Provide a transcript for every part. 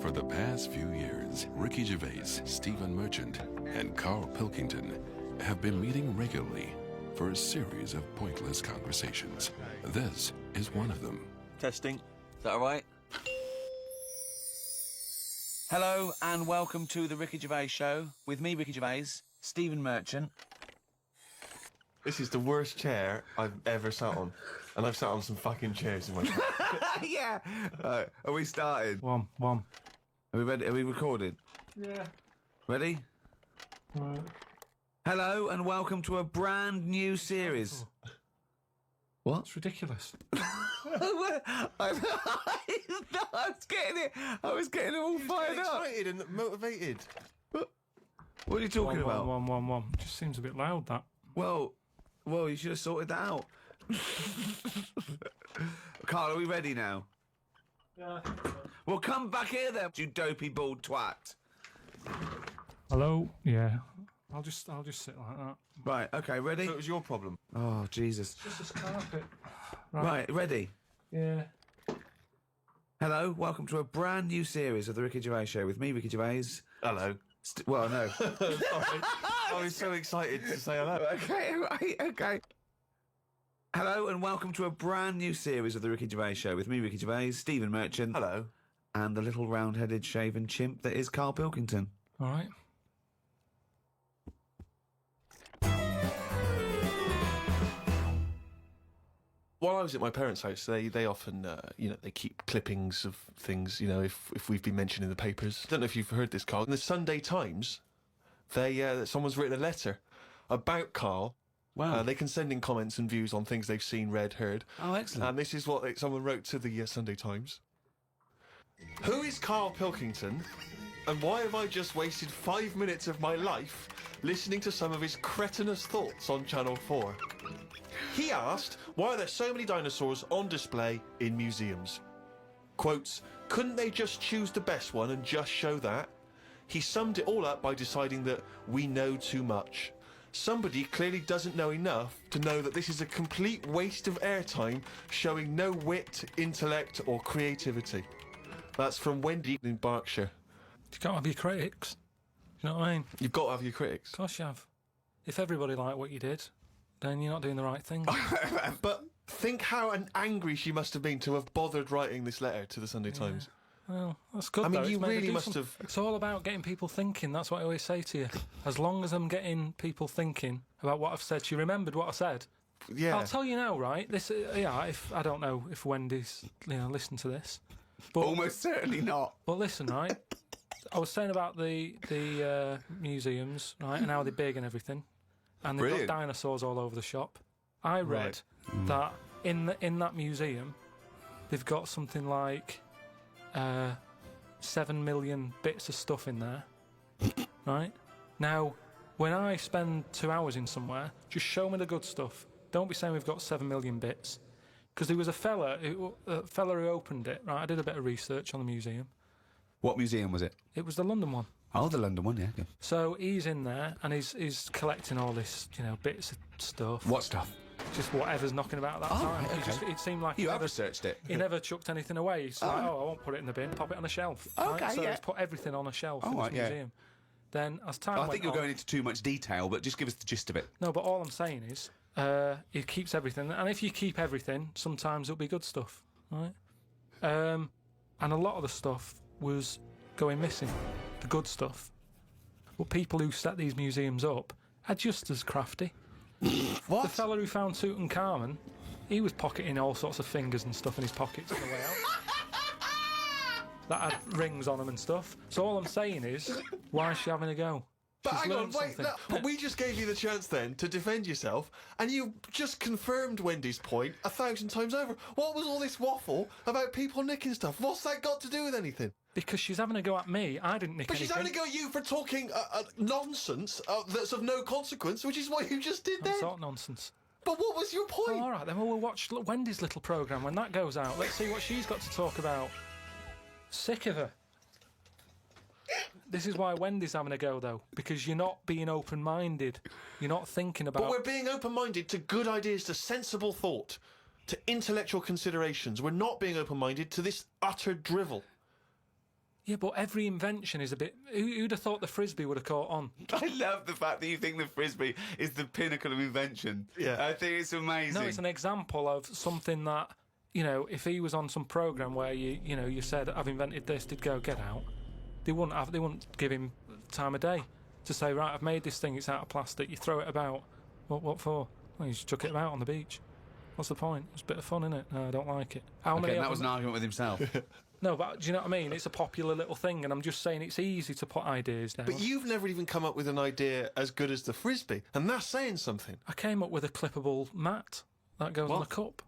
For the past few years, Ricky Gervais, Stephen Merchant, and Karl Pilkington have been meeting regularly for a series of pointless conversations. This is one of them. Testing. Is that all right? Hello and welcome to the Ricky Gervais Show with me, Ricky Gervais, Stephen Merchant. This is the worst chair I've ever sat on. And I've sat on some fucking chairs in my life. Yeah! Are we started? One. Are we ready? Are we recorded? Yeah. Ready? Right. Hello and welcome to a brand new series. What? It's ridiculous. I was getting it all fired up. Excited and motivated. What are you talking about? One. Just seems a bit loud, that. Well, you should have sorted that out. Carl, are we ready now? Yeah, I think so. Well, come back here then, you dopey bald twat. Hello? Yeah. I'll just sit like that. Right, okay, ready? So it was your problem. Oh, Jesus. Just this carpet. Right, ready? Yeah. Hello, welcome to a brand new series of the Ricky Gervais Show with me, Ricky Gervais. Hello. Well, no. Sorry. I was so excited to say hello. Okay. Hello and welcome to a brand new series of the Ricky Gervais Show with me, Ricky Gervais, Stephen Merchant. Hello. And the little round-headed shaven chimp that is Karl Pilkington. All right. While I was at my parents' house, they often, they keep clippings of things, if we've been mentioned in the papers. I don't know if you've heard this, Karl. In the Sunday Times, someone's written a letter about Karl. Wow. They can send in comments and views on things they've seen, read, heard. Oh, excellent. And this is what someone wrote to the Sunday Times. Who is Karl Pilkington, and why have I just wasted 5 minutes of my life listening to some of his cretinous thoughts on Channel 4? He asked, why are there so many dinosaurs on display in museums? Quotes, couldn't they just choose the best one and just show that? He summed it all up by deciding that we know too much. Somebody clearly doesn't know enough to know that this is a complete waste of airtime, showing no wit, intellect or creativity. That's from Wendy in Berkshire. You can't have your critics. You know what I mean? You've got to have your critics. Of course you have. If everybody liked what you did, then you're not doing the right thing. But think how angry she must have been to have bothered writing this letter to the Sunday Times. Well, that's good. I mean, though. you It's made her really do must something. have... It's all about getting people thinking. That's what I always say to you. As long as I'm getting people thinking about what I've said, she remembered what I said. Yeah. I'll tell you now, right? This, if I don't know if Wendy's, listen to this, but Almost certainly not. But listen, right? I was saying about the museums, right, and how they're big and everything, and they've Brilliant. got dinosaurs all over the shop. I read that in that museum, they've got something like 7 million bits of stuff in there. Right? Now, when I spend 2 hours in somewhere, just show me the good stuff. Don't be saying we've got 7 million bits. Because there was a fella who opened it, right? I did a bit of research on the museum. What museum was it? It was the London one. Oh, the London one, yeah. Good. So he's in there and he's collecting all this, bits of stuff. What stuff? Just whatever's knocking about at that time. right, okay. It seemed like You he have never researched it. He never chucked anything away. He's like, I won't put it in the bin, pop it on a shelf. Okay, So yeah. he's put everything on a shelf in right, this yeah. museum. Then as time I went think you're on- going into too much detail, but just give us the gist of it. No, but all I'm saying is, he keeps everything, and if you keep everything, sometimes it'll be good stuff, right? And a lot of the stuff was going missing, the good stuff. But people who set these museums up are just as crafty. What? The fella who found Tutankhamun, he was pocketing all sorts of fingers and stuff in his pockets on the way out. That had rings on them and stuff. So all I'm saying is, why is she having a go? But She's hang on, learned wait, something. no, we just gave you the chance then to defend yourself, and you just confirmed Wendy's point 1,000 times over. What was all this waffle about people nicking stuff? What's that got to do with anything? Because she's having a go at me. I didn't nick But she's anything. having a go at you for talking nonsense that's of no consequence, which is what you just did What then. sort of nonsense? But what was your point? Oh, all right, then we'll watch Wendy's little programme when that goes out. Let's see what she's got to talk about. Sick of her. This is why Wendy's having a go, though, because you're not being open-minded. You're not thinking about... But we're being open-minded to good ideas, to sensible thought, to intellectual considerations. We're not being open-minded to this utter drivel. Yeah, but every invention is a bit... Who'd have thought the Frisbee would have caught on? I love the fact that you think the Frisbee is the pinnacle of invention. Yeah. I think it's amazing. No, it's an example of something that, if he was on some programme where you said, I've invented this, they'd go, get out. They wouldn't give him time of day to say, right, I've made this thing, it's out of plastic, you throw it about. What for? Well, you just chuck it about on the beach. What's the point? It's a bit of fun, isn't it? No, I don't like it. Okay, that was an argument with himself. No, but do you know what I mean? It's a popular little thing, and I'm just saying it's easy to put ideas down. But you've never even come up with an idea as good as the Frisbee, and that's saying something. I came up with a clippable mat that goes on a cup,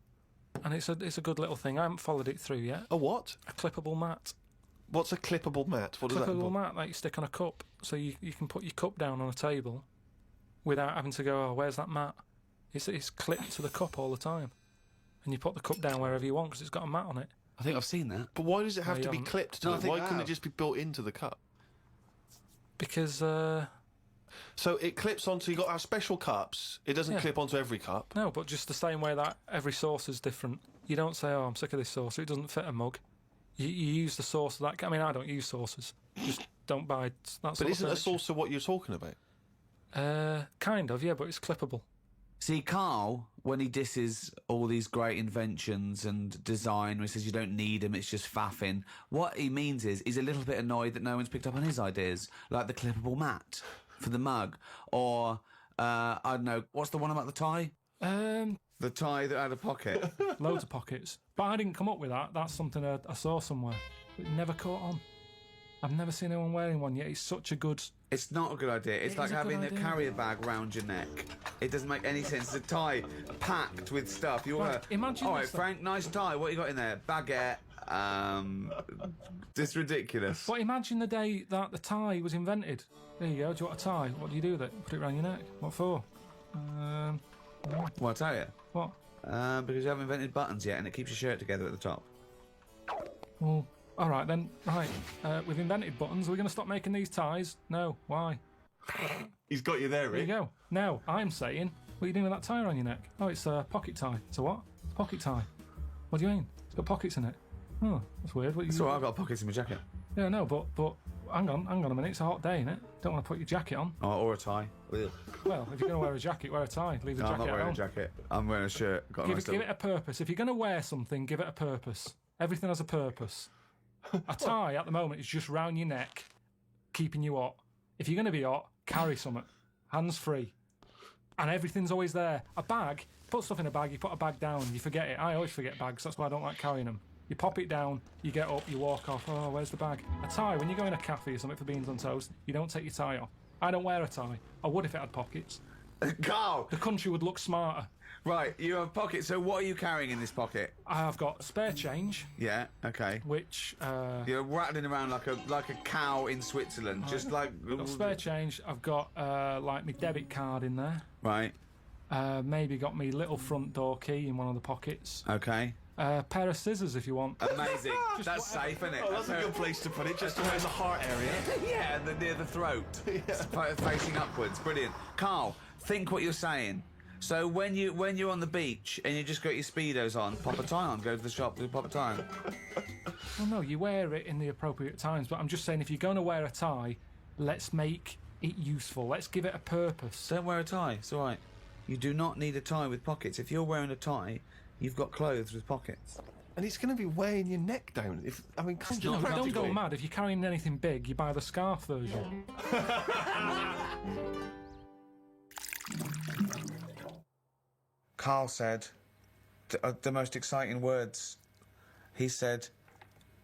and it's a good little thing. I haven't followed it through yet. A what? A clippable mat. What's a clippable mat? What does that Clippable involve? mat that you stick on a cup, so you can put your cup down on a table without having to go, oh, where's that mat? It's clipped to the cup all the time, and you put the cup down wherever you want because it's got a mat on it. I think I've seen that. But why does it have No, to you be haven't. clipped to No, I it? think Why I couldn't it have. just be built into the cup? Because So it clips onto... You've got our special cups. It doesn't Yeah. clip onto every cup. no, but just the same way that every sauce is different. You don't say, oh, I'm sick of this sauce, it doesn't fit a mug. You use the sauce of that. I mean, I don't use sauces. Just don't buy that sort But of isn't a furniture. saucer what you're talking about? Kind of, yeah, but it's clippable. See, Carl, when he disses all these great inventions and design, he says you don't need them, it's just faffing, what he means is he's a little bit annoyed that no one's picked up on his ideas, like the clippable mat for the mug, or, I don't know, what's the one about the tie? The tie that had a pocket. Loads of pockets. But I didn't come up with that. That's something I saw somewhere. It never caught on. I've never seen anyone wearing one yet. It's such a good... It's not a good idea. It's It like is a good having a idea. carrier bag round your neck. It doesn't make any sense. It's a tie packed with stuff. You Right, want to... imagine All right, this, though. Frank, nice tie. What you got in there? Baguette. It's ridiculous. But imagine the day that the tie was invented. There you go. Do you want a tie? What do you do with it? Put it around your neck. What for? Well, I'll tell you. What? Because you haven't invented buttons yet and it keeps your shirt together at the top. Well, all right then. Right. We've invented buttons. Are we going to stop making these ties? No. Why? He's got you there, There you Rick. go. Now, I'm saying, what are you doing with that tie around your neck? Oh, it's a pocket tie. It's a what? It's a pocket tie. What do you mean? It's got pockets in it. Oh, that's weird. What It's all right, I've got pockets in my jacket. Yeah, no, but hang on a minute. It's a hot day, innit? Don't want to put your jacket on. Oh, or a tie. Ugh. Well, if you're going to wear a jacket, wear a tie. Leave the No, I'm jacket not at wearing home. a jacket. I'm wearing a shirt. Got a nice Give little... it a purpose. If you're going to wear something, give it a purpose. Everything has a purpose. A tie at the moment is just round your neck, keeping you hot. If you're going to be hot, carry something. Hands free. And everything's always there. A bag, put stuff in a bag, you put a bag down, you forget it. I always forget bags, that's why I don't like carrying them. You pop it down, you get up, you walk off. Oh, where's the bag? A tie, when you go in a cafe or something for beans on toast, you don't take your tie off. I don't wear a tie. I would if it had pockets. Carl! The country would look smarter. Right, you have pockets. So what are you carrying in this pocket? I've got spare change, Yeah, okay. which... You're rattling around like a cow in Switzerland, just like... I've got spare change. I've got like my debit card in there. Right, Maybe got me little front door key in one of the pockets. okay. Pair of scissors if you want. Amazing. That's safe, isn't it? Oh, that's a good place to put it, just around the heart area. Yeah, and near the throat. Facing upwards. Brilliant. Carl, think what you're saying. So when you're on the beach and you just got your Speedos on, pop a tie on, go to the shop, pop a tie on. Well, no, you wear it in the appropriate times. But I'm just saying, if you're going to wear a tie, let's make it useful. Let's give it a purpose. Don't wear a tie, it's all right. You do not need a tie with pockets. If you're wearing a tie, you've got clothes with pockets. And it's going to be weighing your neck down. Don't go mad. If you're carrying anything big, you buy the scarf version. Carl said the most exciting words. He said,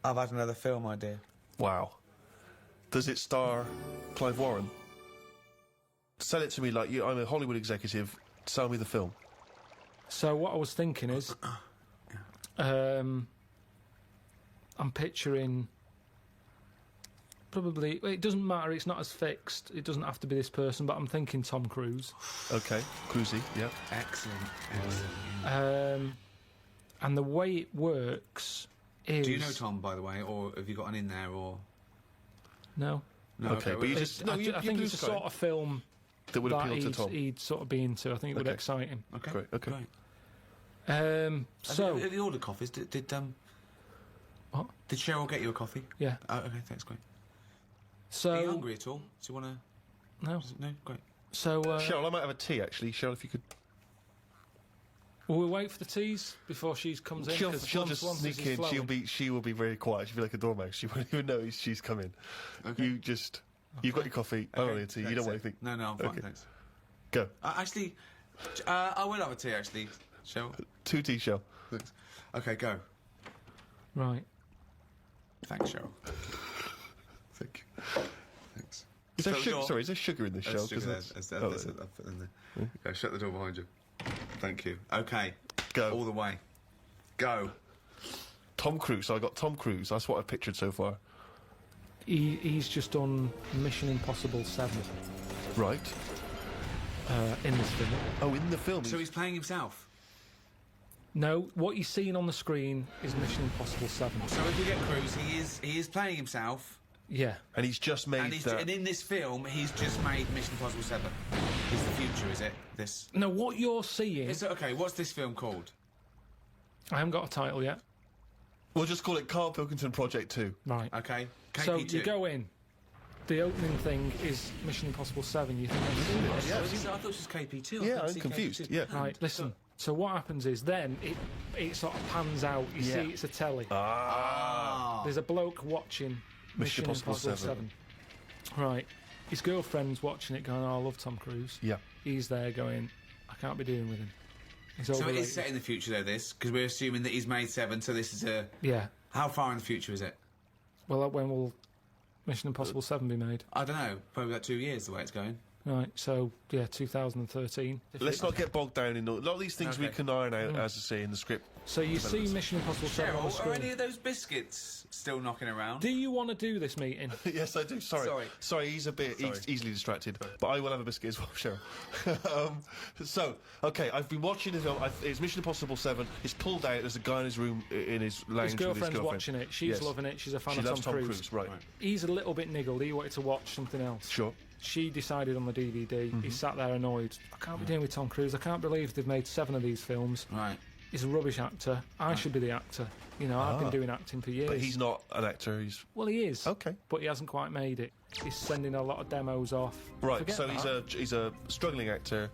I've had another film idea. Wow. Does it star Clive Warren? Sell it to me like you. I'm a Hollywood executive. Sell me the film. So what I was thinking is, I'm picturing probably. Well, it doesn't matter. It's not as fixed. It doesn't have to be this person. But I'm thinking Tom Cruise. Okay, Cruisy, yeah. Excellent. And the way it works is. Do you know Tom, by the way, or have you got an in there, or No. no? Okay, but you just no, I think it's a sort of film that would that appeal to Tom. he'd sort of be into. I think it would Okay. excite him. Okay, Great, okay. Great. So Have you ordered coffees? Did What? Did Cheryl get you a coffee? Yeah. Oh, okay, thanks, great. So. Are you hungry at all? Do you want to... No. No? Great. So. Cheryl, I might have a tea actually. Cheryl, if you could. Will we wait for the teas before she comes in? She'll 'Cause just once this sneak is in. flowing- She will be very quiet. She'll be like a dormouse. She won't even know she's coming. Okay. You've got your coffee. I don't need a tea. You don't want anything. No, I'm fine, Okay. thanks. Go. Actually, I will have a tea, actually, Cheryl. 2 tea, Cheryl. Thanks. Okay, go. Right. Thanks, Cheryl. Thank you. Thanks. Is there Shut the sugar? door. Sorry, is there sugar in this There's show? sugar there. I'll put it in there. Go, shut the door behind you. Thank you. Okay. Go. All the way. Go. Tom Cruise. So I got Tom Cruise. That's what I've pictured so far. He's just done Mission Impossible 7 Right. in this film. Oh, in the film. So he's playing himself. No, what you're seeing on the screen is Mission Impossible 7. So if we get Cruise, he is playing himself, Yeah. and he's just made that. and in this film, he's just made Mission Impossible 7. Is the future, is it? This. No, what you're seeing... Okay, what's this film called? I haven't got a title yet. We'll just call it Karl Pilkington Project 2. Right. Okay. KP2. So you go in. The opening thing is Mission Impossible 7. You think that's serious? Yeah. I thought it was KP2. I Yeah, couldn't I'm see confused. KP2. Yeah. Right, listen. So what happens is then it sort of pans out. You Yeah. see it's a telly. Ah. There's a bloke watching Mission Impossible 7. Right. His girlfriend's watching it going, oh, I love Tom Cruise. Yeah. He's there going, I can't be doing with him. He's So it overrated. is set in the future, though, this? Because we're assuming that he's made 7, so this is a... Yeah. How far in the future is it? Well, when will Mission Impossible 7 be made? I don't know. Probably about 2 years, the way it's going. Right, so, yeah, 2013. Let's not get bogged down in a lot of these things we Okay. can iron out, as I say, in the script. So you see Mission Impossible 7 on the Cheryl, are any screen. of those biscuits still knocking around? Do you want to do this meeting? Yes, I do. Sorry, he's a bit easily distracted. But I will have a biscuit as well, Cheryl. Okay, I've been watching the film. It's Mission Impossible 7. It's pulled out. There's a guy in his room, in his lounge His with his girlfriend's girlfriend. watching it. She's Yes. loving it. She's a fan She of loves Tom Cruise. Right. He's a little bit niggled. He wanted to watch something else. Sure. She decided on the DVD. He sat there annoyed. I can't be dealing with Tom Cruise. I can't believe they've made 7 of these films. Right. He's a rubbish actor. I should be the actor. You know, I've been doing acting for years. But he's not an actor. He's Well, he is. Okay. But he hasn't quite made it. He's sending a lot of demos off. right. Forget So that. he's a struggling actor.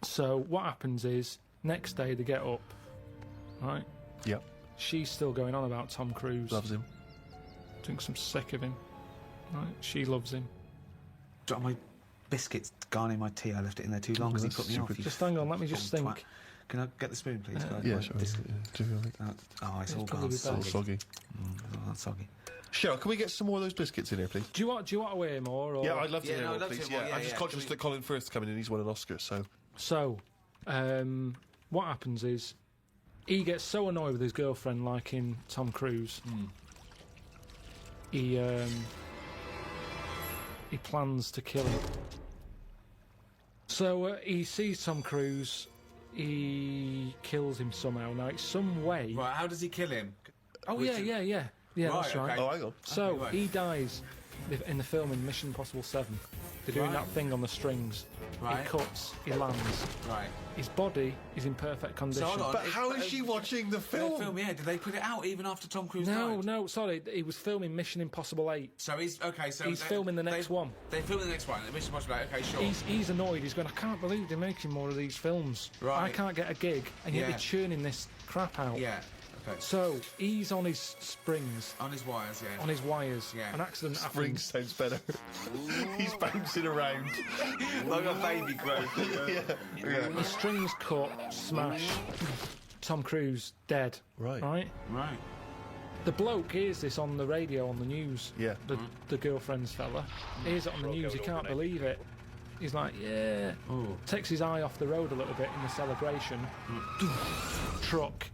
So what happens is, next day they get up, right? Yeah. She's still going on about Tom Cruise. Loves him. Thinks I'm sick of him. Right? She loves him. Got my biscuits gone in my tea. I left it in there too long because he that's put me off. stupid. you Just hang on, let me just fucking think. twat. Can I get the spoon, please? Can I- Yeah, my sure. biscuit- Do you feel like Oh, it's all probably gone. better. it's Soggy. soggy? Oh, that's soggy. Cheryl, can we get some more of those biscuits in here, please? Do you want to hear more? Or? Yeah, I'd love to Yeah, hear no, more, I'd love to please. hear more, Yeah, yeah, I'm just yeah. conscious Can that Colin Firth's coming in. He's won an Oscar, so So, what happens is, he gets so annoyed with his girlfriend liking Tom Cruise. He plans to kill him. So he sees Tom Cruise. He kills him somehow. Now it's some way. Right, how does he kill him? Oh Which- yeah. That's right. okay. oh, hang on. So right. he dies in the film in Mission Impossible 7. They're doing Right. that thing on the strings. Right. He cuts. He lands. Right. His body is in perfect condition. hold on. But how is she watching the The film? film, yeah. Did they put it out even after Tom Cruise died? No, sorry. He was filming Mission Impossible 8. So he's okay. So He's filming the next one. They filming the next one. The Mission Impossible. Okay, sure. He's annoyed. He's going, I can't believe they're making more of these films. Right. I can't get a gig, and yet Yeah. they're churning this crap out. Yeah. Okay. So he's on his springs, On his wires, yeah. on his wires. Yeah. An accident Spring happens. sounds better. He's bouncing around. like a baby growth. The strings cut, smash. Tom Cruise dead. Right. Right. Right. The bloke hears this on the radio, on the news. Yeah. The girlfriend's fella hears it on the news. He can't believe it. He's like, yeah. Oh. Takes his eye off the road a little bit in the celebration. Truck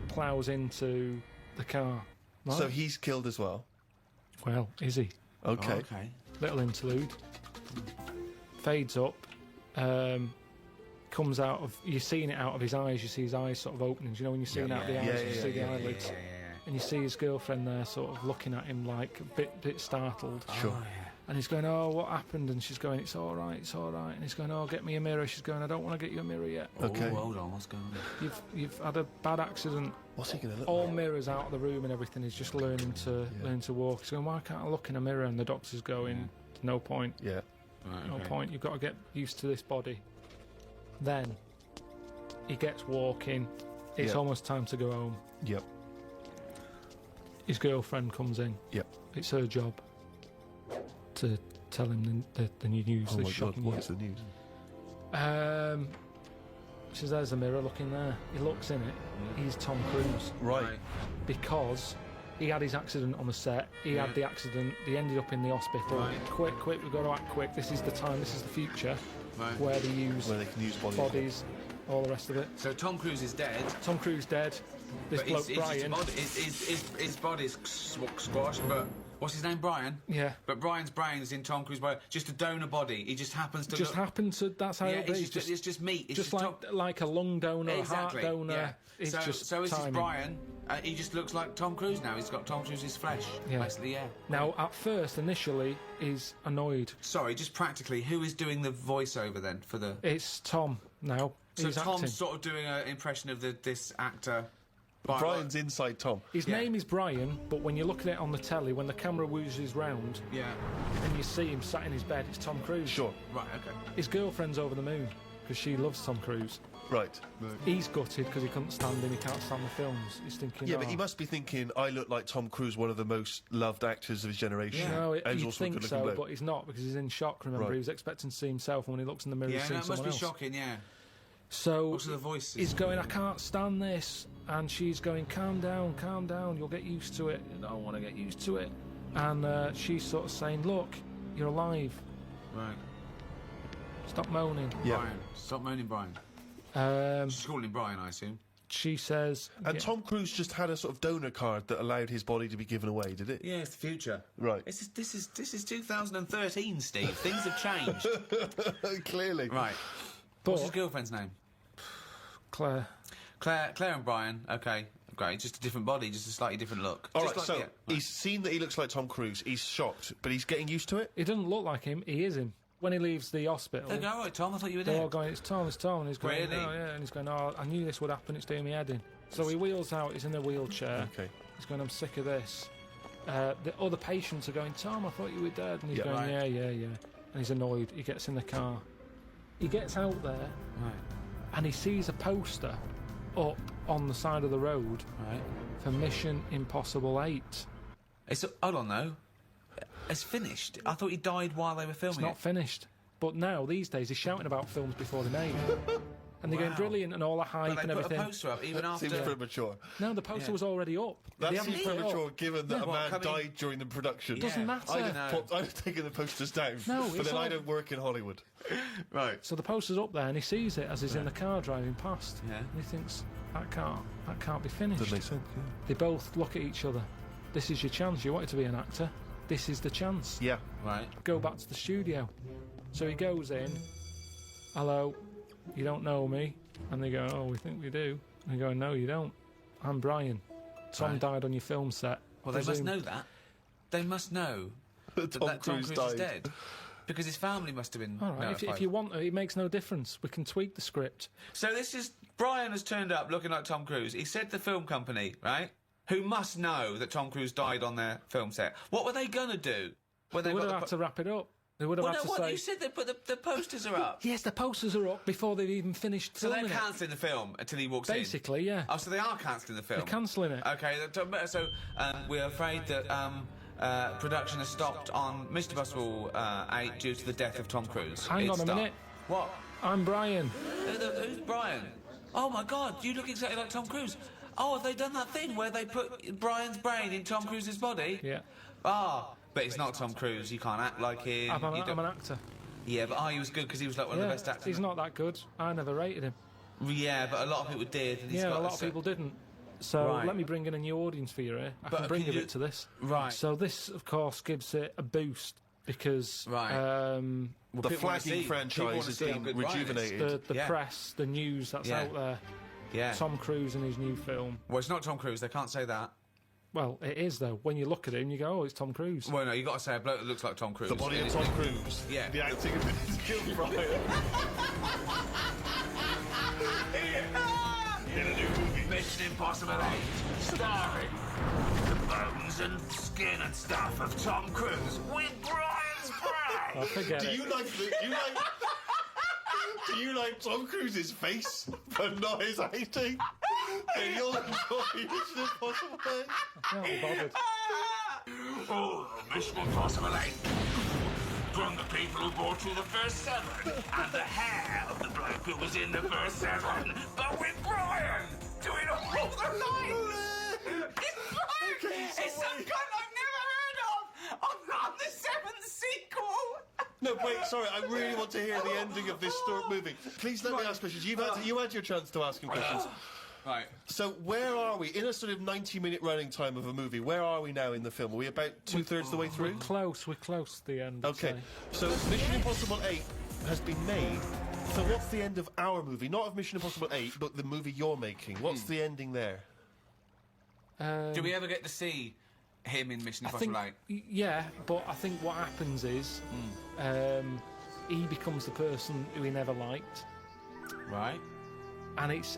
plows into the car. Right. So he's killed as well. Well, is he? Okay. Okay. Little interlude. Fades up. Comes out of. You're seeing it out of his eyes. You see his eyes sort of opening. You know when you're seeing out the eyes, yeah, you yeah, see the yeah, eyelids. Yeah. And you see his girlfriend there, sort of looking at him like a bit startled. Sure. And he's going, oh, what happened? And she's going, it's all right, it's all right. And he's going, oh, get me a mirror. She's going, I don't want to get you a mirror yet. Okay. Oh, hold on, what's going on? You've had a bad accident. What's he going to look All like? mirrors out of the room and everything. He's just learning to walk. He's going, why can't I look in a mirror? And the doctor's going, no point. Yeah. Right, No okay. point. You've got to get used to this body. Then he gets walking. It's Yeah. almost time to go home. Yep. His girlfriend comes in. Yep. It's her job to tell him the news. Oh the my God, shocking what's the news? She says, there's a mirror, look in there. He looks in it. He's Tom Cruise. Right. Because he had his accident on the set. He had the accident. He ended up in the hospital. Right. Quick, we've got to act quick. This is the time. This is the future Right. where they use Where they can use bodies, all the rest of it. So Tom Cruise is dead. Tom Cruise dead. This But bloke Brian. his body's squashed, but what's his name? Brian? Yeah. But Brian's brain is in Tom Cruise's body. Just a donor body. He just happens to Just look... happened to. That's how Yeah, it'll be. it's just meat. It's just Tom- like a lung donor, Exactly. a heart donor. Yeah. It's so just so this is timing. Brian. He just looks like Tom Cruise now. He's got Tom Cruise's flesh. Yeah. Basically, yeah. Now, at first, initially, he's annoyed. Sorry, just practically, who is doing the voiceover then for the? It's Tom now. So He's Tom's acting. sort of doing an impression of this actor. Brian's inside Tom. His Yeah. name is Brian, but when you look at it on the telly, when the camera wheezes round Yeah. and you see him sat in his bed, it's Tom Cruise. Sure. Right. Okay. His girlfriend's over the moon because she loves Tom Cruise. Right. He's gutted because he couldn't stand him. He can't stand the films. He's thinking, Yeah, oh. but he must be thinking, I look like Tom Cruise, one of the most loved actors of his generation. No, And he's you'd also a think good-looking so, bloke. but he's not because he's in shock. Remember, Right. he was expecting to see himself, and when he looks in the mirror, Yeah, he's no, seeing it must someone be else. shocking. Yeah. So Also the voices. he's going, I can't stand this, and she's going, calm down, you'll get used to it. I don't want to get used to it. And she's sort of saying, look, you're alive. Right. Stop moaning. Yeah. Brian. Stop moaning, Brian. She's calling him Brian, I assume. She says, And yeah, Tom Cruise just had a sort of donor card that allowed his body to be given away, did it? Yeah, it's the future. Right. This is 2013, Steve. Things have changed. Clearly. Right. but What's his girlfriend's name? Claire, Claire and Brian. Okay. Great. Just a different body, just a slightly different look. All Just right, like- so yeah, right. he's seen that he looks like Tom Cruise. He's shocked, but he's getting used to it. he doesn't look like him. He is him. When he leaves the hospital, They go, all right, Tom. I thought you were they're all there. going, it's Tom. And he's going, Really? oh, yeah. And he's going, oh, I knew this would happen. It's doing me head in. So he wheels out. He's in a wheelchair. Okay. He's going, I'm sick of this. The other patients are going, Tom, I thought you were dead. And he's Yeah. going, Right. yeah. And he's annoyed. He gets in the car. He gets out there Right. and he sees a poster up on the side of the road Right. for Mission Impossible 8. Hold on, though. It's finished. I thought he died while they were It's filming not it. finished. But now, these days, he's shouting about films before they're made. And they're going Wow. brilliant and all the hype But and they put everything. a poster up even after. Seems premature. No, the poster Yeah. was already up. That They haven't seems put it up. premature given that a What, man coming- died during the production. Doesn't matter. I've taken the posters down. No, but it's then I all- don't work in Hollywood. Right. So the poster's up there and he sees it as he's in the car driving past. Yeah. And he thinks, that can't be finished. Doesn't make sense. They both look at each other. This is your chance. You wanted to be an actor. This is the chance. Yeah. Right. Go back to the studio. So he goes in. Hello, you don't know me? And they go, oh, we think we do. And they go, no, you don't. I'm Brian. Tom Right. died on your film set. Well, they must Presume- know that. They must know that Tom Tom Cruise Cruise is died. dead. Because his family must have been All right, if notified. you want to, it makes no difference. We can tweak the script. So this is... Brian has turned up looking like Tom Cruise. He said the film company, right, who must know that Tom Cruise died on their film set. What were they going to do? When They would got have had to wrap it up. They would have Well, had no, to what? say... You said they put the posters are up. Yes, the posters are up before they've even finished So they're filming it. cancelling the film until he walks in? Basically, yeah. Oh, so they are cancelling the film? They're cancelling it. Okay, so we're afraid that production has stopped on Mr. Possible 8 due to the death of Tom Cruise. Hang on a minute. What? I'm Brian. Who's Brian? Oh my God, you look exactly like Tom Cruise. Oh, have they done that thing where they put Brian's brain in Tom Cruise's body? Yeah. Ah, but it's not Tom Cruise. You can't act like him. I'm You an don't- actor. Yeah, but he was good because he was like one of Yeah, the best actors. he's not that good. I never rated him. Yeah, but a lot of people did. And he's Yeah, got a lot of people didn't. So Right. let me bring in a new audience for you here. I But can bring can a you- bit to this. Right. So this, of course, gives it a boost because Right. The people wanna flagging see- people franchise wanna has see how been good Brian is. rejuvenated. the Yeah. press, the news that's Yeah. out there, Yeah. Tom Cruise and his new film. Well, it's not Tom Cruise. They can't say that. Well, it is though. When you look at him, you go, "Oh, it's Tom Cruise." Well, no, you got to say a bloke that looks like Tom Cruise. The body of Tom Cruise. Yeah. The acting of Gil Bryan. In a new movie. Mission Impossible 8, starring the bones and skin and stuff of Tom Cruise with Brian's brain. I forget Do it. you like Tom Cruise's face, but not his acting? And you'll enjoy Mission Impossible 8? I'm not bothered. Oh, Mission Impossible 8. From the people who brought you the first 7, and the hair of the bloke who was in the first 7, but with Brian doing all the lines. It's Brian. It's some cunt I've never heard of. On the 7th sequel. No, wait, sorry, I really want to hear the ending of this movie. Please let me ask questions. You had your chance to ask him questions. Right. So where are we? In a sort of 90-minute running time of a movie, where are we now in the film? Are we about two-thirds the way through? We're close to the end. I'd Okay, say. so Mission Impossible 8 has been made. So what's the end of our movie? Not of Mission Impossible 8, but the movie you're making. What's the ending there? Do we ever get to see him in Mission I Impossible think, 8? yeah, but I think what happens is he becomes the person who he never liked, Right. and it's.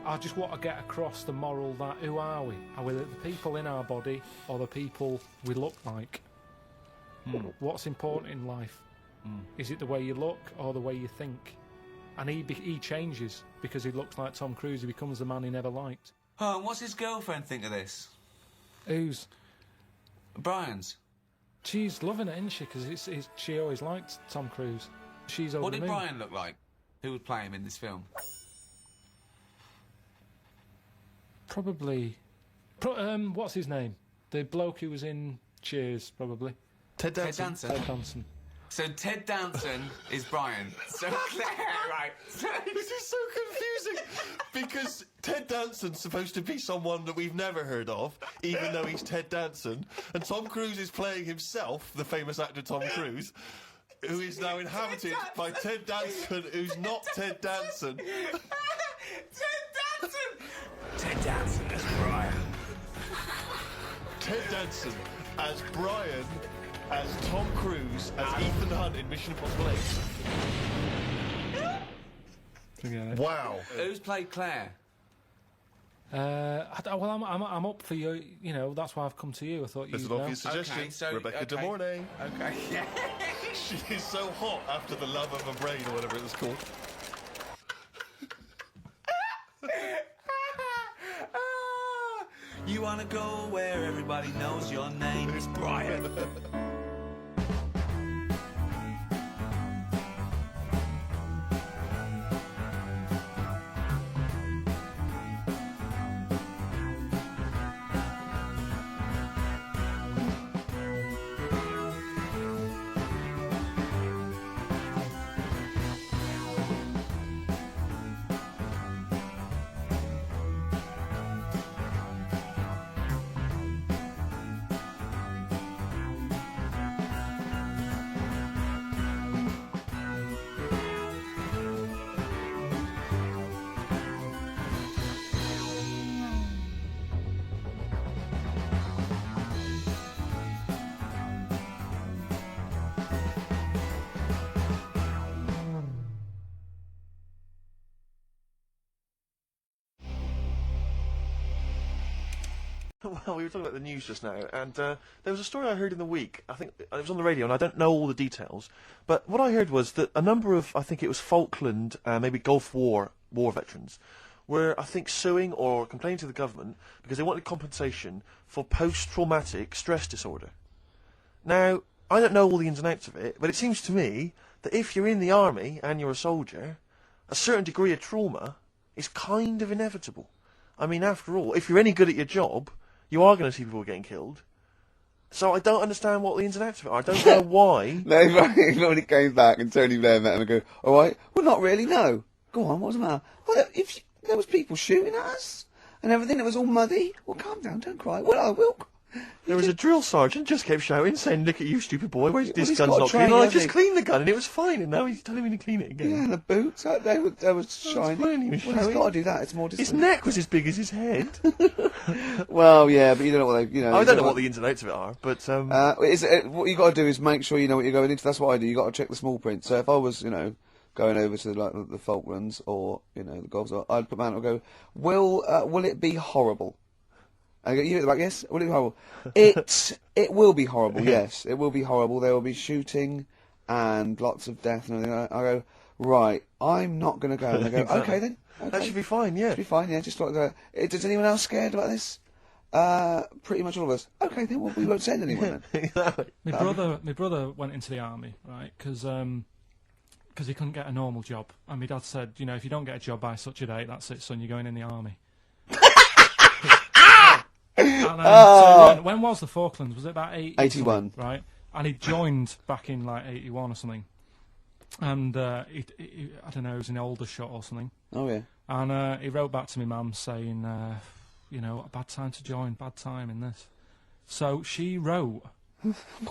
I just want to get across the moral that who are we? Are we the people in our body or the people we look like? What's important in life? Is it the way you look or the way you think? And he changes because he looks like Tom Cruise. He becomes the man he never liked. Oh, and what's his girlfriend think of this? Who's? Brian's. She's loving it, isn't she? Because she always liked Tom Cruise. She's over What the did moon. Brian look like? Who would play him in this film? Probably. What's his name? The bloke who was in Cheers, probably. Ted Ted Danson. Danson. Ted Danson. So Ted Danson is Brian. So Claire, right? This is so confusing because Ted Danson's supposed to be someone that we've never heard of, even though he's Ted Danson, and Tom Cruise is playing himself, the famous actor Tom Cruise, who is now inhabited by Ted Danson, who's not Ted Danson. Ted Danson as Brian. Ted Danson as Brian, as Tom Cruise, as Ethan Hunt in Mission Impossible 8. Wow. Who's played Claire? I'm up for you. You know, that's why I've come to you. I thought There's you'd an know. obvious suggestion. Okay, so- Rebecca De okay. Mornay. Okay. Yeah. She is so hot after the love of a brain or whatever it was called. You wanna go where everybody knows your name is Brian. Well, we were talking about the news just now, and there was a story I heard in the week. I think it was on the radio, and I don't know all the details. But what I heard was that a number of, I think it was Falkland, maybe Gulf War veterans, were, I think, suing or complaining to the government because they wanted compensation for post-traumatic stress disorder. Now, I don't know all the ins and outs of it, but it seems to me that if you're in the army and you're a soldier, a certain degree of trauma is kind of inevitable. I mean, after all, if you're any good at your job, you are going to see people getting killed. So I don't understand what the ins and outs of it are. I don't know why. No, when he came back and Tony Blair met him and go, all right, well, not really, no. Go on, what's the matter? Well, if there was people shooting at us and everything, it was all muddy. Well, calm down, don't cry. Well, I will. There was a drill sergeant just kept shouting, saying, "Look at you, stupid boy! Where's this he's gun's got a not train, clean?" I hasn't just he? cleaned the gun and it was fine, and now he's telling me to clean it again. Yeah, the boots, they were shiny. fine, he was Well, he's showing. got to do that. It's more His discipline. neck was as big as his head. Well, yeah, but you don't know what they, you know. I you don't know what the ins and outs of it are, but what you got to do is make sure you know what you're going into. That's what I do. You got to check the small print. So if I was, going over to like the Falklands or the Gulf, I'd put my hand up and go, will it be horrible? I go, you hit the back, yes. Will it be horrible? It will be horrible. Yes, it will be horrible. There will be shooting and lots of death and everything. I go, right. I'm not going to go. And they go, Exactly. okay then. Okay. that should be fine. Yeah. Should be fine. Yeah, just like that. Is anyone else scared about this? Pretty much all of us. Okay, then we won't send anyone then. Exactly. My brother went into the army, right? Because he couldn't get a normal job, and my dad said, if you don't get a job by such a date, that's it, son. You're going in the army. And, so when was the Falklands? Was it about 81. Right? And he joined back in like 81 or something. And he I don't know, he was in Aldershot or something. Oh yeah. And he wrote back to my mum saying, a bad time to join, bad time in this. So she wrote.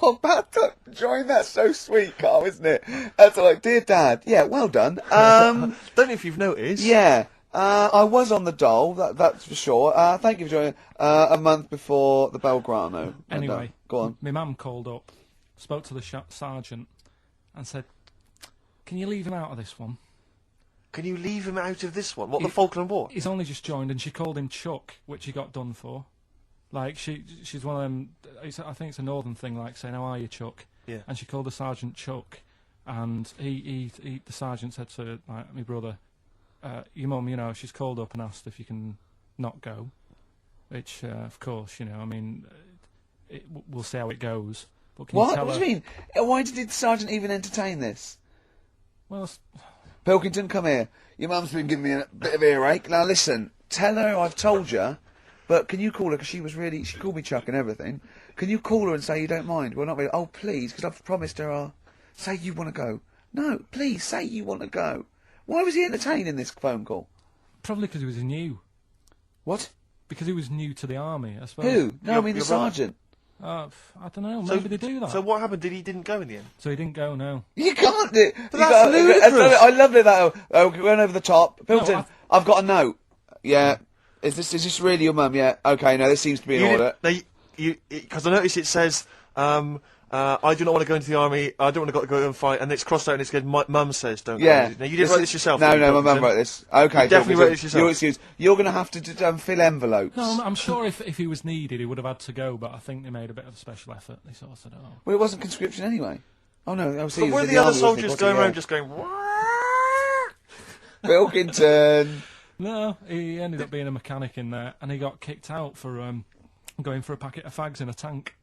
Well, bad time to join. That's so sweet, Carl, isn't it? That's like, dear Dad. Yeah, well done. Don't know if you've noticed. Yeah. I was on the dole, that's for sure. Thank you for joining. A month before the Belgrano. Anyway, go on. My mum called up, spoke to the sergeant, and said, "Can you leave him out of this one? Can you leave him out of this one? What, the Falkland War? He's only just joined," and she called him Chuck, which he got done for. Like she's one of them. I think it's a northern thing, like saying, "How are you, Chuck?" Yeah. And she called the sergeant Chuck, and the sergeant said to my brother, "Your mum, she's called up and asked if you can not go," which, of course, we'll see how it goes. But can you What? tell What her, do you mean? Why did the sergeant even entertain this? Well, Pilkington, come here. Your mum's been giving me a bit of earache. Now listen, tell her I've told you, but can you call her, because she called me Chuck and everything. Can you call her and say you don't mind? Well, not really. Oh, please, because I've promised her say you want to go. No, please, say you want to go. Why was he entertaining this phone call? probably because he was new. What? Because he was new to the army, I suppose. Who? No, I mean the your brother. sergeant. I don't know. Maybe they do that. So what happened? He didn't go in the end? So he didn't go. No. You can't do. But that's ludicrous. I love it. That we went over the top. Pilton, No, I've got a note. Yeah. Is this really your mum? Yeah. Okay. No, this seems to be in order. Because I noticed it says, I do not want to go into the army. I don't want to go and fight. And it's crossed out and it's good. My mum says don't Yeah. go. Now, you didn't write this yourself. No, did you, my mum Pilkington? wrote this. Okay. You definitely Pilkington, wrote this yourself. Your excuse. You're going to have to fill envelopes. No, I'm sure if he was needed, he would have had to go. But I think they made a bit of a special effort. They sort of said, "Oh, Well, it wasn't conscription anyway. Oh no, I was. But were the other soldiers going around just going, "Wah?" Pilkington. no." He ended up being a mechanic in there, and he got kicked out for going for a packet of fags in a tank.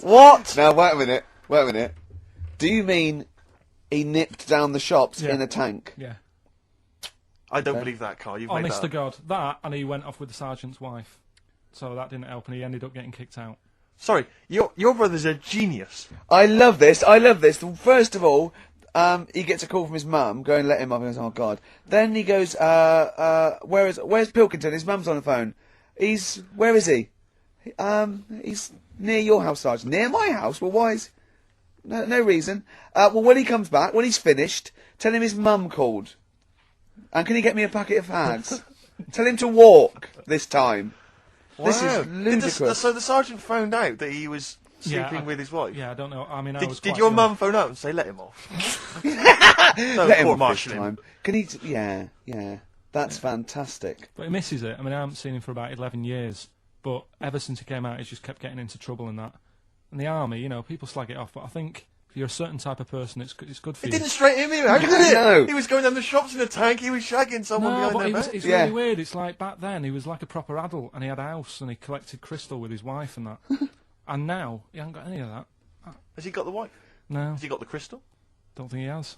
What? Now wait a minute. Do you mean he nipped down the shops Yeah. in a tank? Yeah. I don't believe that, Carl. You've made Honest that to up. God, that, and he went off with the sergeant's wife, so that didn't help, and he ended up getting kicked out. Sorry, your brother's a genius. I love this. First of all, he gets a call from his mum, going let him up, and he goes, oh God. Then he goes, where's Pilkington? His mum's on the phone. Where is he? He's near your house, Sergeant. Near my house? Well, why is... No reason. Well, when he comes back, when he's finished, tell him his mum called. And can he get me a packet of fags? Tell him to walk this time. This Wow. is ludicrous. So the sergeant found out that he was sleeping with his wife? Yeah, I don't know. I mean, I was Did quite your young. mum phone out and say, let him off? Let him off court-martial this him. time. Can he... Yeah. That's fantastic. But he misses it. I mean, I haven't seen him for about 11 years. But ever since he came out, he's just kept getting into trouble and that. And the army, people slag it off. But I think if you're a certain type of person, it's good for It you. didn't straighten him out, did it? No. He was going down the shops in a tank, he was shagging someone No, behind but their back. it's Yeah. really weird. It's like back then, he was like a proper adult, and he had a house, and he collected crystal with his wife and that. And now, he hasn't got any of that. Has he got the wife? No, Has he got the crystal? don't think he has.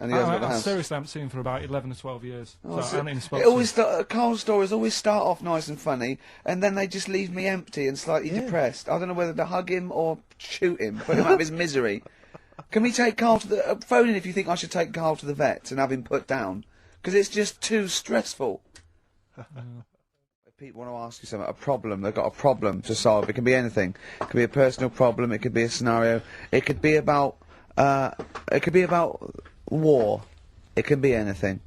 And he hasn't got the I house. seriously haven't seen him for about 11 or 12 years. Oh, So I haven't even It spoken to always him. Carl's stories always start off nice and funny, and then they just leave me empty and slightly depressed. I don't know whether to hug him or shoot him, put him out of his misery. Can we take Carl to the phone in if you think I should take Carl to the vet and have him put down? Because it's just too stressful. people want to ask you something, a problem, they've got a problem to solve. It can be anything. It could be a personal problem. It could be a scenario. It could be about. It could be about war. It can be anything.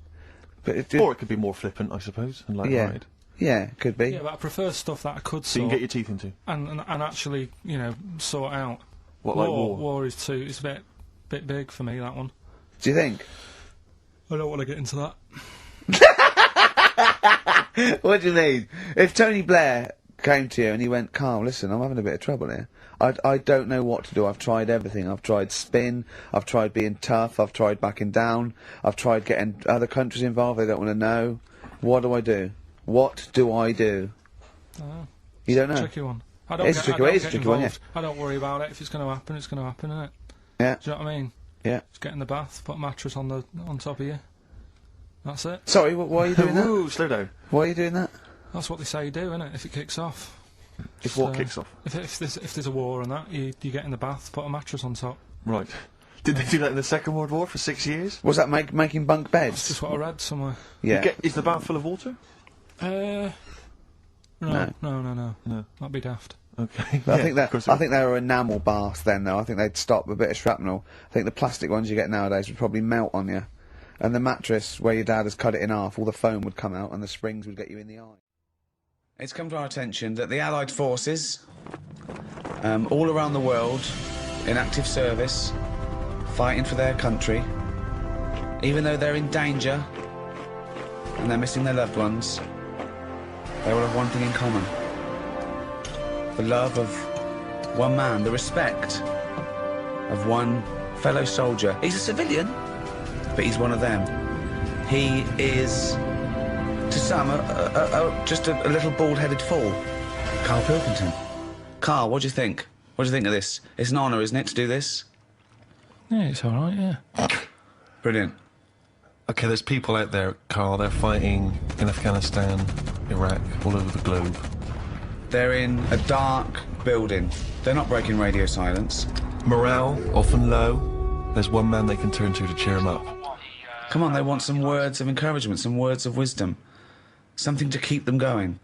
But Or it could be more flippant, I suppose, and light-hearted. yeah, it could be. Yeah, but I prefer stuff that I could So you sort can get your teeth into. and actually, you know, sort out. What, like war? War is too. It's a bit big for me, that one. Do you think? I don't want to get into that. What do you mean? If Tony Blair came to you and he went, Carl, listen, I'm having a bit of trouble here. I don't know what to do. I've tried everything. I've tried spin. I've tried being tough. I've tried backing down. I've tried getting other countries involved. They don't want to know. What do I do? What do I do? You don't know? Tricky one. I don't It's a get, tricky I one. don't It's a get tricky one, involved. I don't worry about it. If it's going to happen, it's going to happen, isn't it? Yeah. Do you know what I mean? Yeah. Just get in the bath, put a mattress on top of you. That's it. Sorry, why are you doing that? Ooh, slow down. Why are you doing that? That's what they say you do, isn't it? If it kicks off. If what kicks off? If there's a war and that, you get in the bath, put a mattress on top. Right. Did they do that in the Second World War for 6 years? Was that making bunk That's beds? just what I read somewhere. Yeah. Is the bath full of water? No. That'd be daft. Okay. But Yeah, I think they were enamel baths then, though. I think they'd stop a bit of shrapnel. I think the plastic ones you get nowadays would probably melt on you. And the mattress, where your dad has cut it in half, all the foam would come out and the springs would get you in the eye. It's come to our attention that the Allied forces, all around the world, in active service, fighting for their country, even though they're in danger and they're missing their loved ones, they all have one thing in common. The love of one man, the respect of one fellow soldier. He's a civilian, but he's one of them. He is, to some, just a little bald-headed fool. Karl Pilkington. Karl, what do you think? What do you think of this? It's an honour, isn't it, to do this? Yeah, it's all right. Yeah. Brilliant. Okay, there's people out there, Carl. They're fighting in Afghanistan, Iraq, all over the globe. They're in a dark building. They're not breaking radio silence. Morale often low. There's one man they can turn to cheer them up. Come on, they want some words of encouragement, some words of wisdom. Something to keep them going.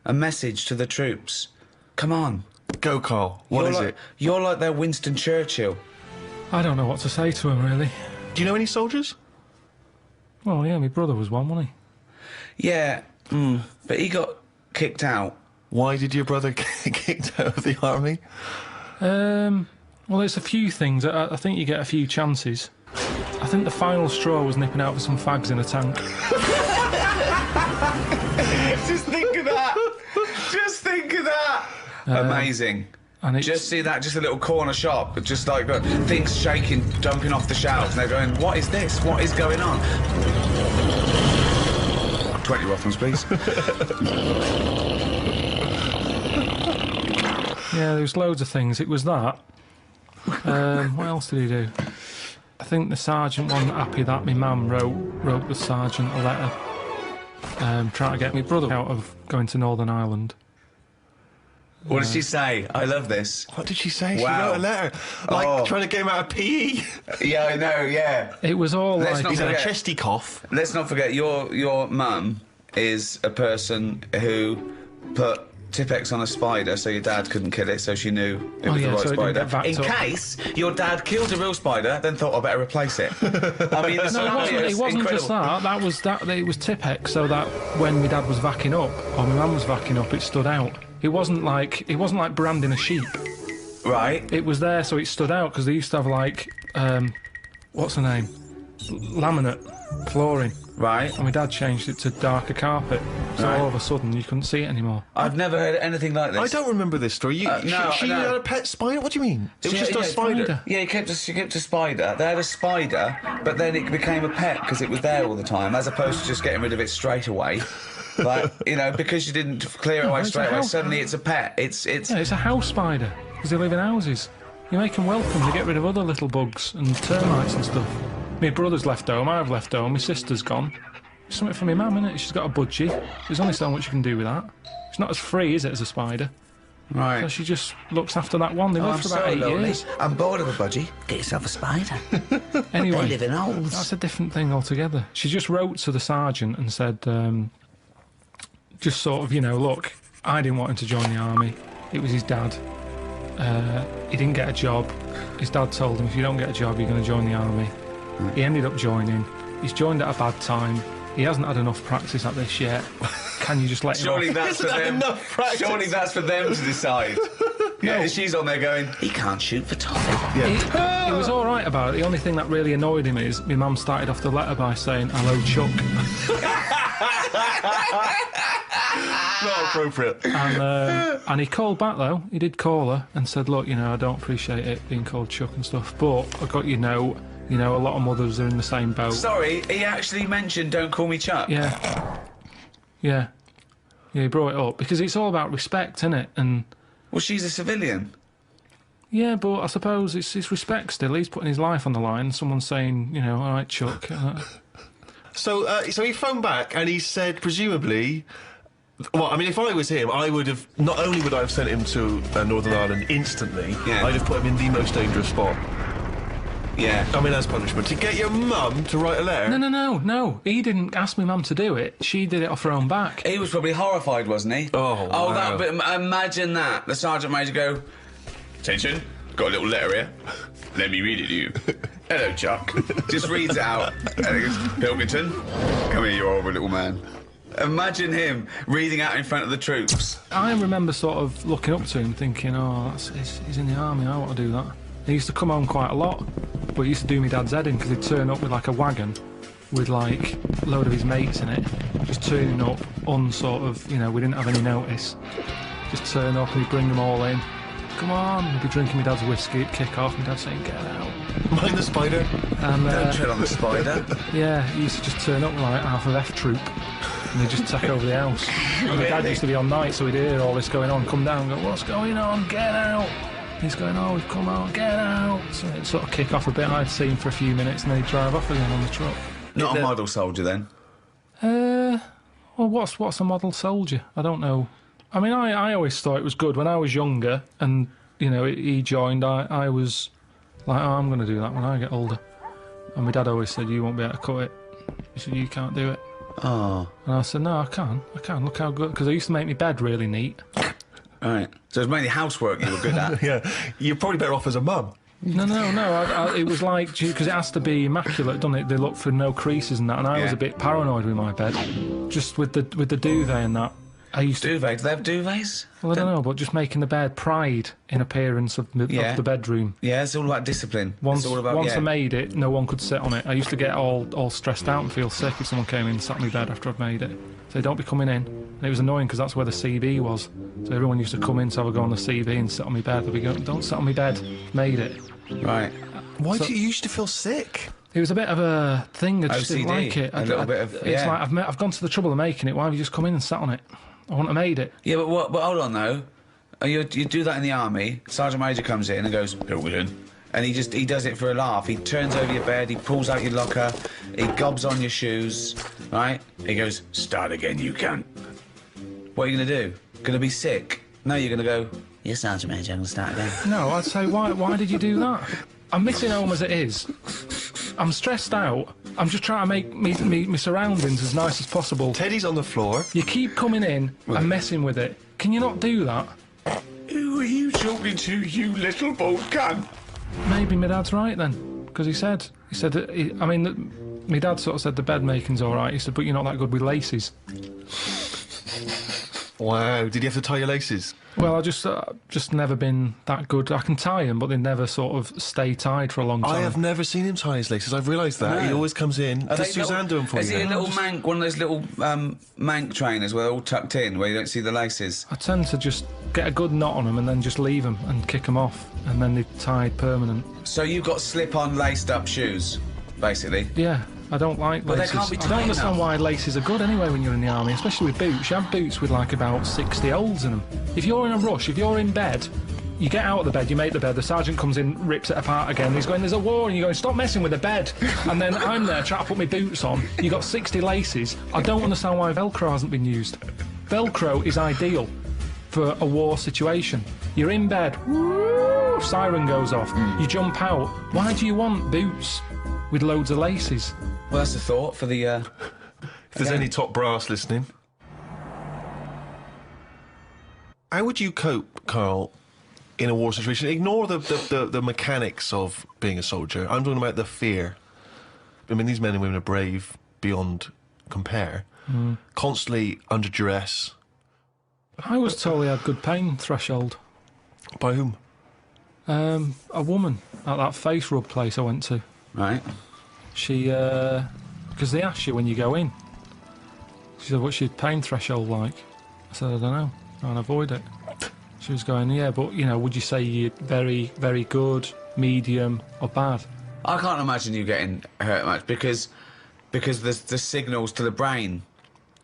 A message to the troops. Come on. Go, Carl. What is it? You're like their Winston Churchill. I don't know what to say to him, really. Do you know any soldiers? Well, yeah, my brother was one, wasn't Yeah, but he got kicked out. Why did your brother get kicked out of the army? he? Well, there's a few things. I think you get a few chances. I think the final straw was nipping out for some fags in a tank. Just think of that. Just think of that. Amazing. And it's, Just see that, just a little corner shop, just like things shaking, dumping off the shelves, and they're going, what is this? What is going on? 20 Rothmans, please. yeah, there was loads of things. It was that. What else did he do? I think the sergeant wasn't happy that my mum wrote the sergeant a letter trying to get my brother out of going to Northern Ireland. What did she say? I love this. What did she say? Wow. She wrote a letter. Like, trying to get him out of PE. Yeah, I know, yeah. It was all Let's like... not He's had a forget- chesty cough. Let's not forget, your mum is a person who put Tipp-Ex on a spider so your dad couldn't kill it, so she knew it was the right so it didn't spider. get backed In up. case your dad killed a real spider, then thought, I better replace it. I mean, the scenario It is wasn't incredible. just that. It was Tipp-Ex, so that when my dad was vacuuming up, or my mum was vacuuming up, it stood out. It wasn't like branding a sheep. Right. It was there, so it stood out because they used to have like, what's the name? Laminate flooring. Right. And my dad changed it to darker carpet, so Right. all of a sudden you couldn't see it anymore. I've never heard anything like this. I don't remember this story. no, she no. had a pet spider? What do you mean? It was just a spider. spider. Yeah, she kept a spider. They had a spider, but then it became a pet because it was there all the time, as opposed to just getting rid of it straight away. Like, you know, because you didn't clear it away it's a straight away, house. suddenly it's a pet. It's Yeah, it's a house spider because they live in houses. You make them welcome to get rid of other little bugs and termites and stuff. My brother's left home, I've left home, my sister's gone. It's something for my mum, innit? She's got a budgie. There's only so much you can do with that. It's not as free, is it, as a spider? So right. she just looks after that one. They Oh, live I'm for so about 8 lonely. years. I'm bored of a budgie. Get yourself a spider. Anyway, They live in holes. that's a different thing altogether. She just wrote to the sergeant and said, just sort of, look, I didn't want him to join the army. It was his dad. He didn't get a job. His dad told him, if you don't get a job, you're going to join the army. He ended up joining. He's joined at a bad time. He hasn't had enough practice at this yet. Can you just let him Surely off? that's for them. Surely that's for them to decide. Yeah, she's on there going, he can't shoot for toffee. He was all right about it. The only thing that really annoyed him is my mum started off the letter by saying, hello, Chuck. Not appropriate. And he called back, though. He did call her and said, look, I don't appreciate it being called Chuck and stuff, but I got your note. A lot of mothers are in the same boat. Sorry, he actually mentioned don't call me Chuck. Yeah, he brought it up because it's all about respect, isn't it? And well, she's a civilian. yeah, but I suppose it's respect still. He's putting his life on the line. Someone's saying, all right, Chuck. So he phoned back and he said, presumably, well, I mean, if I was him, I would have, not only would I have sent him to Northern Ireland instantly, Yeah. I'd have put him in the most dangerous spot. Yeah. I mean, as punishment. To get your mum to write a letter? No. He didn't ask my mum to do it. She did it off her own back. He was probably horrified, wasn't he? Oh, wow. But imagine that. The sergeant major go, attention, got a little letter here. Let me read it to you. Hello, Chuck. Just reads it out. And he goes, Pilkington, come here, you horrible little man. Imagine him reading out in front of the troops. I remember sort of looking up to him thinking, he's in the army, I want to do that. He used to come home quite a lot, but he used to do my dad's head in because he'd turn up with like a wagon with like a load of his mates in it, just turning up we didn't have any notice. Just turn up and he'd bring them all in. Come on, he'd be drinking my dad's whiskey, he'd kick off, my dad saying, get out. Mind the spider. And, Don't tread on the spider. yeah, he used to just turn up with like half of F Troop and they'd just take over the house. And my dad used to be on night, so he'd hear all this going on, come down and go, what's going on, get out. He's going, we've come out, get out. So it'd sort of kick off a bit. I'd see him for a few minutes and then he'd drive off again on the truck. Not a model soldier, then? Well, what's a model soldier? I don't know. I mean, I always thought it was good. When I was younger and, he joined, I was like, I'm going to do that when I get older. And my dad always said, you won't be able to cut it. He said, you can't do it. Oh. And I said, no, I can. Look how good. Because I used to make my bed really neat. Right. So it was mainly housework you were good at. Yeah, you're probably better off as a mum. No. It was like, because it has to be immaculate, doesn't it? They look for no creases and that, and I was a bit paranoid with my bed. Just with the duvet and that. I used to... Duvet? Do they have duvets? Well, I don't know, but just making the bed pride in appearance of the bedroom. Yeah, it's all about discipline. Once I made it, no one could sit on it. I used to get all stressed out and feel sick if someone came in and sat on my bed after I'd made it. So don't be coming in. And it was annoying because that's where the CB was. So everyone used to come in to have a go on the CB and sit on my bed. They'd be going, don't sit on my bed. Made it. Right. Why do you used to feel sick? It was a bit of a thing. I just didn't OCD, like it. a little bit of... It's like I've gone to the trouble of making it. Why have you just come in and sat on it? I wouldn't have made it. Yeah, but hold on, though. You do that in the army. Sergeant Major comes in and goes, Pilkington. And he does it for a laugh. He turns over your bed, he pulls out your locker, he gobs on your shoes, right? He goes, start again, you cunt. What are you going to do? Going to be sick? No, you're going to go, yes, Sergeant Major, I'm going to start again. No, I'd say, why did you do that? I'm missing home as it is. I'm stressed out. I'm just trying to make me surroundings as nice as possible. Teddy's on the floor. You keep coming in and messing with it. Can you not do that? Who are you talking to, you little bald cunt? Maybe my dad's right then, because he said my dad sort of said the bed making's all right. He said, but you're not that good with laces. Wow, did you have to tie your laces? Well, I just never been that good. I can tie them, but they never sort of stay tied for a long time. I have never seen him tie his laces. I've realised that. No. He always comes in. Does Suzanne do them for you? Is he a little mank, one of those little mank trainers where they're all tucked in, where you don't see the laces? I tend to just get a good knot on them and then just leave them and kick them off, and then they're tied permanent. So you've got slip-on, laced-up shoes, basically? Yeah. I don't like But they laces. can't be I don't tight understand enough. why laces are good anyway when you're in the army, especially with boots. You have boots with like about 60 holes in them. If you're in a rush, if you're in bed, you get out of the bed, you make the bed, the sergeant comes in, rips it apart again, he's going, there's a war, and you're going, stop messing with the bed. And then I'm there trying to put my boots on, you got 60 laces. I don't understand why Velcro hasn't been used. Velcro is ideal for a war situation. You're in bed, woo, siren goes off, you jump out. Why do you want boots with loads of laces? Well, that's a thought for the... If there's any top brass listening. How would you cope, Carl, in a war situation? Ignore the mechanics of being a soldier. I'm talking about the fear. I mean, these men and women are brave beyond compare. Constantly under duress. I was told he had good pain threshold. By whom? A woman at that face rub place I went to. Right. She, because they ask you when you go in. She said, what's your pain threshold like? I said, I don't know. Try and avoid it. She was going, yeah, but, you know, would you say you're very, very good, medium, or bad? I can't imagine you getting hurt much because the signals to the brain,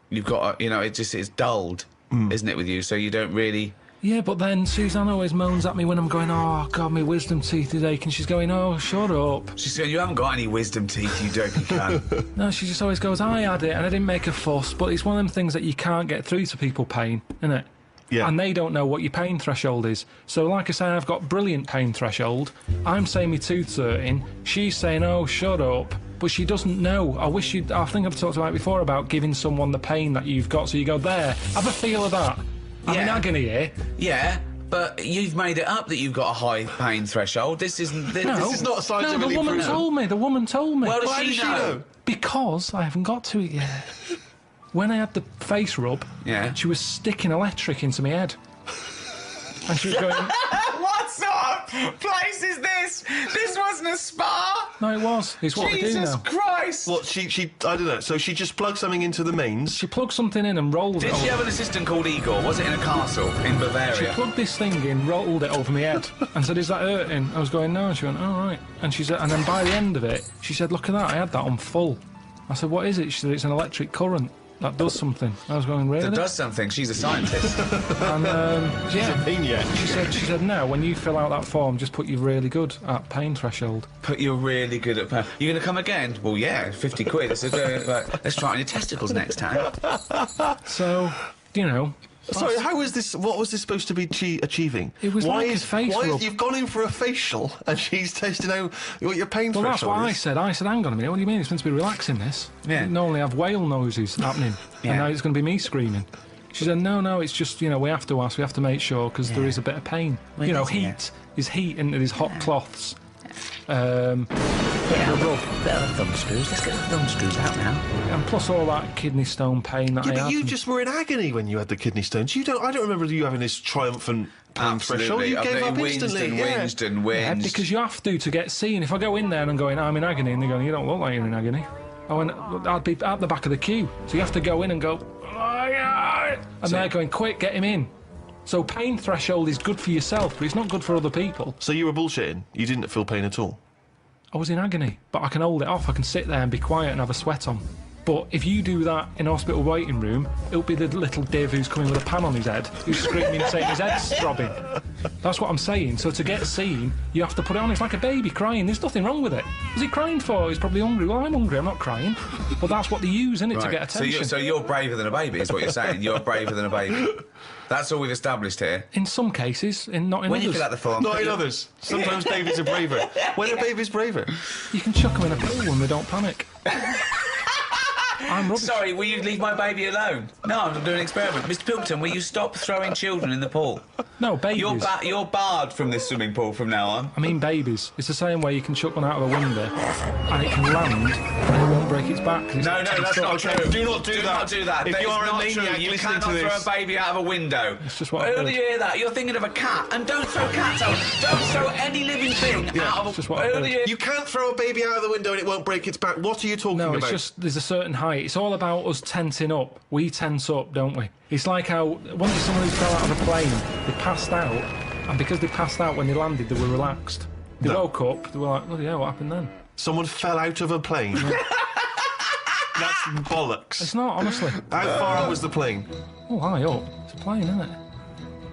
you've got, you know, it's dulled, isn't it, with you? So you don't really... Yeah, but then Suzanne always moans at me when I'm going, oh, God, my wisdom teeth is aching. She's going, oh, shut up. She's going, you haven't got any wisdom teeth, you dopey cunt. No, she just always goes, I had it, and I didn't make a fuss, but it's one of them things that you can't get through to people pain, isn't it? Yeah. And they don't know what your pain threshold is. So, like I say, I've got brilliant pain threshold. I'm saying my tooth's hurting. She's saying, oh, shut up. But she doesn't know. I think I've talked about it before about giving someone the pain that you've got. So you go, there, have a feel of that. I'm in agony here. Yeah, but you've made it up that you've got a high pain threshold. This isn't... This is not scientifically the woman proven. told me. The woman told me. Well, Why does she know? Because I haven't got to it yet. When I had the face rub, Yeah. she was sticking electric into my head. And she was going... What sort of place is this? This wasn't a spa. No, it was. It's what we do Jesus now. Christ. What, she I don't know, so she just plugged something into the mains? She plugged something in and rolled it Did over. she have an assistant called Igor? Was it in a castle in She Bavaria? plugged this thing in, rolled it over my head, and said, is that hurting? I was going, no. And she went, oh, right. And she said, and then by the end of it, she said, look at that, I had that on full. I said, what is it? She said, it's an electric current. That does something. I was going, really? That does something. She's a scientist. And, yeah. Yeah. She said, no, when you fill out that form, just put you're really good at pain threshold. But you're really good at pain. You're going to come again? Well, yeah, 50 quid. Let's try it on your testicles next time. So, you know... Sorry, how was this? What was this supposed to be achieving? It was like a face rub. You've gone in for a facial and she's testing out what your pain Well, that's threshold what I is? said. I said, hang on a minute, what do you mean? It's meant to be relaxing, this. Yeah. You normally have whale noises happening. Yeah. And now it's going to be me screaming. She said, no, it's just, you know, we have to ask, we have to make sure, because there is a bit of pain. Well, you know, it is, yeah. heat is heat into these hot cloths. Bit of a rub. Bit of thumb screws. Let's get the thumb screws out now. And plus all that kidney stone pain that Yeah, I but had. you just were in agony when you had the kidney stones. I don't remember you having this triumphant pain threshold. You gave up instantly. Whinged and Yeah, whinged. because you have to get seen. If I go in there and I'm going, I'm in agony, and they're going, you don't look like you're in agony. I went, I'd be at the back of the queue. So you have to go in and go, and they're going, quick, get him in. So pain threshold is good for yourself, but it's not good for other people. So you were bullshitting? You didn't feel pain at all? I was in agony, but I can hold it off. I can sit there and be quiet and have a sweat on. But if you do that in a hospital waiting room, it'll be the little div who's coming with a pan on his head, who's screaming saying his head's throbbing. That's what I'm saying. So to get seen, you have to put it on. It's like a baby crying. There's nothing wrong with it. What's he crying for? He's probably hungry. Well, I'm hungry. I'm not crying. But that's what they use, isn't it, to get attention. So you're braver than a baby, is what you're saying. You're braver than a baby. That's all we've established here. In some cases, not in When you others. fill out the form... Not in others. Sometimes babies are braver. When are babies braver? You can chuck them in a pool when they don't panic. I'm rubbish. Sorry, will you leave my baby alone? No, I'm doing an experiment. Mr. Pilkington, will you stop throwing children in the pool? No, babies. You're barred from this swimming pool from now on. I mean babies. It's the same way you can chuck one out of a window and it can land and it won't break its back. 'cause it's No, that's not true. Do not do that. Not do that. If That you is are a not maniac true. You listening cannot to throw this- a baby out of a window. It's just what I've Where heard. do you hear that? You're thinking of a cat. And don't throw cats out. Don't throw any living thing out of a... It's just what I've Where do heard. you hear... You can't throw a baby out of the window and it won't break its back. What are you talking No, about? it's just there's a certain height. It's all about us tensing up. We tense up, don't we? It's like how once someone who fell out of a plane, they passed out, and because they passed out when they landed, they were relaxed. They No. woke up, they were like, oh yeah, what happened then? Someone fell out of a plane. That's bollocks. It's not, honestly. How far up was the plane? Oh, high up. It's a plane, isn't it?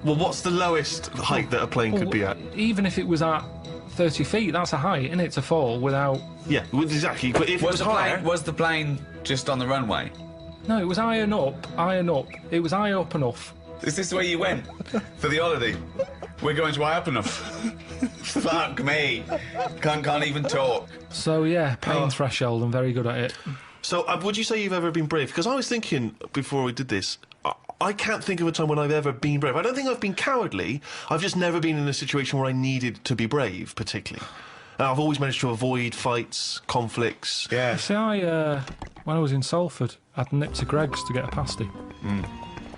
Well, what's the lowest height that a plane could be at? Even if it was at 30 feet, that's a height, isn't it, to fall without... Yeah, well, exactly. But if it was higher... Was the plane just on the runway? No, it was iron up. It was high up enough. Is this where you went for the holiday? We're going to High Up Enough. Fuck me. Can't even talk. So, yeah, pain threshold, I'm very good at it. So, would you say you've ever been brave? Because I was thinking, before we did this, I can't think of a time when I've ever been brave. I don't think I've been cowardly. I've just never been in a situation where I needed to be brave, particularly. And I've always managed to avoid fights, conflicts. Yeah. See, when I was in Salford, I'd nipped to Greg's to get a pasty.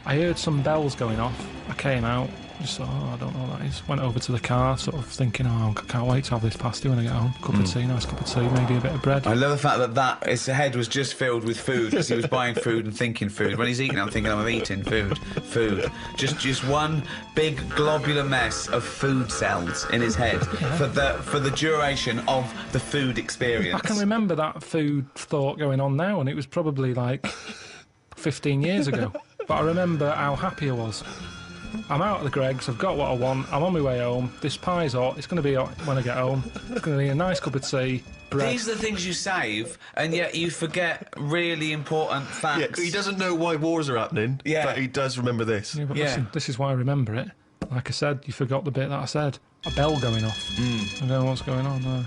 I heard some bells going off. I came out, just thought, I don't know what that is. Went over to the car, sort of thinking, I can't wait to have this pasty when I get home. Cup of tea, nice cup of tea, maybe a bit of bread. I love the fact that his head was just filled with food because he was buying food and thinking food. When he's eating, I'm thinking I'm eating food. Just one big globular mess of food cells in his head for the duration of the food experience. I can remember that food thought going on now, and it was probably like 15 years ago. But I remember how happy I was. I'm out at the Greg's, I've got what I want, I'm on my way home, this pie's hot, it's going to be hot when I get home, it's going to be a nice cup of tea, bread. These are the things you save, and yet you forget really important facts. Yeah, he doesn't know why wars are happening, Yeah. but he does remember this. Yeah, but Yeah. listen, this is why I remember it. Like I said, you forgot the bit that I said. A bell going off. I don't know what's going on there.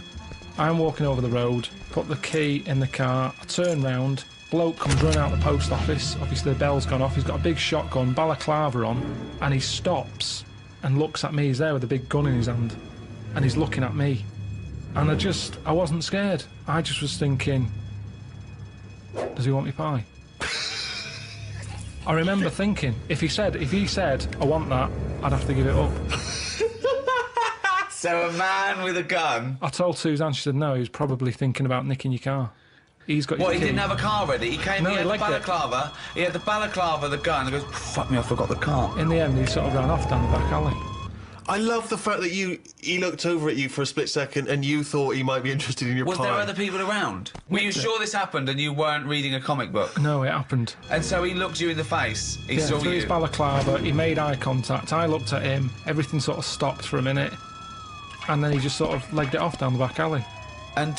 I'm walking over the road, put the key in the car, I turn round, bloke comes running out the post office, obviously the bell's gone off, he's got a big shotgun, balaclava on, and he stops and looks at me. He's there with a big gun in his hand, and he's looking at me. And I wasn't scared. I just was thinking, does he want me pie? I remember thinking, if he said, I want that, I'd have to give it up. So a man with a gun. I told Suzanne, she said no, he was probably thinking about nicking your car. He's got What, your he key. didn't have a car ready? He came, No, he he had the liked it. balaclava, the gun, and goes, fuck me, I forgot the car. In the end, he sort of ran off down the back alley. I love the fact that he looked over at you for a split second and you thought he might be interested in your Was pie. there other people around? Were you sure this happened and you weren't reading a comic book? No, it happened. And so he looked you in the face. He Yeah, saw through his you. balaclava, he made eye contact. I looked at him. Everything sort of stopped for a minute, and then he just sort of legged it off down the back alley. And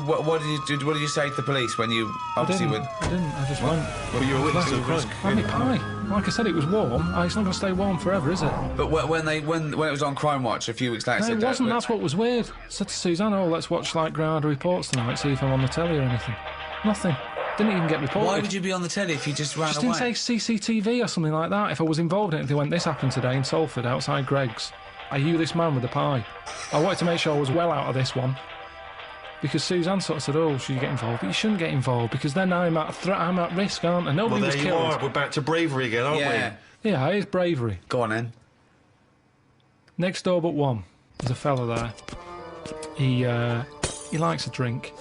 what did you say to the police when you obviously I didn't. I just went. But you were a witness of the crime. Have me pie. Like I said, it was warm. It's not going to stay warm forever, is it? But when it was on Crime Watch a few weeks later, No, said it that- wasn't. That's what was weird. I said to Suzanne, let's watch like Granada Reports tonight, see if I'm on the telly or anything. Nothing. Didn't even get reported. Why would you be on the telly if you just ran Just away? didn't say CCTV or something like that. If I was involved in it, if they went, this happened today in Salford outside Greg's. Are you this man with the pie? I wanted to make sure I was well out of this one. Because Suzanne sort of said, should you get involved? But you shouldn't get involved because then I'm at risk, aren't I? Well, Nobody there was you killed. are. We're back to bravery again, aren't Yeah. Yeah, it is bravery. Go on then. Next door but one, there's a fella there. He likes a drink.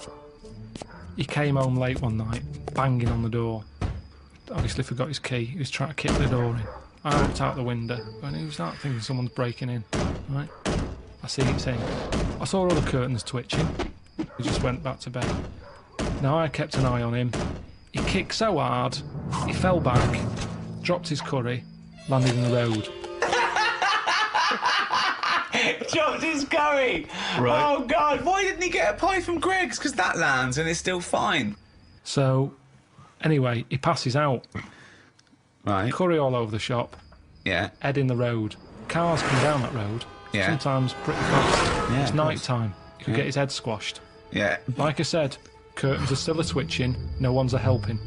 He came home late one night, banging on the door. Obviously forgot his key. He was trying to kick the door in. I looked out the window, and who's that? Thinking someone's breaking in. Right? I see it's him. I saw all the curtains twitching. He just went back to bed. Now I kept an eye on him. He kicked so hard, he fell back, dropped his curry, landed in the road. Dropped his curry. Right. Oh God! Why didn't he get a pie from Greg's? Because that lands and it's still fine. So, anyway, he passes out. Right. Curry all over the shop, Yeah. head in the road. Cars come down that road, Yeah. sometimes pretty fast. Yeah, It's of night course. time. You could get his head squashed. Yeah. Like I said, curtains are still a twitching, no one's a helping.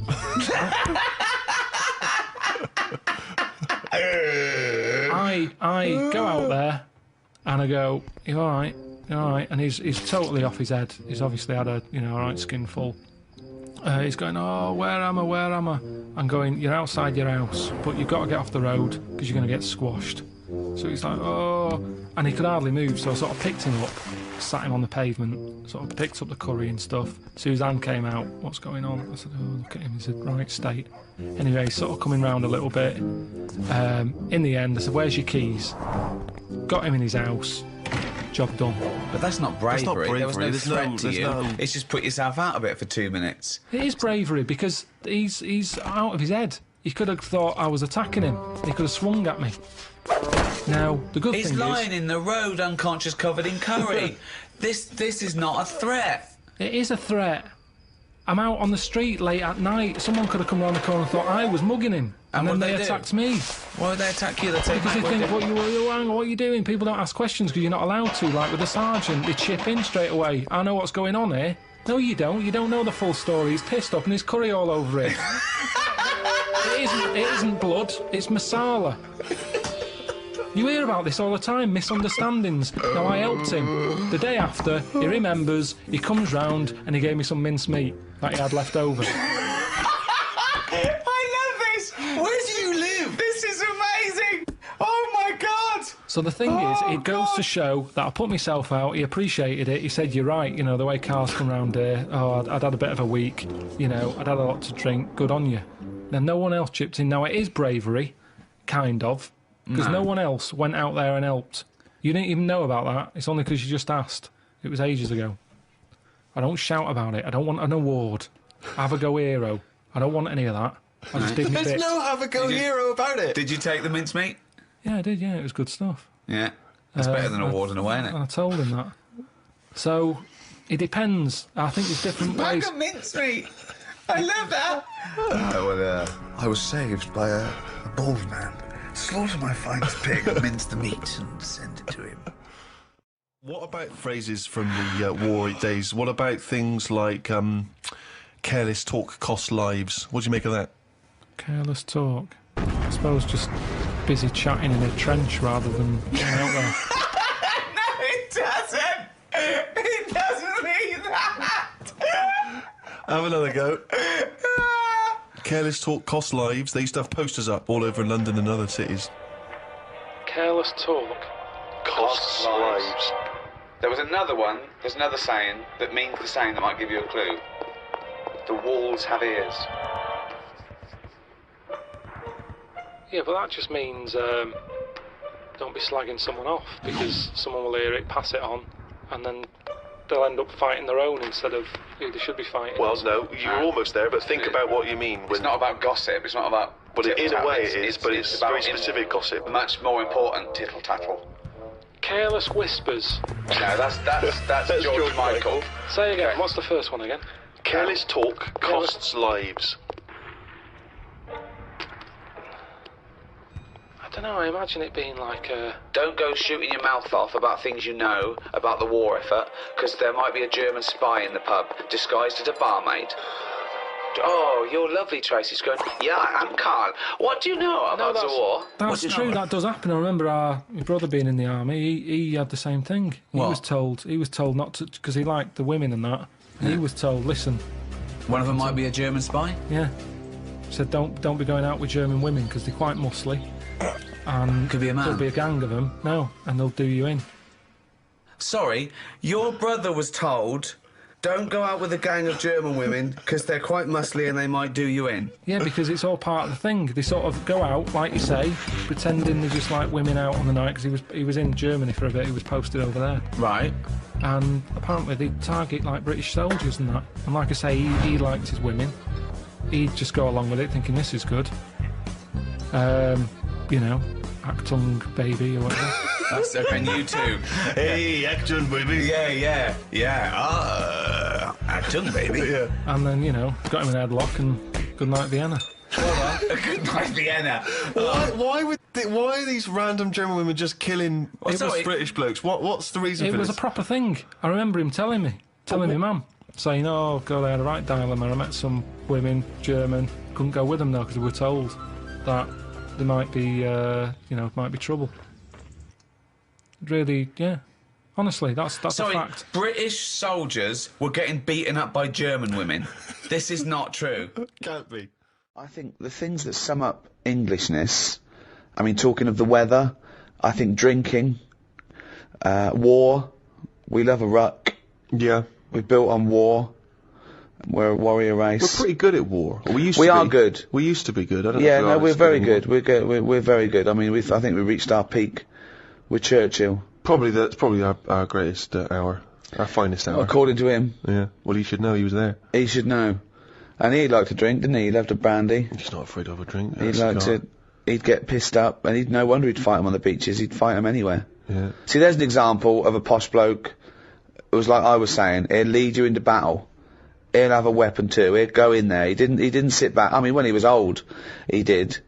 I go out there and I go, you all right? You all right? And he's totally off his head. He's obviously had a all right skinful. He's going, where am I? I'm going, you're outside your house, but you've got to get off the road because you're going to get squashed. So he's like, and he could hardly move, so I sort of picked him up, sat him on the pavement, sort of picked up the curry and stuff. Suzanne came out, what's going on? I said, look at him, he's in right state. Anyway, he's sort of coming round a little bit. In the end, I said, where's your keys? Got him in his house, job done. But that's not bravery. not bravery. There was no There's threat no- to there's you. no- It's just put yourself out of it for 2 minutes. It is bravery because he's out of his head. He could have thought I was attacking him. He could have swung at me. Now, the good He's thing lying in the road, unconscious, covered in curry. This is not a threat. it is a threat. I'm out on the street late at night. Someone could have come round the corner and thought I was mugging him. And then what'd they they do? attacked me. Why would they attack you? They take Because they back think, what what are you doing? People don't ask questions because you're not allowed to. Like with the sergeant, they chip in straight away. I know what's going on here. No, you don't. You don't know the full story. He's pissed up and his curry all over it. It isn't blood, it's masala. You hear about this all the time, misunderstandings. Now, I helped him. The day after, he remembers, he comes round and he gave me some mincemeat that he had left over. I love this! Where do you live? This is amazing! Oh my God! So the thing is, it goes to show that I put myself out, he appreciated it, he said, you're right, you know, the way Carl's come round here, I'd had a bit of a week, you know, I'd had a lot to drink, good on you. Then no one else chipped in. Now, it is bravery, kind of, because no one else went out there and helped. You didn't even know about that. It's only because you just asked. It was ages ago. I don't shout about it. I don't want an award. Have a go hero. I don't want any of that. I just did my There's bit. no have a go hero about it. Did you take the mincemeat? Yeah, I did, yeah. It was good stuff. Yeah. That's better than an award in a way, isn't it? I told him that. So, it depends. I think there's different ways. mincemeat! I love that! I was saved by a bald man. Slaughter my finest pig, mince the meat, and send it to him. What about phrases from the war days? What about things like careless talk costs lives? What do you make of that? Careless talk. I suppose just busy chatting in a trench rather than getting out there. No, it doesn't! It doesn't mean that! Have another go. Careless talk costs lives. They used to have posters up all over London and other cities. Careless talk Costs lives. There was another one, there's another saying that means the saying that might give you a clue. The walls have ears. Yeah, but that just means don't be slagging someone off, because someone will hear it, pass it on, and then they'll end up fighting their own instead of who they should be fighting. Well, no, you're almost there, but think about what you mean. It's not about gossip, it's not about... Well, in a tittle-tattle, way it is, but it's about very specific gossip. Much more important tittle-tattle. Careless whispers. No, that's George Michael. Say again, Okay. what's the first one again? Careless talk costs lives. I don't know, I imagine it being like a... Don't go shooting your mouth off about things you know about the war effort, because there might be a German spy in the pub, disguised as a barmaid. Oh, you're lovely, Tracy's going, yeah, I'm Karl. What do you know about the war? That's true, that does happen. I remember my brother being in the army, he had the same thing. He was told not to, because he liked the women and that, and he was told, listen... One of them might be a German spy? Yeah. Said, don't be going out with German women, because they're quite muscly. And Could be a man. There'll be a gang of them. No, and they'll do you in. Sorry, your brother was told, don't go out with a gang of German women because they're quite muscly and they might do you in. Yeah, because it's all part of the thing. They sort of go out, like you say, pretending they're just like women out on the night, because he was in Germany for a bit. He was posted over there, Right. and apparently they target like British soldiers and that. And like I say, he liked his women. He'd just go along with it, thinking this is good. You know, Actung baby or whatever. That's and you too. Hey, action, baby. Yeah. Acton, baby. Yeah. And then, you know, got him in a headlock and good night Vienna. Good night, Vienna. Why are these random German women just killing sorry. British blokes? What's the reason It for was this? a proper thing. I remember him telling me mum, saying, oh, God, I had a right dilemma. I met some women, German, couldn't go with them though, because we were told that there might be, might be trouble. Really, yeah. Honestly, that's a fact. British soldiers were getting beaten up by German women. This is not true. Can't be. I think the things that sum up Englishness, I mean, talking of the weather, I think drinking, war, we love a ruck. Yeah. We're built on war. We're a warrior race. We're pretty good at war. We are good. We used to be good. I don't Yeah, know no, if we are we're very anymore. good. We're very good. I mean, I think we reached our peak with Churchill, That's probably our greatest hour, our finest hour. according to him. Yeah. Well, he should know he was there. He should know. And he liked to drink, didn't he? He loved a brandy. He's not afraid of a drink. He'd like to. He'd get pissed up, and no wonder he'd fight him on the beaches. He'd fight him anywhere. Yeah. See, there's an example of a posh bloke. It was like I was saying. He'd lead you into battle. He'd have a weapon too. He'd go in there. He didn't sit back. I mean, when he was old, he did.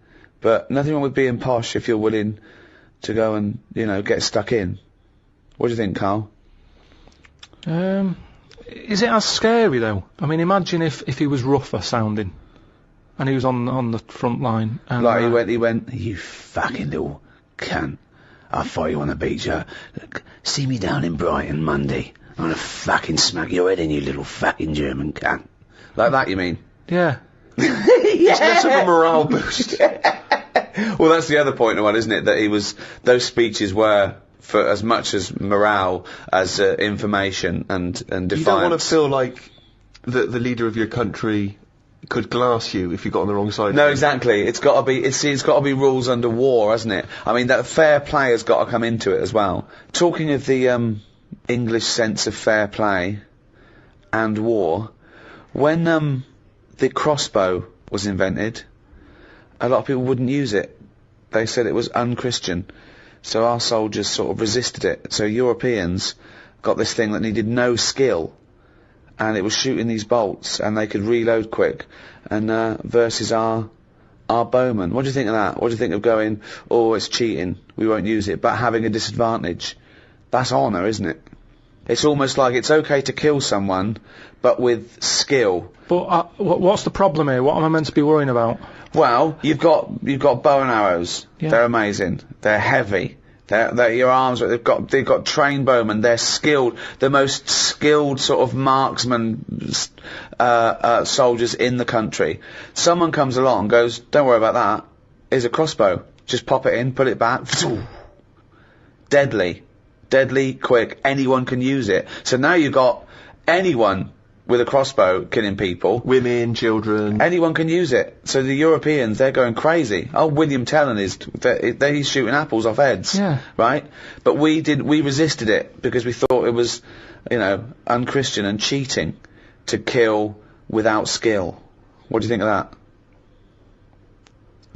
But nothing wrong with being posh if you're willing to go and, get stuck in. What do you think, Carl? Is it as scary though? I mean, imagine if he was rougher sounding. and he was on the front line. And, Like he went, you fucking little cunt. I'll fight you on the beach. Look, see me down in Brighton Monday. I'm gonna fucking smack your head in, you little fucking German cunt. Like that, you mean? Yeah. It's less of a morale boost. Well, that's the other point of one, isn't it? That those speeches were for as much as morale as information and defiance. You don't want to feel like the leader of your country could glass you if you got on the wrong side. No, exactly. It's got to be rules under war, hasn't it? I mean, that fair play has got to come into it as well. Talking of the English sense of fair play and war, when the crossbow was invented, a lot of people wouldn't use it. They said it was unchristian. So our soldiers sort of resisted it. So Europeans got this thing that needed no skill, and it was shooting these bolts, and they could reload quick, and versus our bowmen. What do you think of that? What do you think of going, oh, it's cheating, we won't use it, but having a disadvantage? That's honour, isn't it? It's almost like it's okay to kill someone, but with skill. But what's the problem here? What am I meant to be worrying about? Well, you've got bow and arrows. Yeah. They're amazing. They're heavy. They're your arms. They've got trained bowmen. They're skilled. The most skilled sort of marksman soldiers in the country. Someone comes along, and goes, don't worry about that. Here's a crossbow. Just pop it in, put it back. Deadly, quick. Anyone can use it. So now you've got anyone with a crossbow killing people. Women, children. Anyone can use it. So the Europeans, they're going crazy. Oh, William Tellon he's shooting apples off heads. Yeah. Right? But we resisted it because we thought it was, unchristian and cheating to kill without skill. What do you think of that?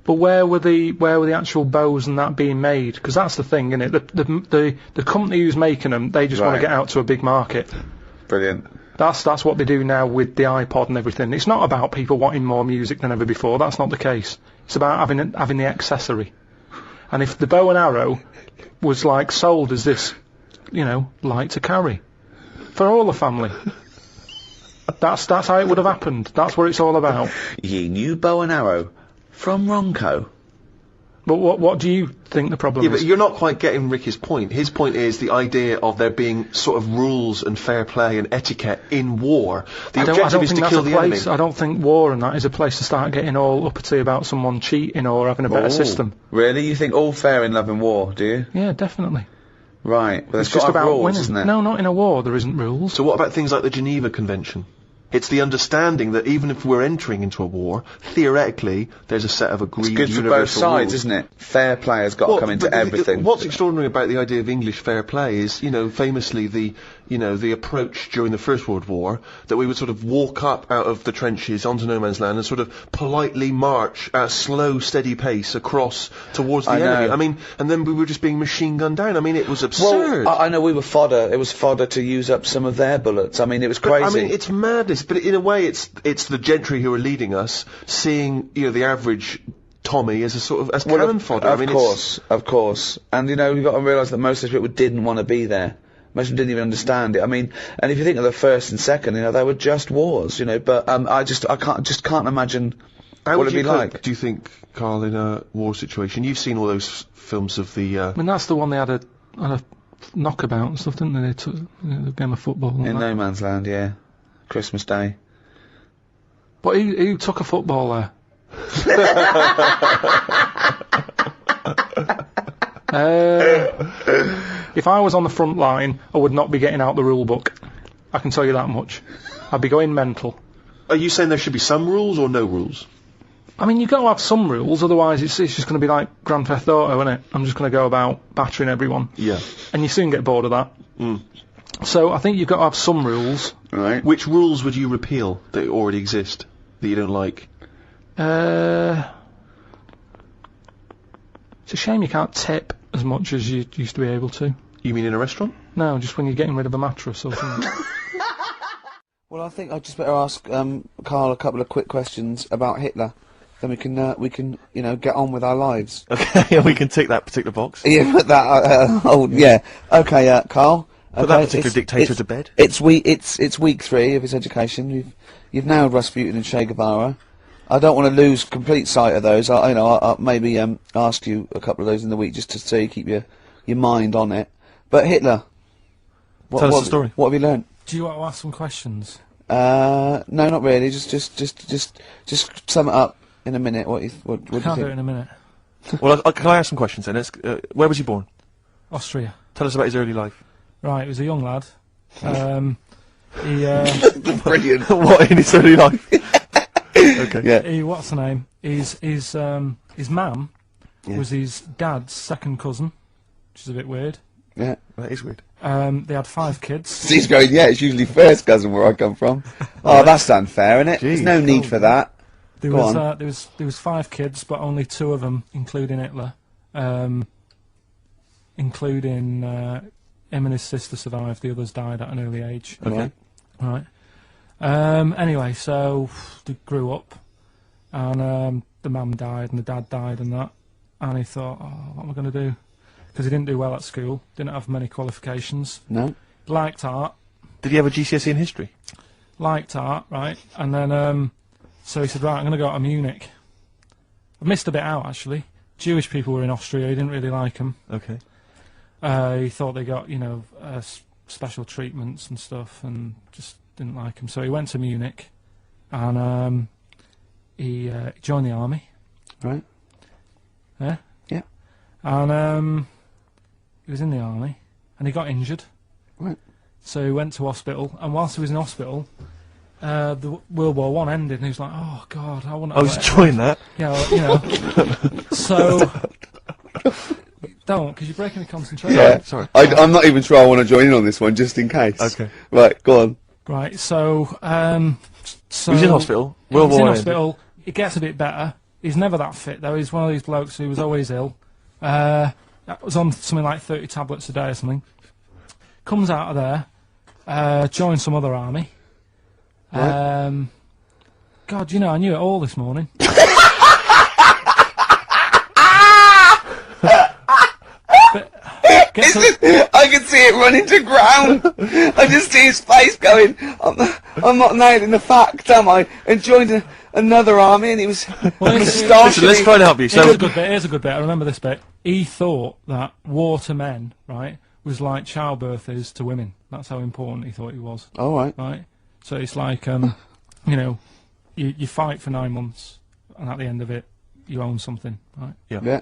But where were the actual bows and that being made? Because that's the thing, isn't it? The company who's making them, they just want to get out to a big market. Brilliant. That's what they do now with the iPod and everything. It's not about people wanting more music than ever before. That's not the case. It's about having the accessory. And if the bow and arrow was like sold as this, light to carry for all the family, that's how it would have happened. That's what it's all about. Ye new bow and arrow from Ronco. But what do you think the problem is? But you're not quite getting Ricky's point. His point is the idea of there being sort of rules and fair play and etiquette in war. The objective is to kill the enemy. I don't think war and that is a place to start getting all uppity about someone cheating or having a better system. Really? You think all fair in love and war, do you? Yeah, definitely. Right. Well, It's just about rules, winning. isn't it? No, not in a war. There isn't rules. So what about things like the Geneva Convention? It's the understanding that even if we're entering into a war, theoretically, there's a set of agreed It's good for universal both sides, rules. isn't it? Fair play has got to come into everything. What's extraordinary about the idea of English fair play is, famously the approach during the First World War, that we would sort of walk up out of the trenches onto no man's land and sort of politely march at a slow, steady pace across towards the enemy. know. I mean, and then we were just being machine gunned down. I mean, it was absurd. Well, I know we were fodder. It was fodder to use up some of their bullets. I mean, it was crazy. I mean, it's madness, but in a way, it's the gentry who are leading us, seeing the average Tommy as a sort of cannon fodder. Of course. And you've got to realise that most of those people didn't want to be there. Most of them didn't even understand it. I mean, and if you think of the first and second, they were just wars, But I can't imagine How what would it'd you be cope, like. do you think, Carl, in a war situation? You've seen all those films of the. I mean, that's the one they had a knockabout and stuff, didn't they? They took the game of football. And In that. no man's land, yeah. Christmas Day. But who took a football there? If I was on the front line, I would not be getting out the rule book. I can tell you that much. I'd be going mental. Are you saying there should be some rules or no rules? I mean, you've got to have some rules, otherwise it's just going to be like Grand Theft Auto, isn't it? I'm just going to go about battering everyone. Yeah. And you soon get bored of that. Mm. So I think you've got to have some rules. Right. Which rules would you repeal that already exist that you don't like? It's a shame you can't tip as much as you used to be able to. You mean in a restaurant? No, just when you're getting rid of a mattress or something. Well, I think I'd just better ask Carl a couple of quick questions about Hitler. Then we can get on with our lives. Okay, we can tick that particular box. Yeah, put that. Yeah. Okay, Carl. Put that particular dictator to bed. It's week 3 of his education. You've nailed Rasputin and Che Guevara. I don't want to lose complete sight of those. I'll maybe ask you a couple of those in the week just to so you keep your mind on it. But Hitler, Tell us the story. What have you learned? Do you want to ask some questions? No, not really. Just sum it up in a minute. What do you Can't do it think? in a minute. Well, can I ask some questions then? Where was he born? Austria. Tell us about his early life. Right, he was a young lad. He Brilliant. What in his early life? Okay. Yeah. what's the name? His mum was his dad's second cousin, which is a bit weird. Yeah. That is weird. They had 5 kids. He's going. Yeah, it's usually first cousin where I come from. Oh, that's unfair, isn't it? There's Gee, no need for that. There Go was on. there was 5 kids, but only 2 of them, including Hitler, including him and his sister survived. The others died at an early age. Okay. Right. Anyway, so they grew up, and the mum died and the dad died and that, and he thought, oh, what am I going to do? Because he didn't do well at school, didn't have many qualifications. No. Liked art, Did he have a GCSE in history? right? And then, so he said, right, I'm going to go to Munich. I missed a bit out, actually. Jewish people were in Austria, he didn't really like them. Okay. He thought they got, special treatments and stuff, and just didn't like them. So he went to Munich, and he joined the army. Right. Yeah? Yeah. And he was in the army, and he got injured. Right. So he went to hospital, and whilst he was in hospital, the World War One ended, and he was like, "Oh God, I want to." I was enjoying that. Yeah, so don't, because you're breaking the concentration. Yeah. Sorry. I'm not even sure I want to join in on this one, just in case. Okay. Right. Go on. Right. So He was in hospital. He was in War ended. hospital. It gets a bit better. He's never that fit though. He's one of these blokes who was always ill. That was on something like 30 tablets a day or something. Comes out of there, joins some other army. Right. God, I knew it all this morning. I can see it running to ground. I just see his face going, I'm not nailing the fact, am I? And joined another army, and he was Listen, let's try and help you. So, Here's a good bit. I remember this bit. He thought that war to men, right, was like childbirth is to women. That's how important he thought it was. All right. Right? So it's like, you fight for 9 months, and at the end of it, you own something, right? Yeah.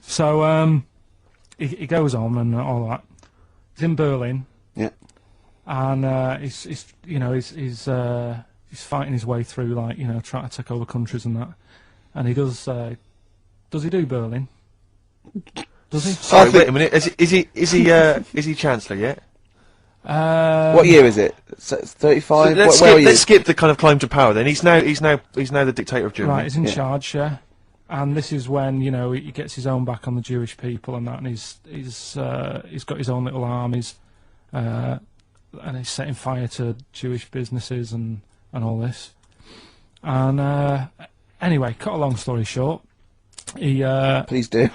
So, he goes on and all that. He's in Berlin. Yeah. And he's fighting his way through, like, trying to take over countries and that. And he does he do Berlin? Does he? sorry, wait a minute. Is he Chancellor yet? What year is it? 35. Let's Where are you? skip the kind of climb to power. Then he's now the dictator of Germany. Right, he's in charge, yeah. And this is when he gets his own back on the Jewish people and that, and he's got his own little armies, and he's setting fire to Jewish businesses and all this. And anyway, cut a long story short, Please do.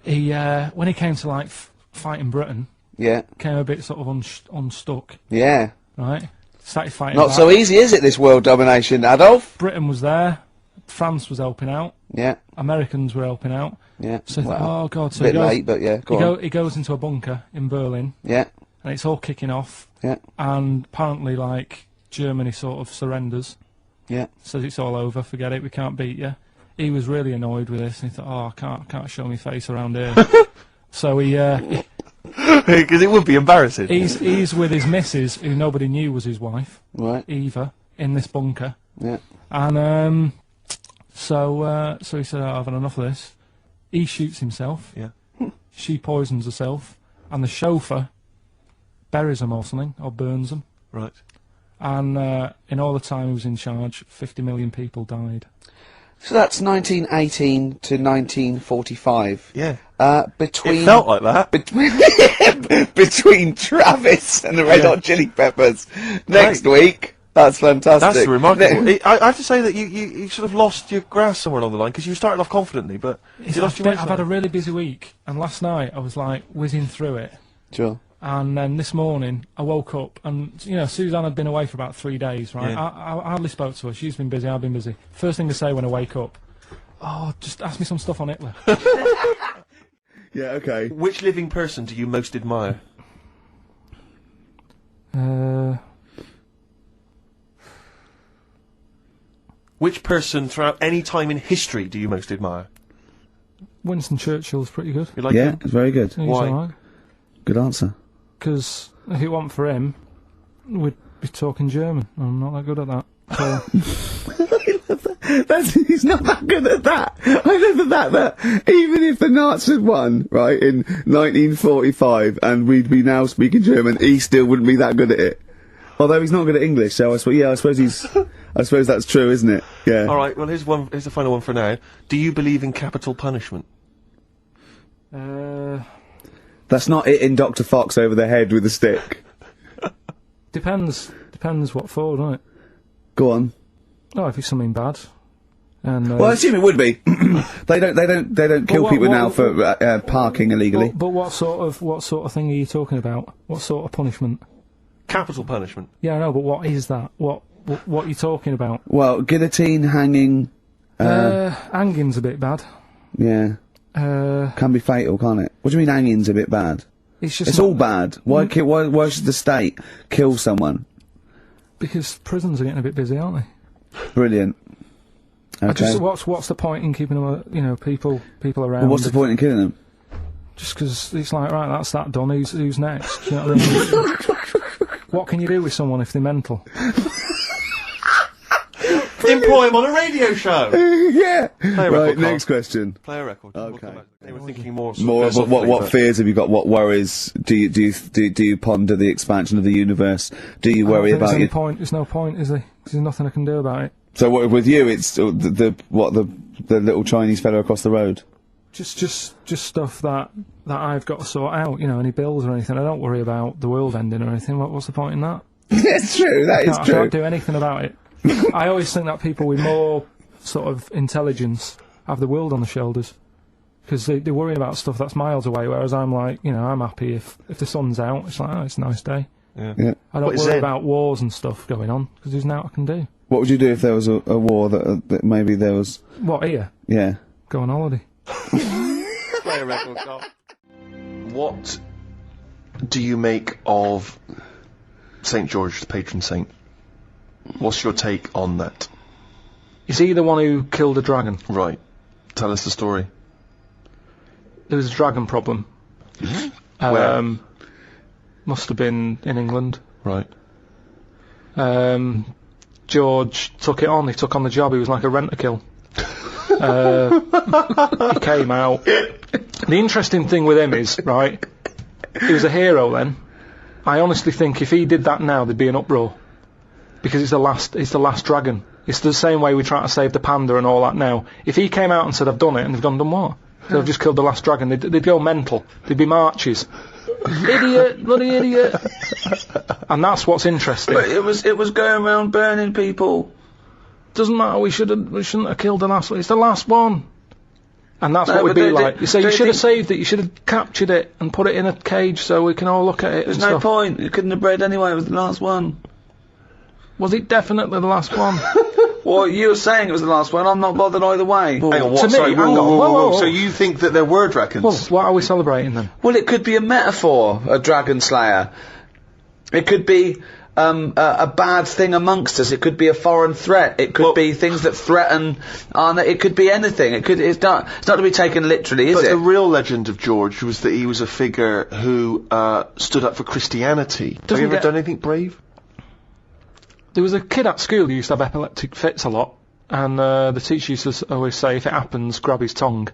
he when he came to like fighting Britain, Yeah. came a bit sort of unstuck, Yeah. right? Started fighting. Not back. so easy, is it, this world domination, Adolf? Britain was there, France was helping out, Yeah. Americans were helping out. Yeah. So he thought, Well, oh God, so a he bit goes, late, but yeah, go on. he goes into a bunker in Berlin, Yeah. and it's all kicking off, Yeah. and apparently, like, Germany sort of surrenders, Yeah. says it's all over, forget it, we can't beat you. He was really annoyed with this, and he thought, oh, I can't show my face around here. So Because it would be embarrassing. he's with his missus, who nobody knew was his wife, Right. Eva, in this bunker, Yeah. and so he said, I've had enough of this. He shoots himself. Yeah. She poisons herself, and the chauffeur buries him or something, or burns him. Right. And in all the time he was in charge, 50 million people died. So that's 1918 to 1945. Yeah. Between It felt like that. between Travis and the Red Hot Chili Peppers. Next Right. week. That's fantastic. That's remarkable. I have to say that you sort of lost your grasp somewhere along the line because you started off confidently, but you lost your way. I've had a really busy week, and last night I was like whizzing through it, Sure. And then this morning, I woke up, and, you know, Suzanne had been away for about 3 days, right? Yeah. I hardly spoke to her. She's been busy, I've been busy. First thing to say when I wake up, oh, just ask me some stuff on Hitler. Yeah, okay. Which living person do you most admire? Which person throughout any time in history do you most admire? Winston Churchill's pretty good. You like Yeah, him? it's very good. He's Why? alright. Good answer. Because if it wasn't for him, we'd be talking German. I'm not that good at that. So, He's not that good at that. I love that even if the Nazis had won, right, in 1945, and we'd be now speaking German, he still wouldn't be that good at it. Although he's not good at English, so I suppose that's true, isn't it? Yeah. All right. Well, here's the final one for now. Do you believe in capital punishment? That's not hitting Dr. Fox over the head with a stick. depends what for, doesn't it? Go on. Oh, if it's something bad. And, Well, I assume it would be. They don't kill what- people what- now for parking illegally. but what sort of thing are you talking about? What sort of punishment? Capital punishment. Yeah, I know, but what is that? What are you talking about? Well, guillotine, hanging, Hanging's a bit bad. yeah, can be fatal, can't it? What do you mean hanging's a bit bad? It's just It's not- all bad. Why should the state kill someone? because prisons are getting a bit busy, aren't they? Brilliant. Okay. What's the point in keeping them, people around? Well, what's the point in killing them? Just because it's like, right, that's that done. Who's next? Do you know what I mean? What can you do with someone if they're mental? Employ him on a radio show. Yeah. Play a Right. record, Carl. Next question. Play a record. We'll Okay. come back. They were thinking more. More of what fears have you got? What worries do you ponder the expansion of the universe? Do you worry about There's it? There's no point, is there? 'Cause there's nothing I can do about it. So what, with you, it's the little Chinese fellow across the road. Just stuff that I've got to sort out. Any bills or anything. I don't worry about the world ending or anything. What's the point in that? It's true. That is I true. can't do anything about it. I always think that people with more sort of intelligence have the world on their shoulders because they're worrying about stuff that's miles away, whereas I'm like, I'm happy if the sun's out. It's like, oh, it's a nice day. Yeah. I don't What is worry Zen? about wars and stuff going on because there's nothing I can do. What would you do if there was a war that maybe there was? What, here? Yeah. Go on holiday. Play a record, Carl. What do you make of St. George, the patron saint? What's your take on that? Is he the one who killed a dragon? Right. Tell us the story. There was a dragon problem. Where? Must have been in England. Right. George took it on. He took on the job. He was like a rent-a-kill. He came out. The interesting thing with him is, right, he was a hero then. I honestly think if he did that now, there'd be an uproar. Because it's the last dragon. It's the same way we try to save the panda and all that now. If he came out and said, I've done it, and they've gone, done what? They've just killed the last dragon. They'd go mental. There'd be marches. Idiot, bloody idiot. And that's what's interesting. But it was going around burning people. Doesn't matter, we shouldn't have killed the last one. It's the last one. And that's No, what we'd but be they- like. You say, you they should have think- saved it, you should have captured it and put it in a cage so we can all look at it There's and no stuff. point. You couldn't have bred anyway. It was the last one. Was it definitely the last one? Well, you were saying it was the last one. I'm not bothered either way. Hang on, what? to me, Sorry, hang on. Whoa. So you think that there were dragons? Well, what are we celebrating then? Well, it could be a metaphor, a dragon slayer. It could be a bad thing amongst us. It could be a foreign threat. It could be things that threaten. It could be anything. It's not to be taken literally, is But it? the real legend of George was that he was a figure who stood up for Christianity. Have Doesn't you ever get- done anything brave? There was a kid at school who used to have epileptic fits a lot, and the teacher used to always say, if it happens, grab his tongue.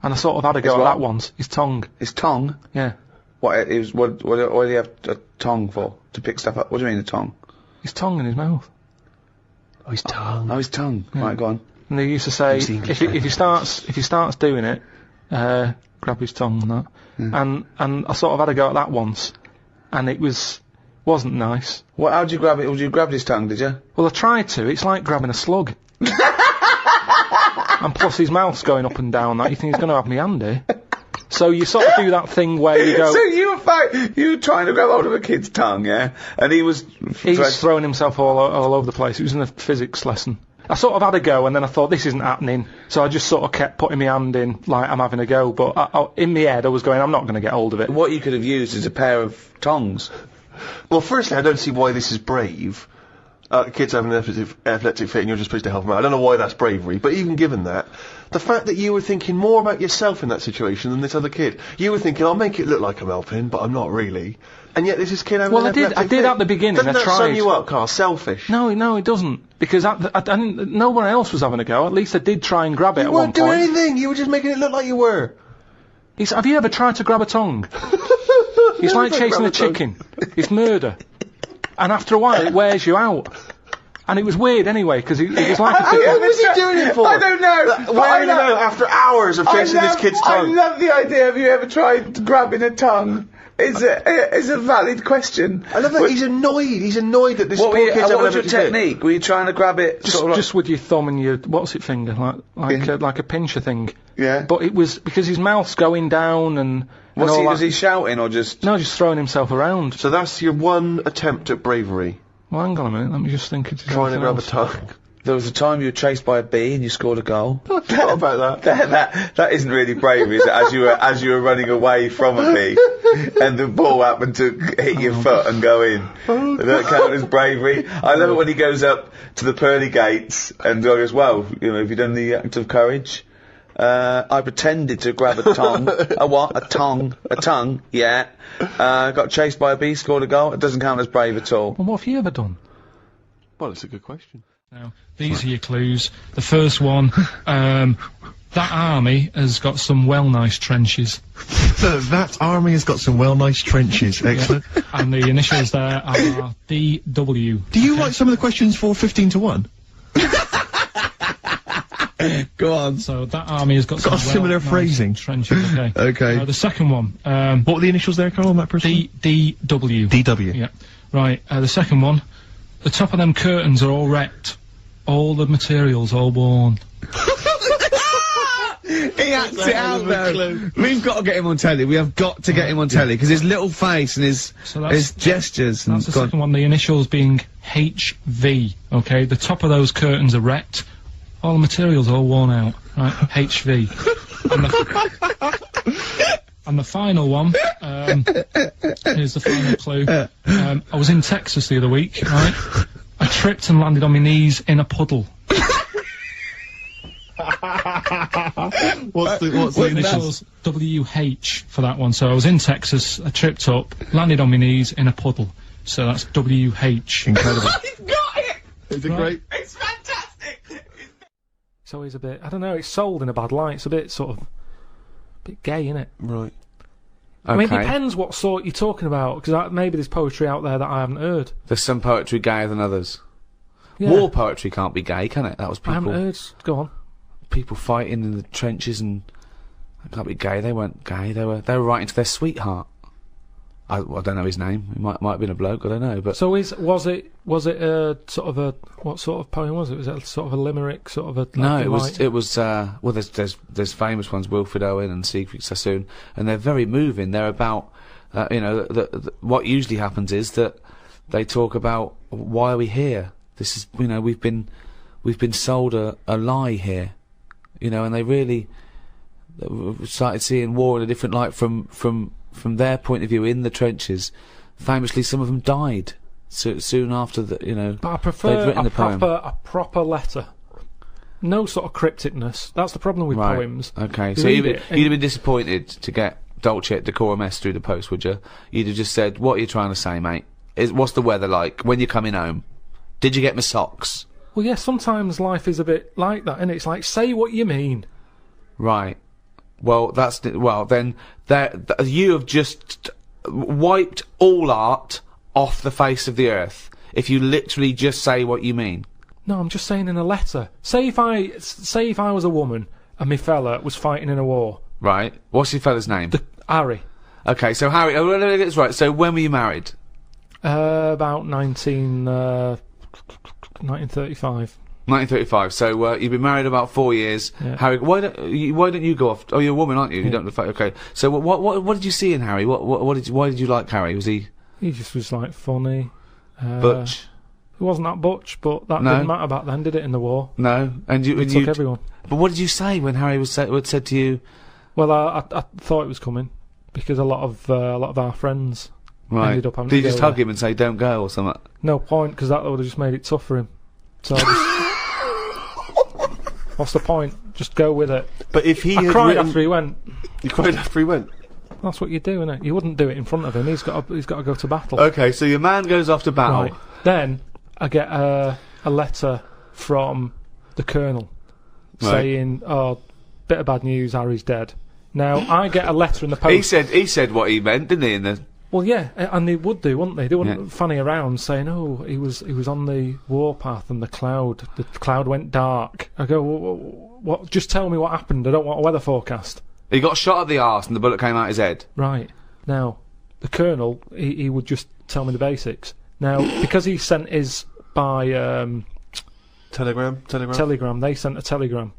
And I sort of had a go His at what? that once. His tongue. His tongue. Yeah. What do you have a tongue for? To pick stuff up? What do you mean a tongue? His tongue in his mouth. Oh, his tongue. Oh, his tongue. Right, go on. And they used to say, Use the English if he starts doing it, grab his tongue and that. And I sort of had a go at that once, and it wasn't nice. Well, how'd you grab it? You grabbed his tongue, did you? Well, I tried to. It's like grabbing a slug. And plus his mouth's going up and down. That you think he's going to have me hand here? So you sort of do that thing where you go... So you were trying to grab hold of a kid's tongue, yeah? And he was... He's throwing himself all over the place. It was in a physics lesson. I sort of had a go, and then I thought, this isn't happening. So I just sort of kept putting my hand in, like I'm having a go. But in my head, I was going, I'm not going to get hold of it. What you could have used is a pair of tongs. Well, firstly, I don't see why this is brave. Kids have an epileptic fit and you're just supposed to help them out. I don't know why that's bravery, but even given that, the fact that you were thinking more about yourself in that situation than this other kid. You were thinking, I'll make it look like I'm helping, but I'm not really. And yet this is kid having an epileptic fit. I did at the beginning. Doesn't that tried. sum you up, Carl? Selfish. No, it doesn't. Because no one else was having a go. At least I did try and grab it at one point. You weren't doing anything. You were just making it look like you were. Have you ever tried to grab a tongue? It's like chasing a chicken. It's murder. And after a while, it wears you out. And it was weird anyway, because it was like a... What was he doing it for? I don't know. Wearing him out after hours of chasing this kid's tongue. I love the idea. Have you ever tried grabbing a tongue? It's a valid question. I love that he's annoyed. He's annoyed that this poor kid's having what was your technique? Were you trying to grab it just with your thumb and your finger, like a pincher thing? Yeah. But it was because his mouth's going down and. Was he shouting or just? No, just throwing himself around. So that's your one attempt at bravery. Well, hang on a minute. Let me just think. Trying to grab a tongue. There was a time you were chased by a bee and you scored a goal. I forgot about that. That isn't really bravery, is it? As you were running away from a bee, and the ball happened to hit your foot and go in. Does that count as bravery? I love it when he goes up to the pearly gates and goes, "Well, have you done the act of courage?" I pretended to grab a tongue. A what? A tongue. Yeah. Got chased by a bee, scored a goal. It doesn't count as brave at all. Well, what have you ever done? Well, it's a good question. Now, these are your clues. The first one, that army has got some nice trenches. So that army has got some nice trenches. Excellent. Yeah. And the initials there are DW. Do you write some of the questions for 15 to 1? Go on. So that army has got some similar phrasing. Trenches, okay. Okay. The second one. What were the initials there, Carl, on that person? DW. DW. Yeah. Right, the second one. The top of them curtains are all wrecked. All the materials all worn. He acts it out though. We've got to get him on telly. We have got to get him on telly because his little face and his gestures. That's the second one. The initials being HV. Okay, the top of those curtains are wrecked. All the materials all worn out. Right, HV. And the final one. Here's the final clue. I was in Texas the other week. Right, I tripped and landed on my knees in a puddle. What's the initials? WH for that one. So I was in Texas, I tripped up, landed on my knees in a puddle. So that's WH. Incredible. You've got it! Is it great? It's fantastic! It's always a bit, I don't know, it's sold in a bad light. It's a bit sort of, a bit gay, innit? Right. I mean, it depends what sort you're talking about, because maybe there's poetry out there that I haven't heard. There's some poetry gayer than others. Yeah. War poetry can't be gay, can it? That was people. I haven't heard. Go on. People fighting in the trenches and they can't be gay. They weren't gay. They were writing to their sweetheart. I don't know his name. He might have been a bloke. I don't know. But so was it a sort of a what sort of poem was it? Was it sort of a limerick, sort of a no? It was well. There's famous ones, Wilfred Owen and Siegfried Sassoon, and they're very moving. They're about what usually happens is that they talk about why are we here. This is we've been sold a lie here. And they really started seeing war in a different light from their point of view in the trenches. Famously, some of them died soon after the, But I prefer a proper letter. No sort of crypticness. That's the problem with poems. Okay, so you'd have been disappointed to get Dulce et Decorum Est through the post, would you? You'd have just said, "What are you trying to say, mate? What's the weather like? When you're coming home? Did you get my socks?" Well, yeah, sometimes life is a bit like that, and it's like, say what you mean. Right. Well, then you have just wiped all art off the face of the earth if you literally just say what you mean. No, I'm just saying in a letter. Say if I was a woman and my fella was fighting in a war. Right. What's your fella's name? Harry. Okay, so Harry. Oh, let me get this right. So when were you married? About 1935. 1935. So you've been married about 4 years. Yeah. Harry, why don't you go off? Oh, you're a woman, aren't you? You don't look like okay. So what did you see in Harry? Why did you like Harry? Was he? He just was like funny. Butch? He wasn't that butch, but that No. didn't matter back then, did it? In the war, No. And you he took everyone. But what did you say when Harry was said to you? Well, I thought it was coming because a lot of our friends ended up having Did to you go just hug there. him and say don't go or something? No point, because that would have just made it tough for him. So I just, what's the point? Just go with it. But if he I had cried written- after he went. You cried after he went. That's what you do, innit? You wouldn't do it in front of him. He's got to go to battle. Okay, so your man goes off to battle. Right. Then I get a letter from the Colonel saying, "Oh, bit of bad news. Harry's dead." Now I get a letter in the post. He said what he meant, didn't he? In the Well, yeah, and they would do, wouldn't they? They wouldn't Yeah. fanny around saying, "Oh, he was on the warpath and the cloud went dark." I go, "What? Just tell me what happened. I don't want a weather forecast." he got shot at the arse and the bullet came out his head. Right. Now, the Colonel, he would just tell me the basics. Now, because he sent his by Telegram. telegram, they sent a telegram.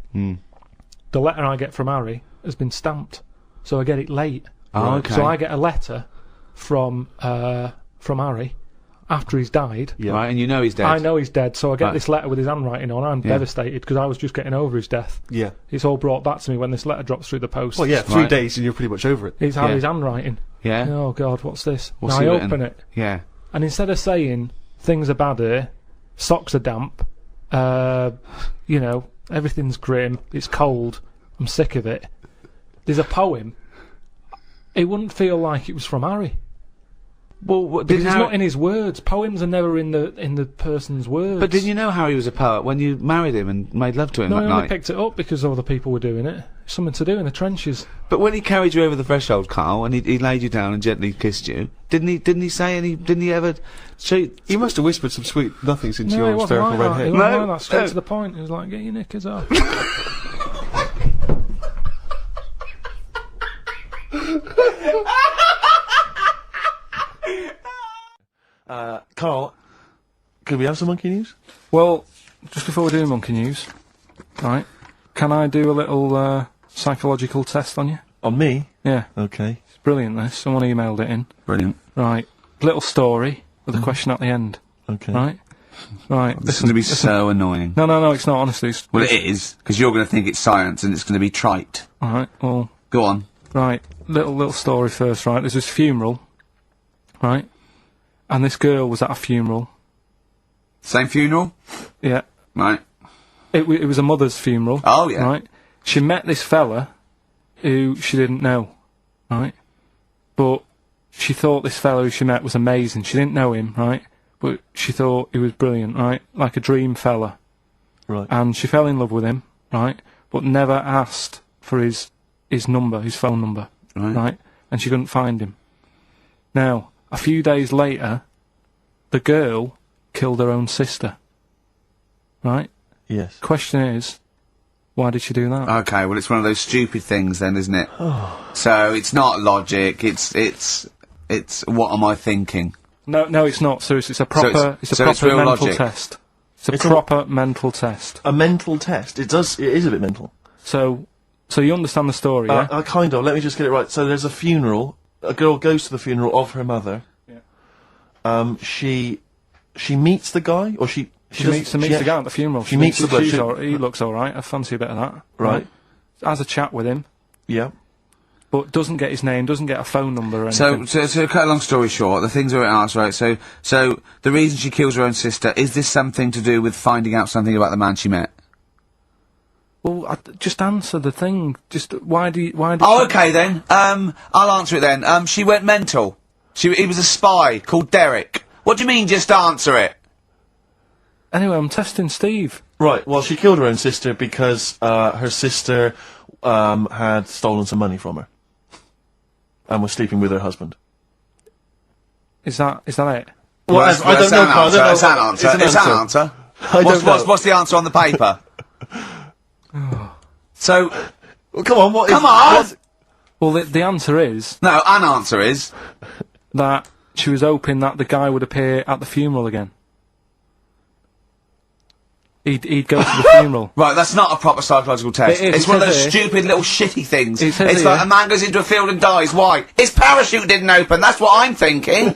The letter I get from Harry has been stamped, so I get it late. Oh, okay. So I get a letter from Harry after he's died. Yeah. Right, and you know he's dead. I know he's dead, so I get Right. this letter with his handwriting on. I'm devastated because I was just getting over his death. Yeah. It's all brought back to me when this letter drops through the post. Well, yeah, 3 Right. days and you're pretty much over it. It's Harry's handwriting. Yeah. Oh God, what's this? What's now he I written? open it, Yeah. and instead of saying things are bad here, socks are damp, everything's grim, it's cold, I'm sick of it. There's a poem. It wouldn't feel like it was from Harry. Well, Because it's not in his words. Poems are never in the person's words. But didn't you know Harry was a poet when you married him and made love to him No, that I only night? picked it up because other people were doing it. Something to do in the trenches. But when he carried you over the threshold, Carl, and he laid you down and gently kissed you, didn't he say any? Didn't he ever? He must have whispered some sweet nothings into No, it your wasn't spherical like red that. head. It wasn't No, like that. Straight no. to the point. It was like, get your knickers off. Carl, could we have some monkey news? Well, just before we do monkey news, right? Can I do a little psychological test on you? On me? Yeah, Okay. it's brilliant. This someone emailed it in. Brilliant. Right, little story with a question at the end. Okay. Right, right. This is going to be so annoying. No, it's not. Honestly, it's, Well, it is because you're going to think it's science and it's going to be trite. all right. Well, Go on. right. Little story first. Right, there's this funeral, right, and this girl was at a funeral. Same funeral, Yeah, right? it was a mother's funeral. Oh yeah. Right. She met this fella who she didn't know, right? But she thought this fella who she met was amazing. She didn't know him, right? But she thought he was brilliant, right? Like a dream fella. Right. And she fell in love with him, right? But never asked for his number, his phone number, right? And she couldn't find him. Now, a few days later, the girl killed her own sister, right? Yes. Question is, why did she do that? Okay, well, it's one of those stupid things, then, isn't it? So it's not logic. It's what am I thinking? No, it's not. So it's a proper, it's a so it's proper real mental logic. test. It's a a- proper mental test. A mental test. It is a bit mental. So you understand the story, yeah? Kind of. Let me just get it right. So there's a funeral. A girl goes to the funeral of her mother. Yeah. She meets the guy, or she meets the guy at the funeral. She meets the bloke. He looks all right. I fancy a bit of that. Right. Has a chat with him, Yeah. but doesn't get his name, doesn't get a phone number or So, anything. to cut a long story short, the things are asked, right? So the reason she kills her own sister, is this something to do with finding out something about the man she met? Well, just answer the thing. Just why do you? Oh, she- okay then. I'll answer it then. She went mental. He was a spy called Derek. What do you mean, just answer it? Anyway, I'm testing Steve. Right. Well, she killed her own sister because her sister had stolen some money from her and was sleeping with her husband. Is that it? Well, I don't know. That's Carl, I don't know It's an what- answer. it's an It's an answer. answer. I don't know. What's the answer on the paper? So, Well, come on. What is? come on! what's- Well, the answer is No, an answer is... that she was hoping that the guy would appear at the funeral again. He'd go to the funeral. Right, that's not a proper psychological test. It is, It's it one of says those here- stupid little shitty things. It says It's like here- a man goes into a field and dies. Why? His parachute didn't open. That's what I'm thinking.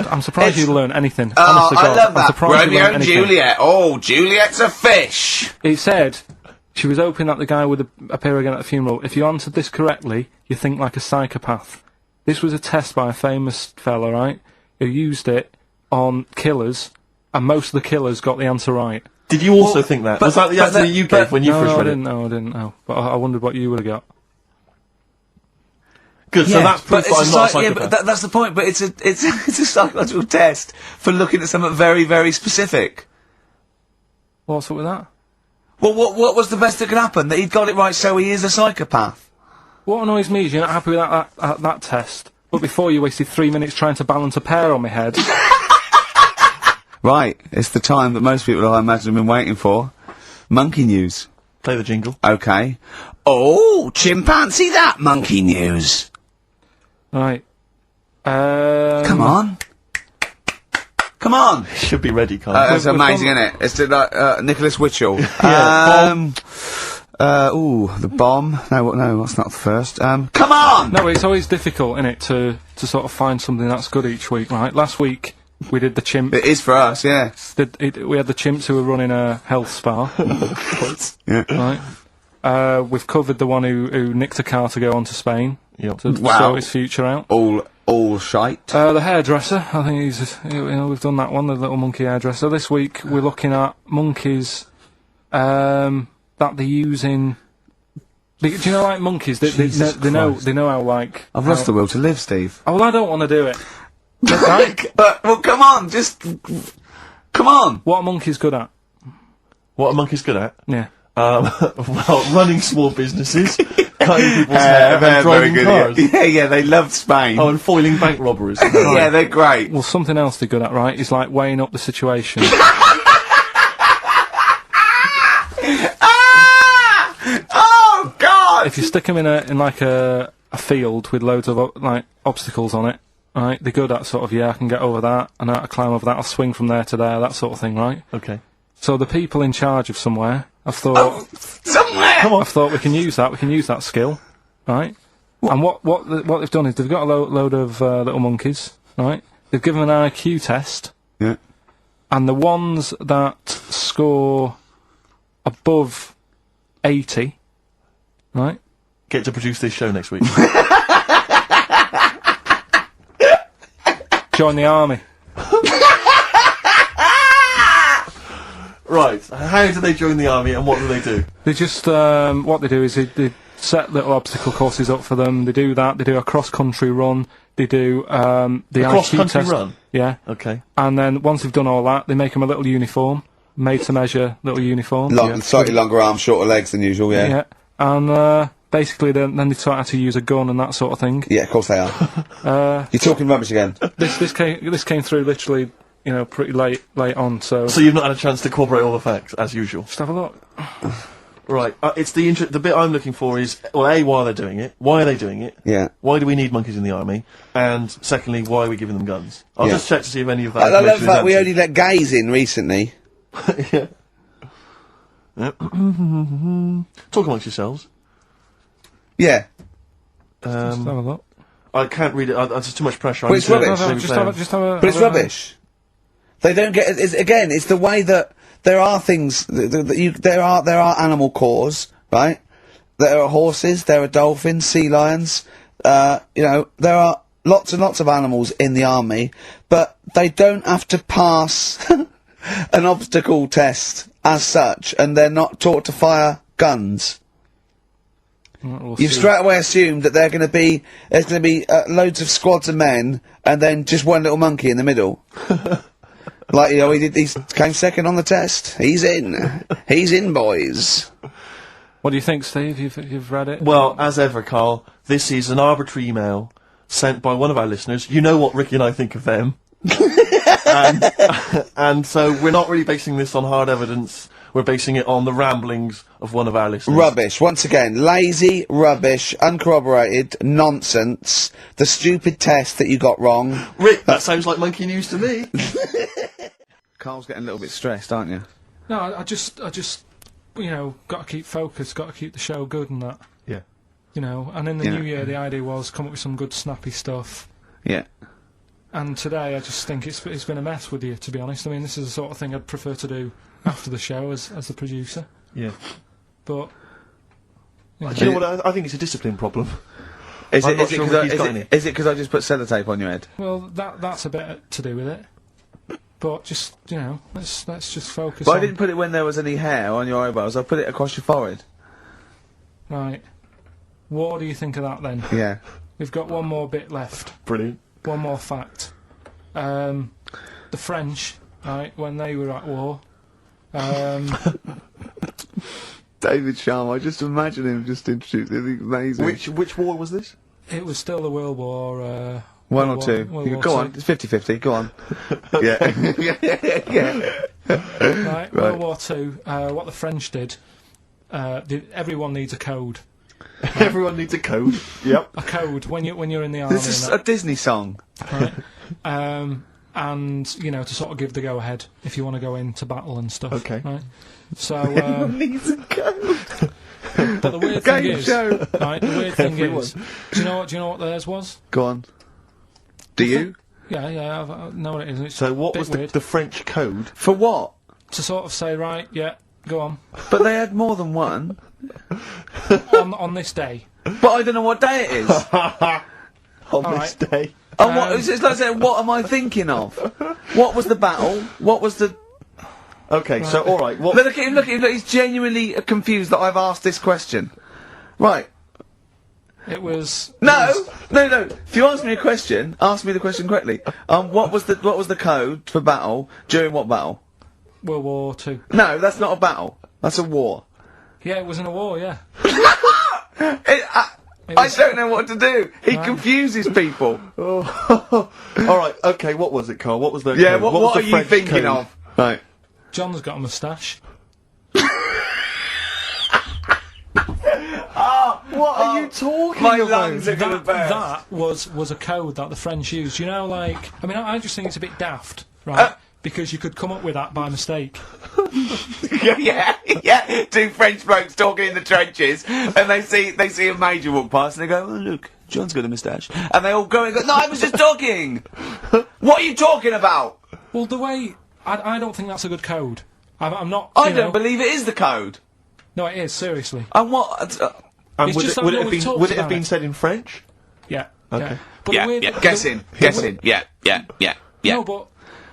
I'm surprised It's- you learn anything. Oh, Honest to I God, love I'm that. surprised you Romeo learn and anything. Juliet. Oh, Juliet's a fish. It said she was hoping that the guy would appear again at the funeral. If you answered this correctly, you think like a psychopath. This was a test by a famous fella, right, who used it on killers, and most of the killers got the answer right. Did you also think that? Was that the answer you gave when you first No, I read didn't know. I didn't know. But I wondered what you would have got. Good, so that's proof that I'm not a psychopath. Yeah, but that's the point. But it's a psychological test for looking at something very, very specific. What's up with that? Well, what was the best that could happen? That he'd got it right, so he is a psychopath. What annoys me is you're not happy with that test, but before you wasted 3 minutes trying to balance a pear on my head. Right, it's the time that most people, I imagine, have been waiting for. Monkey news. Play the jingle. Okay. Oh, chimpanzee that monkey news. Right. Come on. Come on. Should be ready, Carl. That's we've amazing, done- isn't it? It's like Nicholas Witchell. The bomb. No, that's not the first. Come on! No, it's always difficult, isn't it, to sort of find something that's good each week, right? Last week, we did the chimp. It is for us, yeah. We had the chimps who were running a health spa, Yeah. right? We've covered the one who nicked a car to go on to Spain Yep. to Wow. sort his future out. All shite. The hairdresser, I think we've done that one, the little monkey hairdresser. This week, we're looking at monkeys, that they use in... Do you know, like, monkeys? They know how, like... I've lost the will to live, Steve. Oh, well, I don't want to do it. Right? Well, come on, just... Come on! What are monkeys good at? What are monkeys good at? Yeah. Well, running small businesses, cutting people's hair, and driving cars. Yeah, they loved Spain. Oh, and foiling bank robberies. Yeah, they're great. Well, something else they're good at, right, is, like, weighing up the situation. Oh, God! If you stick them in like a field with loads of like obstacles on it, right? They're good at sort of, I can get over that, and I climb over that, I'll swing from there to there, that sort of thing, right? Okay. So the people in charge of somewhere, I've thought, Somewhere! I've thought we can use that skill, right? And what they've done is they've got a load of little monkeys, right? They've given them an IQ test, Yeah. and the ones that score above 80, right? Get to produce this show next week. Join the army. Right. How do they join the army, and what do they do? They just, what they do is they set little obstacle courses up for them. They do that. They do a cross-country run. They do the IQ cross-country test. run? Yeah. Okay. And then once they've done all that, they make them a little uniform, made to measure little uniform. Slightly longer arms, shorter legs than usual, yeah. Yeah. And basically, then they taught how to use a gun and that sort of thing. Yeah, of course they are. You're talking rubbish again. This came through literally, pretty late on. So So you've not had a chance to corroborate all the facts, as usual. just have a look. Right. It's the bit I'm looking for is, well, A, why are they doing it? Why are they doing it? Yeah. Why do we need monkeys in the army? And secondly, why are we giving them guns? I'll Yeah. just check to see if any of that I love information that is we answered. only let gays in recently. Yeah. Talk amongst yourselves. Yeah. Just have a look. I can't read it. There's just too much pressure. But it's I need to- rubbish. maybe Just play have a. But it's rubbish. They don't get. It's the way that there are things there are animal cores, right? There are horses, there are dolphins, sea lions. There are lots and lots of animals in the army, but they don't have to pass an obstacle test as such, and they're not taught to fire guns. We'll You've see. straight away assumed that there's going to be loads of squads of men, and then just one little monkey in the middle. Like, he came second on the test. He's in, boys. What do you think, Steve? You've read it? Well, as ever, Carl, this is an arbitrary email sent by one of our listeners. You know what Ricky and I think of them. and so we're not really basing this on hard evidence. We're basing it on the ramblings of one of our listeners. Rubbish. Once again, lazy, rubbish, uncorroborated, nonsense. The stupid test that you got wrong. Rick, that sounds like monkey news to me. Carl's getting a little bit stressed, aren't you? No, I just, got to keep focused, got to keep the show good and that. Yeah. And in the Yeah. new year, the idea was come up with some good snappy stuff. Yeah. And today, I just think it's been a mess with you, to be honest. I mean, this is the sort of thing I'd prefer to do after the show as the producer. Yeah. But Do you know what? I think it's a discipline problem. Is I'm it not sure Ricky's got any. because I just put sellotape on your head? well, that's a bit to do with it. But just let's just focus. But on... I didn't put it when there was any hair on your eyebrows. I put it across your forehead. Right. What do you think of that then? Yeah. We've got one more bit left. Brilliant. One more fact. The French, right, when they were at war, David Sharma, I just imagine him just introducing it. Amazing. Which war was this? it was still the World War. One or World two. War- World War Go Two. on, it's 50-50. Go on. Yeah. Yeah. Right, World War Two. What the French did. Everyone needs a code. Everyone needs a code. Yep. A code when you're in the army. This is and a Disney song. that, right? And to sort of give the go ahead if you want to go into battle and stuff. Okay. Right. So. Needs a code. But the weird thing Game is, show. right? The weird thing Everyone. is, do you know what theirs was? Go on. Do you? Yeah, I know what it is. It's So what a bit was weird. the French code? For what? To sort of say, right, yeah, go on But they had more than one. on this day. But I don't know what day it is. On All this right. day. And what, it's like saying, what am I thinking of? What was the battle? What was the... Okay, so alright, what... Look at him, look, he's genuinely confused that I've asked this question. Right. It was No! If you ask me a question, ask me the question correctly. What was the code for battle during what battle? World War Two. No, that's not a battle. That's a war. Yeah, it was in a war. Yeah. I don't know what to do. He Right. confuses people. Alright, okay, what was it, Carl? What was the Yeah, code? what was are the you French thinking code? of? Right. John's got a moustache. What are you talking My about? lungs are gonna burst. That was a code that the French used. I just think it's a bit daft, right? Because you could come up with that by mistake. yeah. Two French blokes talking in the trenches, and they see a major walk past, and they go, "Oh, look, John's got a moustache," and they all go and go, "No, I was just talking. What are you talking about?" Well, the way I don't think that's a good code. I'm not. I you don't know- believe it is the code. No, it is seriously. And what? And It's would just it, that would we it have always been talked would it have about been it. said in French? Yeah. Okay. But the weird, Guessing. Yeah. No, but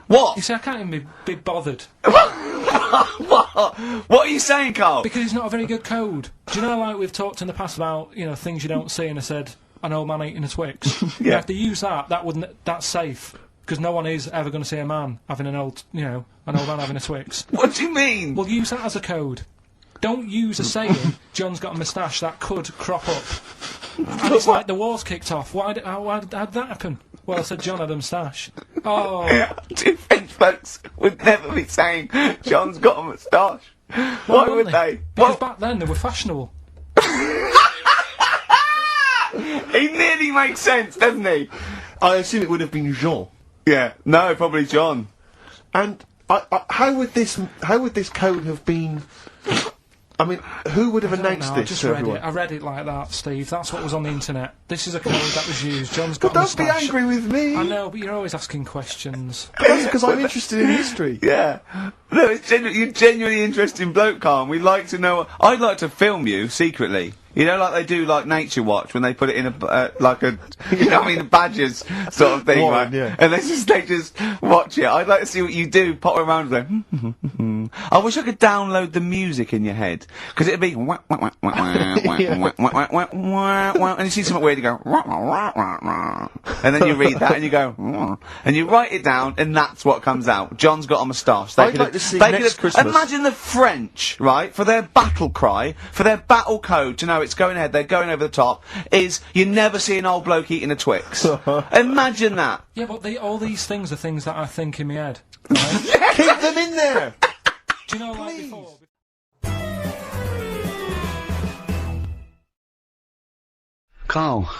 What? you see, I can't even be bothered What are you saying, Carl? because it's not a very good code. Do you know, like we've talked in the past about things you don't see, and I said an old man eating a Twix. Yeah. If they use that's safe because no one is ever going to see a man having an old man having a Twix. What do you mean? Well, use that as a code. Don't use a saying, John's got a moustache, that could crop up. And it's like the war's kicked off. How did that happen? Well, I said John had a moustache. Oh, Two French folks would never be saying John's got a moustache. Why would wouldn't they? Because What? back then they were fashionable. He nearly makes sense, doesn't he? I assume it would have been Jean. Yeah. No, probably John. And how would this code have been? I mean, who would have I don't announced know, I this just to read everyone? it. I read it like that, Steve. That's what was on the internet. This is a code that was used. John's got But a don't be moustache. angry with me. I know, but you're always asking questions. That's because I'm interested in history. Yeah. No, you're genuinely interesting bloke, Carl. We'd like to know. I'd like to film you secretly. Like they do, like Nature Watch, when they put it in a badgers sort of thing, Warren, right? yeah. And they just watch it. I'd like to see what you do, pop around and go, I wish I could download the music in your head. Because it'd be, and you see something weird, you go, and then you read that and you go, and you write it down, and that's what comes out. John's got a moustache. I'd like to see next Christmas. Imagine the French, right, for their battle cry, for their battle code to know it's going ahead, they're going over the top, is you never see an old bloke eating a Twix. Imagine that. Yeah, but all these things are things that I think in my head. Right? Keep them in there. Do you know, like before? Carl,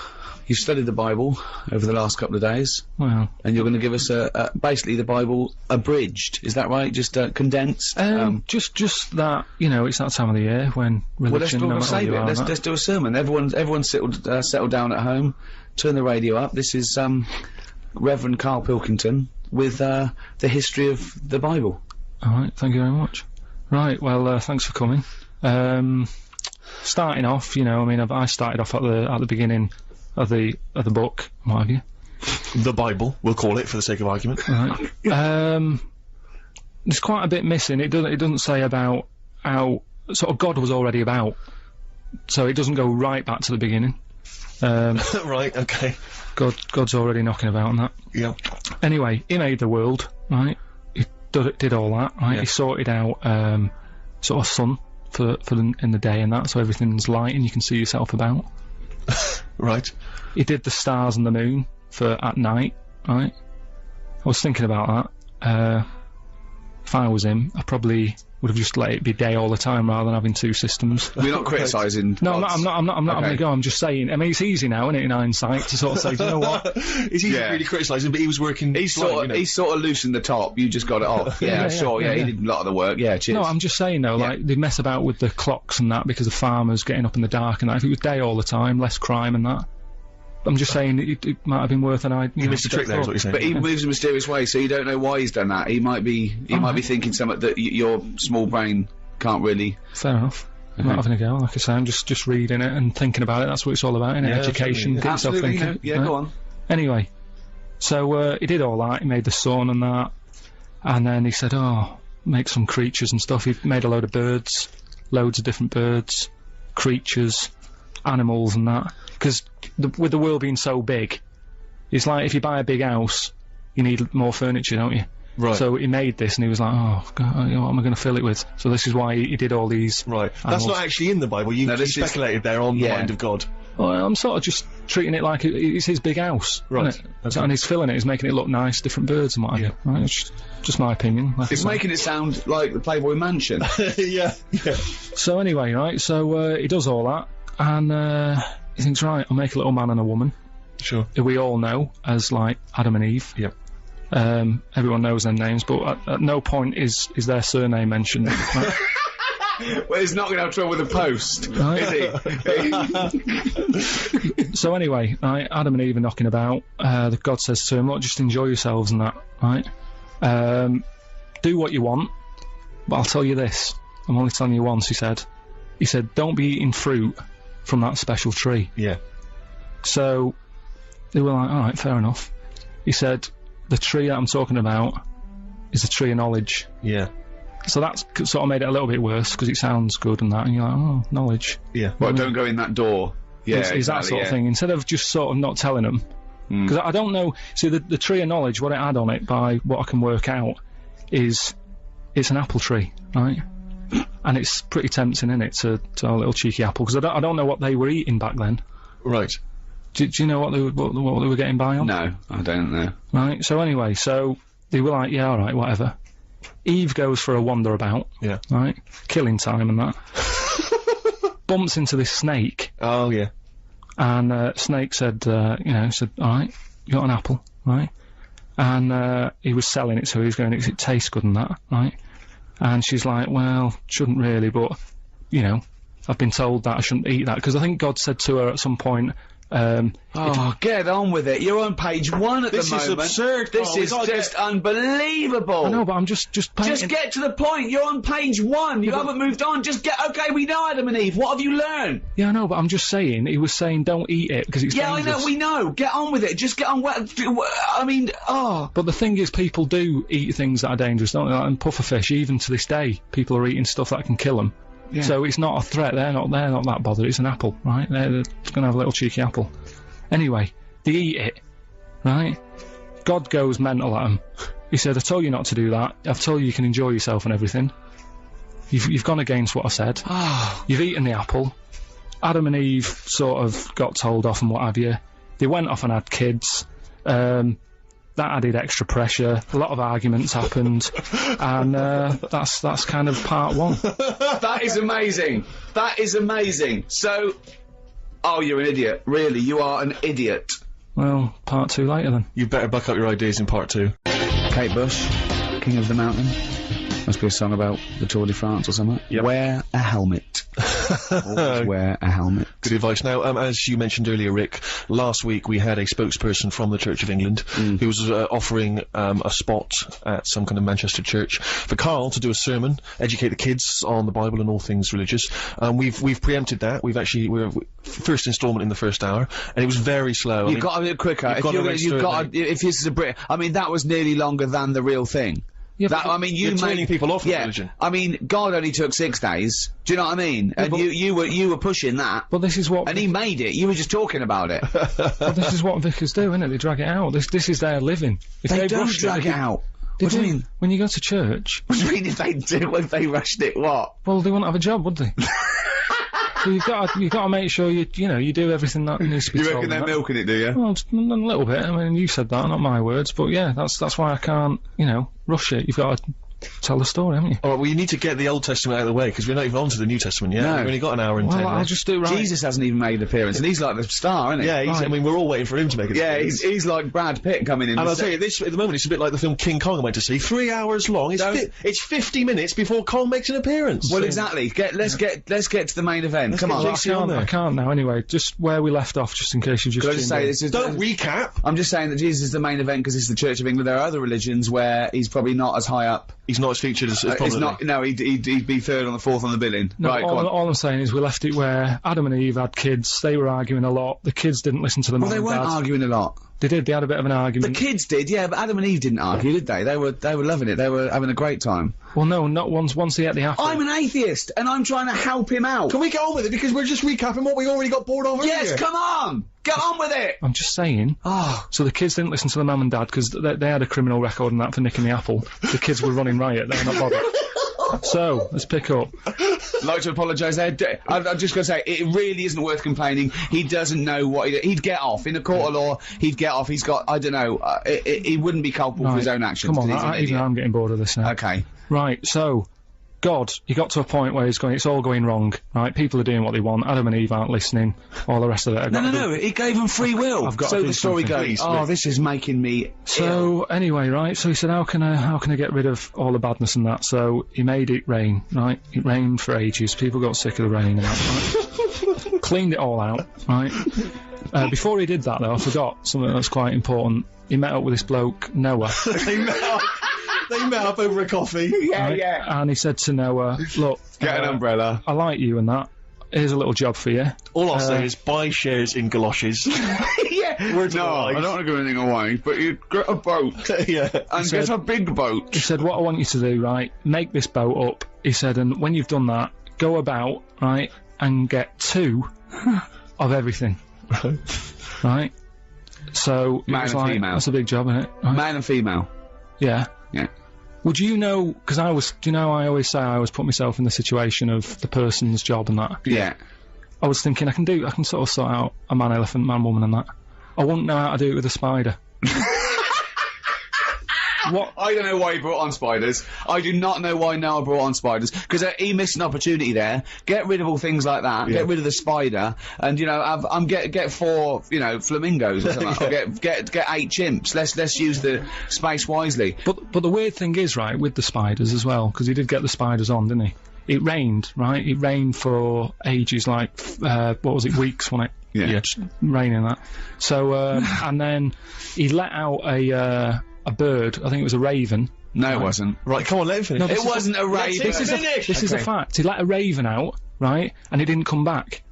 you've studied the Bible over the last couple of days, Well, and you're going to give us basically the Bible abridged. Is that right? Just condensed. just that, it's that time of the year when religion. Well, no let's matter save who you it. are, Let's do a sermon. Everyone settle down at home. Turn the radio up. This is Reverend Karl Pilkington with the history of the Bible. All right, thank you very much. Right, well, thanks for coming. Starting off, I started off at the beginning of the book, what have you. The Bible, we'll call it for the sake of argument. Right. There's quite a bit missing. It doesn't say about how sort of God was already about, so it doesn't go right back to the beginning. Right, okay. God's already knocking about on that. Yeah. Anyway, he made the world, right? He did all that, right? Yeah. He sorted out sort of sun for in the day and that, so everything's light and you can see yourself about. Right. He did the stars and the moon for at night, right? I was thinking about that. If I was him, I probably would have just let it be day all the time rather than having two systems. We're not criticising. No, I'm not having Okay. a go. I'm just saying. I mean, it's easy now, isn't it, in hindsight, to sort of say, do you know what? Is he really criticising, but he was working... He sort of loosened the top. You just got it off. Yeah, sure. Yeah, he did a lot of the work. Yeah, cheers. No, I'm just saying though, like they mess about with the clocks and that because of farmers getting up in the dark and that. If it was day all the time, less crime and that. I'm just saying it might have been worth an idea. You missed a trick there, is what you're saying. But he moves in mysterious ways, so you don't know why he's done that. He might be thinking something that your small brain can't really. Fair enough. I'm not having a go. Like I say, I'm just reading it and thinking about it. That's what it's all about, isn't it? Education, get yourself Absolutely. thinking. Yeah, right? go on. Anyway, so he did all that. He made the sun and that, and then he said, "Oh, make some creatures and stuff." He made a load of birds, loads of different birds, creatures, animals, and that. Because with the world being so big, it's like if you buy a big house, you need more furniture, don't you? Right. So he made this, and he was like, "Oh, God, what am I going to fill it with?" So this is why he did all these. Right. That's animals. not actually in the Bible. You speculated there on the mind of God. Well, I'm sort of just treating it like it's his big house, Right. isn't it? Okay. And he's filling it, he's making it look nice, different birds and what have you. Right? It's just my opinion. Like It's I say. making it sound like the Playboy Mansion. Yeah. So anyway, right, so he does all that, and he thinks, right, I'll make a little man and a woman, Sure. who we all know as, like, Adam and Eve. Yep. Everyone knows their names, but at no point is their surname mentioned. Right? Well, he's not going to have trouble with the post, is he? So anyway, right, Adam and Eve are knocking about. The God says to him, look, just enjoy yourselves and that, right? Do what you want, but I'll tell you this. I'm only telling you once, he said. He said, don't be eating fruit from that special tree. Yeah. So they were like, all right, fair enough. He said, the tree that I'm talking about is the tree of knowledge. Yeah. So that's sort of made it a little bit worse because it sounds good and that, and you're like, oh, knowledge. Yeah. Well, don't go in that door. Yeah, Is that sort of thing. Instead of just sort of not telling them. Because I don't know. See, the tree of knowledge, what it had on it by what I can work out is it's an apple tree, right? And it's pretty tempting, isn't it, to have a little cheeky apple? Because I don't know what they were eating back then. Right. Do you know what they were getting by on? No, I don't know. Right. So anyway, so they were like, yeah, all right, whatever. Eve goes for a wander about. Yeah. Right. Killing time and that. Bumps into this snake. Oh, yeah. And snake said, said, all right, you got an apple, right? And he was selling it, so he was going, it tastes good and that, right? And she's like, well, shouldn't really, but, I've been told that I shouldn't eat that. Because I think God said to her at some point, get on with it. You're on page 1 at the moment. This is absurd, This Carl. is just unbelievable. I know, but I'm just painting. Just get to the point. You're on page 1. You haven't moved on. Just get. Okay, we know Adam and Eve. What have you learned? Yeah, I know, but I'm just saying. He was saying don't eat it because it's dangerous. I know. We know. Get on with it. Just get on. I mean, But the thing is, people do eat things that are dangerous, don't they? Like, and pufferfish, even to this day, people are eating stuff that can kill them. Yeah. So it's not a threat. They're not that bothered. It's an apple, right? They're going to have a little cheeky apple. Anyway, they eat it, right? God goes mental at them. He said, I told you not to do that. I've told you can enjoy yourself and everything. You've gone against what I said. You've eaten the apple. Adam and Eve sort of got told off and what have you. They went off and had kids. That added extra pressure. A lot of arguments happened. And that's kind of part 1. that is amazing. That is amazing. So, Oh, you're an idiot. Really, you are an idiot. Well, part 2 later then. You better buck up your ideas in part 2. Kate Bush, King of the Mountain. Must be a song about the Tour de France or something. Yep. Wear a helmet. Always wear a helmet. Good advice. Now, as you mentioned earlier, Rick, last week we had a spokesperson from the Church of England who was offering a spot at some kind of Manchester church for Karl to do a sermon, educate the kids on the Bible and all things religious. We've preempted that. We're first instalment in the first hour, and it was very slow. You've got to be quicker. If this is a Brit, I mean, that was nearly longer than the real thing. Yeah, That, I mean, you're turning people off religion. I mean, God only took 6 days. Do you know what I mean? And you were pushing that. But this is what... And he made it. You were just talking about it. But this is what vicars do, isn't it? They drag it out. This is their living. If They don't rushed drag it out. What do you mean? When you go to church... What do you mean if they do? If they rushed it, what? Well, they wouldn't have a job, would they? So you've got to make sure you do everything that needs to be You told. reckon they're milking it, do you? Well, just a little bit. I mean, you said that, not my words. But yeah, that's why I can't, rush it. You've got to tell the story, haven't you? All right, well, you need to get the Old Testament out of the way, because we're not even on to the New Testament yet. No. We've only got an hour and 10 Well, I'll minutes. just do it right. Jesus hasn't even made an appearance, and he's like the star, isn't he? Yeah, I mean, we're all waiting for him to make it. Yeah, he's like Brad Pitt coming in. And I'll tell you, this at the moment it's a bit like the film King Kong I went to see. 3 hours long. It's 50 minutes before Kong makes an appearance. Well, exactly. Let's get to the main event. Come on. I can't now. Anyway, just where we left off, just in case you just. Can I just say this is Don't recap. I'm just saying that Jesus is the main event because it's the Church of England. There are other religions where he's probably not as high up. He's not as featured as It's probably. not. No, he'd be third on the fourth on the billing. No, Right, go on. all I'm saying is we left it where Adam and Eve had kids. They were arguing a lot. The kids didn't listen to them. Well, they weren't arguing a lot. They did. They had a bit of an The argument. kids did, yeah, but Adam and Eve didn't argue, did they? They were loving it. They were having a great time. Well, no, not once they ate the apple. I'm an atheist, and I'm trying to help him out. Can we get on with it? Because we're just recapping what we already got bored over Yes, here. come on! Get on with it! I'm just saying. Oh. So the kids didn't listen to the mum and dad because they had a criminal record and that for nicking the apple. The kids were running riot. They were not bothered. So let's pick up. I'd like to apologise there. I'm just going to say, it really isn't worth complaining. He doesn't know what he'd get off. In a court of law, he'd get off. He's got, I don't know, he wouldn't be culpable for his own actions. Come on, 'cause he's an even idiot. I'm getting bored of this now. Okay. Right, so, God, he got to a point where he's going, it's all going wrong, right? People are doing what they want, Adam and Eve aren't listening, all the rest of it. No, he gave them free will. I've got to so do the story something. goes, oh, this is making me So, anyway, right, so he said, how can I get rid of all the badness and that? So, he made it rain, right? It rained for ages, people got sick of the rain and that, right? Cleaned it all out, right? Before he did that, though, I forgot something that's quite important. He met up with this bloke, Noah. They met up over a coffee. Yeah, right? yeah. And he said to Noah, look, Get an umbrella. I like you and that. Here's a little job for you. All I'll say is buy shares in galoshes. Yeah. Words No, of I advice. don't want to give anything away, but you get a boat. Yeah. And get a big boat. He said, what I want you to do, right, make this boat up. He said, and when you've done that, go about, right, and get 2 of everything. Right? So, it Man was and like, female. that's a big job, isn't it? Right? Man and female. Yeah. Yeah. Would you know, because I always say I always put myself in the situation of the person's job and that. Yeah. I was thinking I can sort of sort out a man elephant, man woman and that. I wouldn't know how to do it with a spider. What? I don't know why he brought on spiders. I do not know why Noah brought on spiders, because he missed an opportunity there. Get rid of all things like that. Get rid of the spider, and get 4 flamingos or something. Or get 8 chimps. Let's use the space wisely. But the weird thing is, right, with the spiders as well, because he did get the spiders on, didn't he? It rained, right? It rained for ages, like what was it, weeks, wasn't it? Yeah. Just raining that. So and then he let out a bird. I think it was a raven. No, it wasn't. Right, come on, let him finish. No, It wasn't a raven. This is a fact. He let a raven out, right, and it didn't come back.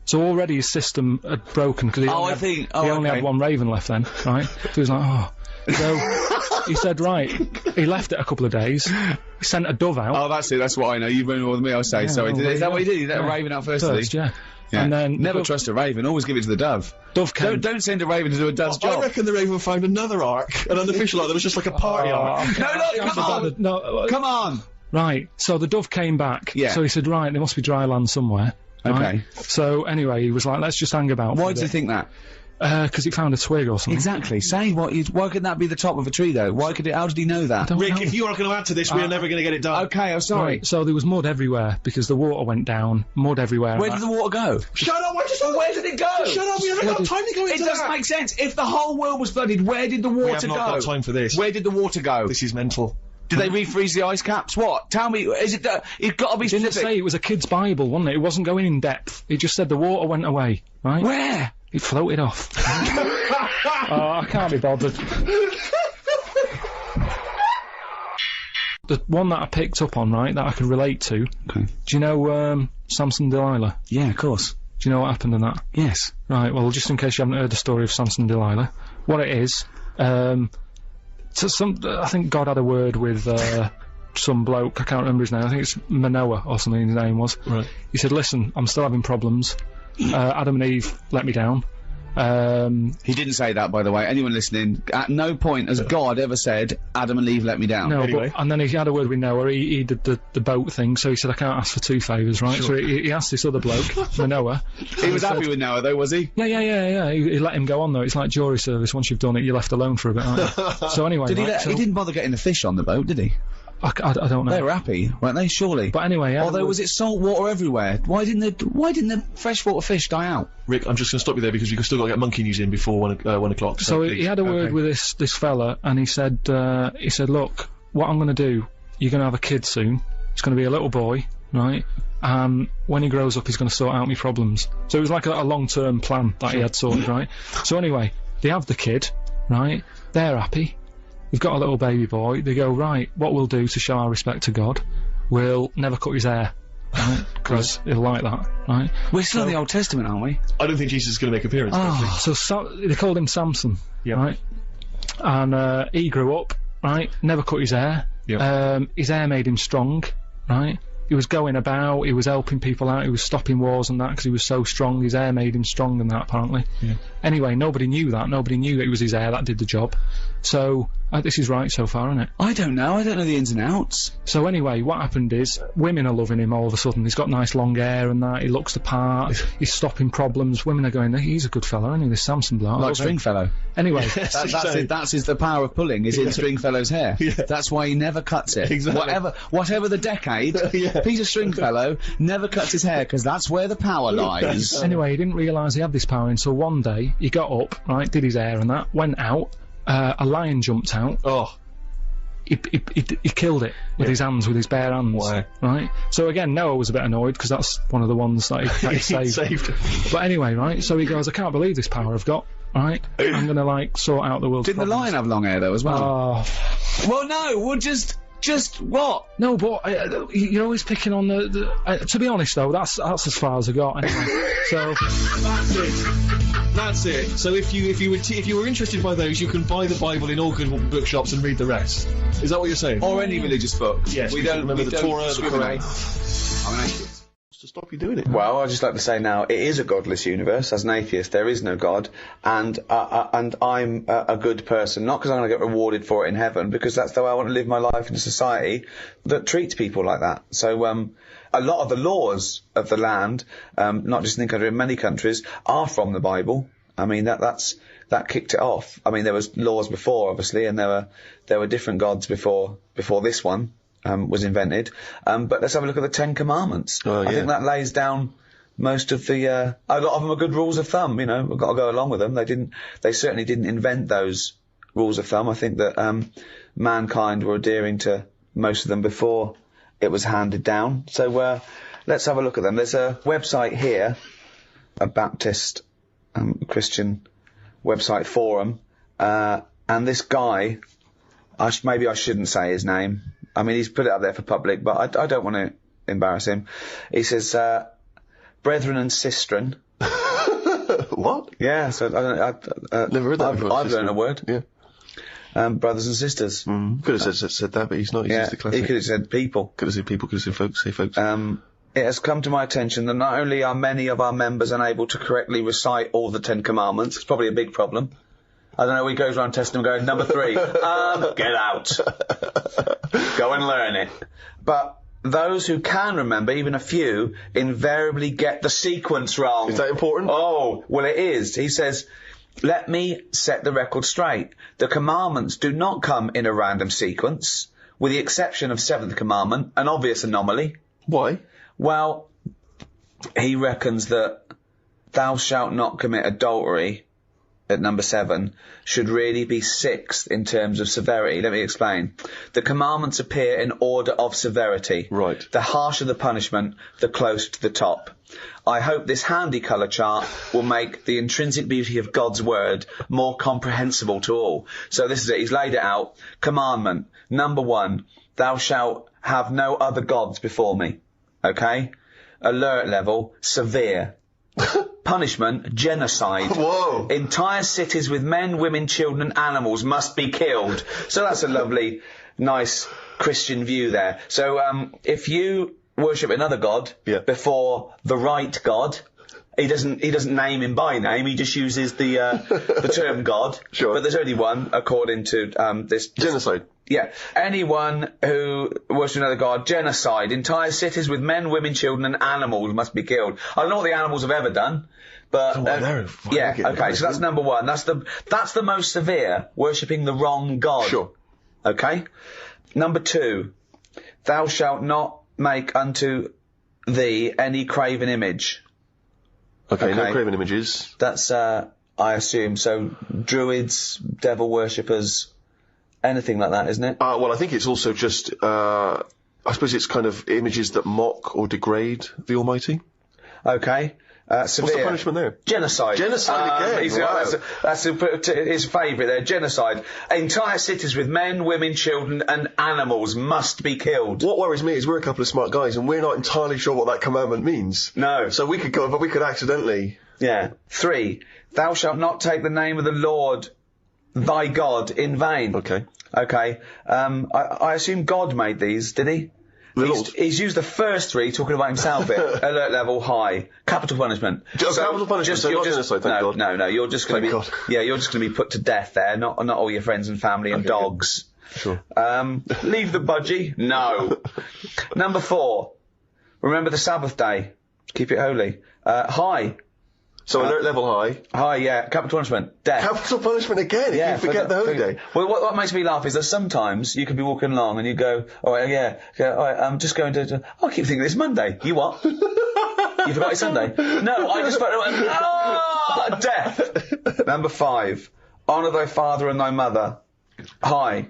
So already his system had broken because he only had 1 raven left then, right? So he was like, oh. So he said, right, he left it a couple of days. He sent a dove out. Oh, that's it. That's what I know. You've been more than me. I'll say. Sorry. well, Is that what he did? He let a yeah. raven out firstly. Yeah. Yeah. And then Never trust a raven. Always give it to the dove. dove came. Don't send a raven to do a dove's I job. reckon the Raven found another arc, an unofficial arc that was just like a party arc. No, look, come on. No, Come on. right. So the dove came back. Yeah. So he said, right, there must be dry land somewhere. Right? Okay. So anyway, he was like, let's just hang about. Why for a do you bit. think that? Because it found a twig or something. Exactly. Say what you... Why couldn't that be the top of a tree, though? Why could it... How did he know that? Rick, if you are going to add to this, we're never going to get it done. Okay, I'm sorry. Right, so there was mud everywhere because the water went down. Mud everywhere. Where did the water go? Shut up! Where did it go? Shut up! We haven't got time to go into It doesn't make sense. If the whole world was flooded, where did the water We have not go? got time for this. Where did the water go? This is mental. Did they refreeze the ice caps? What? Tell me, is it... It's got to be Didn't it specific. say it was a kid's Bible, wasn't it? It wasn't going in depth. It just said the water went away, right? Where? It floated off. Oh, I can't be bothered. The one that I picked up on, right, that I could relate to. Okay. Do you know Samson and Delilah? Yeah, of course. Do you know what happened in that? Yes. Right, well, just in case you haven't heard the story of Samson and Delilah, what it is, I think God had a word with some bloke, I can't remember his name, I think it's Manoah or something his name was. Right. He said, listen, I'm still having problems. Adam and Eve let me down. He didn't say that, by the way. Anyone listening, at no point has God ever said, Adam and Eve let me down. No, Anyway. but, and then he had a word with Noah. He did the boat thing, so he said, I can't ask for 2 favours, right? So he asked this other bloke, Manoah. He was happy with Noah, though, was he? Yeah. He let him go on, though. It's like jury service. Once you've done it, you're left alone for a bit, aren't you? So anyway, Did he, right, he didn't bother getting the fish on the boat, did he? I don't know. They were happy, weren't they? Surely. But anyway, Although, was it salt water everywhere? Why didn't the freshwater fish die out? Rick, I'm just going to stop you there because we've still got to get monkey news in before 1 o'clock. So he please. had a word Okay. with this fella, and he said, look, what I'm going to do, you're going to have a kid soon. It's going to be a little boy, right? And when he grows up, he's going to sort out my problems. So it was like a long-term plan that he had sorted, right? So anyway, they have the kid, right? They're happy. We've got a little baby boy. They go, right, what we'll do to show our respect to God, we'll never cut his hair, right? Because he'll like that, right? We're still in the Old Testament, aren't we? I don't think Jesus is going to make an appearance. So they called him Samson, Yeah. right? And he grew up, right? Never cut his hair. Yeah. His hair made him strong, right? He was going about, he was helping people out, he was stopping wars and that because he was so strong. His hair made him strong and that, apparently. Yeah. Anyway, nobody knew that. Nobody knew that it was his hair that did the job. So, this is right so far, isn't it? I don't know the ins and outs. So anyway, what happened is, women are loving him all of a sudden. He's got nice long hair and that, he looks the part, he's stopping problems. Women are going, he's a good fella, isn't he, this Samson bloke? Like Stringfellow. Anyway, That's the power of pulling, is in Stringfellow's hair. Yeah. That's why he never cuts it. Exactly. Whatever the decade, Peter Stringfellow never cuts his hair, because that's where the power lies. anyway, he didn't realise he had this power until one day, he got up, right, did his hair and that, went out, a lion jumped out, Oh. he killed it with his hands, with his bare hands. Wow. Right? So again, Noah was a bit annoyed, because that's one of the ones that he saved. Saved. But anyway, right, so he goes, I can't believe this power I've got, right? I'm gonna, like, sort out the world's Didn't the problems. lion have long hair, though, as well? Oh, Well, no, well, just what? no, but you're always picking on to be honest, though, that's as far as I got, anyway. So, That's it. So if you were interested by those, you can buy the Bible in all good bookshops and read the rest. Is that what you're saying? Or any religious book. Yes, we we don't remember we the don't Torah, the discriminate. Quran. I'm an atheist. To stop you doing it. Well, I'd just like to say now, it is a godless universe. As an atheist, there is no God, and I'm a good person, not because I'm going to get rewarded for it in heaven, because that's the way I want to live my life in a society that treats people like that. So, a lot of the laws of the land, not just in the country, in many countries, are from the Bible. I mean, that kicked it off. I mean, there was laws before, obviously, and there were different gods before this one. Was invented, but let's have a look at the 10 Commandments. Oh, yeah. I think that lays down most of the, a lot of them are good rules of thumb, you know, we've got to go along with them. They certainly didn't invent those rules of thumb. I think that, mankind were adhering to most of them before it was handed down. So, let's have a look at them. There's a website here, a Baptist, Christian website forum, and this guy, maybe I shouldn't say his name. I mean, he's put it up there for public, but I don't want to embarrass him. He says, brethren and sistren. What? Yeah, so Never heard that before, I've learned sistren. a word. Yeah. Brothers and sisters. Could have said that, but he's not. He's Yeah, just a he classic. could have said people. Could have said people. Could have said folks. Say folks. It has come to my attention that not only are many of our members unable to correctly recite all the 10 Commandments, it's probably a big problem. I don't know, he goes around testing them going, number 3, get out. Go and learn it. But those who can remember, even a few, invariably get the sequence wrong. Is that important? Oh, well it is. He says, Let me set the record straight. The commandments do not come in a random sequence, with the exception of 7th commandment, an obvious anomaly. Why? Well, he reckons that thou shalt not commit adultery at number 7 should really be 6th in terms of severity. Let me explain. The commandments appear in order of severity. Right. The harsher the punishment, the closer to the top. I hope this handy colour chart will make the intrinsic beauty of God's word more comprehensible to all. So this is it. He's laid it out. Commandment. Number 1. Thou shalt have no other gods before me. Okay? Alert level. Severe. Punishment, genocide. Whoa. Entire cities with men, women, children and animals must be killed. So that's a lovely, nice Christian view there. So if you worship another god before the right God, he doesn't name him by name, he just uses the term God. Sure. But there's only one according to this Genocide. Yeah. Anyone who worships another god, genocide. Entire cities with men, women, children and animals must be killed. I don't know what the animals have ever done, but yeah, okay, so that's number 1. That's the most severe, worshipping the wrong god. Sure. Okay? Number 2. Thou shalt not make unto thee any graven image. Okay, no graven images. That's I assume, so druids, devil worshippers, anything like that, isn't it? Well, I think it's also just, I suppose it's kind of images that mock or degrade the Almighty. Okay. Severe. What's the punishment there? Genocide. Genocide again. Wow. That's his favourite there. Genocide. Entire cities with men, women, children and animals must be killed. What worries me is we're a couple of smart guys and we're not entirely sure what that commandment means. No. So we could go, but we could accidentally... Yeah. 3. Thou shalt not take the name of the Lord thy God in vain. Okay. Okay. I assume God made these, did he? He's used the first 3 talking about himself here. Alert level high. Capital punishment. Capital punishment, so not genocide, thank God. No, you're just going to be... Yeah, you're just going to be put to death there, not all your friends and family and dogs. Good. Sure. Leave the budgie? No. Number 4. Remember the Sabbath day. Keep it holy. High. So alert level high. High, yeah. Capital punishment. Death. Capital punishment again, if you forget the holy day. Well, what makes me laugh is that sometimes you could be walking along and you go, all right, I'm just going to... I keep thinking it's Monday. You what? You forgot it's Sunday? No, I just... Death. Number 5. Honour thy father and thy mother. High.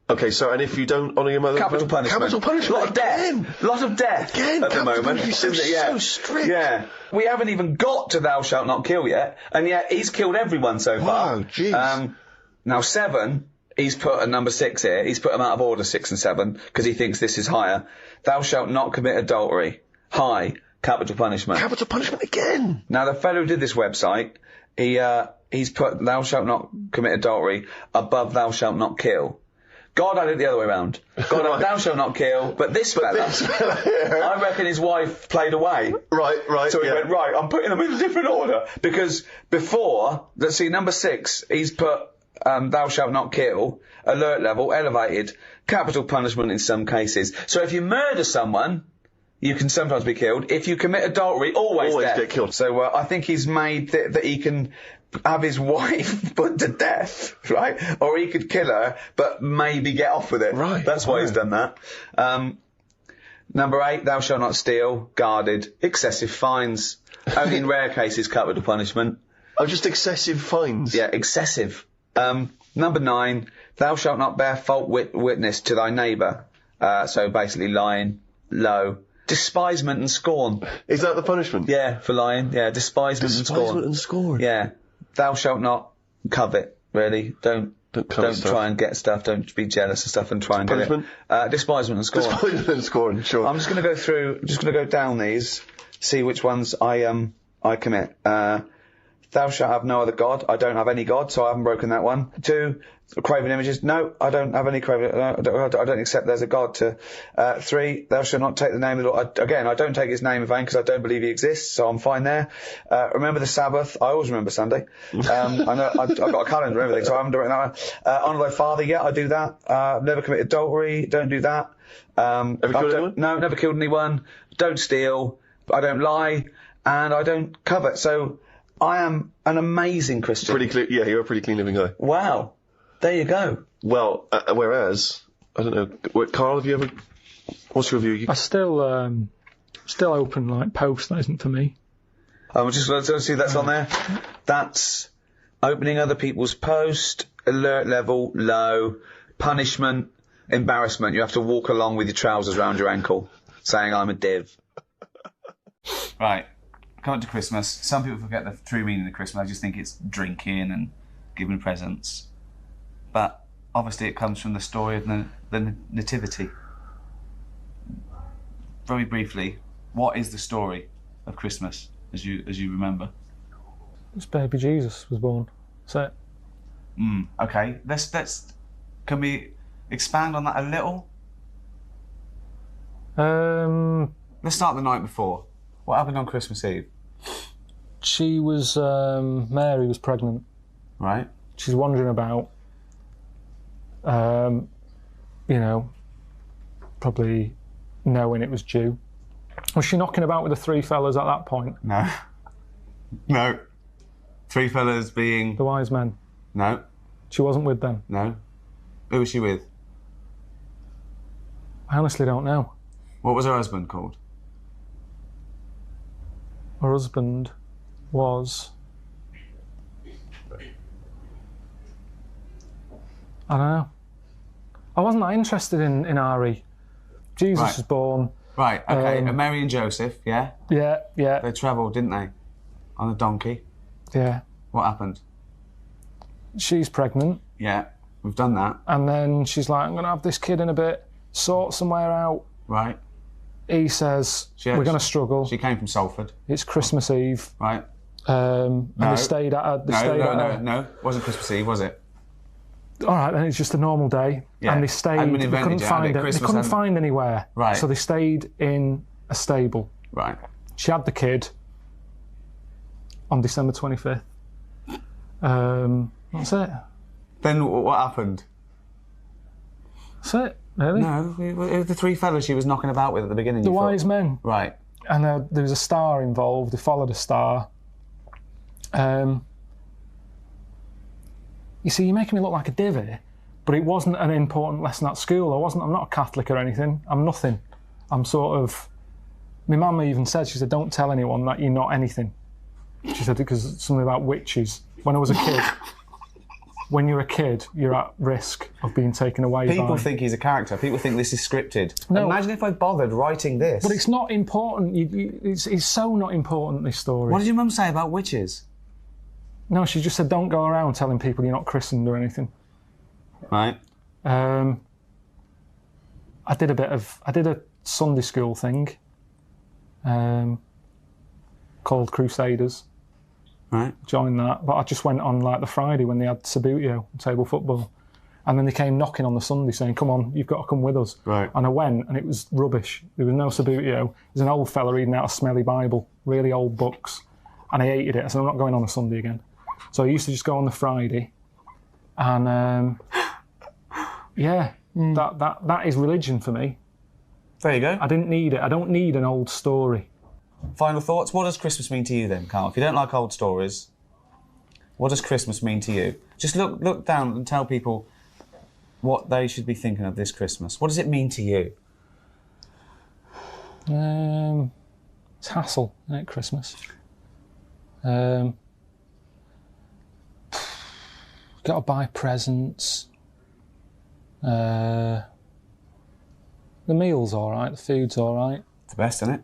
Okay, so, and if you don't honour your mother... Capital punishment. Capital punishment. Lot of death. Lot of death. Again, at the moment. Isn't it? Yeah. So strict. Yeah. We haven't even got to thou shalt not kill yet, and yet he's killed everyone so far. Wow, jeez. Now 7, he's put a number 6 here. He's put them out of order, 6 and 7, because he thinks this is higher. Thou shalt not commit adultery. High. Capital punishment. Capital punishment again. Now the fellow who did this website, he's put thou shalt not commit adultery above thou shalt not kill. God had it the other way around. God had thou shalt not kill, but this fella here, I reckon his wife played away. Right. So he went, right, I'm putting them in a different order. Because before, let's see, number 6, he's put thou shalt not kill, alert level, elevated, capital punishment in some cases. So if you murder someone, you can sometimes be killed. If you commit adultery, always death. Get killed. So I think he's made that he can have his wife put to death, right? Or he could kill her, but maybe get off with it. Right. That's why he's done that. Number 8, thou shalt not steal, guarded, excessive fines. Only in rare cases capital punishment. Oh, just excessive fines? Yeah, excessive. Number 9, thou shalt not bear false witness to thy neighbour. So basically lying, low. Despisement and scorn. Is that the punishment? Yeah, for lying. Yeah, despisement and scorn. Despisement and scorn. Yeah. Thou shalt not covet, really. Don't try and get stuff. Don't be jealous of stuff and try and punishment? Get it. Despisement and scorn. Despisement and scorn, sure. I'm just going to go down these, see which ones I commit. Thou shalt have no other god. I don't have any god, so I haven't broken that one. 2, craven images. No, I don't have any craven. I don't accept there's a god to. 3, thou shalt not take the name of the Lord. Again, I don't take his name in vain because I don't believe he exists, so I'm fine there. Remember the Sabbath. I always remember Sunday. I know I've got a calendar and everything, so I haven't done that one. Honour thy father. Yeah, I do that. Never commit adultery. Don't do that. Ever killed anyone? No, never killed anyone. Don't steal. I don't lie, and I don't covet. So. I am an amazing Christian. Pretty clean. Yeah, you're a pretty clean living guy. Wow. There you go. Well, whereas I don't know, Carl, have you ever? What's your view? I still open like post. That isn't for me. I'm just going to see that's on there. That's opening other people's post, alert level, low, punishment, embarrassment. You have to walk along with your trousers round your ankle, saying I'm a div. Right. Come up to Christmas. Some people forget the true meaning of Christmas. I just think it's drinking and giving presents. But obviously it comes from the story of the Nativity. Very briefly, what is the story of Christmas as you remember? It's baby Jesus was born. That's it. Okay. Let's. Can we expand on that a little? Let's start the night before. What happened on Christmas Eve? She was Mary was pregnant. Right. She's wandering about. Probably knowing it was due. Was she knocking about with the three fellas at that point? No. No. Three fellas being... The wise men? No. She wasn't with them? No. Who was she with? I honestly don't know. What was her husband called? Her husband was... I don't know. I wasn't that interested in Ari. Jesus Right. was born. Right, okay. And Mary and Joseph, yeah? Yeah. They travelled, didn't they? On a donkey. Yeah. What happened? She's pregnant. Yeah, we've done that. And then she's like, I'm going to have this kid in a bit. Sort somewhere out. Right. He says, we're going to struggle. She came from Salford. It's Christmas Eve. Right. And they stayed at her. No. It wasn't Christmas Eve, was it? All right, then it's just a normal day. Yeah. And they stayed. Hadn't been They couldn't invented yet, find had it? it. They Christmas couldn't hadn't- find anywhere. Right. So they stayed in a stable. Right. She had the kid on December 25th. That's it. Then what happened? That's it, really. No, it was the three fellas she was knocking about with at the beginning. The you thought. wise men. Right. And there was a star involved. They followed a star. You see, you're making me look like a div here, but it wasn't an important lesson at school. I'm not a Catholic or anything. I'm nothing. I'm sort of... My mum even said, she said, don't tell anyone that you're not anything. She said, because something about witches. When I was a kid, when you're a kid, you're at risk of being taken away by... People think he's a character. People think this is scripted. No. Imagine if I bothered writing this. But it's not important. It's so not important, this story. What did your mum say about witches? No, she just said, don't go around telling people you're not christened or anything. Right. I did a Sunday school thing called Crusaders. Right. Joined that, but I just went on like the Friday when they had Sabutio table football, and then they came knocking on the Sunday saying, "Come on, you've got to come with us." Right. And I went, and it was rubbish. There was no Sabutio. There's an old fella reading out a smelly Bible, really old books, and I hated it. I said, "I'm not going on a Sunday again." So I used to just go on the Friday, and that is religion for me. There you go. I didn't need it. I don't need an old story. Final thoughts? What does Christmas mean to you then, Carl? If you don't like old stories, what does Christmas mean to you? Just look down and tell people what they should be thinking of this Christmas. What does it mean to you? It's hassle, isn't it, Christmas? Got to buy presents. The meal's all right. The food's all right. It's the best, isn't it?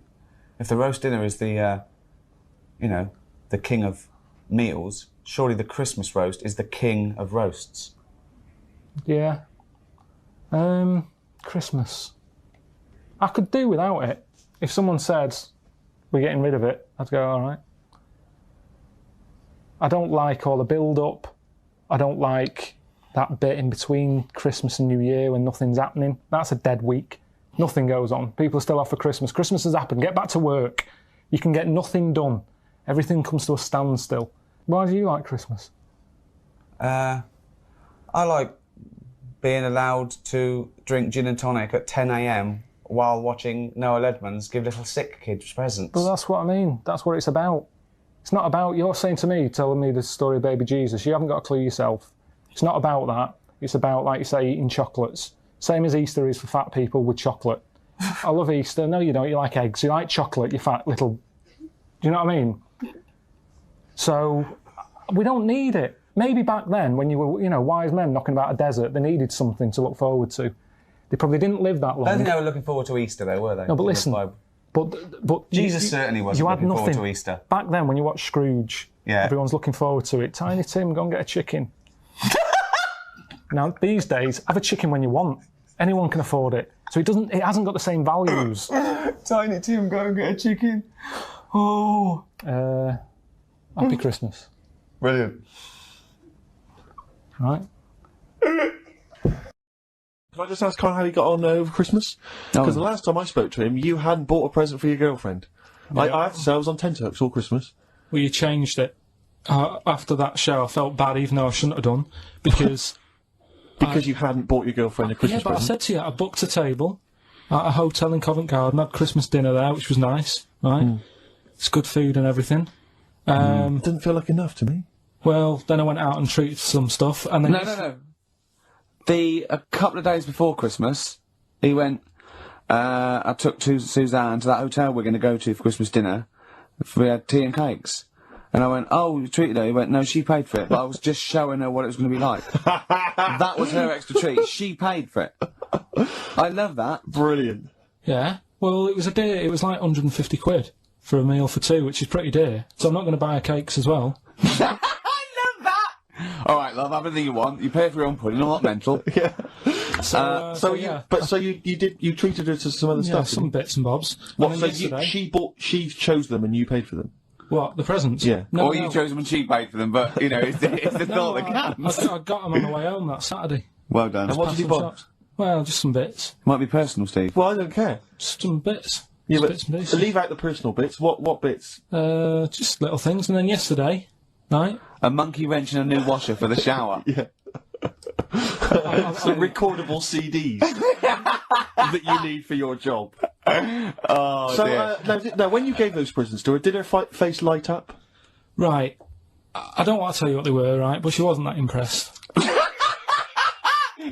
If the roast dinner is the king of meals, surely the Christmas roast is the king of roasts. Yeah. Christmas. I could do without it. If someone said, we're getting rid of it, I'd go, all right. I don't like all the build-up. I don't like that bit in between Christmas and New Year when nothing's happening. That's a dead week. Nothing goes on. People are still off for Christmas. Christmas has happened. Get back to work. You can get nothing done. Everything comes to a standstill. Why do you like Christmas? I like being allowed to drink gin and tonic at 10 a.m. while watching Noah Ledman's give little sick kids presents. But that's what I mean. That's what it's about. It's not about, you're saying to me, telling me the story of baby Jesus, you haven't got a clue yourself. It's not about that. It's about, like you say, eating chocolates. Same as Easter is for fat people with chocolate. I love Easter. No, you don't. You like eggs. You like chocolate, you fat little... Do you know what I mean? So, we don't need it. Maybe back then, when you were, you know, wise men knocking about a desert, they needed something to look forward to. They probably didn't live that long. I don't think they were looking forward to Easter, though, were they? No, but listen... But Jesus certainly wasn't you had looking nothing. forward to Easter. Back then, when you watched Scrooge, everyone's looking forward to it. Tiny Tim, go and get a chicken. Now, these days, have a chicken when you want. Anyone can afford it. So it hasn't got the same values. Tiny Tim, go and get a chicken. Oh. Happy Christmas. Brilliant. Right. Can I just ask Carl how he got on over Christmas? Because the last time I spoke to him, you hadn't bought a present for your girlfriend. Yeah. I have to say, I was on tenterhooks all Christmas. Well, you changed it. After that show, I felt bad, even though I shouldn't have done, because... Because you hadn't bought your girlfriend a Christmas present. Yeah, but present. I said to you, I booked a table at a hotel in Covent Garden, had Christmas dinner there, which was nice, right? It's good food and everything. Didn't feel like enough to me. Well, then I went out and treated some stuff, and then... No. A couple of days before Christmas, he went, I took Suzanne to that hotel we're going to go to for Christmas dinner. We had tea and cakes. And I went, oh, you treated her? He went, no, she paid for it, but I was just showing her what it was going to be like. That was her extra treat. She paid for it. I love that. Brilliant. Yeah. Well, it was a day, it was like 150 quid for a meal for two, which is pretty dear. So I'm not going to buy her cakes as well. All right, love, have anything you want. You pay for your own pudding, I'm not mental. Yeah. So you treated her to some other stuff? Some bits and bobs. What, And so then she chose them and you paid for them? What, the presents? Yeah. Or you chose them and she paid for them, but, you know, it's the thought that counts. I got them on the way home that Saturday. Well done. And what did you buy? Well, just some bits. Might be personal, Steve. Well, I don't care. Just some bits. Yeah, Just but bits and pieces. leave out the personal bits. What bits? Just little things. And then yesterday, right? A monkey wrench and a new washer for the shower. Yeah. Some recordable CDs that you need for your job. Oh, dear. Now, when you gave those presents to her, did her face light up? Right. I don't want to tell you what they were, right? But she wasn't that impressed.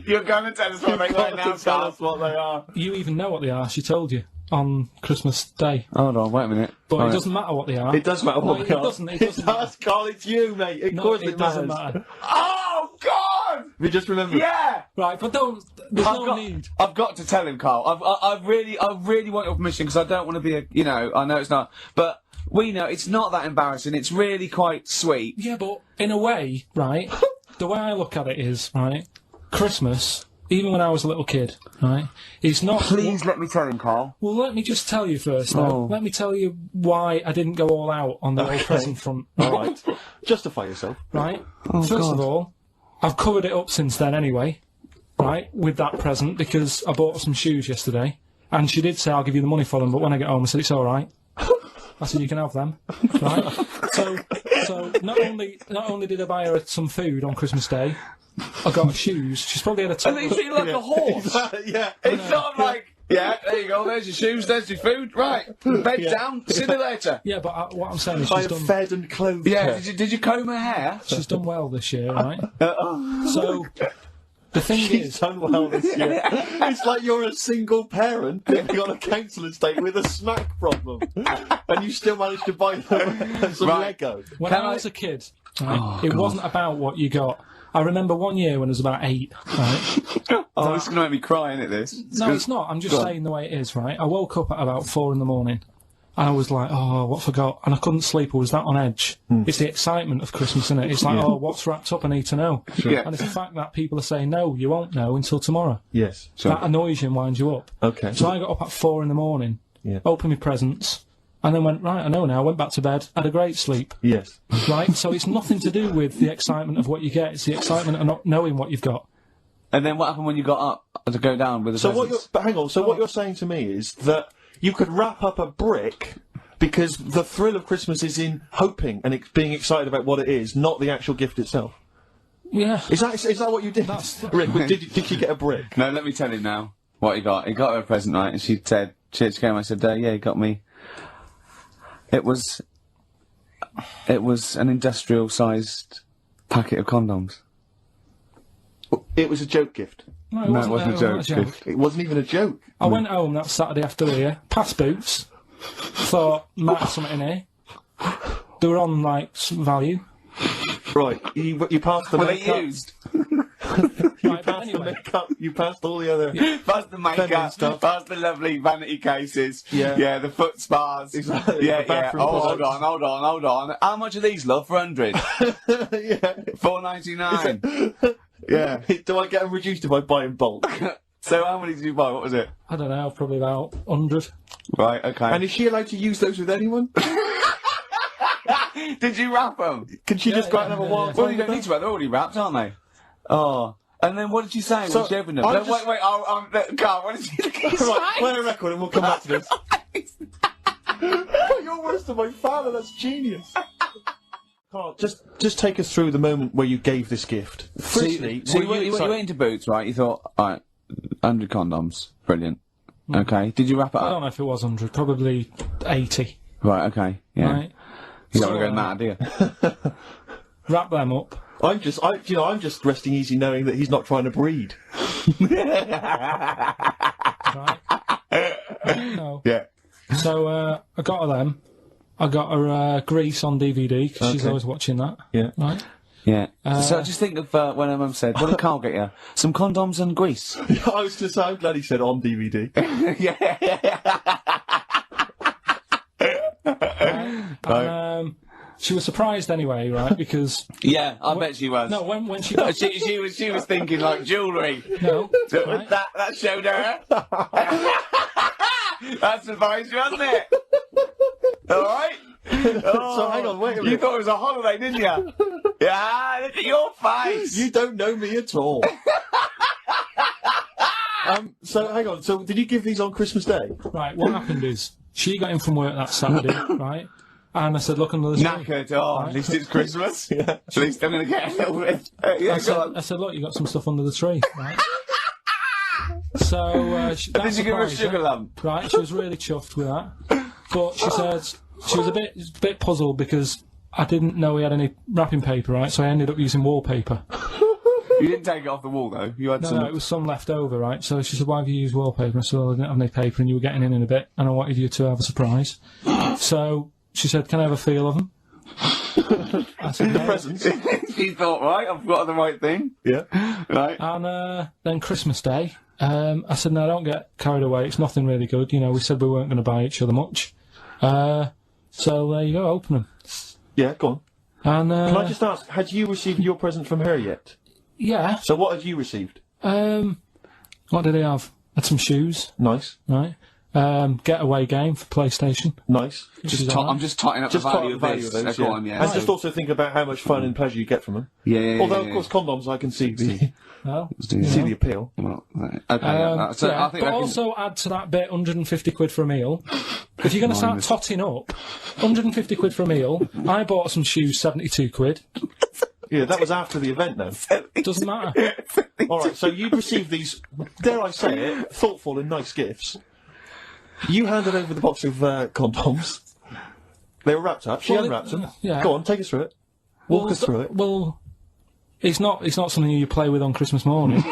You're going to tell us what they were now, Tell us what they are. You even know what they are. She told you on Christmas Day. Hold on, wait a minute. But it doesn't matter what they are. It does matter what No, they are. It doesn't matter. Carl, it's you, mate. Of course it doesn't matters. matter. Oh, God! We just remember. Yeah! Right, but there's no need. I've got to tell him, Carl. I really want your permission because I don't want to be I know it's not, but we know it's not that embarrassing. It's really quite sweet. Yeah, but in a way, right, the way I look at it is, right, Christmas, even when I was a little kid, right, it's not... Please let me tell him, Carl. Well, let me just tell you first, though. Oh. Let me tell you why I didn't go all out on the old present front. All right. Justify yourself. Right? First of all, I've covered it up since then anyway, right, with that present, because I bought her some shoes yesterday, and she did say, I'll give you the money for them, but when I get home, I said, it's all right. I said, you can have them, right? So not only did I buy her some food on Christmas Day, I got her shoes. She's probably had a total... And they feel like a horse. Yeah. It's sort of like, yeah, there you go, there's your shoes, there's your food, right, bed down, see you later. Yeah, but what I'm saying is I she's have done... fed and clothed Yeah, her. did you comb her hair? She's done well this year, right? So, the thing She's is... done well this year. It's like you're a single parent living on a council estate with a smack problem, and you still managed to buy them some Lego. When I was a kid, right, it wasn't about what you got. I remember one year when I was about 8, right? Oh, this is going to make me cry, isn't it, this? No, it's not. I'm just saying the way it is, right? I woke up at about 4 in the morning, and I was like, oh, what forgot? And I couldn't sleep. I was that on edge. It's the excitement of Christmas, isn't it? It's like, oh, what's wrapped up? I need to know. Yeah. And it's the fact that people are saying, no, you won't know until tomorrow. Yes. That annoys you and winds you up. Okay. So I got up at 4 in the morning, opened my presents, and then went, right, I know now, went back to bed, had a great sleep. Yes. Right? So it's nothing to do with the excitement of what you get. It's the excitement of not knowing what you've got. And then what happened when you got up to go down with the presents? But hang on. So what you're saying to me is that you could wrap up a brick because the thrill of Christmas is in hoping and being excited about what it is, not the actual gift itself. Yeah. Is that what you did? Rick, did you get a brick? No, let me tell him now what he got. He got her a present, right? And she said, she came, I said, yeah, he got me. It was it was an industrial-sized packet of condoms. It was a joke gift. No, No, it wasn't a joke. It wasn't even a joke. I went home that Saturday after here, past Boots, thought, might have something in here. They were on, like, some value. Right, you passed the Were they makeup. used? You passed the makeup. You passed all the other. Past the feminine makeup, stuff. past the lovely vanity cases. Yeah. The foot spas. Exactly, Yeah, the bathroom Oh, products. hold on. How much are these, love, for 100? Yeah. $4.99. Yeah. Do I get them reduced if I buy in bulk? So how many did you buy? What was it? I don't know, probably about 100. Right, okay. And is she allowed to use those with anyone? Did you wrap them? Can she just go out and have a yeah, wild Well, time you don't with need to wrap. They're already wrapped, aren't they? Oh. And then what did you say? So, when she opened them? I'm No, just- wait. Carl, what did you say? them? Right, play a record and we'll come back to this. You're worse than my father, that's genius. Carl, just take us through the moment where you gave this gift. Firstly, So were you excited? went into Boots, right? You thought, alright, 100 condoms. Brilliant. Okay. Did you wrap it I up? don't know if it was 100, probably 80. Right, okay. Yeah. Right? You don't So, want to go mad, do you? Wrap them up. I'm just resting easy knowing that he's not trying to breed. Right? No. Yeah. So I got her them. I got her Grease on DVD because she's Okay. always watching that. Yeah. Right. Yeah. So just think of when her mum said, what did Carl get you? Some condoms and grease. I was just, I'm glad he said on DVD. And, she was surprised anyway, right? Because Yeah, I bet she was. no, when she got She was thinking like jewellery. no, right? That showed her. That surprised you, hasn't it? All right. So hang on, wait a You minute. thought it was a holiday, didn't you? Yeah, look at your face. You don't know me at all. So hang on. So did you give these on Christmas Day? Right, what happened is she got in from work that Saturday, right? And I said, look under the tree. Knackered. Oh, at least it's Christmas. Yeah. At least I'm going to get a little bit. Yeah, go on. I said, look, you got some stuff under the tree, right? So that Did you give her a surprised sugar lump? Right, she was really chuffed with that. But she said she was a bit puzzled because I didn't know we had any wrapping paper, right? So I ended up using wallpaper. You didn't take it off the wall though. You had some. No, it was some left over, right? So she said, why have you used wallpaper? I said, well, I didn't have any paper and you were getting in a bit and I wanted you to have a surprise. So she said, can I have a feel of them? I said, The no. presents. She thought, right, I've got the right thing. Yeah. Right. And then Christmas Day, I said, no, don't get carried away. It's nothing really good. You know, we said we weren't going to buy each other much. So there you go, open them. Yeah, go on. And Can I just ask, had you received your present from her yet? yeah, So what had you received? what did he have? Had some shoes, Nice. right? Getaway game for PlayStation. Nice. I'm just totting up Just the talk value about of the this. value of those, Go yeah. on, yeah. And just also think about how much fun and pleasure you get from them. Yeah. Although, of course, condoms, I can see the Well, see the appeal. Well, right. Okay. So yeah, I think but I can. also add to that bit 150 quid for a meal. If you're going to start totting up, 150 quid for a meal. I bought some shoes, 72 quid. Yeah, that was after the event, then. Doesn't matter. All right, so you'd received these, dare I say it, thoughtful and nice gifts. You handed over the box of condoms. They were wrapped up. She Well, unwrapped them. yeah. Go on, take us through it. Walk us through it. Well, it's not something you play with on Christmas morning.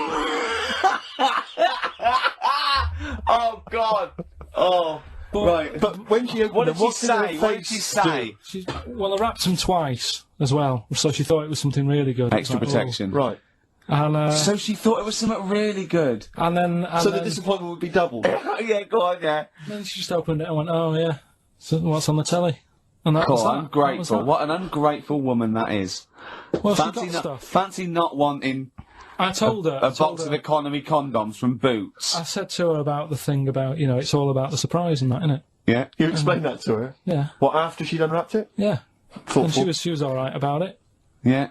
Oh God. Oh. Right. But when she opened What them, did she what did her say? What did face she say? Well, I wrapped them twice as well, so she thought it was something really good. Extra It's like, protection. do? Right. oh. And So she thought it was something really good. then So the disappointment would be doubled. Yeah, go on, yeah. then she just opened it and went, "Oh yeah, so what's on the telly?" And that Cool, was that. ungrateful. That was What an ungrateful woman that is. that. Well, she Fancy got not, stuff. fancy not wanting I told her. a box of economy condoms from Boots. I said to her about the thing about it's all about the surprise and that, innit? Yeah. You explained that to her. Yeah, What, after she'd unwrapped it? yeah. Thoughtful. And she was all right about it. Yeah.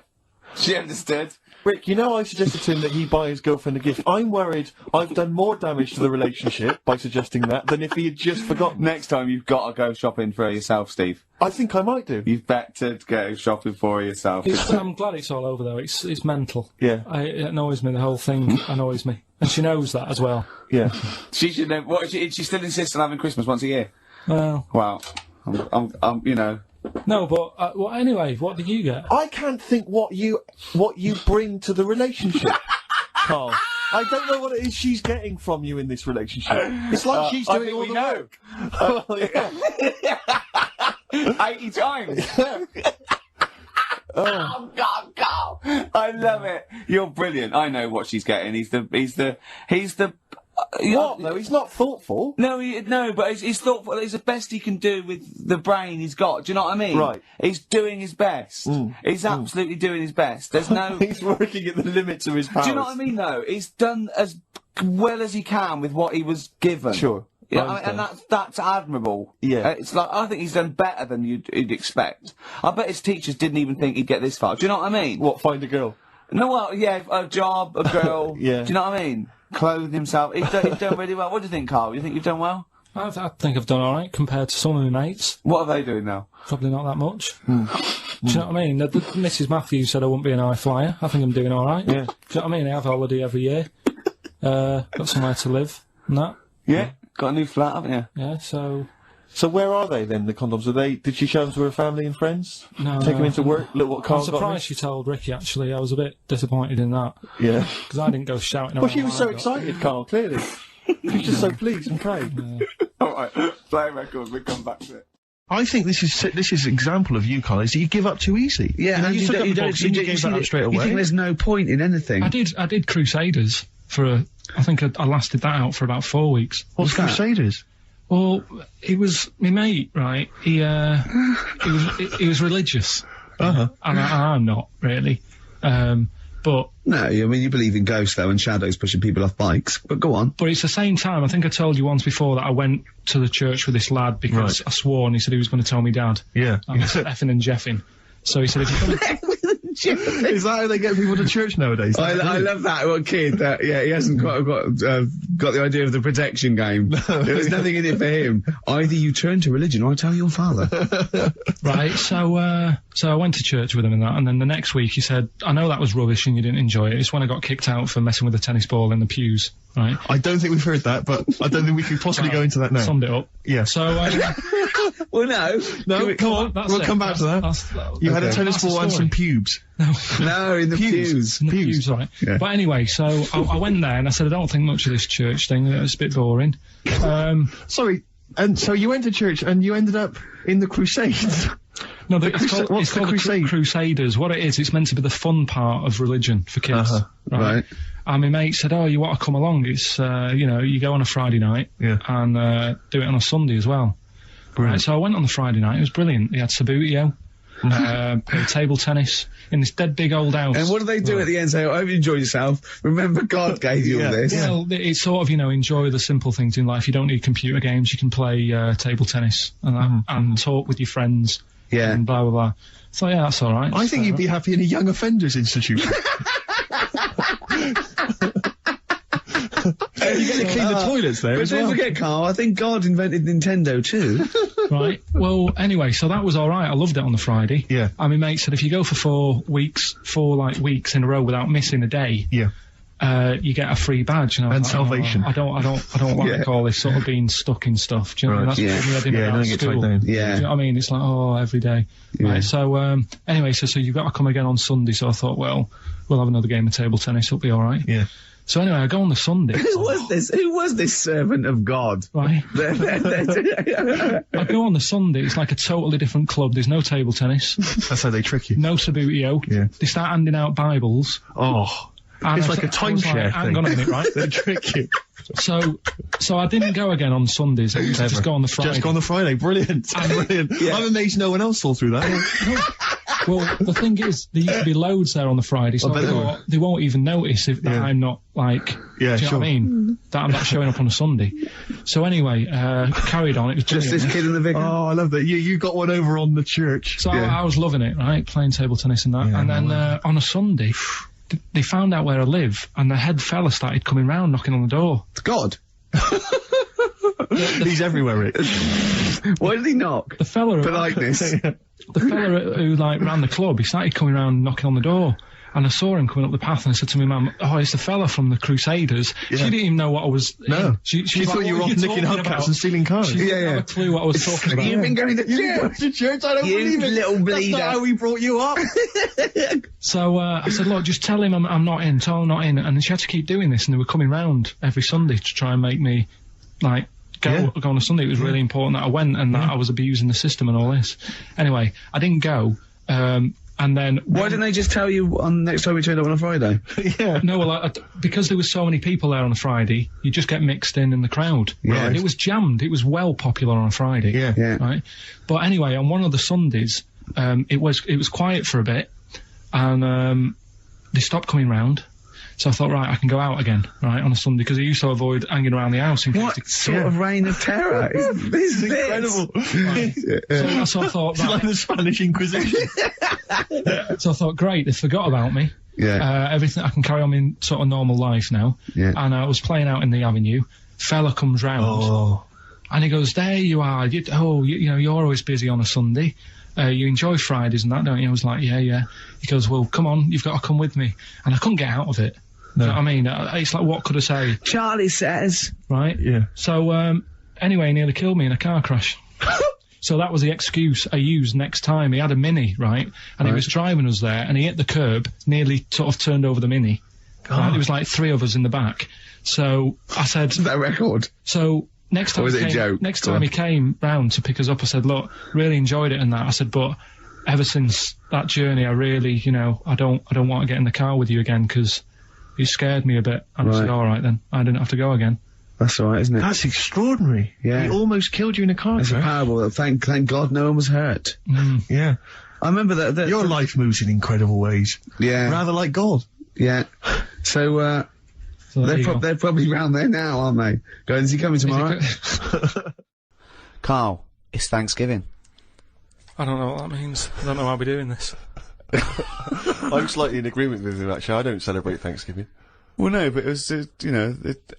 She understood. Rick, you know I suggested to him that he buy his girlfriend a gift. I'm worried I've done more damage to the relationship by suggesting that than if he had just forgotten. Next time you've got to go shopping for her yourself, Steve. I think I might do. You've better go shopping for her yourself. I'm glad it's all over though. It's mental. Yeah, It annoys me. The whole thing annoys me, and she knows that as well. yeah. She should know. What? She still insists on having Christmas once a year. Well, Wow. I'm No, but well, anyway, what did you get? I can't think what you bring to the relationship, Carl. I don't know what it is she's getting from you in this relationship. It's like she's doing all the work. Well, yeah. 80 times. Oh God, Carl! I love it. You're brilliant. I know what she's getting. He's the. What though? He's not thoughtful. No, but he's thoughtful. It's the best he can do with the brain he's got. Do you know what I mean? Right. He's doing his best. He's absolutely doing his best. There's no. He's working at the limits of his powers. Do you know what I mean? Though he's done as well as he can with what he was given. Sure. Yeah, I mean, and that's admirable. Yeah. It's like, I think he's done better than you'd expect. I bet his teachers didn't even think he'd get this far. Do you know what I mean? What, find a girl? No, well, yeah, a job, a girl. Yeah. Do you know what I mean? Clothe himself. He's done really well. What do you think, Carl? You think you've done well? I think I've done all right compared to some of my mates. What are they doing now? Probably not that much. Do you know what I mean? Mrs. Matthews said I wouldn't be an high flyer. I think I'm doing all right. Yeah. Do you know what I mean? I have a holiday every year. Got somewhere to live and that. Yeah. Got a new flat, haven't you? Yeah, so where are they then, the condoms? Did she show them to her family and friends? No. Take them into work? Look what I'm Carl got me? surprised she told Ricky, actually. I was a bit disappointed in that. Yeah. Because I didn't go shouting around. Well, she was so like that. excited, Carl, clearly. She was just so pleased and proud. All right. Play records. We'll come back to it. I think this is an example of you, Carl, is that you give up too easy. Yeah, you took up the box and you gave that up straight away. You think there's no point in anything? I did Crusaders for I think I lasted that out for about 4 weeks. What's Crusaders? Well, he was my mate, right? He was religious, and I'm not really. But No, I mean, you believe in ghosts, though, and shadows pushing people off bikes. But go on. But it's the same time. I think I told you once before that I went to the church with this lad because I swore, and he said he was going to tell me dad. Yeah. I was effing and jeffing. So he said, if you're going Is that how they get people to church nowadays? I love that one kid. He hasn't got the idea of the protection game. There's nothing in it for him. Either you turn to religion, or I tell your father. Right. So I went to church with him and that, and then the next week he said, "I know that was rubbish and you didn't enjoy it. It's when I got kicked out for messing with a tennis ball in the pews." Right. I don't think we've heard that, but I don't think we can possibly go into that now. Summed it up. Yeah. So. Well, no. Come on. We'll come back to that. You had a tennis ball and some pubes. No, in the pews. In the pews, right. Yeah. But anyway, so I went there and I said, I don't think much of this church thing. It was a bit boring. Sorry. And so you went to church and you ended up in the Crusades. No, it's called the Crusaders. What it is, it's meant to be the fun part of religion for kids. Right. And my mate said, "Oh, you want to come along? It's you go on a Friday night and do it on a Sunday as well." Right. So I went on the Friday night. It was brilliant. They had Sabutio, played table tennis in this dead big old house. And what do they do at the end? Say, "I hope you enjoy yourself. Remember, God gave you all this." Well, it's sort of enjoy the simple things in life. You don't need computer games. You can play table tennis and that, and talk with your friends. Yeah. And blah blah blah. So yeah, that's all right. I think you'd be happy in a young offenders institution. You get to clean the toilets there But as don't well. forget, Carl, I think God invented Nintendo too. Right. Well, anyway, so that was all right. I loved it on the Friday. Yeah. And my mate said if you go for 4 weeks in a row without missing a day, you get a free badge. And I was And like, salvation. I don't like all this sort of being stuck in stuff. Do you know what I mean? That's putting me head in don't get tied down. Do you know what I mean? It's like, every day. Right. So, anyway, so you've got to come again on Sunday. So I thought, well, we'll have another game of table tennis. It'll be all right. Yeah. So anyway, I go on the Sunday. Who was this servant of God? Right. I go on the Sunday. It's like a totally different club. There's no table tennis. That's how they trick you. No Sabutio. Yeah. They start handing out Bibles. Oh. And It's I like a was like, timeshare hang thing. on a minute, right? They trick you. So I didn't go again on Sundays. It was just go on the Friday. Just go on the Friday. Brilliant. Brilliant. I'm amazed no one else saw through that. Well, the thing is, there used to be loads there on the Friday, so I thought they won't even notice that I'm not, like, do you know what I mean? That I'm not showing up on a Sunday. So anyway, carried on. It was Just brilliant. this kid in the vicar. Oh, I love that. You got one over on the church. So I was loving it, right? Playing table tennis and that. Yeah, and then on a Sunday, they found out where I live, and the head fella started coming round, knocking on the door. God. He's everywhere, Rick. Why did he knock? The fella... Politeness. The fella who ran the club, he started coming around knocking on the door, and I saw him coming up the path, and I said to my mum, "Oh, it's the fella from the Crusaders." Yeah. She didn't even know what I was. No. She She was thought like, you were "What off are nicking talking hubcaps about?" and stealing cars. She didn't have a clue what I was talking about. You've been going to church. To church, I don't You believe it. little That's bleeder. not how we brought you up. So I said, "Look, just tell him I'm not in. Tell him I'm not in." And she had to keep doing this, and they were coming round every Sunday to try and make me, like, go on a Sunday. It was really important that I went and that I was abusing the system and all this. Anyway, I didn't go. And then Why didn't they just tell you on next time we turned up on a Friday? Yeah. no, well, because there was so many people there on a Friday, you just get mixed in the crowd. Yeah. Right? It was jammed. It was well popular on a Friday. Yeah. Yeah. Right. But anyway, on one of the Sundays, it was quiet for a bit, and they stopped coming round. So I thought, right, I can go out again, right, on a Sunday, because I used to avoid hanging around the house. In What case sort of reign of terror is this? Incredible. so I thought, It's like right, the Spanish Inquisition. so I thought, great, they forgot about me. Yeah. Everything, I can carry on in sort of normal life now. Yeah. And I was playing out in the avenue. Fella comes round. Oh. And he goes, "There you are. You know, you're always busy on a Sunday. You enjoy Fridays and that, don't you?" I was like, yeah. He goes, "Well, come on, you've got to come with me." And I couldn't get out of it. No. You know what I mean? It's like, what could I say? Charlie says. Right? Yeah. So, anyway, he nearly killed me in a car crash. So that was the excuse I used next time. He had a Mini, right? And he was driving us there, and he hit the curb, nearly sort of turned over the Mini. Right? There was like 3 of us in the back. So I said... Is that a record? So next time, Or was it a joke? Next Go time on. he came round to pick us up, I said, "Look, really enjoyed it and that." I said, "But ever since that journey, I really, you know, I don't want to get in the car with you again because you scared me a bit." And I said, Right. "All right then, I didn't have to go again." That's all right, isn't it? That's extraordinary. Yeah. He almost killed you in a car It's a crash. parable. Thank God no one was hurt. Yeah. I remember that. Your life moves in incredible ways. Yeah. Rather like God. Yeah. So, So there you go. they're probably round there now, aren't they? Going, is he coming tomorrow? Carl, it's Thanksgiving. I don't know what that means. I don't know how we're doing this. I'm slightly in agreement with him, actually. I don't celebrate Thanksgiving. Well, no, but it was,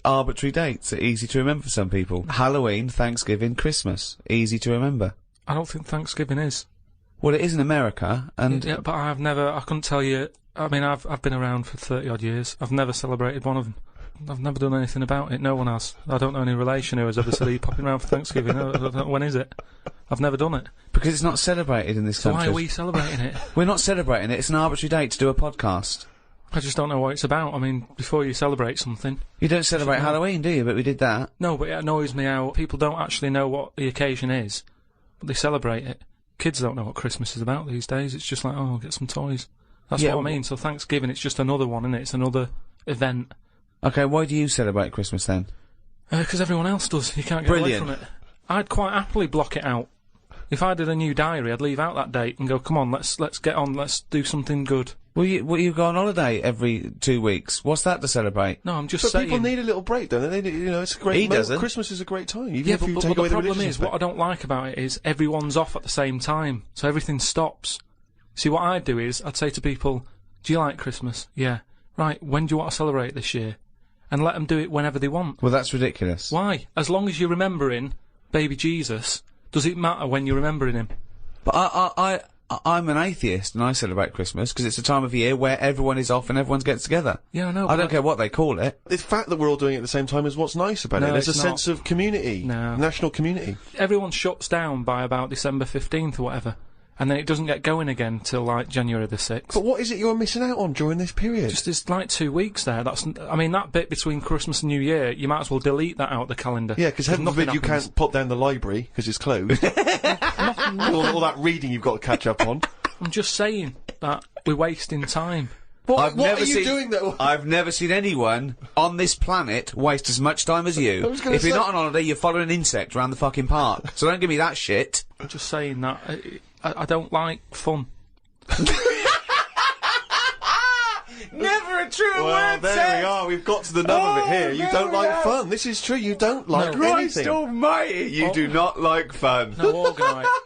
arbitrary dates are easy to remember for some people. Halloween, Thanksgiving, Christmas, easy to remember. I don't think Thanksgiving is. Well, it is in America, and Yeah, but I couldn't tell you. I mean, I've been around for 30 odd years. I've never celebrated one of them. I've never done anything about it. No one has. I don't know any relation who has ever said, "Are you popping around for Thanksgiving?" When is it? I've never done it. because it's not celebrated in this So country. why are we celebrating it? We're not celebrating it. It's an arbitrary date to do a podcast. I just don't know what it's about. I mean, before you celebrate something. You don't celebrate Halloween, do you? But we did that. No, but it annoys me how people don't actually know what the occasion is, but they celebrate it. Kids don't know what Christmas is about these days. It's just like, oh, I'll get some toys. That's Yeah, what I mean. So Thanksgiving, it's just another one, isn't it? It's another event. Okay, why do you celebrate Christmas then? Because everyone else does. You can't get Brilliant. away from it. I'd quite happily block it out. If I did a new diary, I'd leave out that date and go, come on, let's get on, let's do something good. Well, you go on holiday every 2 weeks. What's that to celebrate? No, I'm just But saying. people need a little break, don't they? You know, it's a great. He doesn't. Christmas is a great time. Even Yeah, if you but take the away the problem religious is, what I don't like about it is everyone's off at the same time, so everything stops. See, what I'd do is, I'd say to people, do you like Christmas? Yeah. Right, when do you want to celebrate this year? And let them do it whenever they want. Well, that's ridiculous. Why? As long as you're remembering baby Jesus, does it matter when you're remembering him? But I'm an atheist and I celebrate Christmas because it's a time of year where everyone is off and everyone gets together. Yeah, I know. I don't care what they call it. The fact that we're all doing it at the same time is what's nice about No, it. There's a it's not. sense of community, No. national community. Everyone shuts down by about December 15th or whatever, and then it doesn't get going again till like January the 6th. But what is it you're missing out on during this period? Just there's like 2 weeks there. I mean, that bit between Christmas and New Year, you might as well delete that out of the calendar. Yeah, because heaven nothing forbid you happens. can't pop down the library because it's closed. all that reading you've got to catch up on. I'm just saying that we're wasting time. What are you doing though? I've never seen anyone on this planet waste as much time as you. I was gonna If you're say- not on holiday, you're following an insect around the fucking park. So don't give me that shit. I'm just saying that I don't like fun. Never a truer Well, there we are. We've got to the nub of it here. You don't like fun. This is true. You don't like Christ anything. almighty, you do not like fun. No,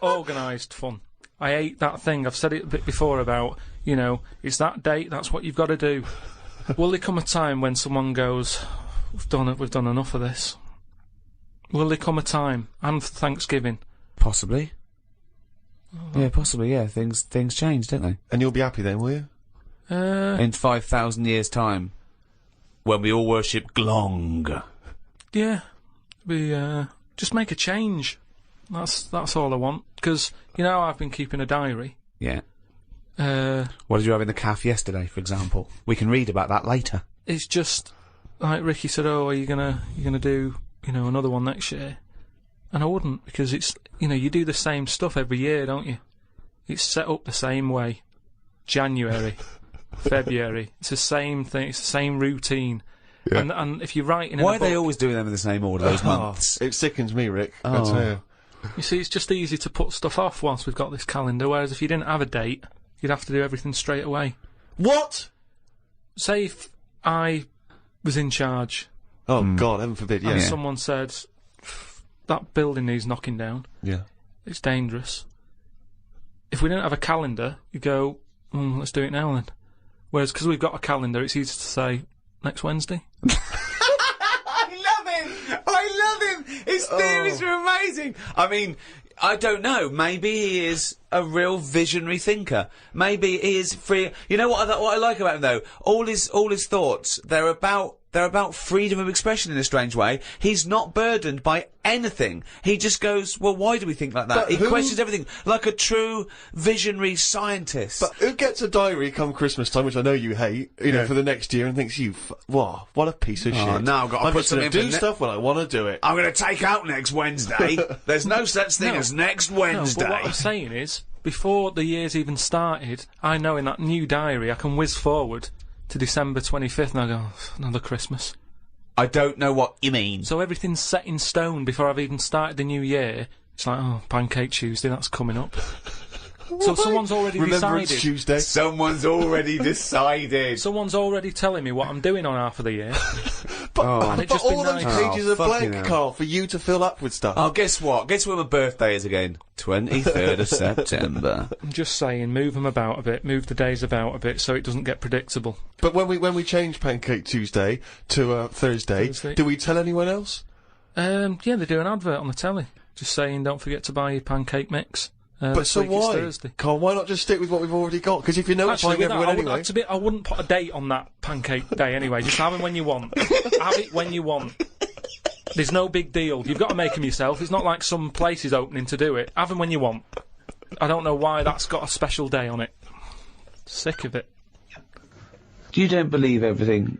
organised fun. I hate that thing. I've said it a bit before about, you know, it's that date, that's what you've got to do. Will there come a time when someone goes, we've done enough of this? Will there come a time, and Thanksgiving? Possibly. Yeah, possibly, yeah. Things change, don't they? And you'll be happy then, will you? In 5,000 years' time, when we all worship Glong. Yeah, we just make a change. That's all I want. Because I've been keeping a diary. Yeah. What did you have in the calf yesterday, for example? We can read about that later. It's just like Ricky said. Oh, are you gonna do another one next year? And I wouldn't, because it's you do the same stuff every year, don't you? It's set up the same way. January, February. It's the same thing. It's the same routine. Yeah. And if you're writing, why are they always doing them in the same order? Those months. It sickens me, Rick. I tell you. You see, it's just easy to put stuff off whilst we've got this calendar. Whereas if you didn't have a date, you'd have to do everything straight away. What? Say if I was in charge. Oh God, heaven forbid! Yeah. And someone said that building needs knocking down. Yeah. It's dangerous. If we didn't have a calendar, you go, let's do it now then. Whereas because we've got a calendar, it's easy to say next Wednesday. I love him! His theories are amazing! I mean, I don't know. Maybe he is a real visionary thinker. Maybe he is free. You know what I like about him, though? All his thoughts, they're about freedom of expression in a strange way. He's not burdened by anything. He just goes, well, why do we think like that? But he questions everything, like a true visionary scientist. But who gets a diary come Christmas time, which I know you hate, for the next year, and thinks, what a piece of shit. Now I've got to I'm put just going to do stuff when I want to do it. I'm going to take out next Wednesday. There's no such thing as next Wednesday. No, but what I'm saying is, before the year's even started, I know in that new diary I can whiz forward to December 25th and I go, another Christmas. I don't know what you mean. So everything's set in stone before I've even started the new year. It's like, Pancake Tuesday, that's coming up. So someone's already Remember decided. It's Tuesday. Someone's already decided. Someone's already telling me what I'm doing on half of the year. But nice. all those pages are blank, hell. Carl, for you to fill up with stuff. Oh, guess what? Guess when my birthday is again? 23rd of September. I'm just saying, move them about a bit, move the days about a bit so it doesn't get predictable. But when we change Pancake Tuesday to Thursday, do we tell anyone else? Yeah, they do an advert on the telly, just saying don't forget to buy your pancake mix. But so why? Thursday. Carl, why not just stick with what we've already got? Because if you're notifying everyone anyway... I wouldn't put a date on that pancake day anyway. Just have it when you want. Have it when you want. There's no big deal. You've got to make them yourself. It's not like some place is opening to do it. Have them when you want. I don't know why that's got a special day on it. Sick of it. You don't believe everything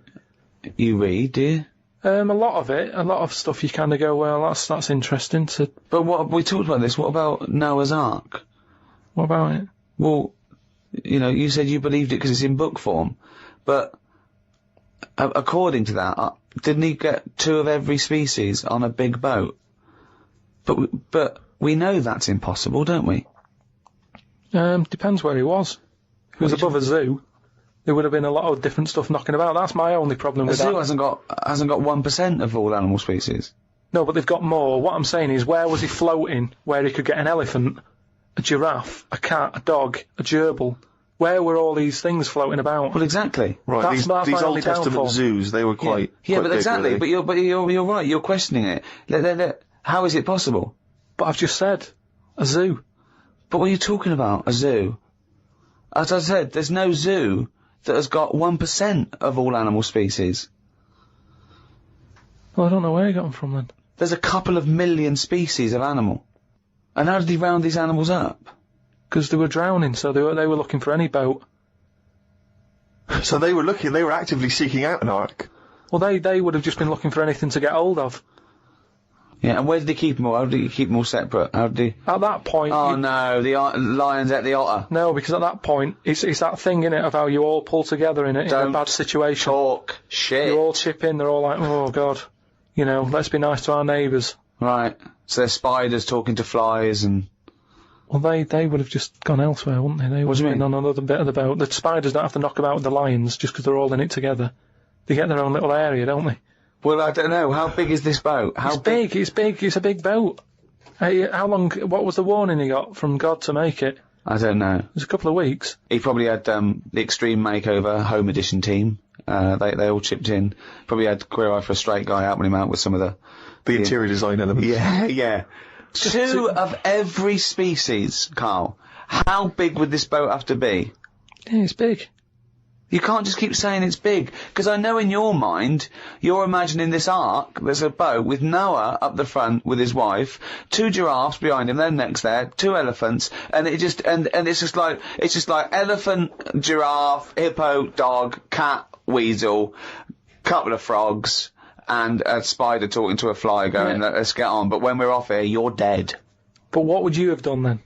you read, do you? A lot of stuff you kind of go, well, that's interesting. But what we talked about this. What about Noah's Ark? What about it? Well, you said you believed it because it's in book form, but according to that, didn't he get 2 of every species on a big boat? But we know that's impossible, don't we? Depends where he was. If he was above a zoo, there would have been a lot of different stuff knocking about. That's my only problem with that. A zoo hasn't got 1% of all animal species. No, but they've got more. What I'm saying is, where was he floating where he could get an elephant, a giraffe, a cat, a dog, a gerbil? Where were all these things floating about? Well, exactly. Right, That's these my Old only Testament downfall. zoos, they were quite... Yeah, quite but big, exactly. really. But you're right. You're questioning it. How is it possible? But I've just said, a zoo. But what are you talking about? A zoo? As I said, there's no zoo that has got 1% of all animal species. Well, I don't know where he got them from then. There's a couple of million species of animal. And how did he round these animals up? Because they were drowning, so they were looking for any boat. So they were actively seeking out an ark. Well, they would have just been looking for anything to get hold of. Yeah, and where did he keep them all? How did he keep them all separate? How did he... At that point... Oh no, the lions ate the otter. No, because at that point, it's that thing, innit, of how you all pull together in a bad situation. Talk shit. You all chip in, they're all like, oh God, let's be nice to our neighbours. Right, so there's spiders talking to flies and... Well, they would have just gone elsewhere, wouldn't they? They would have been on another bit of the boat. The spiders don't have to knock about with the lions just because they're all in it together. They get their own little area, don't they? Well, I don't know. How big is this boat? It's big. It's a big boat. Hey, how long? What was the warning he got from God to make it? I don't know. It was a couple of weeks. He probably had the Extreme Makeover Home Edition team. They all chipped in. Probably had Queer Eye for a Straight Guy helping him out with some of the interior design elements. Yeah, yeah. 2 of every species, Carl. How big would this boat have to be? Yeah, it's big. You can't just keep saying it's big, because I know in your mind, you're imagining this ark, there's a boat with Noah up the front with his wife, 2 giraffes behind him, then next there, 2 elephants, and it just, and it's just like elephant, giraffe, hippo, dog, cat, weasel, couple of frogs, and a spider talking to a fly going, let's get on, but when we're off here, you're dead. But what would you have done then?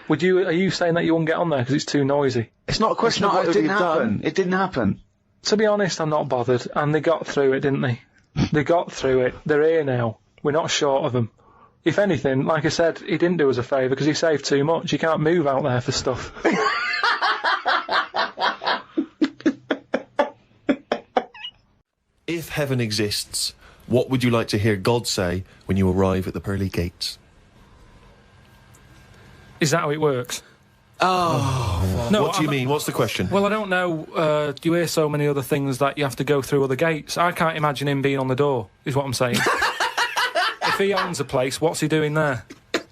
Are you saying that you wouldn't get on there because it's too noisy? It's not a question of what it didn't happen. It didn't happen. To be honest, I'm not bothered, and they got through it, didn't they? They got through it. They're here now. We're not short of them. If anything, like I said, he didn't do us a favour because he saved too much. You can't move out there for stuff. If heaven exists, what would you like to hear God say when you arrive at the pearly gates? Is that how it works? Oh. No, What do you mean? What's the question? Well, I don't know. You hear so many other things that you have to go through other gates. I can't imagine him being on the door, is what I'm saying. If he owns a place, what's he doing there?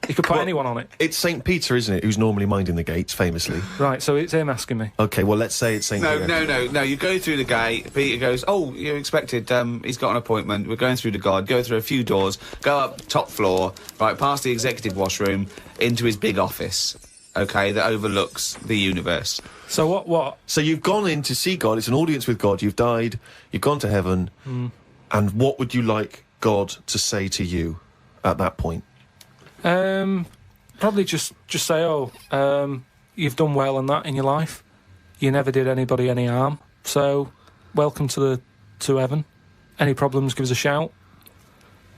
He could put anyone on it. It's St. Peter, isn't it, who's normally minding the gates, famously. Right, so it's him asking me. OK, well, let's say it's St. Peter. No. You go through the gate. Peter goes, "Oh, you're expected. He's got an appointment. We're going through to God. Go through a few doors. Go up top floor. Right, past the executive washroom into his big office. Okay, that overlooks the universe." So what? So you've gone in to see God. It's an audience with God. You've died. You've gone to heaven. And what would you like God to say to you at that point? Probably just say, you've done well and that in your life. You never did anybody any harm. So, welcome to heaven. Any problems, give us a shout.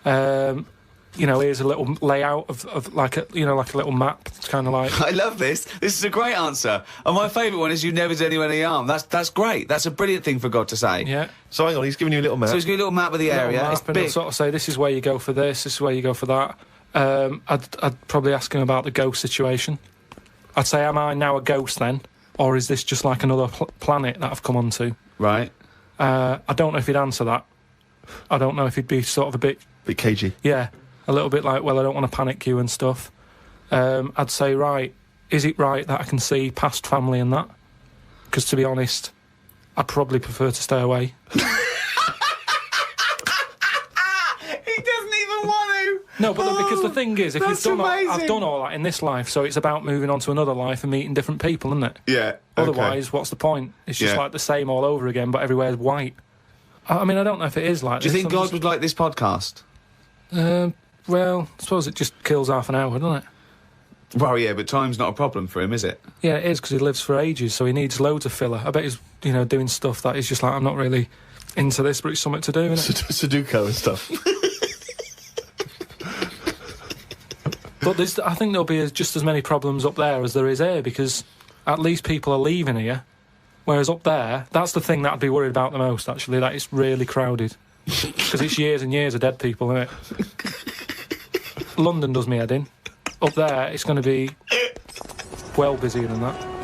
Here's a little layout of like a little map. It's kind of like... I love this. This is a great answer. And my favourite one is you never did anyone any harm. That's great. That's a brilliant thing for God to say. Yeah. So hang on, he's giving you a little map. So he's got a little map of the area. It's and big. he'll sort of say, this is where you go for this is where you go for that. I'd probably ask him about the ghost situation. I'd say, am I now a ghost then? Or is this just like another planet that I've come onto? Right. I don't know if he'd answer that. I don't know if he'd be sort of a bit... Bit cagey. Yeah. A little bit like, well, I don't want to panic you and stuff. I'd say, right, is it right that I can see past family and that? Because, to be honest, I'd probably prefer to stay away. He doesn't even want to. No, but because the thing is, if that's you've done amazing. I've done all that in this life, so it's about moving on to another life and meeting different people, isn't it? Yeah. Otherwise, what's the point? It's just like the same all over again, but everywhere's white. I mean, I don't know if it is like Do this. you think God would like this podcast? Well, I suppose it just kills half an hour, doesn't it? Well, yeah, but time's not a problem for him, is it? Yeah, it is, because he lives for ages, so he needs loads of filler. I bet he's, doing stuff that he's just like, I'm not really into this, but it's something to do, isn't it? Sudoku and stuff. But I think there'll be just as many problems up there as there is here, because at least people are leaving here, whereas up there, that's the thing that I'd be worried about the most, actually, that it's really crowded. Because it's years and years of dead people, isn't it? London does me head in. Up there, it's going to be well busier than that.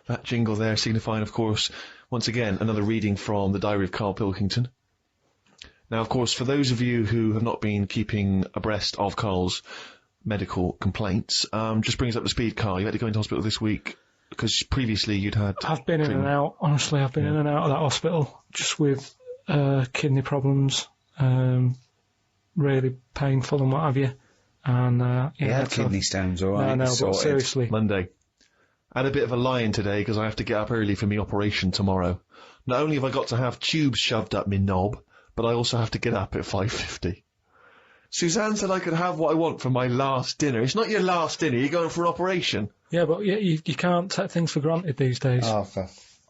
That jingle there signifying, of course, once again, another reading from the Diary of Karl Pilkington. Now, of course, for those of you who have not been keeping abreast of Karl's medical complaints, just bring us up to speed, Karl. You had to go into hospital this week because previously you'd had... I've been in and out. Honestly, I've been in and out of that hospital just with kidney problems, really painful and what have you. And He had kidney stones, all right. No, but sorted. seriously. Monday. I had a bit of a lie-in today because I have to get up early for my operation tomorrow. Not only have I got to have tubes shoved up my knob, but I also have to get up at 5:50. Suzanne said I could have what I want for my last dinner. It's not your last dinner, you're going for an operation. Yeah, but you can't take things for granted these days. Oh,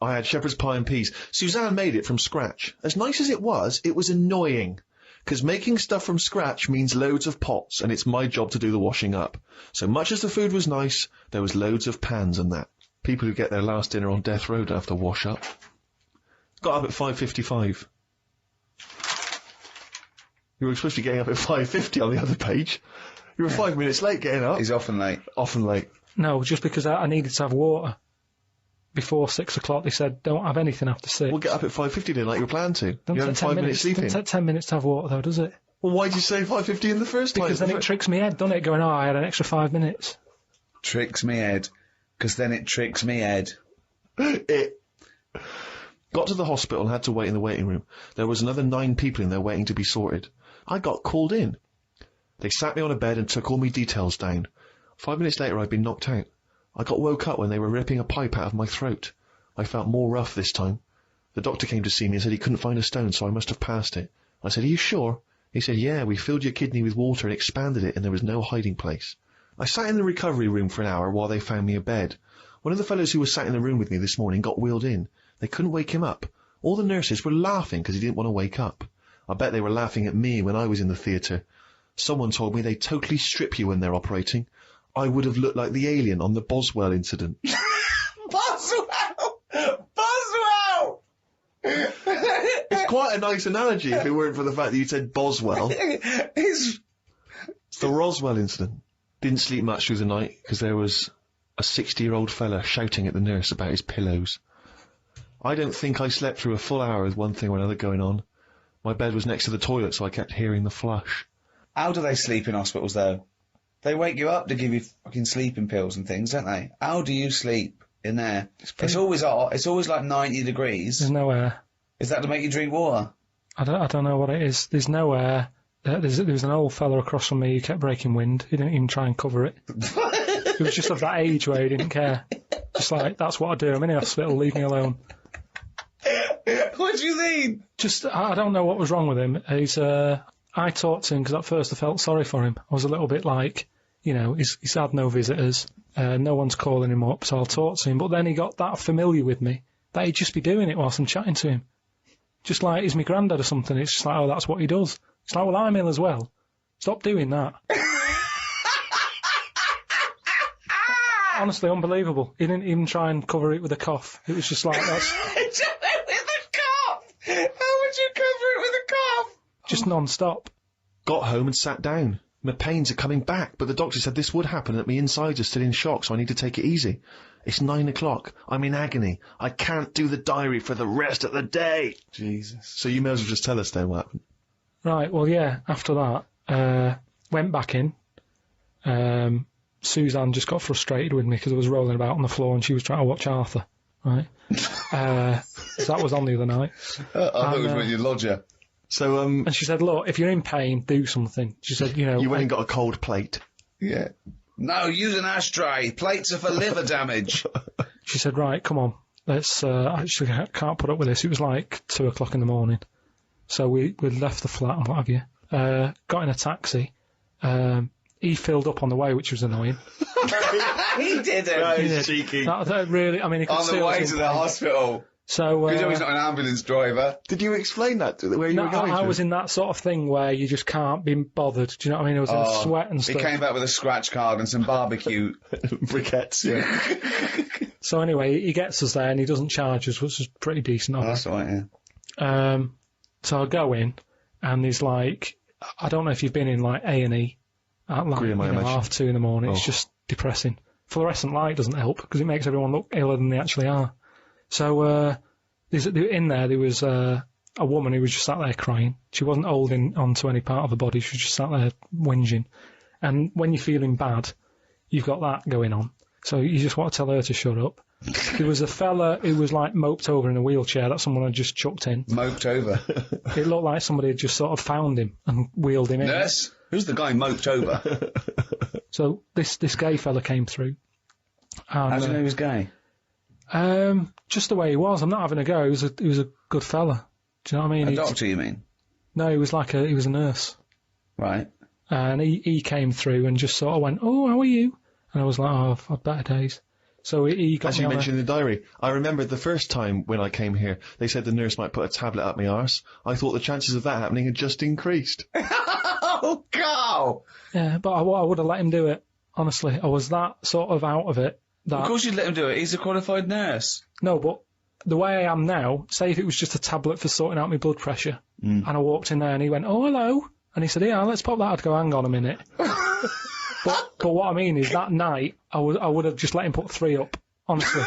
I had shepherd's pie and peas. Suzanne made it from scratch. As nice as it was annoying. Because making stuff from scratch means loads of pots, and it's my job to do the washing up. So much as the food was nice, there was loads of pans and that. People who get their last dinner on death row don't have to wash up. Got up at 5:55. You were supposed to be getting up at 5:50 on the other page. You were 5 minutes late getting up. He's often late. Often late. No, just because I needed to have water. before 6 o'clock, they said, don't have anything after 6. We'll get up at 5:50 then, like you were planning to. Don't You're having take 5 minutes sleeping. Don't take 10 minutes to have water, though, does it? Well, why did you say 5:50 in the first place? Because then it tricks me head, doesn't it? Going, I had an extra 5 minutes. Tricks me head. Because then it tricks me head. It got to the hospital and had to wait in the waiting room. There was another 9 people in there waiting to be sorted. I got called in. They sat me on a bed and took all my details down. 5 minutes later, I'd been knocked out. I got woke up when they were ripping a pipe out of my throat. I felt more rough this time. The doctor came to see me and said he couldn't find a stone, so I must have passed it. I said, are you sure? He said, yeah, we filled your kidney with water and expanded it, and there was no hiding place. I sat in the recovery room for an hour while they found me a bed. One of the fellows who was sat in the room with me this morning got wheeled in. They couldn't wake him up. All the nurses were laughing because he didn't want to wake up. I bet they were laughing at me when I was in the theatre. Someone told me they totally strip you when they're operating. I would have looked like the alien on the Boswell incident. Boswell! Boswell! It's quite a nice analogy if it weren't for the fact that you said Boswell. It's the Roswell incident. Didn't sleep much through the night because there was a 60-year-old fella shouting at the nurse about his pillows. I don't think I slept through a full hour with one thing or another going on. My bed was next to the toilet, so I kept hearing the flush. How do they sleep in hospitals, though? They wake you up to give you fucking sleeping pills and things, don't they? How do you sleep in there? It's always hot. It's always like 90 degrees. There's no air. Is that to make you drink water? I don't know what it is. There's no air. There was an old fella across from me who kept breaking wind. He didn't even try and cover it. He was just of that age where he didn't care. Just like, that's what I do. I'm in the hospital, leave me alone. What do you mean? Just, I don't know what was wrong with him. I talked to him because at first I felt sorry for him. I was a little bit like, you know, he's had no visitors, no one's calling him up, so I'll talk to him. But then he got that familiar with me that he'd just be doing it whilst I'm chatting to him. Just like he's my granddad or something. It's just like, oh, that's what he does. It's like, well, I'm ill as well. Stop doing that. Honestly, unbelievable. He didn't even try and cover it with a cough. It was just like, that's... With a cough! How would you cover it with a cough? Just non-stop. Got home and sat down. My pains are coming back, but the doctor said this would happen and that my insides are still in shock, so I need to take it easy. It's 9 o'clock. I'm in agony. I can't do the diary for the rest of the day. Jesus. So you may as well just tell us then what happened. Right, well, yeah, after that, went back in. Suzanne just got frustrated with me because I was rolling about on the floor and she was trying to watch Arthur, right? So that was on the other night. I thought it was when you lodge her. So, and she said, look, if you're in pain, do something. She said, you know... You went and got a cold plate. Yeah. No, use an ashtray. Plates are for liver damage. She said, right, come on. Let's, I can't put up with this. It was like 2 o'clock in the morning. So we left the flat and what have you. Got in a taxi. He filled up on the way, which was annoying. He didn't. That is cheeky. That really, I mean, he could On the way to the hospital. So, Good job he's not an ambulance driver. Did you explain that to where you no, were going I to? was in that sort of thing where you just can't be bothered. Do you know what I mean? I was in sweat and He stuff. came back with a scratch card and some barbecue. Briquettes, yeah. So anyway, he gets us there and he doesn't charge us, which is pretty decent. Oh, that's all right, yeah. So I go in and there's like, I don't know if you've been in like A&E at like 2:30 in the morning. It's just depressing. Fluorescent light doesn't help because it makes everyone look iller than they actually are. So in there was a woman who was just sat there crying. She wasn't holding onto any part of her body. She was just sat there whinging. And when you're feeling bad, you've got that going on. So you just want to tell her to shut up. There was a fella who was like moped over in a wheelchair that someone had just chucked in. Moped over. It looked like somebody had just sort of found him and wheeled him in. Nurse? Who's the guy moped over? So this gay fella came through. And, How do you know he was gay? Just the way he was. I'm not having a go. He was a good fella. Do you know what I mean? A doctor, you mean? No, he was a nurse. Right. And he came through and just sort of went, "Oh, how are you?" And I was like, "Oh, I've had better days." So he got As you mentioned in the diary, I remember the first time when I came here, they said the nurse might put a tablet up my arse. I thought the chances of that happening had just increased. Oh, Carl! Yeah, but I would have let him do it. Honestly, I was that sort of out of it. Of course you'd let him do it. He's a qualified nurse. No, but the way I am now, say if it was just a tablet for sorting out my blood pressure, and I walked in there and he went, "Oh, hello," and he said, "Yeah, let's pop that." I'd go, "Hang on a minute." But what I mean is that night, I would have just let him put 3 up, honestly.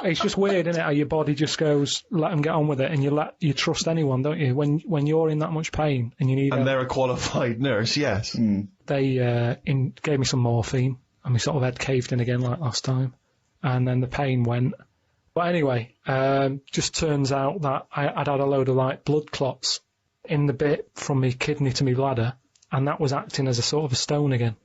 It's just weird, isn't it? How your body just goes, let them get on with it, and you trust anyone, don't you? When you're in that much pain and you need And help. they're a qualified nurse, yes. They gave me some morphine, and my sort of head caved in again like last time, and then the pain went. But anyway, just turns out that I'd had a load of like blood clots in the bit from my kidney to my bladder, and that was acting as a sort of a stone again.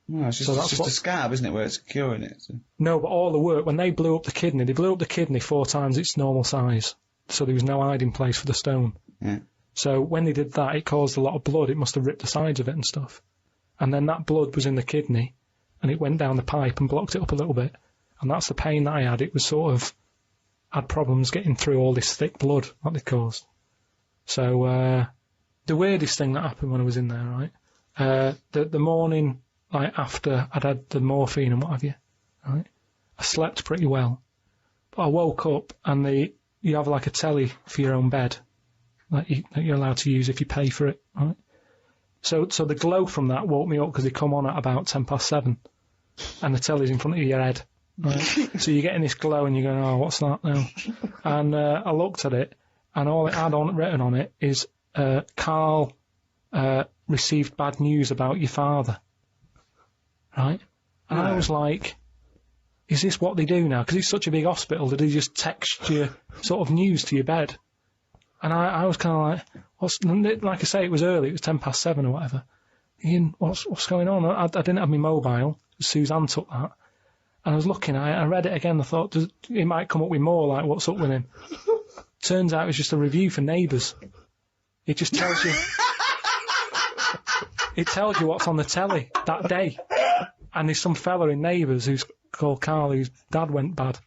No, it's just a scab, isn't it, where it's curing it? So. No, but all the work, when they blew up the kidney 4 times its normal size, so there was no hiding place for the stone. Yeah. So when they did that, it caused a lot of blood. It must have ripped the sides of it and stuff. And then that blood was in the kidney, and it went down the pipe and blocked it up a little bit. And that's the pain that I had. It was sort of, had problems getting through all this thick blood that they caused. So the weirdest thing that happened when I was in there, right, the morning like after I'd had the morphine and what have you, right, I slept pretty well. But I woke up and you have like a telly for your own bed that you're allowed to use if you pay for it, right? So the glow from that woke me up because they come on at about 7:10, and the telly's in front of your head, right? So you're getting this glow and you're going, oh, what's that now? And I looked at it, and all it had written on it is, Karl received bad news about your father, right? And I was like, is this what they do now? Because it's such a big hospital, do they just text you sort of news to your bed? And I was kind of like, like I say, it was early, it was 7:10 or whatever. Ian, what's going on? I didn't have my mobile. Suzanne took that. And I was looking, I read it again, I thought, it might come up with more, like, what's up with him? Turns out it was just a review for Neighbours. It just tells you... It tells you what's on the telly that day. And there's some fella in Neighbours who's called Karl, whose dad went bad.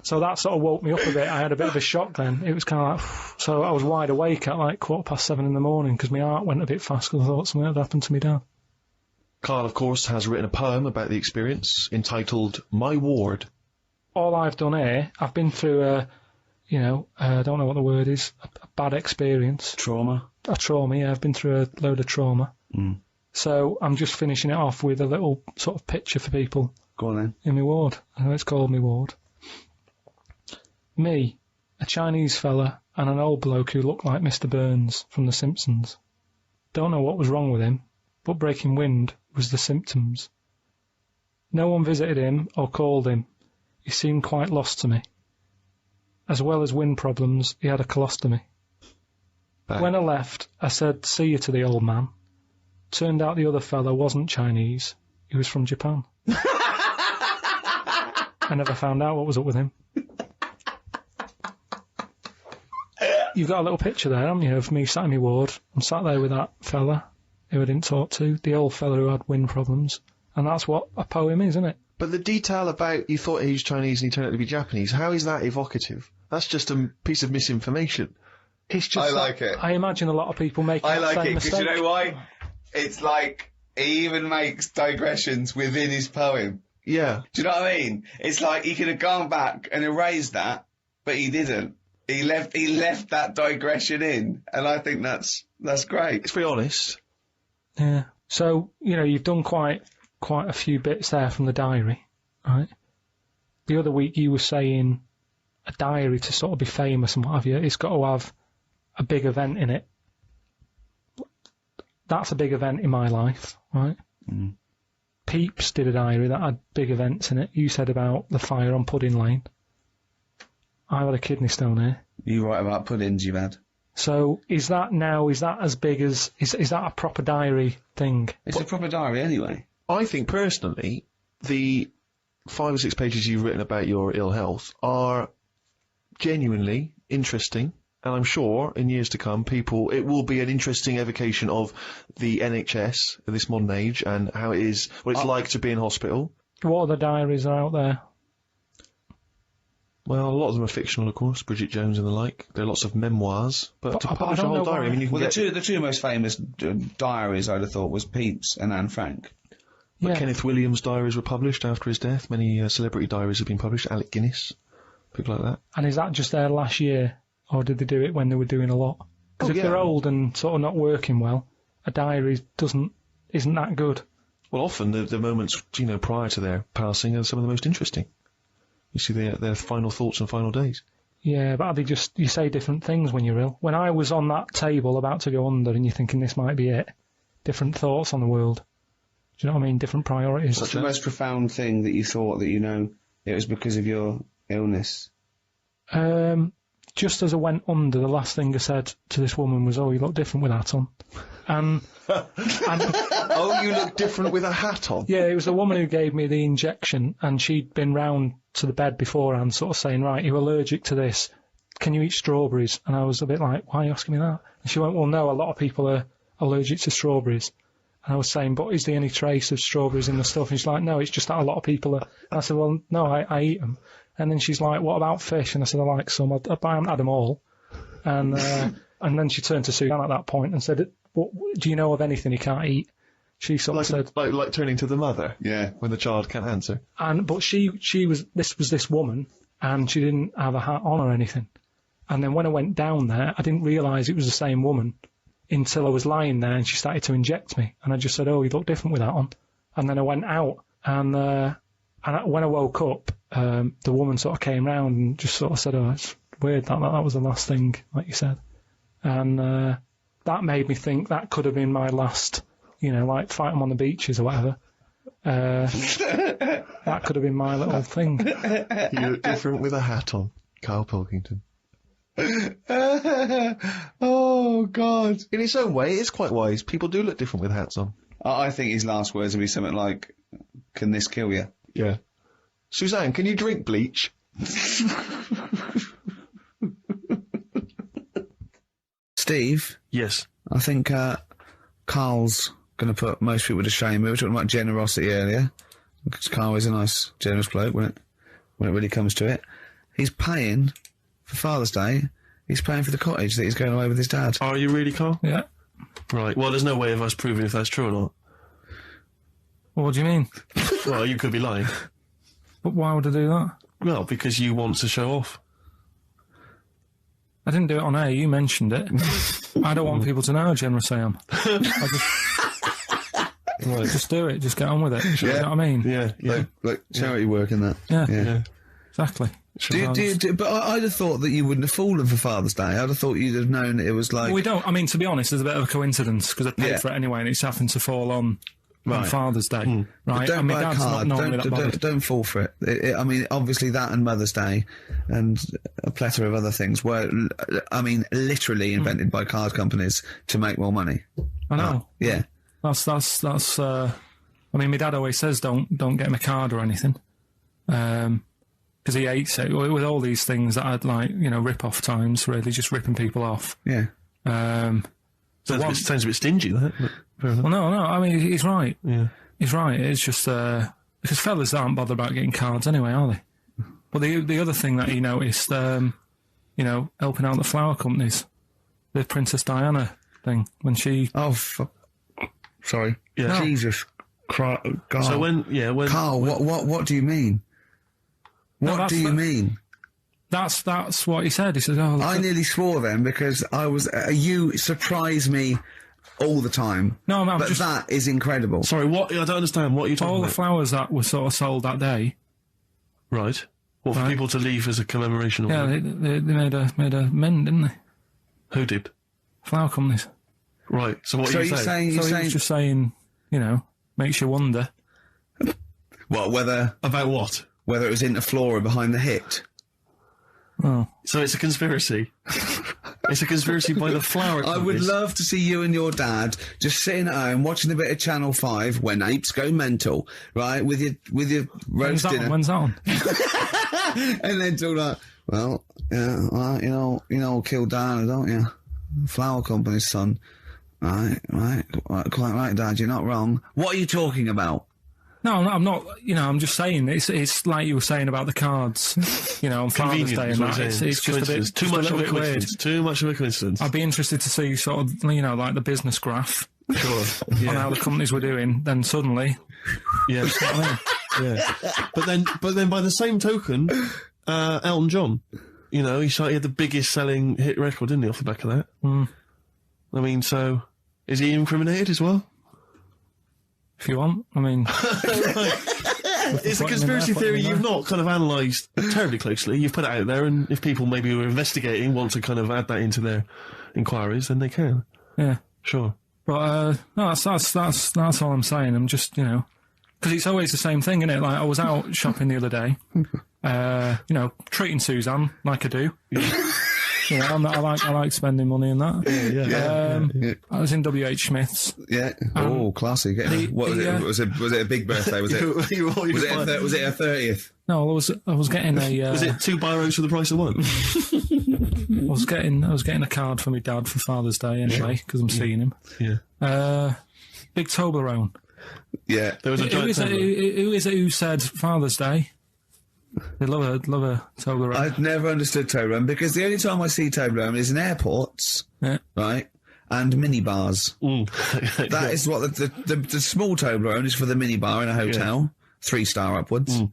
So that sort of woke me up a bit. I had a bit of a shock then. It was kind of like... So I was wide awake at like 7:15 in the morning because my heart went a bit fast because I thought something had happened to me dad. Karl, of course, has written a poem about the experience entitled My Ward. All I've done here, I've been through I don't know what the word is, a bad experience. Trauma. A trauma, yeah. I've been through a load of trauma. So I'm just finishing it off with a little sort of picture for people. Go on then. In my ward. I know it's called my ward. Me, a Chinese fella, and an old bloke who looked like Mr. Burns from The Simpsons. Don't know what was wrong with him, but breaking wind was the symptoms. No one visited him or called him. He seemed quite lost to me. As well as wind problems, he had a colostomy. Bang. When I left, I said, see you to the old man. Turned out the other fella wasn't Chinese. He was from Japan. I never found out what was up with him. You've got a little picture there, haven't you, of me sat in my ward. I'm sat there with that fella who I didn't talk to, the old fella who had wind problems. And that's what a poem is, isn't it? But the detail about you thought he was Chinese and he turned out to be Japanese, how is that evocative? That's just a piece of misinformation. It's just I like it. I imagine a lot of people make I that like same it, because mistake. you know why? It's like, he even makes digressions within his poem. Yeah. Do you know what I mean? It's like he could have gone back and erased that, but he didn't. He left that digression in, and I think that's great. It's very honest. Yeah. So, you've done quite a few bits there from the diary, right? The other week you were saying a diary to sort of be famous and what have you, it's got to have a big event in it. That's a big event in my life, right? Peeps did a diary that had big events in it. You said about the fire on Pudding Lane. I had a kidney stone here. You write about puddings you've had. So is that as big as... Is that a proper diary thing? It's a proper diary anyway. I think, personally, the 5 or 6 pages you've written about your ill health are genuinely interesting, and I'm sure, in years to come, it will be an interesting evocation of the NHS at this modern age, and how it is, what it's like to be in hospital. What other diaries are out there? Well, a lot of them are fictional, of course, Bridget Jones and the like. There are lots of memoirs, but to I publish a don't whole know diary, why. I mean, you can get... The two most famous diaries, I'd have thought, was Pepys and Anne Frank. But Yeah. Kenneth Williams' diaries were published after his death. Many celebrity diaries have been published. Alec Guinness, people like that. And is that just their last year, or did they do it when they were doing a lot? Because if they're old and sort of not working well, a diary isn't that good. Well, often the moments, prior to their passing are some of the most interesting. You see their final thoughts and final days. Yeah, but you say different things when you're ill. When I was on that table about to go under and you're thinking this might be it, different thoughts on the world. Do you know what I mean? Different priorities. What's the most profound thing that you thought that it was because of your illness? Just as I went under, the last thing I said to this woman was, "Oh, you look different with that on." And Oh, you look different with a hat on. yeah, it was the woman who gave me the injection, and she'd been round to the bed beforehand, sort of saying, "Right, you're allergic to this. Can you eat strawberries?" And I was a bit like, "Why are you asking me that?" And she went, "Well, no, a lot of people are allergic to strawberries." And I was saying, "But is there any trace of strawberries in the stuff?" And she's like, "No, it's just that a lot of people are." And I said, "Well, no, I eat them." And then she's like, "What about fish?" And I said, "I like some. I haven't had them all." And and then she turned to Suzanne at that point and said, "What, do you know of anything he can't eat?" She sort of said, like turning to the mother. Yeah. When the child can't answer. but she was this woman, and she didn't have a hat on or anything. And then when I went down there, I didn't realise it was the same woman until I was lying there and she started to inject me. And I just said, "Oh, you look different with that on." And then I went out, and when I woke up, the woman sort of came round and just sort of said, "Oh, it's weird that was the last thing, like you said." And that made me think that could have been my last, like fight 'em on the beaches or whatever. That could have been my little thing. You look different with a hat on, Karl Pilkington. Oh, God. In its own way, it's quite wise. People do look different with hats on. I think his last words would be something like, "Can this kill you?" Yeah. Suzanne, can you drink bleach? Steve, Yes. I think Carl's going to put most people to shame. We were talking about generosity earlier, because Carl is a nice, generous bloke when it really comes to it. He's paying for Father's Day. He's paying for the cottage that he's going away with his dad. Are you really, Carl? Yeah. Right. Well, there's no way of us proving if that's true or not. Well, what do you mean? Well, you could be lying. But why would I do that? Well, because you want to show off. I didn't do it on air. You mentioned it. I don't want people to know how generous I am. Just do it. Just get on with it. You know what I mean? Yeah. Like charity work and that. Yeah. Exactly. But I'd have thought that you wouldn't have fallen for Father's Day. I'd have thought you'd have known that it was like... Well, we don't. I mean, to be honest, there's a bit of a coincidence, because I paid for it anyway, and it's happened to fall on Father's Day. Right? But don't buy a card. Don't fall for it. I mean, obviously that and Mother's Day and a plethora of other things were, I mean, literally invented by card companies to make more money. I know. Yeah. That's. I mean, my dad always says don't get him a card or anything, because he hates it with all these things that I'd like, rip-off times, really just ripping people off. Yeah. Sounds a bit stingy, that. Well, no. I mean, he's right. Yeah. He's right. It's just because fellas aren't bothered about getting cards anyway, are they? But the other thing that he noticed, helping out the flower companies, the Princess Diana thing when she. Oh, sorry. Yeah. No. Jesus Christ. God. So when Carl, what do you mean? What do you mean? That's what he said. He said, "Oh, I nearly swore then because I was. You surprise me all the time. No, but that is incredible. Sorry, what? I don't understand. What are you talking all about? the flowers that were sort of sold that day. Right. What, for people to leave as a commemoration? Or yeah, they made a mend, didn't they? Who did? Flower companies. Right. So what are you saying? He was just saying, makes you wonder. What, whether... About what? Whether it was in the floor or behind the hit. Oh. So it's a conspiracy. It's a conspiracy by the flower companies. I would love to see you and your dad just sitting at home watching a bit of Channel 5 when apes go mental, right? With your roast dinner. When's that on? And then talk like, well, yeah, well, you know, kill Diana, don't you? Flower company's son. Right, quite right, Dad, you're not wrong. What are you talking about? No, I'm not. I'm just saying it's like you were saying about the cards. On Father's Day and that. It's just a bit too much of a weird. Too much of a coincidence. I'd be interested to see sort of like the business graph. Sure. On how the companies were doing. Then suddenly, yeah, yeah. But then by the same token, Elton John, he had the biggest selling hit record, didn't he, off the back of that? Mm. I mean, so is he incriminated as well? If you want, I mean, Yeah, it's a conspiracy theory you've not kind of analysed terribly closely. You've put it out there, and if people maybe who are investigating want to kind of add that into their inquiries, then they can. Yeah. Sure. But no, that's all I'm saying. I'm just, you know, because it's always the same thing, isn't it? Like I was out shopping the other day, you know, treating Suzanne like I do. You know, I like spending money and that. Yeah. I was in WH Smith's. Yeah. Oh, classy. What was it? Was it a big birthday? Was it? Was it a 30th? No, I was getting a. Was it 2 biros for the price of 1? I was getting a card for my dad for Father's Day anyway because I'm seeing him. Yeah. Big Toblerone. Yeah. There was a giant Who is it who said Father's Day? They love a Toblerone. I've never understood Toblerone because the only time I see Toblerone is in airports, right, and minibars. That is what the small Toblerone is for the minibar in a hotel, 3-star upwards,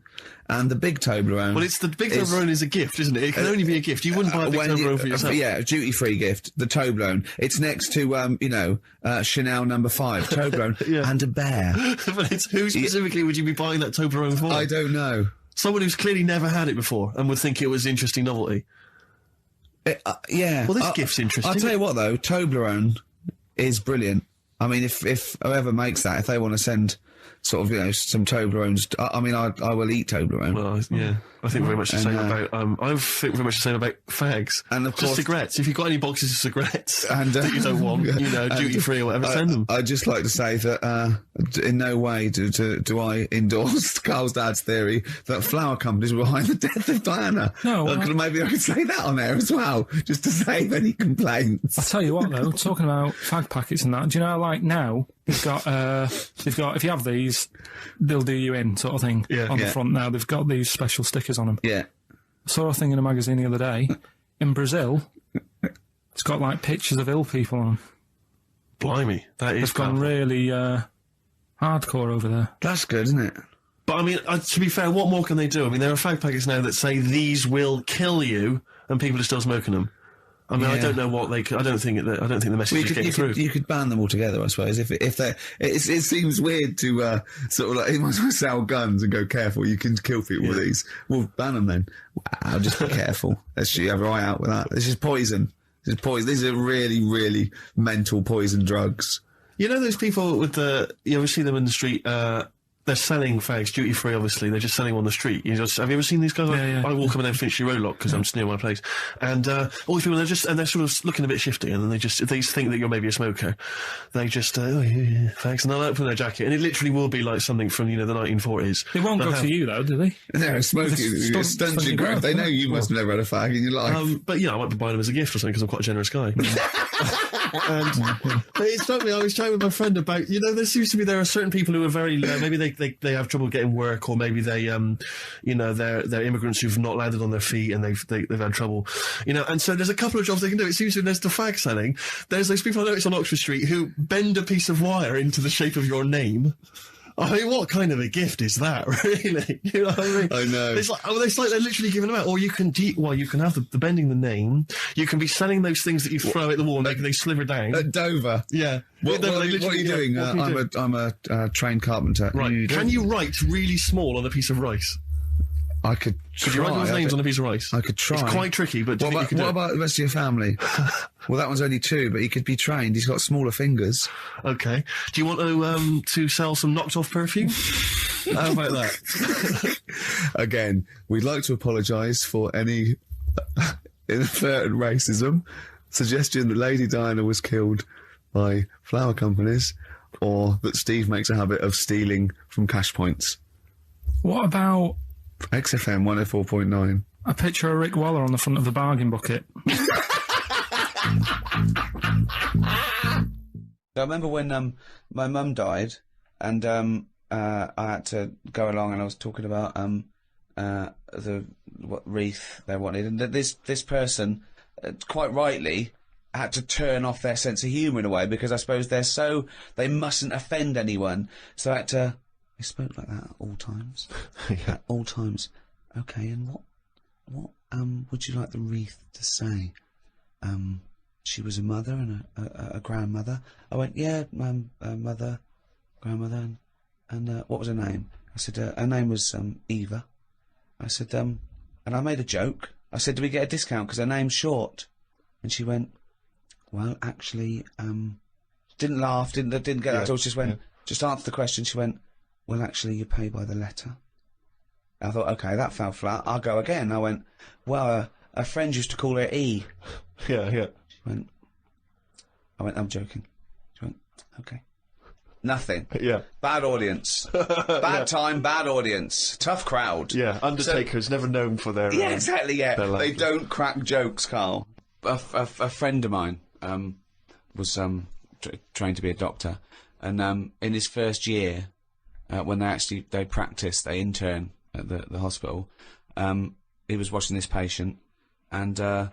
and the big Toblerone. Well, it's the big Toblerone is a gift, isn't it? It can only be a gift. You wouldn't buy a big Toblerone for yourself. Yeah, duty-free gift. The Toblerone. It's next to Chanel No. 5 Toblerone and a bear. But who specifically would you be buying that Toblerone for? I don't know. Someone who's clearly never had it before and would think it was interesting novelty. Yeah. Well, this gift's interesting. I'll tell you what, though, Toblerone is brilliant. I mean, if whoever makes that, if they want to send sort of, you know, some Toblerones, I mean, I will eat Toblerone. Well, yeah, I think very much the same about. I think very much the same about fags and of course cigarettes. If you've got any boxes of cigarettes and that you don't want, you know, duty free or whatever, send them. I'd just like to say that in no way do I endorse Carl's dad's theory that flower companies were behind the death of Diana. No, maybe I could say that on there as well, just to save any complaints. I'll tell you what, though, talking about fag packets and that, do you know, like now they've got if you have these, they'll do you in sort of thing on the front. Now they've got these special stickers on them. Yeah. I saw a thing in a magazine the other day. In Brazil, it's got like pictures of ill people on them. Blimey, that is. They've gone really hardcore over there. That's good, isn't it? But I mean, to be fair, what more can they do? I mean, there are fag packets now that say these will kill you, and people are still smoking them. I mean, I don't know what they. I don't think the message is getting through. You could ban them altogether, I suppose. If they, it seems weird to sort of like you might as well sell guns and go careful. You can kill people with these. Well, ban them then. Wow, just be careful. Let's have an eye out with that. This is poison. This is poison. These are really, really mental poison drugs. You know those people with you ever see them in the street? They're selling fags duty free. Obviously, they're just selling them on the street. Have you ever seen these guys? I walk up and down Finchley Road lot because I'm just near my place, and all these people they're sort of looking a bit shifty, and then they think that you're maybe a smoker. They just fags, and they'll open their jacket, and it literally will be like something from the 1940s. They won't go to you though, do they? No, smoking stunts your growth. They know you must have never had a fag in your life. But I might be buying them as a gift or something because I'm quite a generous guy. But it struck me, I was chatting with my friend about, there are certain people who are very, maybe they have trouble getting work, or maybe they, they're immigrants who've not landed on their feet and they've had trouble, and so there's a couple of jobs they can do. It seems there's the fag selling. There's those people I noticed on Oxford Street who bend a piece of wire into the shape of your name. I mean, what kind of a gift is that, really? You know what I mean? I know. It's like they're literally giving them out. Or you can have the bending the name. You can be selling those things that you throw at the wall and they sliver down. At Dover? Yeah. What are you doing? I'm a trained carpenter. Right. Can you write really small on a piece of rice? I could try. Could you write those names on a piece of rice? I could try. It's quite tricky, but what about the rest of your family? Well, that one's only 2, but he could be trained. He's got smaller fingers. Okay. Do you want to sell some knocked-off perfume? How about that? Again, we'd like to apologise for any inadvertent racism. Suggestion that Lady Diana was killed by flower companies, or that Steve makes a habit of stealing from cash points. What about XFM 104.9? a picture of Rick Waller on the front of the bargain bucket? I remember when my mum died, and I had to go along, and I was talking about what wreath they wanted, and that this person, quite rightly, had to turn off their sense of humour in a way, because I suppose they mustn't offend anyone, so I had to. They spoke like that at all times. At all times. Okay, and what would you like the wreath to say? She was a mother and a grandmother. I went, yeah, mother, grandmother, and what was her name? I said, her name was Eva. I said, and I made a joke. I said, do we get a discount because her name's short? And she went, well, actually, didn't laugh, didn't get that at all. Just went, just answered the question. She went, well, actually, you pay by the letter. I thought, okay, that fell flat. I'll go again. I went, well, a friend used to call her E. Yeah. She went, I'm joking. She went, okay. Nothing. Yeah. Bad audience. Bad time, bad audience. Tough crowd. Yeah, Undertaker's never known for their... Yeah, exactly, yeah. their They laughter. don't crack jokes, Carl. A friend of mine was trained to be a doctor, and in his first year, when they practiced, they intern at the hospital, he was watching this patient, and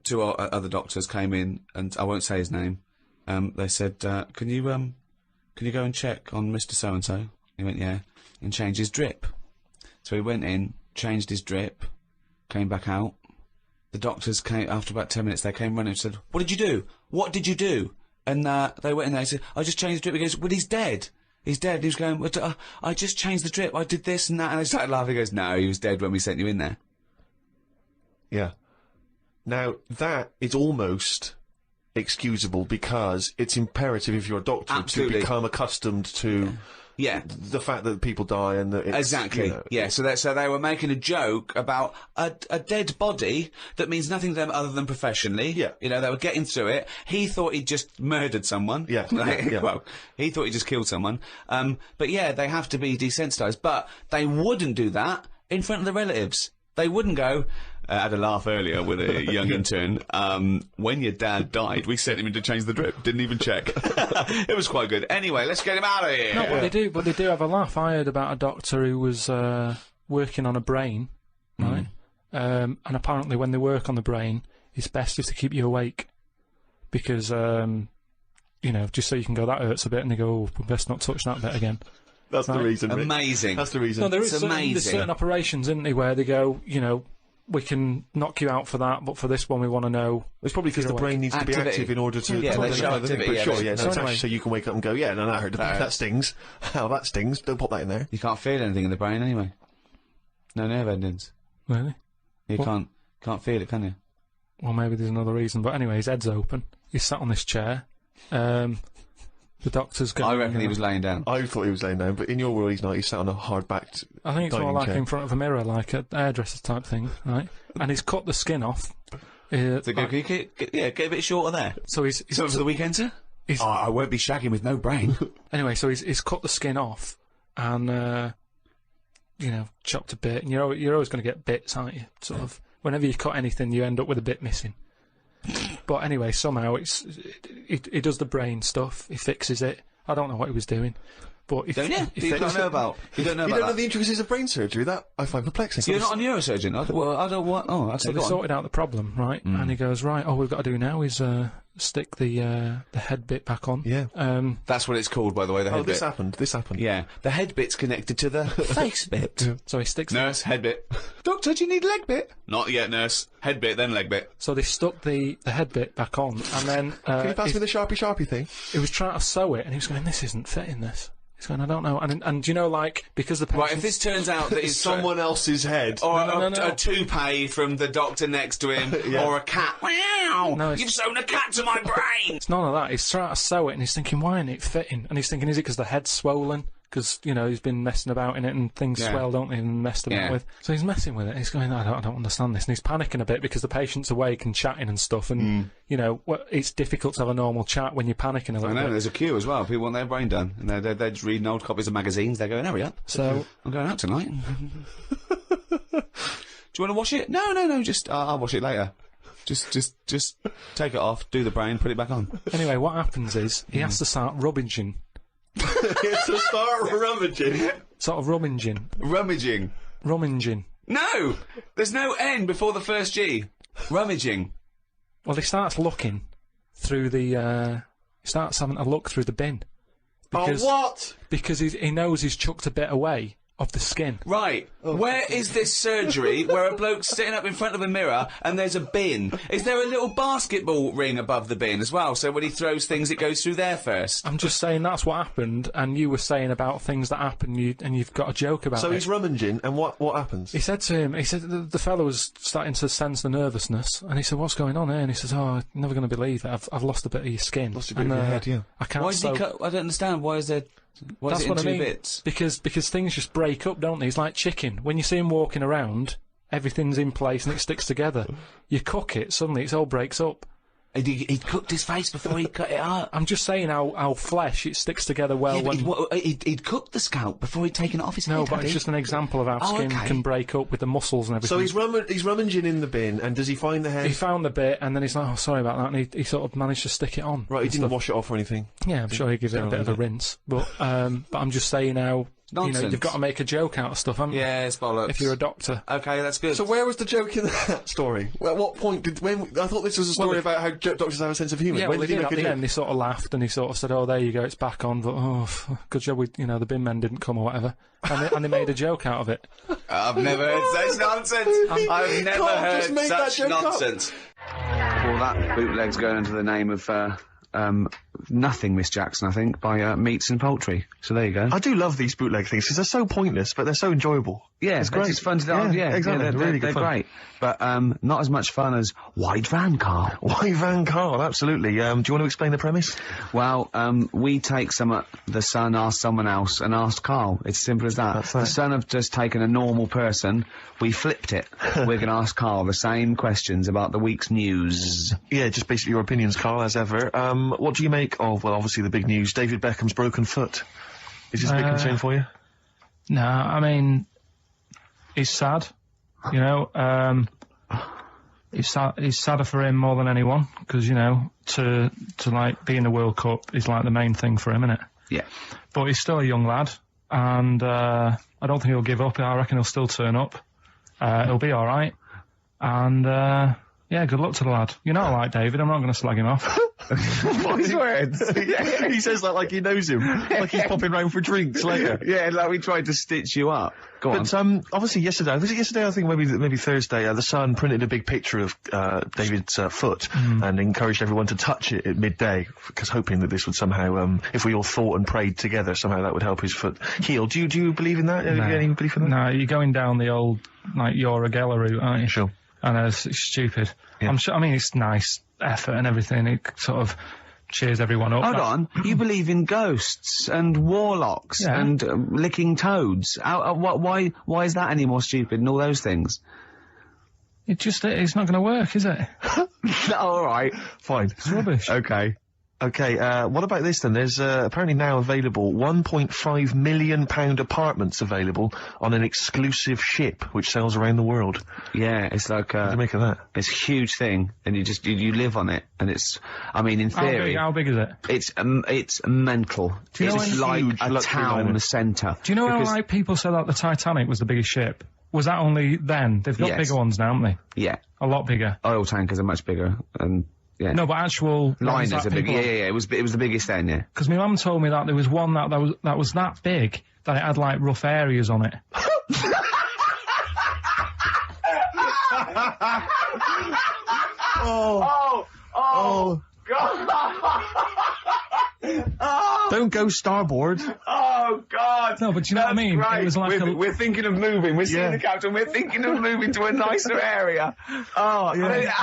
two other doctors came in, and I won't say his name. They said, can you go and check on Mr. So-and-so? He went, yeah, and change his drip. So he went in, changed his drip, came back out. The doctors came, after about 10 minutes, they came running and said, what did you do? What did you do? And they went in there and said, I just changed the drip. He goes, well, he's dead. He's dead. He was going, well, I just changed the drip. I did this and that. And they started laughing. He goes, no, he was dead when we sent you in there. Yeah. Now, that is almost excusable because it's imperative if you're a doctor Absolutely. to become accustomed to Yeah. the fact that people die and that it's... Exactly. you know, yeah. So they were making a joke about a dead body that means nothing to them other than professionally. Yeah. You know, they were getting through it. He thought he'd just murdered someone. Yeah. Yeah. Well, he thought he just killed someone. But yeah, they have to be desensitised. But they wouldn't do that in front of the relatives. They wouldn't go. I had a laugh earlier with a young intern. When your dad died, we sent him in to change the drip. Didn't even check. It was quite good. Anyway, let's get him out of here. No, but they do have a laugh. I heard about a doctor who was working on a brain, right? And apparently, when they work on the brain, it's best just to keep you awake because, you know, just so you can go, that hurts a bit, and they go, oh, we best not touch that bit again. That's the reason, Rick. Amazing. That's the reason. No, there It's is amazing. there's certain operations, isn't there, where they go, you know, we can knock you out for that, but for this one we want to know. It's probably because the brain needs to be Activity. active in order to... Yeah, to they know show the thing. activity, But yeah, sure, they- yeah, no, so exactly. anyway- So you can wake up and go, yeah, no, that hurt. That stings. How that stings. Don't pop that in there. You can't feel anything in the brain anyway. No nerve endings. Really? You What? can't feel it, can you? Well, maybe there's another reason, but anyway, his head's open. He's sat on this chair. The doctor's going... I reckon he was laying down. I thought he was laying down, but in your world he's not. He's sat on a hard-backed I think it's more dining like chair. in front of a mirror, like a hairdresser type thing, right? And he's cut the skin off. So can you get a bit shorter there? So he's Something for the weekend, sir? He's- Oh, I won't be shagging with no brain. anyway, so he's cut the skin off and you know, chopped a bit. And you're always going to get bits, aren't you? Sort of. Whenever you cut anything, you end up with a bit missing. But anyway, somehow he does the brain stuff. He fixes it. I don't know what he was doing, but he Don't you? he You fixed don't know it. about. You don't know You about don't know that. the intricacies of brain surgery? That I find perplexing. You're not a neurosurgeon. I don't want. Oh, So okay. they Go on. sorted out the problem, right? And he goes, right, all we've got to do now is stick the head bit back on. Yeah. That's what it's called, by the way. The head Oh, this bit. happened. This happened. Yeah, the head bit's connected to the face bit. So he sticks. Nurse, head bit. Doctor, do you need leg bit? Not yet, nurse. Head bit, then leg bit. So they stuck the head bit back on, and then Can you pass me the sharpie thing? he was trying to sew it, and he was going, "This isn't fitting. This." He's going, "I don't know." And you know, like because the Right, patient, if this turns out that It's it's someone else's head. or No. a toupee from the doctor next to him, or a cat. Wow! No, it's- You've sewn a cat to my brain! it's none of that. He's trying to sew it, and he's thinking, "Why isn't it fitting?" And he's thinking, "Is it because the head's swollen?" Because you know he's been messing about in it, and things Yeah. swell, don't they? And messed about Yeah. with. So he's messing with it. He's going, I don't understand this, and he's panicking a bit because the patient's awake and chatting and stuff, and you know, it's difficult to have a normal chat when you're panicking a I little know, bit. there's a queue as well. People want their brain done. And they're just reading old copies of magazines. They're going, hurry up. So I'm going out tonight. Do you want to wash it? No, just, I'll wash it later. Just take it off, do the brain, put it back on. anyway, what happens is he has to start rummaging, To start rummaging. sort of rummaging. No! There's no N before the first G. Rummaging. Well, he starts looking through the. He starts having a look through the bin. Because, Oh, what? Because he knows he's chucked a bit away of the skin. Right. Where is this surgery where a bloke's sitting up in front of a mirror and there's a bin? Is there a little basketball ring above the bin as well, so when he throws things it goes through there first? I'm just saying that's what happened, and you were saying about things that happen, and you've got a joke about So it. he's rummaging, and what happens? He said to him, the fellow was starting to sense the nervousness, and he said, "What's going on here?" And he says, "Oh, you're never going to believe it. I've lost a bit of your skin. Lost a bit of your head, yeah. I can't." Why did he cut? I don't understand. Why is there... Why That's is it in what I two mean. bits? Because things just break up, don't they? It's like chicken. When you see him walking around, everything's in place and it sticks together. You cook it, suddenly it all breaks up. He'd cooked his face before he cut it up. I'm just saying how flesh, it sticks together well Yeah, but when... he'd cooked the scalp before he'd taken it off his head. No, but had it's he? just an example of how skin okay. can break up with the muscles and everything. So he's rummaging in the bin, and does he find the head? He found the bit, and then he's like, "Oh, sorry about that," and he sort of managed to stick it on. Right, he didn't wash it off or anything. Yeah, I'm sure he gives it a bit of a rinse. But I'm just saying how, Nonsense. you've got to make a joke out of stuff, haven't you? Yeah, it's bollocks. If you're a doctor. Okay, that's good. So where was the joke in that story? At what point I thought this was a story about how doctors have a sense of humour. Yeah, when well, did he at make a the joke? end, he sort of laughed and he sort of said, "Oh, there you go, it's back on." But good job, the bin men didn't come or whatever, and they made a joke out of it. I've never heard such nonsense. I've never Carl heard just made that such joke up. nonsense. Well, that bootleg's going under the name of Nothing, Miss Jackson, I think, by Meats and Poultry. So there you go. I do love these bootleg things because they're so pointless, but they're so enjoyable. Yeah, it's great. It's fun to do. Yeah, exactly. they're Really good they're fun. great. But not as much fun as Wide Van Carl. Why Van Carl? Absolutely. Do you want to explain the premise? Well, we take the Sun asked someone else and asked Carl. It's simple as that. That's right. The Sun have just taken a normal person, we flipped it. We're going to ask Carl the same questions about the week's news. Yeah, just basically your opinions, Carl, as ever. What do you make of, well, obviously the big news, David Beckham's broken foot? Is this a big concern for you? No, I mean, it's sad, it's sadder for him more than anyone, because, to like, be in the World Cup is, like, the main thing for him, innit? Yeah. But he's still a young lad, and, I don't think he'll give up. I reckon he'll still turn up. He'll be alright. And, yeah, good luck to the lad. You're not like David, I'm not going to slag him off. Wise words. He says that like he knows him, like he's popping round for drinks later. Yeah, like we tried to stitch you up. Go on. But obviously yesterday, was it yesterday? I think maybe Thursday. The Sun printed a big picture of David's foot and encouraged everyone to touch it at midday, because hoping that this would somehow, if we all thought and prayed together, somehow that would help his foot heal. Do you believe in that? No. You got any belief in that? No, you're going down the old, like, Yoragella route, aren't you? Sure. And it's stupid. Yeah. I'm sure. I mean, it's nice effort and everything. It sort of cheers everyone up. Hold on, you believe in ghosts and warlocks Yeah. and licking toads. Why is that any more stupid than all those things? It's not going to work, is it? All right, Fine. It's rubbish. okay. Okay, what about this then? There's apparently now available £1.5 million apartments available on an exclusive ship which sails around the world. Yeah, it's like What do you make of that? it's a huge thing, and you live on it, and it's. I mean, in theory, How big is it? it's mental. you know It's when- like Huge a luxury town liner. centre. Do you know Because- how, like, people said that the Titanic was the biggest ship? Was that only then? They've got Yes. bigger ones now, haven't they? Yeah, A lot bigger. oil tankers are much bigger, and yeah. No, but actual Liners are bigger. Yeah. It was the biggest then. Yeah. Because my mum told me that there was one that was that big that it had, like, rough areas on it. Oh, don't go starboard. Oh God! No, but do you know what I mean? Right. It was like we're thinking of moving. We're seeing Yeah. the captain. We're thinking of moving to a nicer area. Oh Yeah.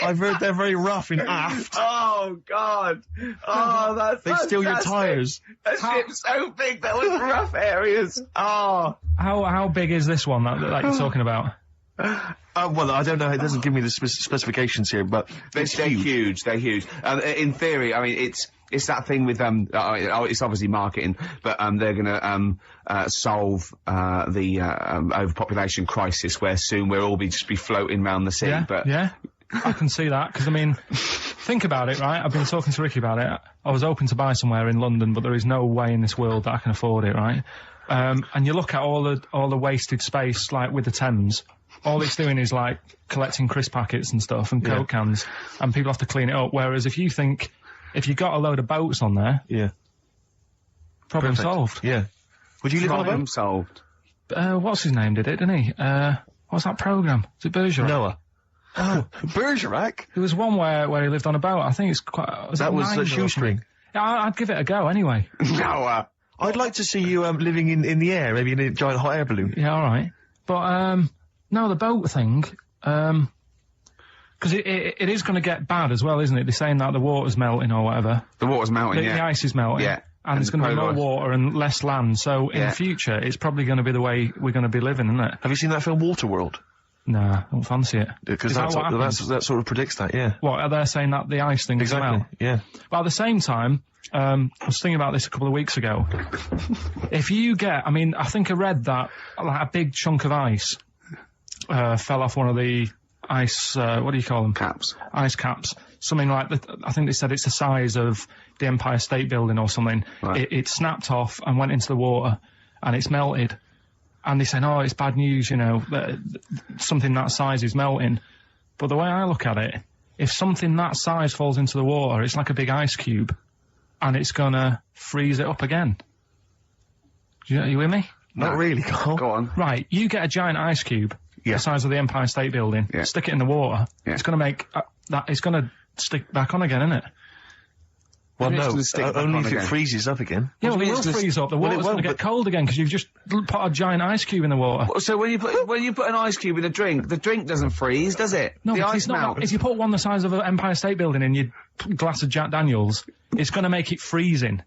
I've heard they're very rough in aft. Oh God! Oh, that's They steal your fantastic. tyres. A ship's so big that was rough areas. Oh. how big is this one that you're talking about? Well, I don't know. It doesn't give me the specifications here, but They're huge. They're huge. In theory, I mean, it's that thing with it's obviously marketing, but they're going to solve the overpopulation crisis, where soon we'll all just be floating around the sea. Yeah, But yeah, I can see that, because, I mean, think about it, right? I've been talking to Ricky about it. I was hoping to buy somewhere in London, but there is no way in this world that I can afford it, right? And you look at all the wasted space, like, with the Thames. All it's doing is, like, collecting crisp packets and stuff and Coke cans, and people have to clean it up. Whereas if you got a load of boats on there, yeah, problem perfect. solved. Yeah. Would you live on a Problem boat? solved. What's his name did it, didn't he? What's that programme? Is it Bergerac? Noah. Oh, Bergerac? There was one where he lived on a boat. I think it's quite... That was the shoestring. Yeah, I'd give it a go anyway. Noah. I'd like to see you living in the air, maybe in a giant hot air balloon. Yeah, all right. But, no, the boat thing, because it is going to get bad as well, isn't it? They're saying that the water's melting or whatever. The water's melting, The ice is melting. Yeah. And there's the going to be polar more ice. water and less land. So in Yeah. the future, it's probably going to be the way we're going to be living, isn't it? Have you seen that film Waterworld? Nah, I don't fancy it. Because Is that what happens? that sort of predicts that, yeah. What, are they saying that the ice thing is Exactly, melt? yeah. But at the same time, I was thinking about this a couple of weeks ago. If you get, I think I read that like, a big chunk of ice fell off one of the ice, what do you call them? Caps. Ice caps. Something like that. I think they said it's the size of the Empire State Building or something. Right. It snapped off and went into the water and it's melted. And they said, oh, it's bad news, that something that size is melting. But the way I look at it, if something that size falls into the water, it's like a big ice cube and it's going to freeze it up again. Are you with me? Not really, Carl. Go on. Right, you get a giant ice cube, Yeah. the size of the Empire State Building, Yeah. stick it in the water, Yeah. it's going to make it's going to stick back on again, isn't it? Well, Maybe it's no, gonna stick back only on if again. it freezes up again. Yeah, well, do it you will mean it's freeze up. The well, it water's going to won't, get cold again because you've just put a giant ice cube in the water. So when you put an ice cube in a drink, the drink doesn't freeze, does it? No, the because ice it's not. melts. If you put one the size of an Empire State Building in your glass of Jack Daniels, it's going to make it freezing.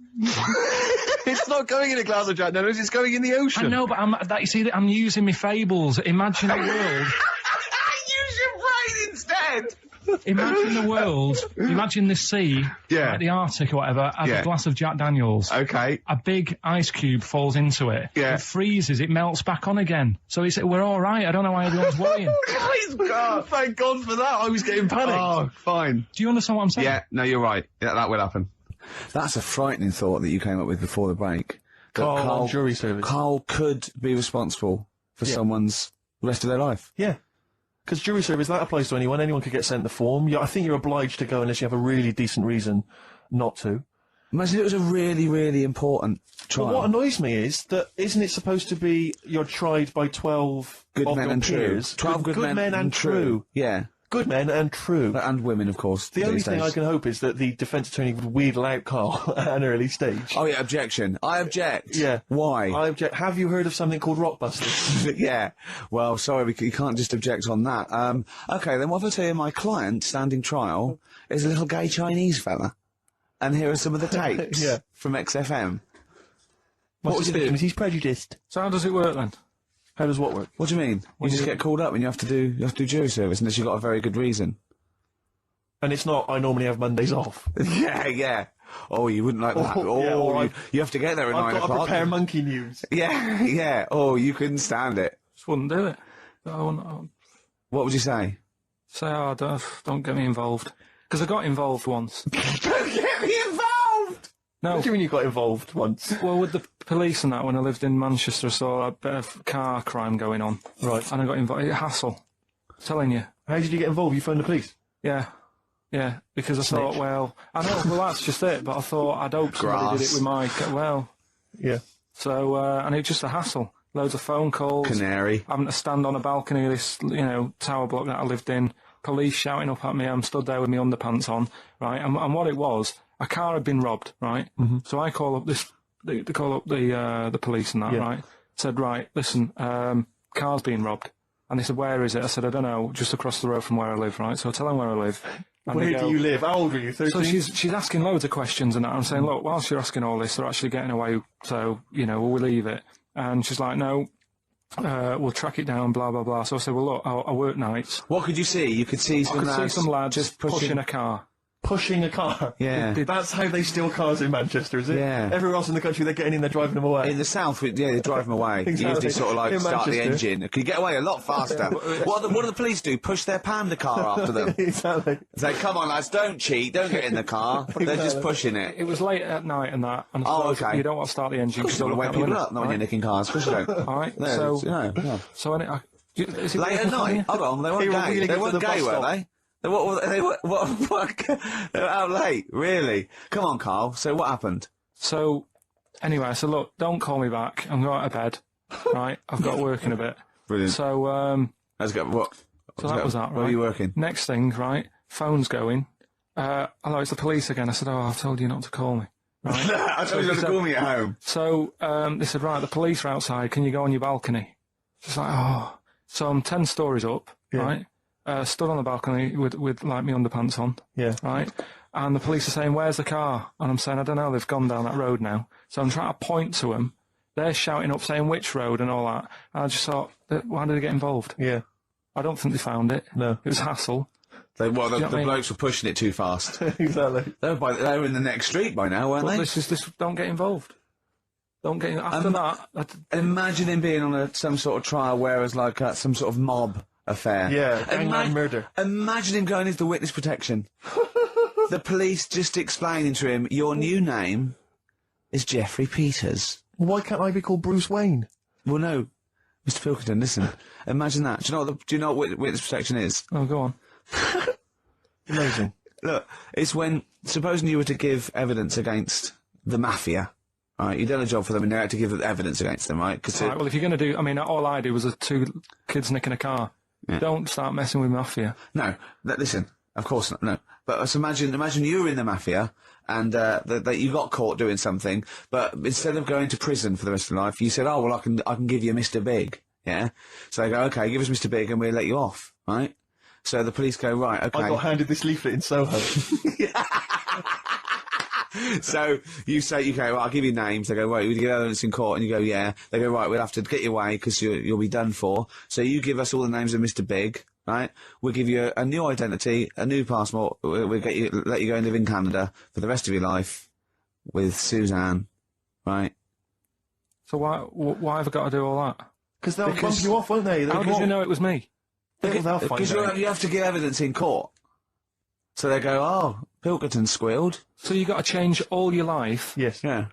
It's not going in a glass of Jack Daniels, it's going in the ocean. I know, but I'm using my fables. Imagine a world. Use your brain instead. Imagine the world. Imagine the sea, Yeah. like the Arctic or whatever, has Yeah. a glass of Jack Daniels. Okay. A big ice cube falls into it. Yeah. It freezes. It melts back on again. So we're all right. I don't know why everyone's worrying. God, thank God for that. I was getting panicked. Oh, fine. Do you understand what I'm saying? Yeah, no, you're right. Yeah, that will happen. That's a frightening thought that you came up with before the break. That Carl on jury service. Carl could be responsible for someone's rest of their life. Yeah. Because jury service, that applies to anyone. Anyone could get sent the form. I think you're obliged to go unless you have a really decent reason not to. Imagine it was a really, really important trial. But what annoys me is that isn't it supposed to be you're tried by 12 good of men your and true. peers? 12 good men and true. Yeah. Good men and true. And women, of course. The only these thing days. I can hope is that the defence attorney would wheedle out Carl at an early stage. Oh, yeah, objection. I object. Yeah. Why? I object. Have you heard of something called Rockbusters? Yeah. Well, sorry, you can't just object on that. Okay, then what if I tell you my client, standing trial, is a little gay Chinese fella? And here are some of the tapes Yeah. from XFM. What was was it? it? He's prejudiced. So how does it work then? How does what work? What do you mean? You just get called up and you have to do jury service unless you've got a very good reason. And it's not, I normally have Mondays off. Yeah, yeah. Oh, you wouldn't like that. Oh, yeah, Oh, or you have to get there at 9 I've got to o'clock. prepare monkey news. Yeah, yeah. Oh, you couldn't stand it. Just wouldn't do it. I'll What would you say? say, oh, don't get me involved. Because I got involved once. Don't get me involved! No. What do you mean you got involved once? Well, with the police and that, when I lived in Manchester, I saw a bit of car crime going on. Right. And I got involved. Hassle. I'm telling you. How did you get involved? You phoned the police? Yeah. Yeah. Because I thought, well, I know, well, that's just it. But I thought I'd hope somebody did it with my, well. Yeah. So, and it's just a hassle. Loads of phone calls. Canary. Having to stand on a balcony of this, tower block that I lived in. Police shouting up at me. I'm stood there with my underpants on, right? And what it was, a car had been robbed, right? Mm-hmm. So I call up they call up the police and that, Yeah. right? Said, right, listen, car's been robbed. And they said, where is it? I said, I don't know, just across the road from where I live, right? So I tell them where I live. And Where they do go- you live? How old are you? 13? So she's asking loads of questions and that. I'm saying, look, whilst you're asking all this, they're actually getting away, so, will we leave it? And she's like, no, we'll track it down, blah, blah, blah. So I said, well, look, I work nights. What could you see? You could see some I could lads see some lads just pushing a car. Pushing a car. Yeah. That's how they steal cars in Manchester, is it? Yeah. Everywhere else in the country, they're getting in, they're driving them away. In the south, yeah, they drive them away. Exactly. You usually sort of like In start the Manchester. engine. Can you get away a lot faster? What do the police do? Push their panda car after them. Exactly. Say, come on, lads, don't cheat, don't get in the car. They're just pushing it. It was late at night and that. And I Oh, thought, okay. you don't want to start the engine. Of course, you don't want to wake people up, not when you're nicking cars. Of course you don't. All right. Yeah, So, yeah. so is it Late at working for night? you? Hold on, they They weren't were gay. wheeling They it to weren't the gay, bus were stop. they? They were out late, really. Come on, Carl. So what happened? So Anyway, I said, look, don't call me back. I'm going to bed. Right? I've got work in a bit. Brilliant. So, Let's go. What? so that was that, right? Where are you working? Next thing, right? Phone's going. Hello, it's the police again. I said, oh, I've told you not to call me. Right? I told you not to call me at home. So they said, right, the police are outside. Can you go on your balcony? She's like, oh. So I'm 10 stories up, right? Stood on the balcony with like my underpants on. Yeah. Right? And the police are saying, where's the car? And I'm saying, I don't know, they've gone down that road now. So I'm trying to point to them. They're shouting up, saying which road and all that. And I just thought, why did they get involved? Yeah. I don't think they found it. No. It was hassle. The You know what I mean? blokes were pushing it too fast. Exactly. They were in the next street by now, weren't But they? this don't get involved. Don't get after that. Imagine him being on some sort of trial where it's like some sort of mob affair. Yeah, gangland murder. Imagine him going into the witness protection. The police just explaining to him, your new name is Jeffrey Peters. Why can't I be called Bruce Wayne? Well, no, Mr. Pilkington, listen. Imagine that. Do you know what witness protection is? Oh, go on. Amazing. Look, it's when, supposing you were to give evidence against the mafia, right? You've done a job for them and they had to give evidence against them, right? Cause Right, well, if you're going to do... I mean, all I did was 2 kids nicking a car. Yeah. Don't start messing with mafia. No, listen, of course not, no. But imagine you were in the mafia and that you got caught doing something, but instead of going to prison for the rest of your life, you said, oh, well, I can give you Mr. Big, yeah? So they go, okay, give us Mr. Big and we'll let you off, right? So the police go, right, okay. I got handed this leaflet in Soho. So you say, okay, well, I'll give you names. They go, right, we give evidence in court, and you go, yeah. They go, right, we'll have to get you away because you'll be done for. So you give us all the names of Mr. Big, right? We'll give you a new identity, a new passport. We'll let you go and live in Canada for the rest of your life with Suzanne, right? So why have I got to do all that? Because they'll bump you off, won't they? How did you know it was me? They'll find Because out. you have to give evidence in court. So they go, oh, Pilkington squealed. So you got to change all your life. Yes. Yeah.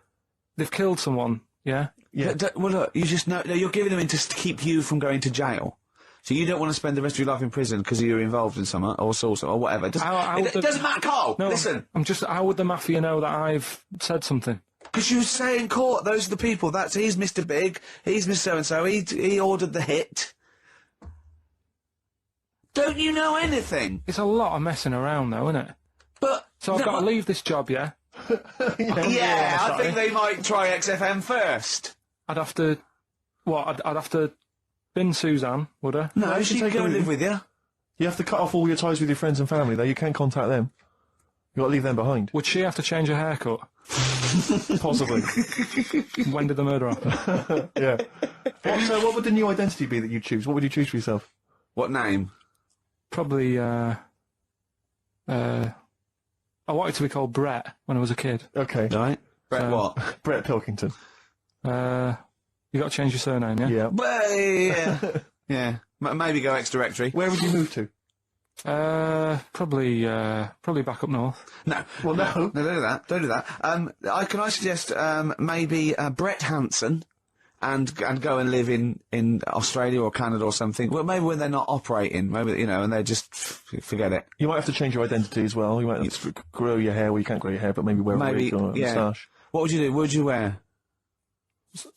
They've killed someone, yeah? Yeah. Well, look, you just know you're giving them in to keep you from going to jail. So you don't want to spend the rest of your life in prison because you're involved in something or source or whatever. It doesn't matter, Carl. No, listen. How would the mafia know that I've said something? Because you say in court, those are the people. He's Mr. Big. He's Mr. So-and-so. He ordered the hit. Don't you know anything? It's a lot of messing around, though, isn't it? But So I've got to leave this job, yeah? yeah, I think they might try XFM first. I'd have to... What? I'd have to bin Suzanne, would I? No, you she can can take go and her live with with you. You have to cut off all your ties with your friends and family, though. You can't contact them. You've got to leave them behind. Would she have to change her haircut? Possibly. When did the murder happen? Yeah. So what would the new identity be that you choose? What would you choose for yourself? What name? Probably, I wanted to be called Brett when I was a kid. Okay. Right. Brett what? Brett Pilkington. You got to change your surname, yeah? Yeah. Well, yeah. Yeah. Maybe go ex-directory. Where would you move to? Probably back up north. No. Well, no. No, don't do that. Don't do that. Can I suggest maybe Brett Hanson and go and live in Australia or Canada or something? Well, maybe when they're not operating, maybe, and they just forget it. You might have to change your identity as well. You might have to grow your hair. Well, you can't grow your hair, but maybe wear a wig or a moustache. What would you do? What would you wear?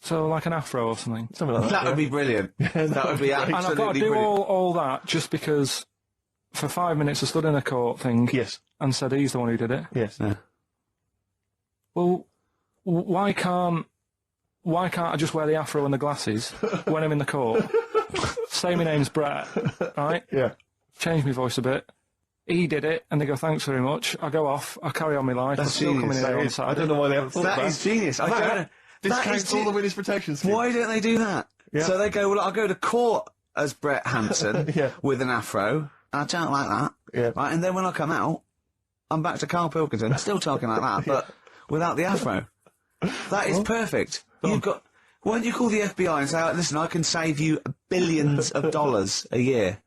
So like an afro or something. Something like that. That would be brilliant. That would be And absolutely I've got to do brilliant. all that just because for 5 minutes I stood in a court thing Yes. and said he's the one who did it. Yes. Yeah. Well, why can't I just wear the afro and the glasses when I'm in the court? Say my name's Brett, right? Yeah. Change my voice a bit. He did it, and they go, thanks very much. I go off, I carry on my life. That's I'm still coming genius. in here on I Saturday. don't know why they haven't thought of That that. is genius. This That counts is all the witness protection scheme. Why don't they do that? Yeah. So they go, well, I'll go to court as Brett Hanson Yeah. with an afro. I don't like that. Yeah. Right, and then when I come out, I'm back to Karl Pilkington, still talking like that, but without the afro. That is perfect. You've got... Why don't you call the FBI and say, listen, I can save you billions of dollars a year?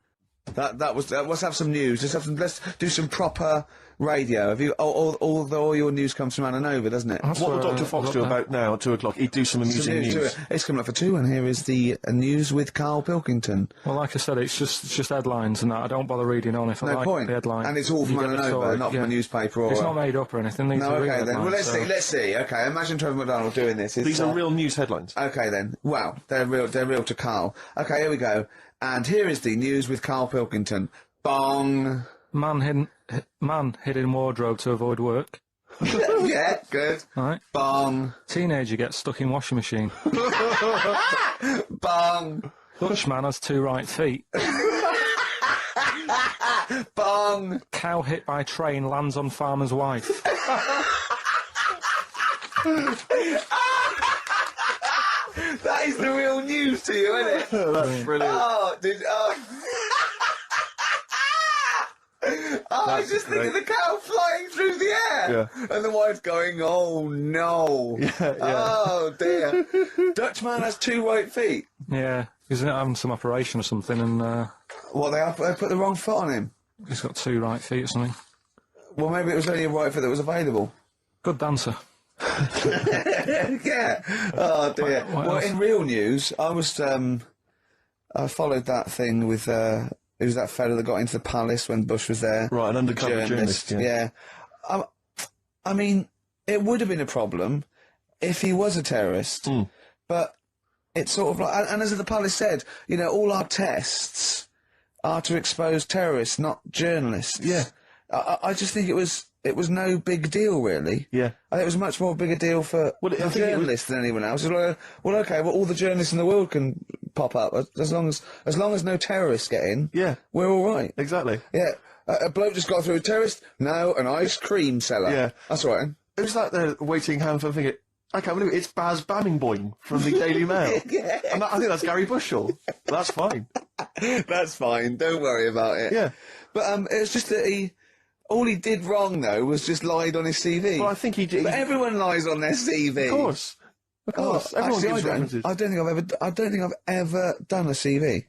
Let's have some news. Let's do some proper radio. Have you? All your news comes from Ananova, doesn't it? That's What will where Dr. I Fox got do that. about now at 2 o'clock? He'd do some amusing news. It's coming up for 2, and here is the news with Karl Pilkington. Well, like I said, it's just headlines and that. I don't bother reading on if I No like point. the headline. And it's all from You get the Ananova, story, not from yeah. a newspaper or. It's not made up or anything. These No, are real okay then. Well, headlines, let's see. Okay, imagine Trevor McDonald doing this. It's, These are real news headlines. Okay then. Well, they're real to Karl. Okay, here we go. And here is the news with Karl Pilkington. Bong. Man hid in wardrobe to avoid work. Yeah, good. Right. Bong. Teenager gets stuck in washing machine. Bong. Dutchman has 2 right feet. Bong. Cow hit by train lands on farmer's wife. That is the real news to you, isn't it? That's brilliant. Oh, dude. Oh. I was just thinking the cow flying through the air. Yeah. And the wife going, oh no. Yeah. Oh dear. Dutchman has 2 right feet. Yeah, he's having some operation or something, and What, they put the wrong foot on him? he's got 2 right feet or something. Well, maybe it was only a right foot that was available. Good dancer. Yeah. Oh dear. What Well, else? in real news, I was I followed that thing with it was that fella that got into the palace when Bush was there. Right, an The undercover journalist, yeah. I mean, it would have been a problem if he was a terrorist, but it's sort of like, and as the palace said, you know, all our tests are to expose terrorists, not journalists. Yeah. I just think it was no big deal, really. Yeah. I think it was a much more bigger deal for Well, I the think it was- journalists than anyone else. It's like, well, okay, well, all the journalists in the world can pop up as long as no terrorists get in. Yeah. We're all right. Exactly. Yeah. A bloke just got through a terrorist. No, an ice cream seller. Yeah. That's all right. It was like they're waiting hand for thinking, I can't believe it, it's Baz Bammingboim from the Daily Mail. Yeah. And I think that's Gary Bushell. That's fine. That's fine. Don't worry about it. Yeah. But it was just that all he did wrong though was just lied on his CV. Well, I think he did. But everyone lies on their CV. Of course. Of course. Everyone actually, gives references. I don't think I've ever done a CV.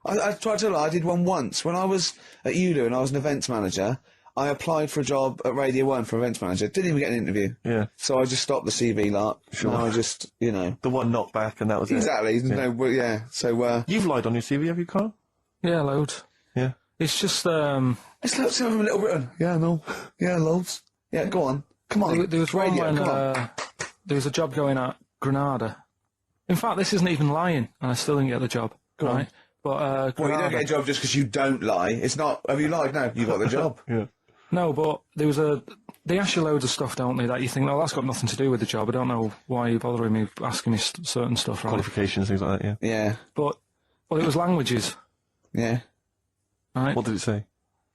I tried to lie. I did one once when I was at ULU and I was an events manager. I applied for a job at Radio 1 for events manager. Didn't even get an interview. Yeah. So I just stopped the CV lark. Sure. Now I just, you know. The one knocked back and that was Exactly. it. Yeah. No, well, yeah. So, You've lied on your CV, have you, Carl? Yeah, loads. Yeah. It's just it's like someone from Little Britain. Yeah, no. Yeah, loads. Yeah, go on. Come on. there was one Radio, when come on. there was a job going at Granada. In fact, this isn't even lying, and I still didn't get the job. Go on. Right? But Well, you Granada, don't get a job just because you don't lie. It's not, have you lied? No, you got the job. Yeah. no, but there was they ask you loads of stuff, don't they? That you think, no, that's got nothing to do with the job. I don't know why you're bothering me asking me certain stuff, right? Qualifications, things like that, yeah. Yeah, But it was languages, yeah. right? What did it say?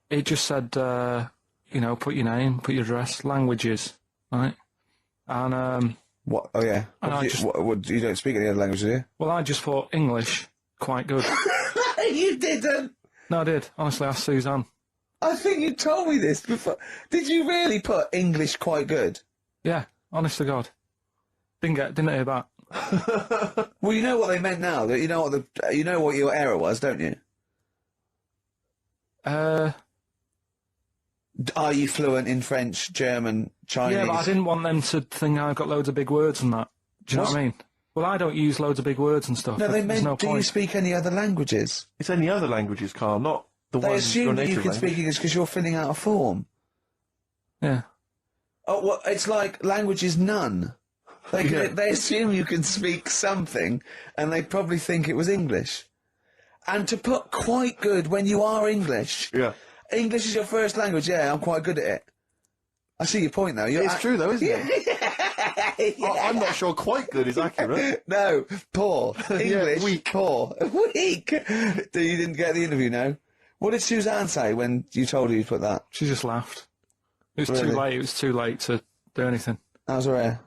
It just said, you know, put your name, put your address, languages, right? And What? Oh, yeah. And I You, just- what, you don't speak any other language, do you? well, I just thought English quite good. You didn't. No, I did. Honestly, asked Suzanne. I think you told me this before. Did you really put English quite good? Yeah, honest to God. Didn't hear back. Well, you know what they meant now. That you know what your error was, don't you? Are you fluent in French, German, Chinese? Yeah, but I didn't want them to think I've got loads of big words and that. Do you know what I mean? Well, I don't use loads of big words and stuff. No, they There's meant. no Do you point. speak any other languages? It's any other languages, Carl, not the They one your assume that you native can language. speak English because you're filling out a form. Yeah. Oh, well, it's like language is none. Yeah. They assume you can speak something, and they probably think it was English. And to put quite good when you are English. Yeah. English is your first language. Yeah, I'm quite good at it. I see your point, though. It's true, though, isn't it? I'm not sure quite good is accurate. No, poor. English, weak. poor. Weak. You didn't get the interview, no? What did Suzanne say when you told her you put that? She just laughed. It was Really? too late. It was too late to do anything. How's her hair?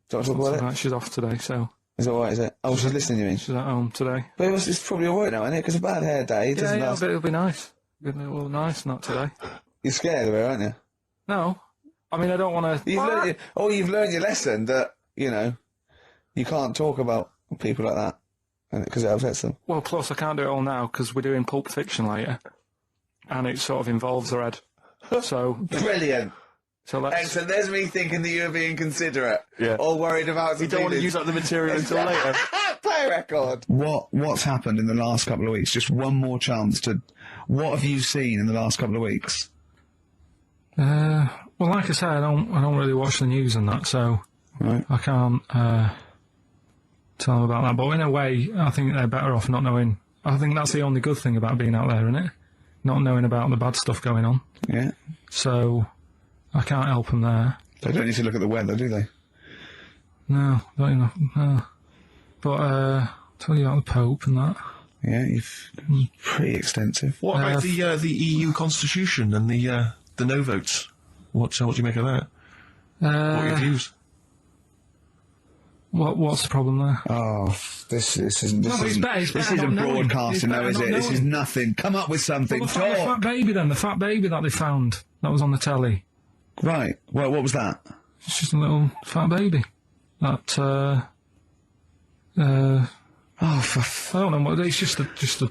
Do you want to talk about it? Right, she's off today, so Is it alright, is it? Oh, she's listening, you mean? she's at home today. But it's probably alright now, isn't it? Because a bad hair day doesn't last. but it'll be nice. It'll be nice, not today. You're scared of her, aren't you? No. I mean, I don't want to... You've learned your lesson that, you know, you can't talk about people like that. because it upsets them. Well, plus I can't do it all now because we're doing Pulp Fiction later, and it sort of involves their head. So Brilliant. let's. Excellent. There's me thinking that you were being considerate. Yeah. Or worried about. You don't want to use up the material until later. Play a record. What's happened in the last couple of weeks? Just one more chance to. What have you seen in the last couple of weeks? Well, like I say, I don't really watch the news and that, so Right. I can't tell them about that. But in a way, I think they're better off not knowing. I think that's the only good thing about being out there, isn't it? Not knowing about the bad stuff going on. Yeah. So I can't help them there. They don't need to look at the weather, do they? No, don't enough. No. But tell you about the Pope and that. Yeah, pretty extensive. What about the EU constitution and the no votes? What do you make of that? What are your views? What's the problem there? Oh, this isn't No, it's better this isn't not knowing. broadcasting, It's though, better is not it? This is knowing. nothing. Come up with something. Well, the fat baby then, the fat baby that they found, that was on the telly. Right. Well, what was that? It's just a little fat baby. That, Oh, I don't know what, it's just a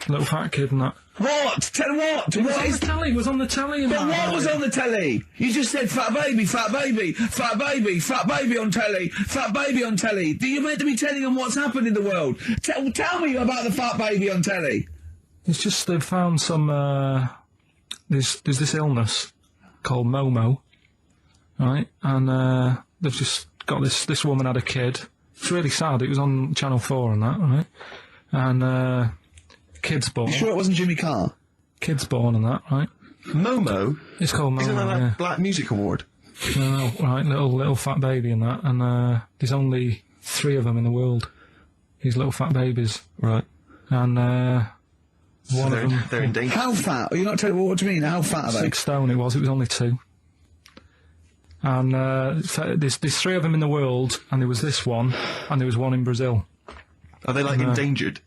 little fat kid and that. what? Tell what? It was What on is? the telly, it was on the telly and But that. what was on the telly? You just said fat baby, fat baby, fat baby, fat baby on telly, fat baby on telly. Do you meant to be telling them what's happened in the world? Tell me about the fat baby on telly. It's just they've found some, there's this illness called Momo, right? And they've just got this woman had a kid. It's really sad. It was on Channel 4 and that, right? And kid's born. You sure it wasn't Jimmy Carr? Kid's born and that, right? Momo? It's called Momo, Isn't that yeah. that Black Music Award? No, right, little fat baby and that. And there's only 3 of them in the world. These little fat babies. Right. And one of them... They're in danger. How fat? Are you not telling what do you mean? How fat are they? 6 stone it was only 2. And there's 3 of them in the world, and there was this one, and there was one in Brazil. Are they like endangered?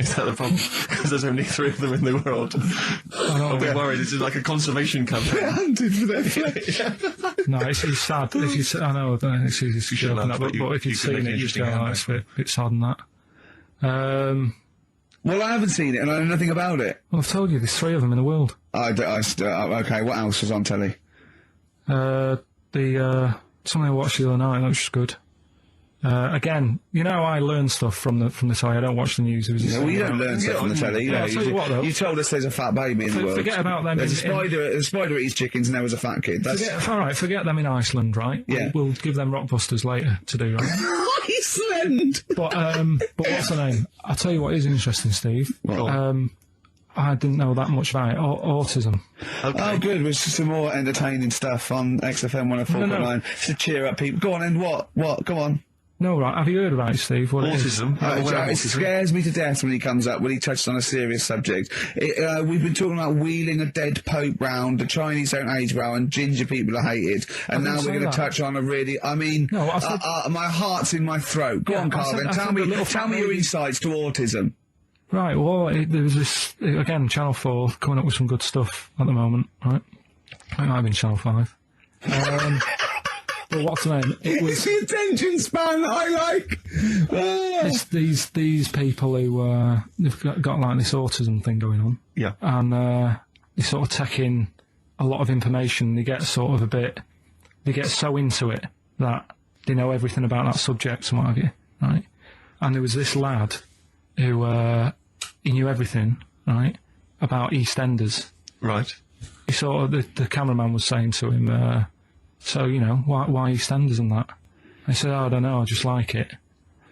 Is that the problem? Because there's only 3 of them in the world. I'm a bit worried. This is like a conservation campaign. Hunted for their flesh. No, it's sad. I know, it's shouldn't joking, have, but but if you you've can make seen an it, you'd interesting go, oh, comeback. it's a bit sad and that. Well, I haven't seen it, and I know nothing about it. Well, I've told you, there's 3 of them in the world. Okay, what else was on telly? Something I watched the other night, that was just good. Again, you know, I learn stuff from the telly. I don't watch the news. It was Well, you don't learn stuff from the telly. Yeah, I'll tell you what, though. You told us there's a fat baby in the world. Forget about them. There's a spider eats chickens, and there was a fat kid. That's Forget them in Iceland, right? Yeah. We'll give them Rockbusters later to do, right? Iceland. But what's the name? I'll tell you what is interesting, Steve. I didn't know that much about it. Autism. Okay. Oh, good. There's some more entertaining stuff on XFM 104.9 to cheer up people. Go on, and what? Go on. No, right. Have you heard about it, Steve? What Autism. It scares me to death when he comes up, when he touches on a serious subject. We've been talking about wheeling a dead pope round, the Chinese don't age well, and ginger people are hated. And now we're going to touch on a really, No, I said... my heart's in my throat. Go on, Carl, then. Tell me your insights to autism. Right, well, there was this, again, Channel 4 coming up with some good stuff at the moment, right? It might have been Channel 5. But what's the name? It was... It's the attention span that I like! It's these people who, they've got like this autism thing going on. Yeah. And they sort of take in a lot of information. They get sort of they get so into it that they know everything about that subject and what have you, right? And there was this lad who, he knew everything, right, about EastEnders. Right. He sort of, the cameraman was saying to him, so, you know, why EastEnders and that? And he said, I don't know, I just like it.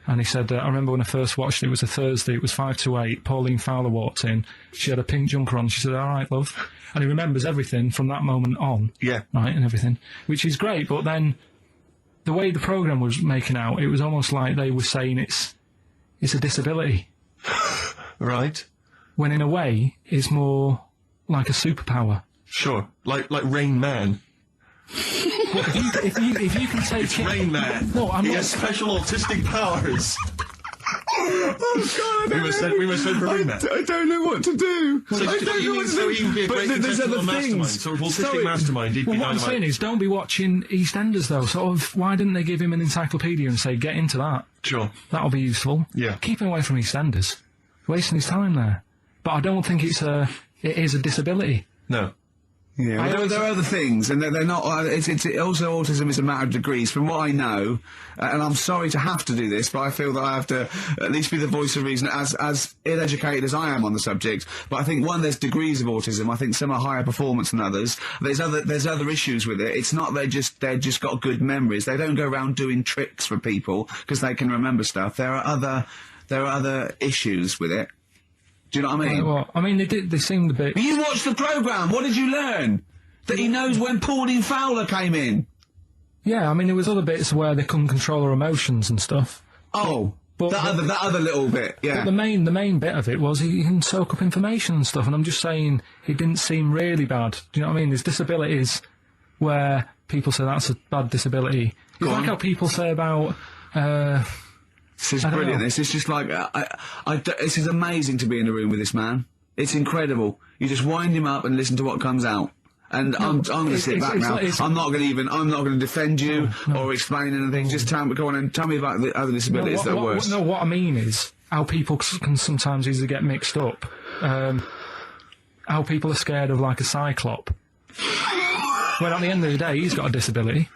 And he said, I remember when I first watched it, it was a Thursday, it was 5 to 8, Pauline Fowler walked in, she had a pink jumper on, she said, all right, love. And he remembers everything from that moment on. Yeah. Right, and everything, which is great, but then the way the programme was making out, it was almost like they were saying it's a disability. Right. When in a way, it's more like a superpower. Sure. Like Rain Man. Well, if you can take It's Rain Man. No, I'm he not. has special autistic powers. We were sent for remit. I don't know what to do. So he would be a great contestant mastermind, sort of autistic mastermind. He'd be Well, what I'm saying is, don't be watching EastEnders though. Sort of, why didn't they give him an encyclopedia and say, get into that? Sure. That'll be useful. Yeah. Keep him away from EastEnders. Wasting his time there. But I don't think it is a disability. No. Yeah, there are other things, and they're not. It's also autism is a matter of degrees. From what I know, and I'm sorry to have to do this, but I feel that I have to at least be the voice of reason, as ill-educated as I am on the subject. But I think there's degrees of autism. I think some are higher performance than others. There's other issues with it. It's not they're just got good memories. They don't go around doing tricks for people because they can remember stuff. There are other issues with it. Do you know what I mean? Well, I mean, they seemed a bit... You watched the programme, what did you learn? That he knows when Pauline Fowler came in? Yeah, I mean, there was other bits where they couldn't control their emotions and stuff. Oh, but that other little bit, yeah. But the main bit of it was he can soak up information and stuff, and I'm just saying it didn't seem really bad. Do you know what I mean? There's disabilities where people say that's a bad disability. It's like how people say about... This is brilliant. This is just like this is amazing to be in a room with this man. It's incredible. You just wind him up and listen to what comes out. And I'm going to sit back now. I'm not going to defend you or explain anything. Just go on and tell me about the other disabilities that are worse. What I mean is how people can sometimes easily get mixed up. How people are scared of like a cyclop. Well, at the end of the day, he's got a disability.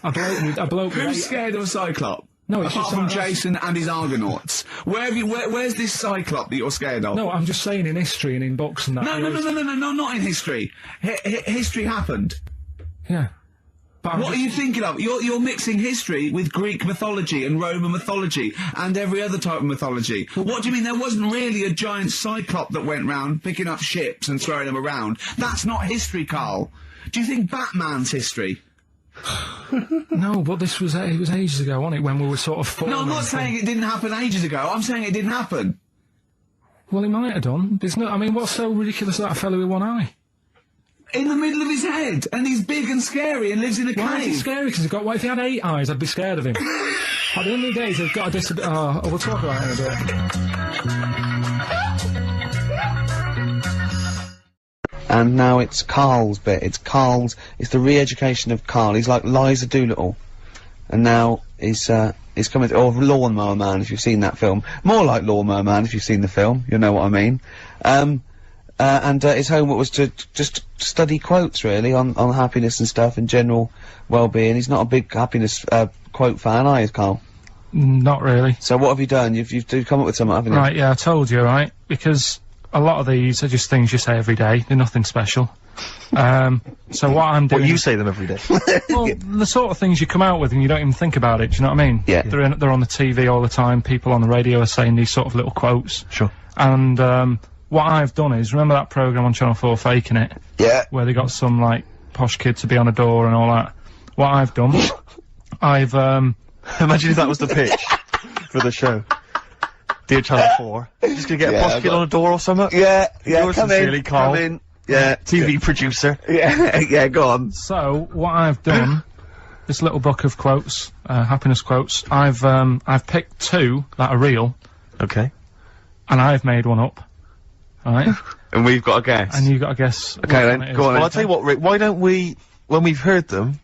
A bloke. Who's scared of a cyclop? No, it's apart just from Jason and his Argonauts. Where's this cyclop that you're scared of? No, I'm just saying in history and in books and that. No, not in history. History happened. Yeah. But what are you thinking of? You're mixing history with Greek mythology and Roman mythology and every other type of mythology. What do you mean there wasn't really a giant cyclop that went round picking up ships and throwing them around? That's not history, Carl. Do you think Batman's history? No, but it was ages ago, wasn't it, when we were sort of... No, I'm not saying it didn't happen ages ago. I'm saying it didn't happen. Well, it might have done. I mean, what's so ridiculous about a fellow with one eye? In the middle of his head, and he's big and scary and lives in a cave. Why is he scary? Because what if he had 8 eyes, I'd be scared of him. At the end of the day, he's got a disability... Oh, we'll talk about it in a bit. And now it's Karl's bit. It's the re-education of Karl. He's like Liza Doolittle. And now he's coming to, or Lawnmower Man, if you've seen that film. More like Lawnmower Man, if you've seen the film. You know what I mean. And his homework was to just study quotes, really, on happiness and stuff, and general well-being. He's not a big happiness, quote fan, are you, Karl? Not really. So what have you done? You've come up with something, haven't you? Right, yeah, I told you, right? Because... a lot of these are just things you say every day. They're nothing special. So what I'm doing... Well, you say them every day. Well, the sort of things you come out with and you don't even think about it, do you know what I mean? Yeah. They're on the TV all the time. People on the radio are saying these sort of little quotes. Sure. And what I've done is, remember that programme on Channel 4, Faking It? Yeah. Where they got some, like, posh kid to be on a door and all that. What I've done, I've... Imagine if that was the pitch for the show. Dear Channel 4, just gonna get a posh kid on a door or something? Yeah, Yours sincerely, Karl. come in. Yeah. TV producer. Yeah, go on. So, what I've done, this little book of quotes, happiness quotes, I've picked 2 that are real. Okay. And I've made one up. Alright? And we've got a guess. And you've got to guess. Okay, then, go on. Well, I'll tell you what, Rick, why don't we, when we've heard them,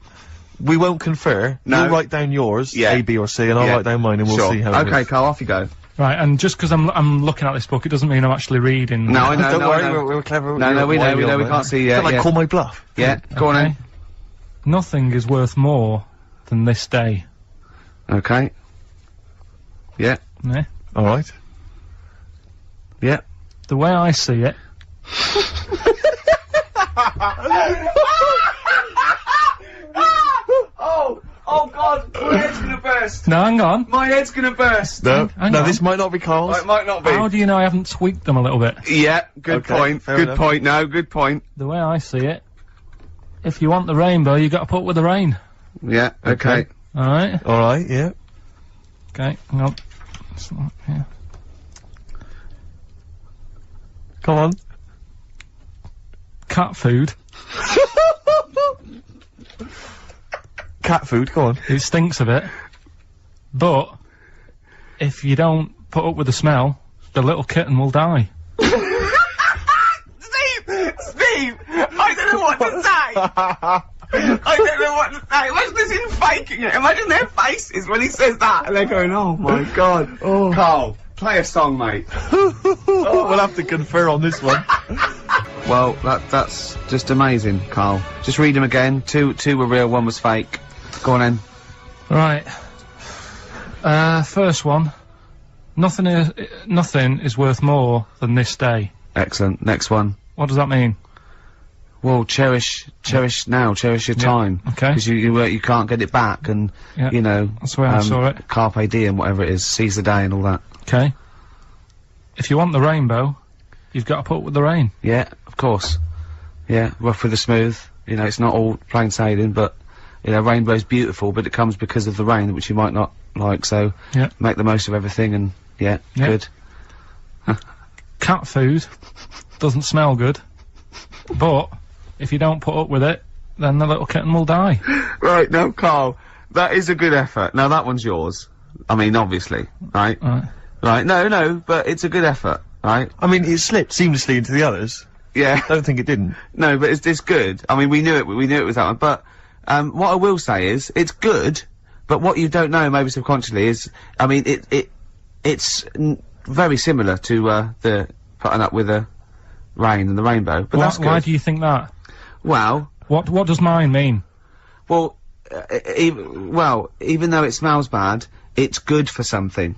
we won't confer. No. You'll write down yours, A, B, or C, and I'll write down mine, and we'll see how it Okay, is. Karl, off you go. Right, and just because I'm looking at this book, it doesn't mean I'm actually reading. No, I know. Don't worry, we're clever. No, we know, we can't see yet. Like, call my bluff. Yeah, go on then. Nothing is worth more than this day. Okay. Yeah. Yeah. Alright. Yeah. The way I see it... Oh God, my head's gonna burst. No, hang on. My head's gonna burst. No, Hang no, on. this might not be Karl's. It might not be. How do you know I haven't tweaked them a little bit? Yeah, good Okay, point. fair Good enough. point. No, good point. The way I see it, if you want the rainbow, you got to put with the rain. Yeah, okay. Alright? Alright, yeah. Okay, hang on. It's not here. Come on. Cat food. Cat food, go on. It stinks a bit. But, if you don't put up with the smell, the little kitten will die. Steve! I don't know what to say! I don't know what to say. Imagine this in faking it. Imagine their faces when he says that, and they're going, "Oh my god." Oh. Carl, play a song, mate. We'll have to confer on this one. Well, that's just amazing, Carl. Just read them again. Two were real, one was fake. Go on then. Right. First one. Nothing is worth more than this day. Excellent. Next one. What does that mean? Well, cherish now, cherish your time. Okay. Because you can't get it back, and you know. That's the way I saw it. Carpe diem, whatever it is, seize the day and all that. Okay. If you want the rainbow, you've got to put up with the rain. Yeah, of course. Yeah, rough with the smooth. You know, it's not all plain sailing, but you know, rainbow's beautiful, but it comes because of the rain, which you might not like. So make the most of everything, and good. Cat food doesn't smell good, but if you don't put up with it, then the little kitten will die. Right, now, Carl, that is a good effort. Now, that one's yours. I mean, obviously, right? Right, no, but it's a good effort, right? I mean, it slipped seamlessly into the others. Yeah. I don't think it didn't. No, but it's good. I mean, we knew it was that one, but, what I will say is, it's good, but what you don't know, maybe subconsciously, is, I mean, it's very similar to, the putting up with the rain and the rainbow, but that's good. Why do you think that? Well... What does mine mean? Well, even though it smells bad, it's good for something.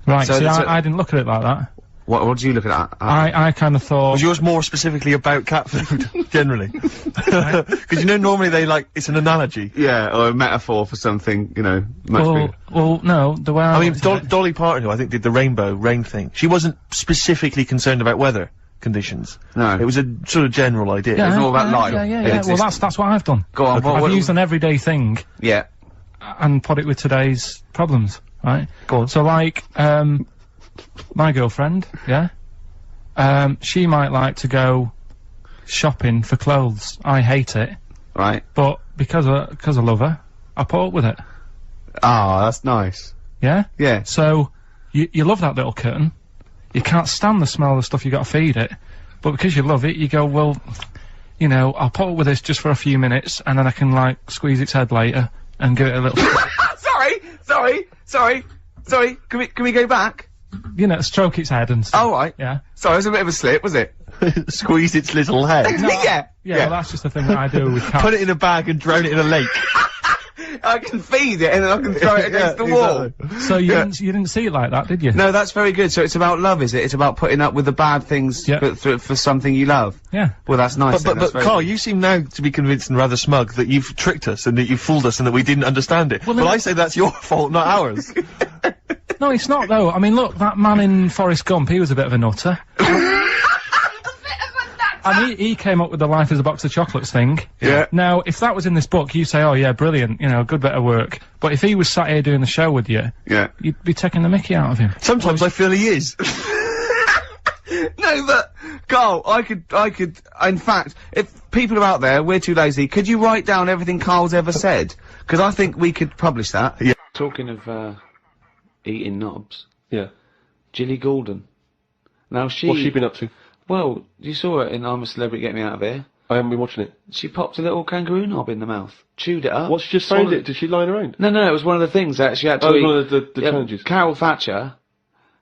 Right, so see, I didn't look at it like that. What did you look at that? I kind of thought... Was yours more specifically about cat food, generally? Because you know, normally it's an analogy. Yeah, or a metaphor for something, you know, much bigger. Well, no, the way I mean, Dolly Parton, who I think did the rain thing, she wasn't specifically concerned about weather conditions. No. It was a sort of general idea. It was all about life. Yeah. Well, that's what I've done. Go on, I've used an everyday thing. Yeah. And put it with today's problems, right? Go on. So, like, my girlfriend, she might like to go shopping for clothes. I hate it. Right. But because I love her, I put up with it. Ah, that's nice. Yeah? Yeah. So, you love that little kitten. You can't stand the smell of the stuff you got to feed it. But because you love it, you go, well, you know, I'll put up with this just for a few minutes, and then I can, like, squeeze its head later and give it a little... Sorry. Can we go back? You know, stroke its head and stuff. Oh, right. Yeah. Sorry, it was a bit of a slip, was it? Squeeze its little head. Yeah. Well, that's just the thing that I do with cats. Put it in a bag and drown it in a lake. I can feed it and then I can throw it against the wall. Exactly. So you didn't see it like that, did you? No, that's very good. So it's about love, is it? It's about putting up with the bad things for something you love. Yeah. Well, that's nice. But Carl, you seem now to be convinced and rather smug that you've tricked us and that you've fooled us and that we didn't understand it. Well, I say that's your fault, not ours. No, it's not though. I mean, look, that man in Forrest Gump, he was a bit of a nutter. And he came up with the life as a box of chocolates thing. Yeah. Now, if that was in this book, you say, oh yeah, brilliant, you know, good bit of work. But if he was sat here doing the show with you, you'd be taking the mickey out of him. Sometimes I feel he is. No, but, Carl, I could, in fact, if people are out there, we're too lazy, could you write down everything Carl's ever said? Because I think we could publish that. Yeah. Talking of, eating knobs. Yeah. Jilly Goulden. Now What's she been up to? Well, you saw it in I'm a Celebrity, Get Me Out of Here. I haven't been watching it. She popped a little kangaroo knob in the mouth. Chewed it up. What, she just found it? Did she line around? No, it was one of the things that she had to eat. eat. One of the challenges. Carol Thatcher,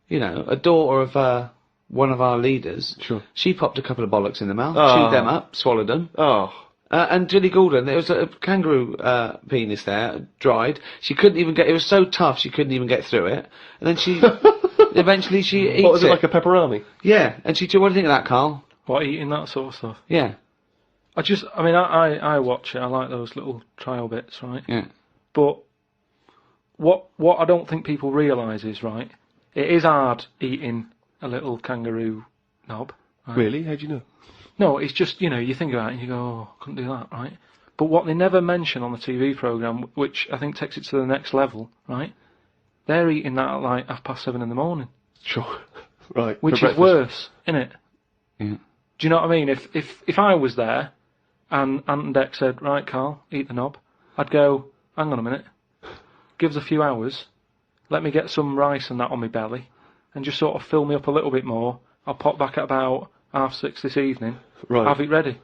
you know, a daughter of, one of our leaders. Sure. She popped a couple of bollocks in the mouth, chewed them up, swallowed them. Oh. And Jilly Goulden, there was a kangaroo, penis there, dried. She couldn't even it was so tough she couldn't even get through it. And then she, eventually she eats it. What was it, like a pepperoni? Yeah, and what do you think of that, Carl? What, eating that sort of stuff? Yeah. I watch it, I like those little trial bits, right? Yeah. But, what I don't think people realise is, right, it is hard eating a little kangaroo knob. Right? Really? How do you know? No, it's just, you know, you think about it and you go, oh, I couldn't do that, right? But what they never mention on the TV programme, which I think takes it to the next level, right? They're eating that at like 7:30 in the morning. Sure. Right. Which is worse, innit? Yeah. Do you know what I mean? If I was there and Ant and Dec said, right, Carl, eat the knob, I'd go, hang on a minute, give us a few hours, let me get some rice and that on my belly, and just sort of fill me up a little bit more. I'll pop back at about 6:30 this evening. Right. Have it ready.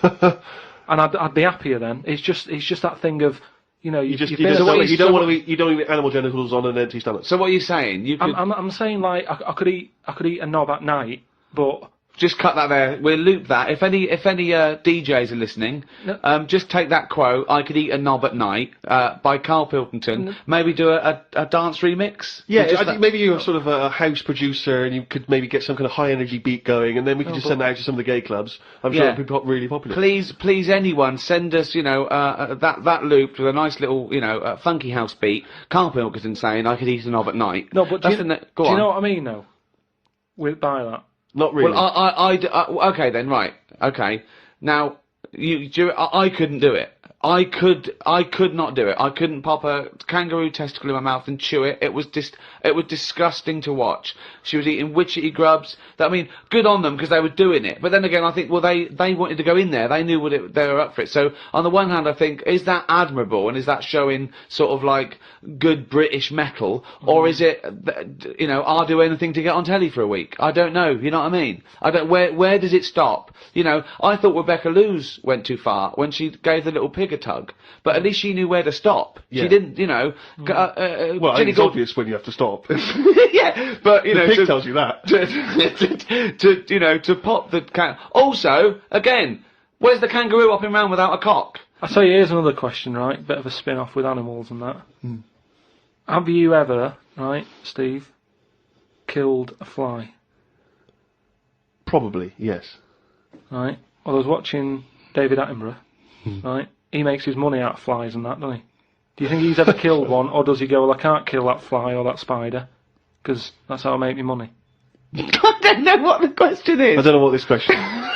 And I'd be happier then. It's just that thing of, you know, you don't want to eat animal genitals on an empty stomach. So what are you saying? You could I'm saying, like, I could eat a knob at night, but just cut that there. We'll loop that. If any DJs are listening, just take that quote. I could eat a knob at night by Karl Pilkington. Maybe do a dance remix. Yeah, I think maybe you're sort of a house producer, and you could maybe get some kind of high energy beat going, and then we could just send that out to some of the gay clubs. I'm sure it'd be really popular. Please, anyone, send us, you know, that loop with a nice little, you know, funky house beat. Karl Pilkington saying I could eat a knob at night. No, but do you know what I mean, though? By that. Not really. Well, okay then, right. Okay. Now, I couldn't do it. I could not do it. I couldn't pop a kangaroo testicle in my mouth and chew it. It was disgusting to watch. She was eating witchetty grubs. I mean, good on them because they were doing it. But then again, I think, well, they wanted to go in there. They knew they were up for it. So on the one hand, I think, is that admirable and is that showing sort of like good British metal, or is it, you know, I'll do anything to get on telly for a week? I don't know. You know what I mean? I don't. Where does it stop? You know, I thought Rebecca Lewis went too far when she gave the little pig a tug, but at least she knew where to stop. Yeah. She didn't, you know. Well, it's obvious when you have to stop. Yeah, but you know, the pig tells you that. To pop the Also, again, where's the kangaroo hopping around without a cock? I tell you, here's another question, right? Bit of a spin-off with animals and that. Have you ever, right, Steve, killed a fly? Probably, yes. Right. Well, I was watching David Attenborough. Right. He makes his money out of flies and that, doesn't he? Do you think he's ever killed one, or does he go, well, I can't kill that fly or that spider, because that's how I make my money? I don't know what the question is. I don't know what this question is.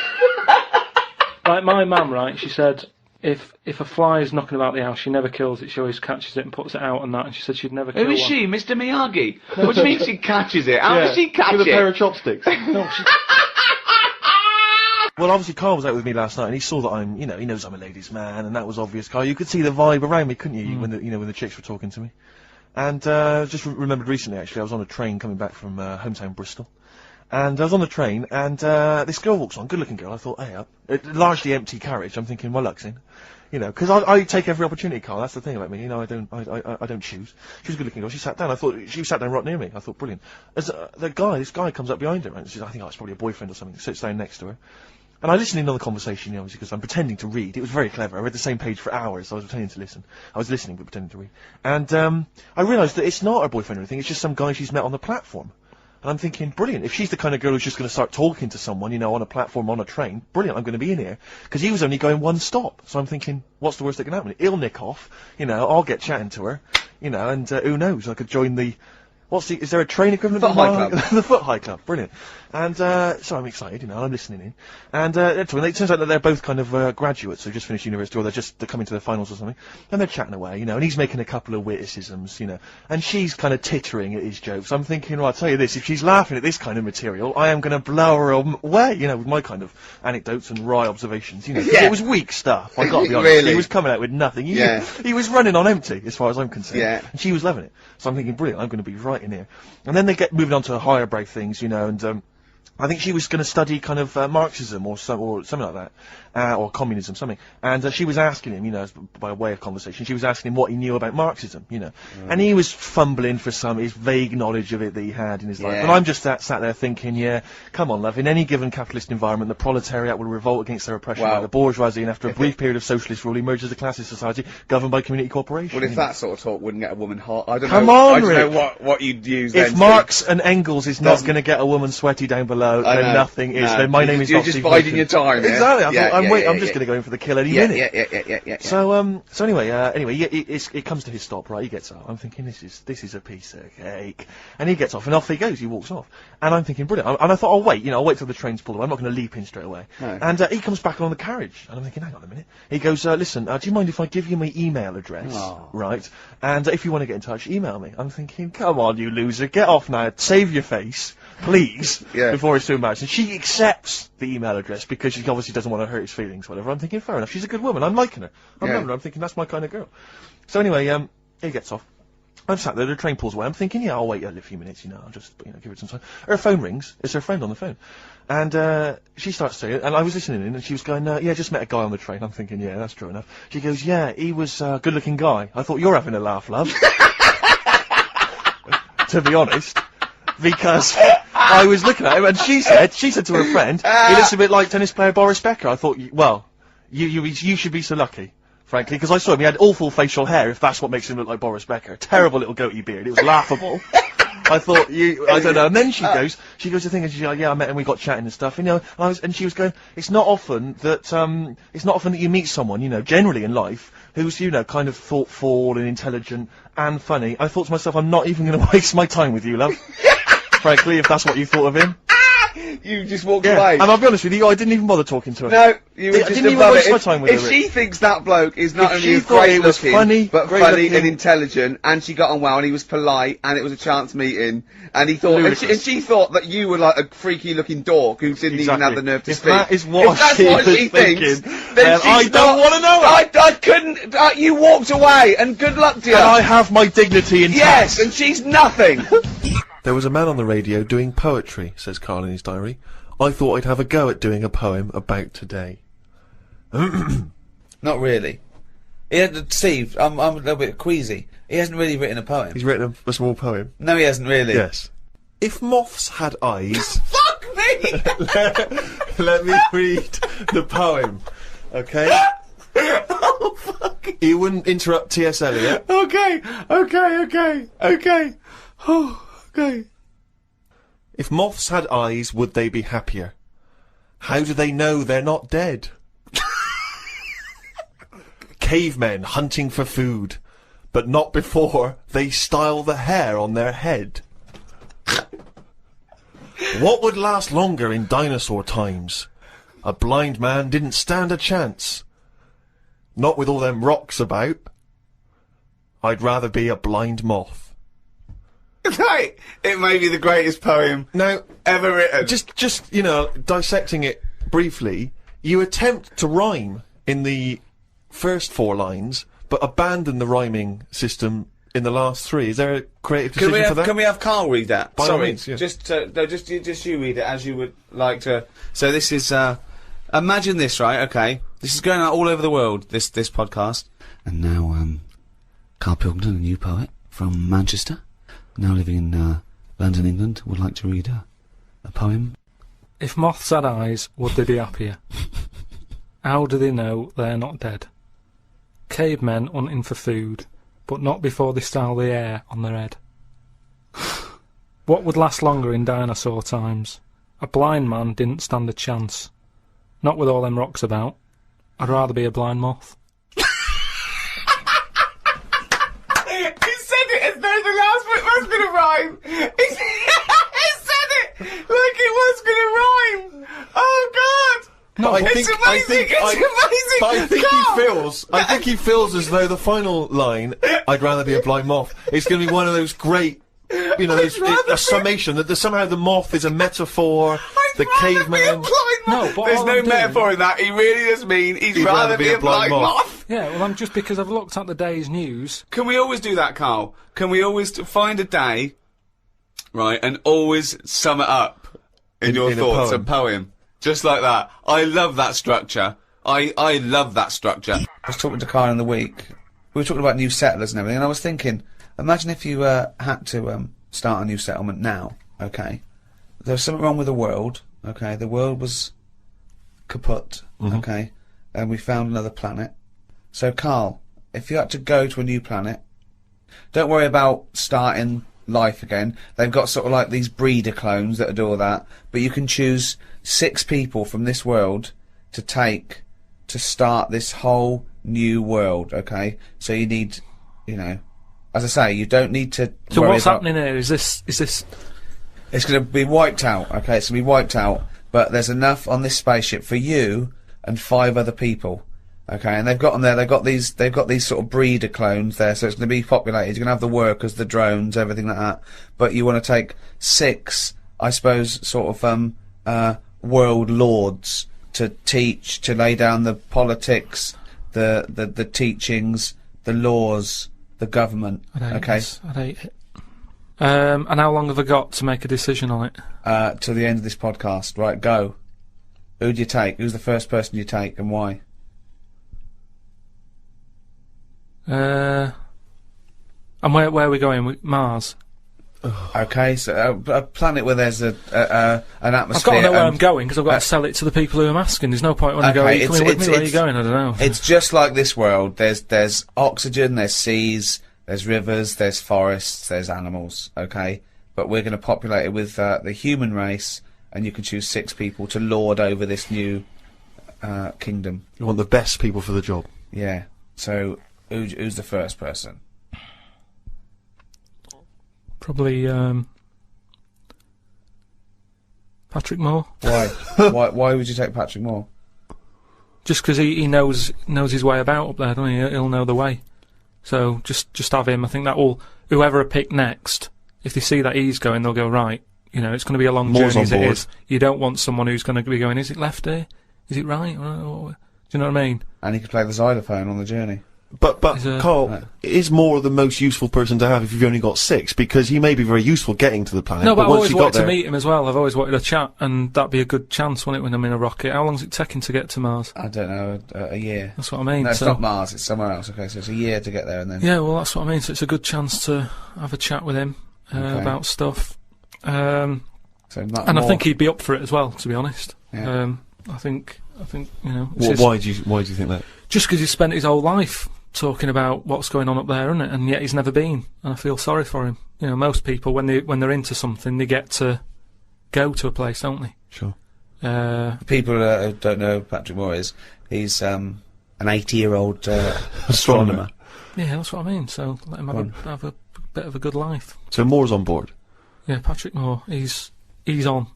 Like my mum, right, she said, if a fly is knocking about the house, she never kills it, she always catches it and puts it out and that, and she said she'd never kill one. Who is she, Mr. Miyagi? What do you mean she catches it? How does she catch it? With a pair of chopsticks. No, she... Well, obviously, Carl was out with me last night, and he saw that I'm, you know, he knows I'm a ladies' man, and that was obvious. Carl, you could see the vibe around me, couldn't you? When the chicks were talking to me. And just remembered recently, actually, I was on a train coming back from hometown Bristol, and I was on the train, and this girl walks on, good-looking girl. I thought, hey up, largely empty carriage. I'm thinking, my luck's in, you know, because I take every opportunity, Carl. That's the thing about me, you know. I don't choose. She was a good-looking girl. She sat down. I thought she sat down right near me. I thought, brilliant. As this guy comes up behind her, and she's, I think it's probably a boyfriend or something. Sits down next to her. And I listened in on the conversation, you know, because I'm pretending to read. It was very clever. I read the same page for hours, so I was pretending to listen. I was listening, but pretending to read. And I realised that it's not her boyfriend or anything, it's just some guy she's met on the platform. And I'm thinking, brilliant. If she's the kind of girl who's just going to start talking to someone, you know, on a platform, on a train, brilliant, I'm going to be in here. Because he was only going one stop. So I'm thinking, what's the worst that can happen? He'll nick off, you know, I'll get chatting to her, you know, and who knows, I could join the... is there a train equivalent? Foot High Club. The Foot High Club, brilliant. And so I'm excited, you know, I'm listening in. And it turns out that they're both kind of graduates who just finished university, or they're coming to their finals or something. And they're chatting away, you know, and he's making a couple of witticisms, you know. And she's kind of tittering at his jokes. I'm thinking, well, I'll tell you this, if she's laughing at this kind of material, I am going to blow her away, you know, with my kind of anecdotes and wry observations, you know. Yeah. It was weak stuff, I got to be honest. Really? He was coming out with nothing. He was running on empty, as far as I'm concerned. Yeah. And she was loving it. So I'm thinking, brilliant, I'm going to be right in here. And then they get moving on to higher brow things, you know, and I think she was going to study kind of Marxism or something like that, or communism, something. And she was asking him, you know, by way of conversation, she was asking him what he knew about Marxism, you know. And he was fumbling for his vague knowledge of it that he had in his life. And I'm just sat there thinking, yeah, come on, love, in any given capitalist environment, the proletariat will revolt against their oppression by the bourgeoisie, and after a brief period of socialist rule, emerges a classist society governed by community cooperation. Well, if that sort of talk wouldn't get a woman hot, I don't Come know. on, I don't Rick. know what you'd use. If then Marx and Engels is not going to get a woman sweaty down below, then nothing is. Then my name is You're not just Steve biding Merchant. your time. Yeah? Exactly. I'm just going to go in for the kill any minute. Yeah. So anyway, it comes to his stop, right? He gets up. I'm thinking, this is a piece of cake. And he gets off, and off he goes. He walks off. And I'm thinking, brilliant. And I thought, I'll wait till the train's pulled away. I'm not going to leap in straight away. No. And he comes back on the carriage. And I'm thinking, hang on a minute. He goes, listen, do you mind if I give you my email address? Oh. Right? And if you want to get in touch, email me. I'm thinking, come on, you loser. Get off now. Save your face, please, before it's too embarrassing. She accepts the email address because she obviously doesn't want to hurt his feelings, whatever. I'm thinking, fair enough. She's a good woman. I'm liking her. I'm loving her. I'm thinking, that's my kind of girl. So anyway, he gets off. I'm sat there, the train pulls away. I'm thinking, yeah, I'll wait a few minutes, I'll just, give it some time. Her phone rings. It's her friend on the phone. And, she starts saying, and I was listening in, and she was going, yeah, just met a guy on the train. I'm thinking, yeah, that's true enough. She goes, yeah, he was a good-looking guy. I thought, you're having a laugh, love. To be honest. Because I was looking at him, and she said to her friend, he looks a bit like tennis player Boris Becker. I thought, well, you should be so lucky. Frankly, because I saw him, he had awful facial hair, if that's what makes him look like Boris Becker. Terrible little goatee beard, it was laughable. I thought, I don't know, and then she goes to think, and she's like, yeah, I met him, we got chatting and stuff, and she was going, it's not often that you meet someone, generally in life, who's, kind of thoughtful and intelligent and funny. I thought to myself, I'm not even gonna waste my time with you, love. Frankly, if that's what you thought of him. You just walked away. And I'll be honest with you, I didn't even bother talking to her. No, you were just didn't even above waste it. my time with If her. she thinks that bloke is not If only she as thought great he was looking, funny, but great funny looking- and intelligent, and she got on well, and he was polite, and it was a chance meeting, and he thought, and she thought that you were like a freaky looking dork who didn't even have the nerve to If speak. that is what if that's she what was she thinks, thinking, then I she's don't not- want to know her. I couldn't. You walked away, and good luck to you. And I have my dignity intact. Yes, and she's nothing. There was a man on the radio doing poetry, says Karl in his diary. I thought I'd have a go at doing a poem about today. Not really. Steve, I'm a little bit queasy. He hasn't really written a poem. He's written a small poem. No, he hasn't really. Yes. If moths had eyes... Fuck me! let me read the poem, okay? Oh, fuck. You wouldn't interrupt T.S. Eliot. Okay. Oh, okay. If moths had eyes, would they be happier? How do they know they're not dead? Cavemen hunting for food, but not before they style the hair on their head. What would last longer in dinosaur times? A blind man didn't stand a chance. Not with all them rocks about. I'd rather be a blind moth. Right, it may be the greatest poem Now, ever written. just dissecting it briefly, you attempt to rhyme in the first 4 lines, but abandon the rhyming system in the last 3. Is there a creative decision for that? Can we have Karl read that? By all Sorry, means, yeah. just you read it as you would like to. So this is, imagine this, right? Okay, this is going out all over the world. This podcast. And now, Karl Pilkington, a new poet from Manchester, now living in London, England, would like to read a poem. If moths had eyes, would they be happier? How do they know they're not dead? Cavemen hunting for food, but not before they style the hair on their head. What would last longer in dinosaur times? A blind man didn't stand a chance. Not with all them rocks about. I'd rather be a blind moth. He said it as though the last bit was going to rhyme. He said it like it was going to rhyme. Oh, God. No, It's amazing. But I think he feels as though the final line, I'd rather be a blind moth, is going to be one of those great, a summation that somehow the moth is a metaphor, the caveman. No, but there's all no I'm doing- metaphor in that. He really does mean he'd rather be a blind moth. Yeah, well, I'm just because I've looked at the day's news. Can we always do that, Karl? Can we always find a day, right, and always sum it up in your in a thoughts, poem. a poem, just like that? I love that structure. I love that structure. I was talking to Karl in the week. We were talking about new settlers and everything, and I was thinking, imagine if you had to start a new settlement now. Okay, there's something wrong with the world. Okay, the world was kaput. Okay, and we found another planet. So, Karl, if you had to go to a new planet, don't worry about starting life again. They've got sort of like these breeder clones that do all that, but you can choose 6 people from this world to take to start this whole new world, okay? So you need, as I say, you don't need to So worry what's about... happening here? Is this? It's going to be wiped out, okay? It's going to be wiped out, but there's enough on this spaceship for you and 5 other people. Okay, and they've got them there. They've got these sort of breeder clones there, so it's going to be populated. You're going to have the workers, the drones, everything like that. But you want to take 6, I suppose, sort of world lords to teach, to lay down the politics, the teachings, the laws the government. Okay, I'd hate it. And how long have I got to make a decision on it? to the end of this podcast. Right, go. Who do you take? Who's the first person you take, and why? And where are we going? Mars. Okay, so a planet where there's an atmosphere. I've got to know where I'm going because I've got to sell it to the people who I'm asking. There's no point when I go, are you coming with me? Where are you going? I don't know. It's just like this world. There's oxygen, there's seas, there's rivers, there's forests, there's animals, okay? But we're going to populate it with the human race, and you can choose 6 people to lord over this new kingdom. You want the best people for the job. Yeah. So, who's the first person? Probably Patrick Moore. Why? Why would you take Patrick Moore? Just because he knows his way about up there, doesn't he? He'll know the way. So just have him. I think that will, whoever I pick next, if they see that he's going, they'll go, right, you know, it's going to be a long Moore's journey as on it board. is. You don't want someone who's going to be going, is it left here? Is it right? Do you know what I mean? And he could play the xylophone on the journey. But Carl, Right. is Moore the most useful person to have if you've only got 6? Because he may be very useful getting to the planet. No, but I've once always you got wanted there, to meet him as well. I've always wanted a chat, and that'd be a good chance, wouldn't it, when I'm in a rocket? How long's it taking to get to Mars? I don't know, a year. That's what I mean. No, it's so, not Mars, it's somewhere else. Okay, so it's a year to get there, and then... yeah, well, that's what I mean. So it's a good chance to have a chat with him Okay. about stuff. So And I Moore- think he'd be up for it as well, to be honest. Yeah. I think you know. it's just- why do you think that? Just because he's spent his whole life talking about what's going on up there, isn't it? And yet he's never been. And I feel sorry for him. You know, most people when they're into something, they get to go to a place, don't they? Sure. People who don't know who Patrick Moore is, he's an 80-year-old astronomer. Yeah, that's what I mean. So let him have a bit of a good life. So Moore's on board. Yeah, Patrick Moore. He's on.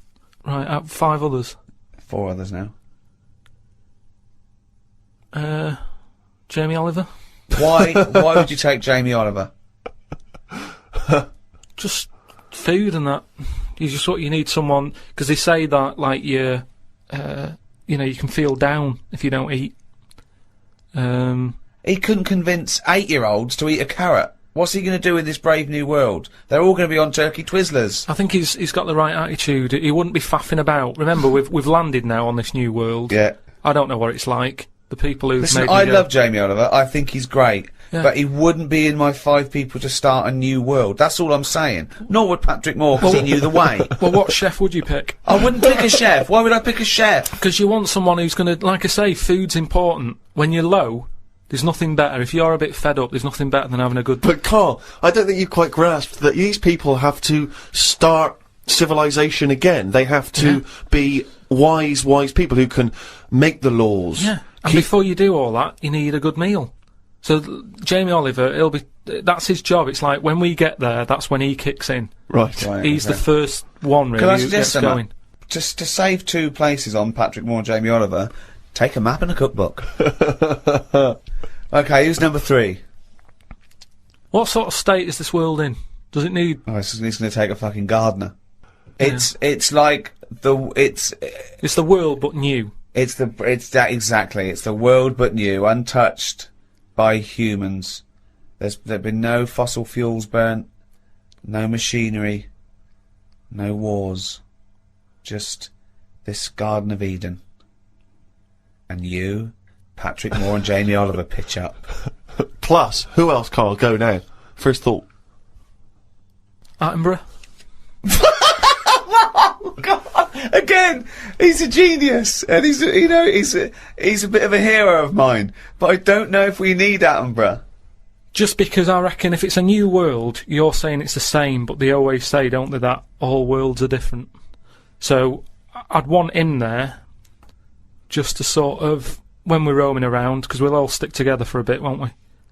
Right, out of 5 others. 4 others now. Jamie Oliver. Why would you take Jamie Oliver? Just food and that. You need someone, because they say that like you can feel down if you don't eat. He couldn't convince 8-year-olds to eat a carrot. What's he going to do in this brave new world? They're all going to be on turkey Twizzlers. I think he's got the right attitude. He wouldn't be faffing about. Remember, we've landed now on this new world. Yeah. I don't know what it's like. The people who've Listen, made I me love Jamie Oliver. I think he's great. Yeah. But he wouldn't be in my 5 people to start a new world. That's all I'm saying. Nor would Patrick Moore, because he knew the way. Well, what chef would you pick? I wouldn't pick a chef. Why would I pick a chef? Because you want someone who's going to, like I say, food's important. When you're low, there's nothing better. If you're a bit fed up, there's nothing better than having a good... But Carl, I don't think you've quite grasped that these people have to start civilization again. They have to be wise people who can make the laws. Yeah, and before you do all that, you need a good meal. So Jamie Oliver, that's his job. It's like when we get there, that's when he kicks in. Right. He's the first one, really, Can I who suggest gets something? going. Just to save 2 places on Patrick Moore and Jamie Oliver, take a map and a cookbook. Okay, who's number 3? What sort of state is this world in? Does it need... Oh, he's going to take a fucking gardener. It's like It's the world, but new. It's that exactly. It's the world but new, untouched by humans. There've been no fossil fuels burnt, no machinery, no wars. Just this Garden of Eden. And you, Patrick Moore and Jamie Oliver pitch up. Plus, who else, Carl? Go now. First thought. Attenborough. Oh God! Again, he's a genius, and he's a bit of a hero of mine. But I don't know if we need Attenborough. Just because I reckon if it's a new world, you're saying it's the same, but they always say, don't they, that all worlds are different. So I'd want him there, just to sort of, when we're roaming around, because we'll all stick together for a bit, won't we?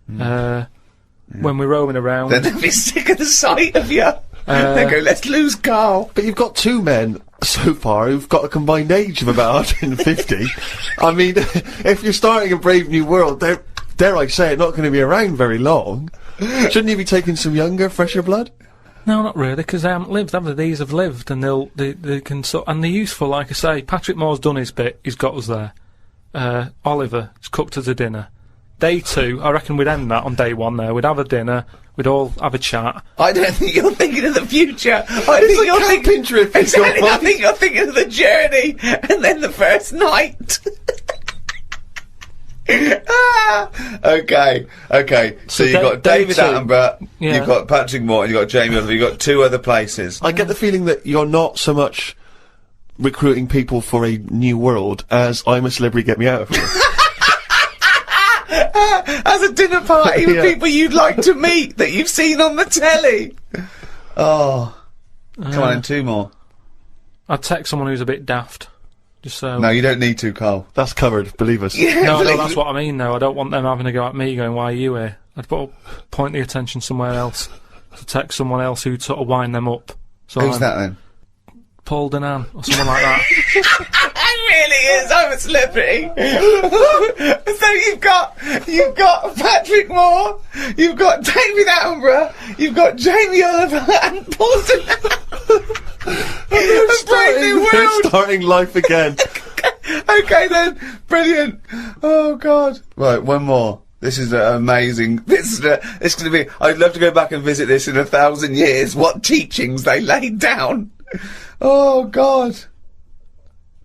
When we're roaming around. Then they'd be sick of the sight of you. They go, let's lose Carl. But you've got 2 men so far who've got a combined age of about 150. I mean, if you're starting a brave new world, they're, dare I say it, not going to be around very long. Shouldn't you be taking some younger, fresher blood? No, not really, because they haven't lived, have they? These have lived, and they can and they're useful, like I say. Patrick Moore's done his bit, he's got us there. Oliver has cooked us a dinner. Day 2, I reckon we'd end that on day 1 there. We'd have a dinner, we'd all have a chat. I don't think you're thinking of the future. I It's think a you're camping thinking. trip. Exactly, I think you're thinking of the journey and then the first night. Okay. So you've got day David 2. Attenborough, Yeah. you've got Patrick Morton, you've got Jamie Oliver, you've got 2 other places. I get the feeling that you're not so much recruiting people for a new world as I'm a celebrity, get me out of here. As a dinner party with Yeah. people you'd like to meet that you've seen on the telly. Oh. Come on, 2 more. I'd text someone who's a bit daft. Just so... No, you don't need to, Carl. That's covered, believe us. No, that's what I mean, though. I don't want them having a go at me going, why are you here? I'd point the attention somewhere else. To text someone else who'd sort of wind them up. So Who's that then? Paul Denan, or someone like that. It really is. I'm a celebrity. So you've got Patrick Moore, you've got David Attenborough, you've got Jamie Oliver and Paul Denan. A brave new They're world. starting life again. Okay then, brilliant. Oh God. Right, 1 more. This is amazing. It's going to be. I'd love to go back and visit this in 1,000 years. What teachings they laid down. Oh God.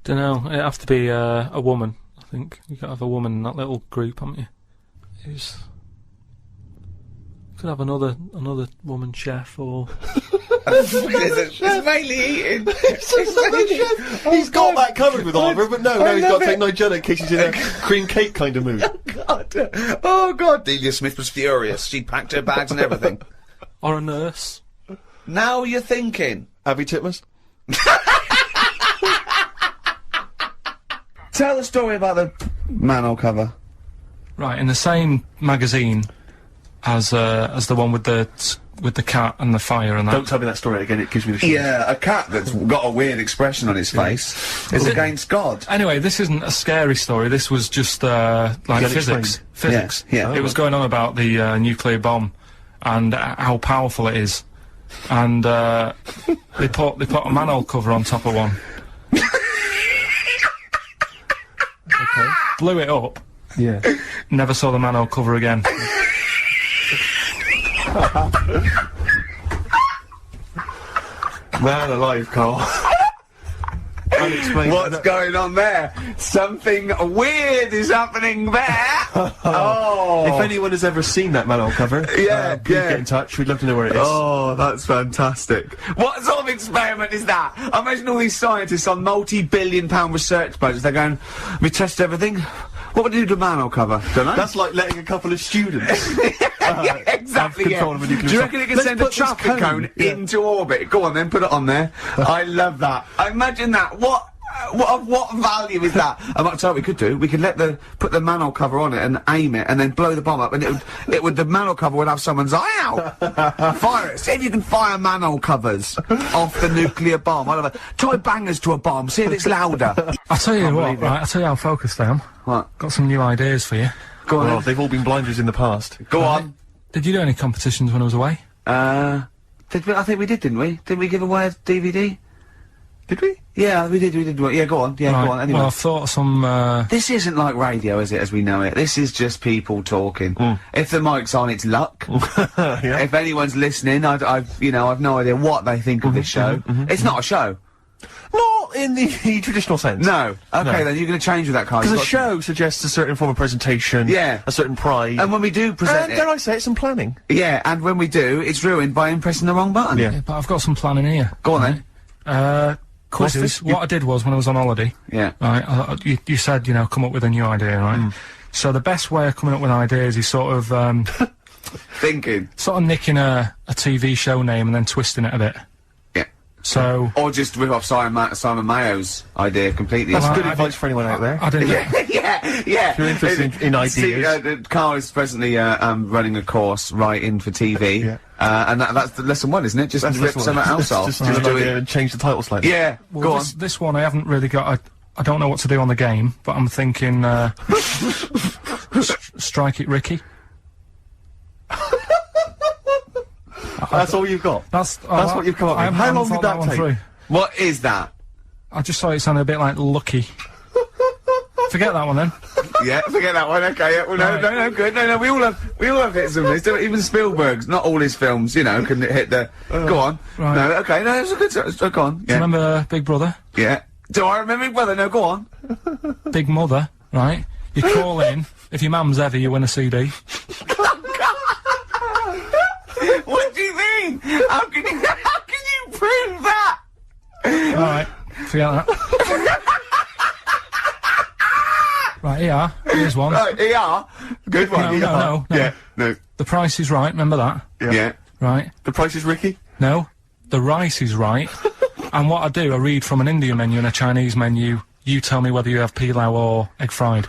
Don't know. It'd have to be a woman. I think you got to have a woman in that little group, haven't you? Who's... Could have another woman chef or. It's mainly eating. He's got that covered with Oliver, but no, he's got to take Nigella in case he's in a cream cake kind of mood. Oh God. Delia Smith was furious. She packed her bags and everything. Or a nurse. Now you're thinking. Abby Titmus? Tell the story about the manhole cover. Right, in the same magazine as the one with the cat and the fire and that. Don't tell me that story again, it gives me the shivers. Yeah, a cat that's got a weird expression on his face is against God. Anyway, this isn't a scary story. This was just like physics. Physics. Yeah. It was going on about the nuclear bomb and how powerful it is. And they put a manhole cover on top of one. Okay. Blew it up. Yeah. Never saw the manhole cover again. Man alive, Carl. Unexplained. What's going on there? Something weird is happening there. Oh. If anyone has ever seen that manhole cover, please get in touch. We'd love to know where it is. Oh, that's fantastic. What sort of experiment is that? I imagine all these scientists on multi-billion-pound research budgets, they're going, we test everything. What would you do to a manhole cover? Don't know. That's like letting a couple of students Yeah, exactly. have control of a nuclear Do you sub- reckon it can Let's send a put this traffic cone into orbit? Go on then, put it on there. I love that. Imagine that. What value is that? I might tell you what we could do. We could put the manhole cover on it and aim it, and then blow the bomb up, and the manhole cover would have someone's eye out. Fire it. See if you can fire manhole covers off the nuclear bomb. I love it. Tie bangers to a bomb. See if it's louder. I'll tell you what, right? I'll tell you how focused I am. What? Got some new ideas for you. Go on. Well, then. they've all been blinders in the past. Go on. Did you do any competitions when I was away? I think we did, didn't we? Didn't we give away a DVD? Did we? Yeah, we did. Yeah, go on. Yeah, Right, go on. Anyway. Well, I've thought of some. This isn't like radio, is it, as we know it? This is just people talking. If the mic's on, it's luck. Yeah. If anyone's listening, I've no idea what they think of this show. It's not a show. Not in the traditional sense. No. Okay, No. then you're going to change with that, Carl. Because a You've got- show suggests a certain form of presentation. Yeah. A certain pride. And when we do present and it, dare I say it, some planning. yeah, and when we do, it's ruined by him pressing the wrong button. Yeah. Yeah, but I've got some planning here. Go on then. Quizzes. What I did was when I was on holiday. Yeah. Right. You said come up with a new idea, right? So the best way of coming up with ideas is sort of Thinking. nicking a TV show name and then twisting it a bit. Yeah. So. Or just rip off Simon Mayo's idea completely. That's Well, good I advice for anyone out there. I didn't. yeah. If you're interested in ideas. Carl is presently running a course writing for TV. Yeah. And that's the lesson 1, isn't it? Just That's rip this something one. else off. Just do an do idea it. and change the title slightly. Yeah, Well, go on. this one I haven't really got. I don't know what to do on the game, but I'm thinking strike it, Ricky. That's all you've got. That's what you've come up with. haven't- How I haven't long did thought that one take? through. What is that? I just thought it sounded a bit like Lucky. Forget that one then. Yeah, forget that one. Okay, yeah, well, no, good. No, we all have hits and misses. Even Spielberg's, not all his films, you know, can hit the. Go on. Right. No, okay, no, it's a good. Go on. Do Yeah. you remember Big Brother? Yeah. Do I remember Big Brother? No, go on. Big Mother, right? You call in. If your mum's ever, you win a CD. What do you mean? How can you prove that? Alright, forget that. Right, here. Here's one. Right, ER. Good one. No. Yeah. No. The Price is Right, remember that? Yeah. Right. The Price is Ricky? No. The rice is right. And what I do, I read from an Indian menu and a Chinese menu. You tell me whether you have pilau or egg fried.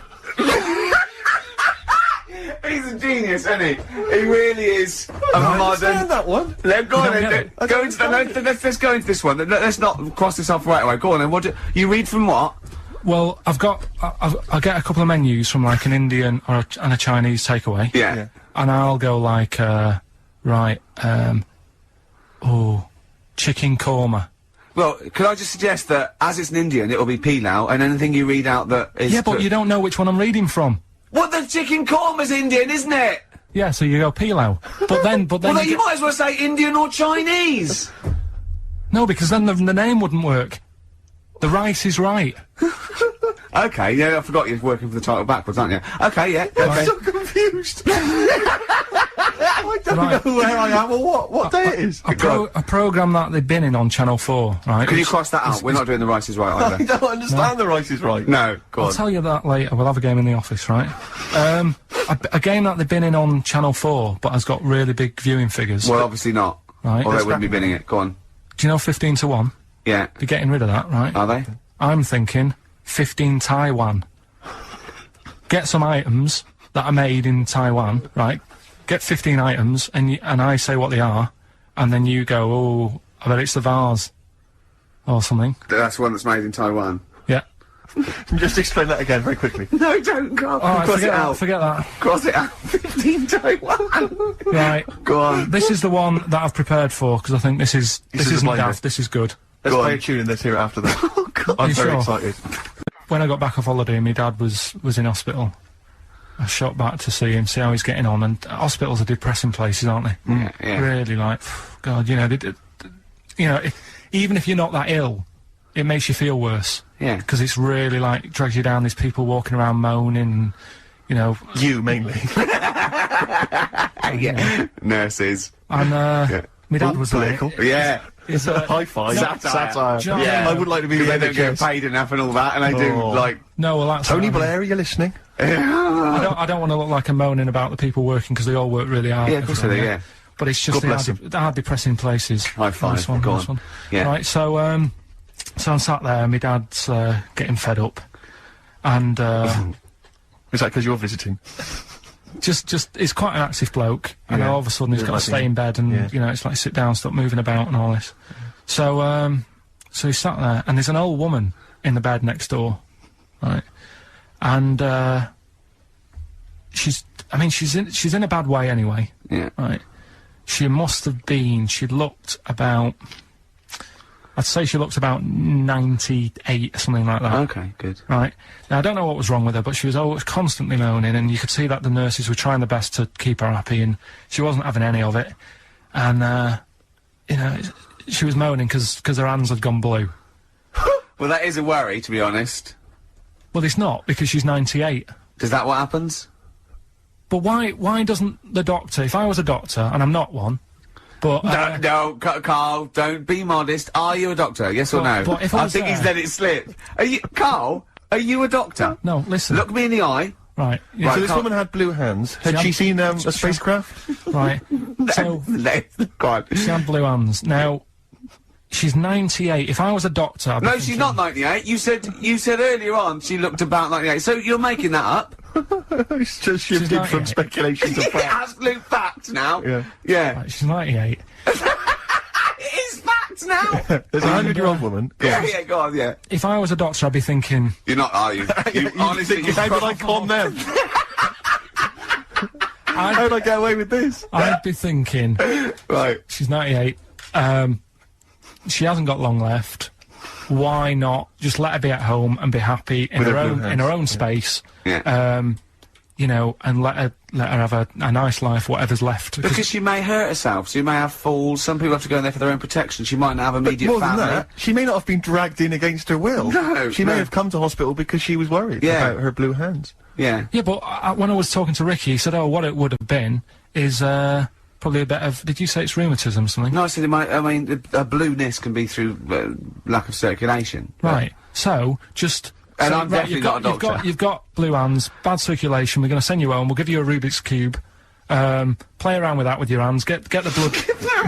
He's a genius, isn't he? He really is a modern. that one. Go on, don't then. get it? Go into let's go into this one. Let's not cross this off right away. Go on, then. What you read from what? Well, I get a couple of menus from like an Indian and a Chinese takeaway. Yeah. And I'll go like, chicken korma. Well, could I just suggest that as it's an Indian, it'll be pilau, and anything you read out that is. Yeah, but you don't know which one I'm reading from. What, the chicken korma's Indian, isn't it? Yeah, so you go pilau. But then Well, then you might as well say Indian or Chinese. No, because then the name wouldn't work. The rice is right. Okay, yeah, I forgot you're working for the title backwards, aren't you? Okay, yeah. Okay. I'm so confused. I don't know where I am or what day it is. A programme that they've been in on Channel 4, right? Can you cross that out? We're not doing the Rice is Right I either. don't understand the Rice is Right. No, go I'll on. tell you that later. We'll have a game in the office, right? A game that they've been in on Channel 4, but has got really big viewing figures. Well, obviously not. Right. Or they Let's wouldn't be binning it. Go on. Do you know 15 to 1? Yeah. They're getting rid of that, right? Are they? I'm thinking 15 Taiwan. Get some items that are made in Taiwan, right? Get 15 items, and I say what they are, and then you go, oh, I bet it's the vase. Or something. That's one that's made in Taiwan. Yeah. Just explain that again very quickly. No, don't, Carl. Alright, Cross it out. forget that. Cross it out. 15 Taiwan. Right. Go on. This is the one that I've prepared for, because I think this is isn't the blinder. daft, this is good. Let's Go play on. a tune and let's hear it after that. Oh, God. I'm You very sure? excited. When I got back off holiday, my dad was in hospital. I shot back to see him, see how he's getting on, and hospitals are depressing places, aren't they? Yeah, yeah. Really, like, God, you know, even if you're not that ill, it makes you feel worse. Yeah. Because it's really, like, drags you down. There's people walking around moaning, and, you know... You, mainly. Yeah. Nurses. And, my dad was like... Political. Yeah. Is, High five. Satire. Do you know what I Yeah. mean? I would like to be Because the they don't get NHS. paid enough and all that, and they do, Oh. like... No, well, that's... Tony what I mean. Blair, are you listening? I don't want to look like I'm moaning about the people working, because they all work really hard. Yeah, of course they do, yeah. But it's just God bless they are depressing places. High five. Nice one, Go nice on. one. Yeah. Right, so I'm sat there, and my dad's getting fed up, and Is that because you're visiting? just he's quite an active bloke, and Yeah. all of a sudden he's Yeah, got to like stay him. in bed, and Yeah. you know, it's like sit down, stop moving about, and all this. So he's sat there, and there's an old woman in the bed next door, right, and she's in a bad way anyway. Yeah. Right. She must have been, I'd say she looked about 98 or something like that. Okay, good. Right. Now, I don't know what was wrong with her, but she was always constantly moaning, and you could see that the nurses were trying their best to keep her happy, and she wasn't having any of it. And, you know, she was moaning because her hands had gone blue. Well, that is a worry, to be honest. Well, it's not, because she's 98. Is that what happens? But why doesn't the doctor, if I was a doctor, and I'm not one, but... No, Carl, don't be modest. Are you a doctor? Yes or no? But if I I was think he's there- let it slip. Are you, Carl? Are you a doctor? No, listen. Look me in the eye. Right. Yeah, Right. So this Carl- woman had blue hands. Had She she seen a she- spacecraft? right. So... Go on. She had blue hands. Now, she's 98. If I was a doctor, I'd be No, thinking, she's not 98. You said earlier on she looked about 98. So you're making that up. It's just shifted not from yet. speculation to fact. Absolute fact now. Yeah. Yeah. Right, she's 98. It is fact now. There's a 100-year-old woman. Yeah, go on, yeah. If I was a doctor, I'd be thinking, You're not, are you? You honestly, you How did I con them? How did I get away with this? I'd be thinking, right. she's 98. She hasn't got long left. why not just let her be at home and be happy in With her her blue own hands, space? Yeah. You know, and let her have a nice life, whatever's left. Because she may hurt herself, she may have falls. Some people have to go in there for their own protection. She might not have immediate More family. than that, she may not have been dragged in against her will. No, she may no. have come to hospital because she was worried Yeah. about her blue hands. Yeah. Yeah, but when I was talking to Ricky, he said, "Oh, what it would have been is probably a bit of." Did you say it's rheumatism or something? No, I said it might. I mean, a blueness can be through lack of circulation. Right. So just. And so, I'm definitely not a doctor. You've got blue hands, bad circulation. We're going to send you home. We'll give you a Rubik's cube. Play around with that with your hands. Get the blood.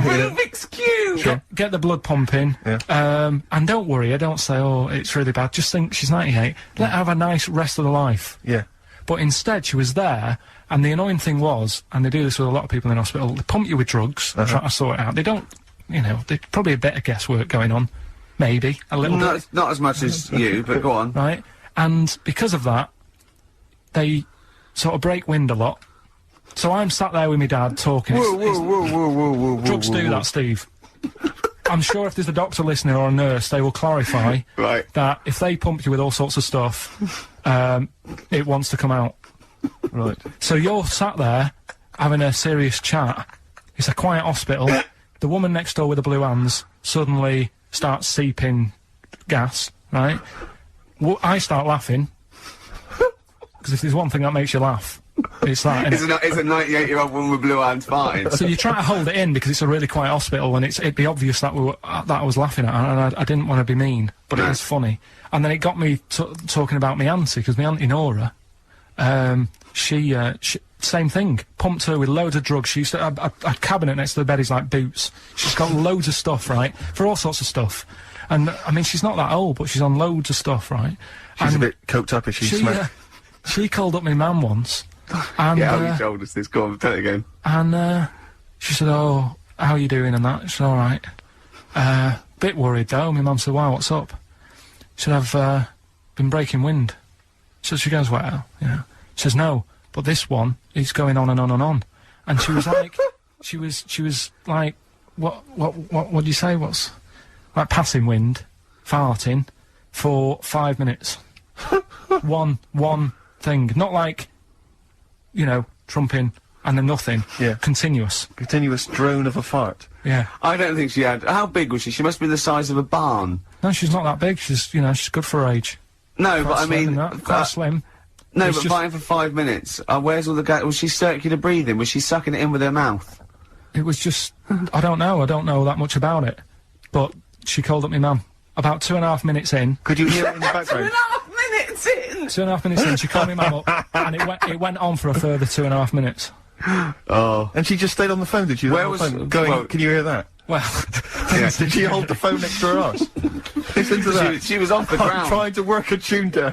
Rubik's cube. Get the blood pumping. Yeah. And don't worry. I don't say, oh, it's really bad. Just think she's 98. Let her have a nice rest of the life. Yeah. But instead, she was there, and the annoying thing was, and they do this with a lot of people in hospital, they pump you with drugs, try to sort it out. They don't, you know, there's probably a bit of guesswork going on. Maybe. A little bit. Not as much as you, but go on. Right? And because of that, they sort of break wind a lot. So I'm sat there with my dad talking. Whoa. Drugs do that, Steve. I'm sure if there's a doctor listening or a nurse, they will clarify Right. that if they pump you with all sorts of stuff, it wants to come out. Right. So you're sat there having a serious chat. It's a quiet hospital. The woman next door with the blue hands suddenly starts seeping gas, right? I start laughing. Because if there's one thing that makes you laugh, it's that. It's a 98-year-old woman with blue hands farting. So you try to hold it in because it's a really quiet hospital, and it'd be obvious that that I was laughing at her, and I didn't want to be mean, but it was funny. And then it got me talking about my auntie, because my auntie Nora, she same thing, pumped her with loads of drugs. She used to have a cabinet next to the bed is like boots. She's got loads of stuff, right, for all sorts of stuff. And I mean, she's not that old, but she's on loads of stuff, right? She's and a bit coked up, is she? She called up my mum once. And, Yeah, you told us this. Go on, tell it again. And she said, "Oh, how are you doing?" And that. She said, "All right." Bit worried though. My mum said, "Wow, what's up?" She said, "I've been breaking wind." So she goes, "Well, you know." She says, "No, but this one is going on and on and on." And she was like, she was like, what do you say? What's like passing wind, farting for 5 minutes. one thing, not like, you know, trumping and then nothing. Yeah. Continuous. Continuous drone of a fart. Yeah. I don't think she had. How big was she? She must be the size of a barn. No, she's not that big. She's, you know, she's good for her age. No, Quite but I slim mean, and that, quite slim. no, It's but just- farting for 5 minutes. Where's all the gas? Was she circular breathing? Was she sucking it in with her mouth? It was just, I don't know that much about it. But she called up my mum. About 2.5 minutes in. Could you hear it in the background? 2.5 minutes in. 2.5 minutes in, she called my mum up, and it went on for a further 2.5 minutes. Oh. And she just stayed on the phone, did you? Where On the was- phone, going, well- can you hear that? Well, Did she hold the phone next to her arse? Listen to that. She was off the I'm ground. trying to work a tune down.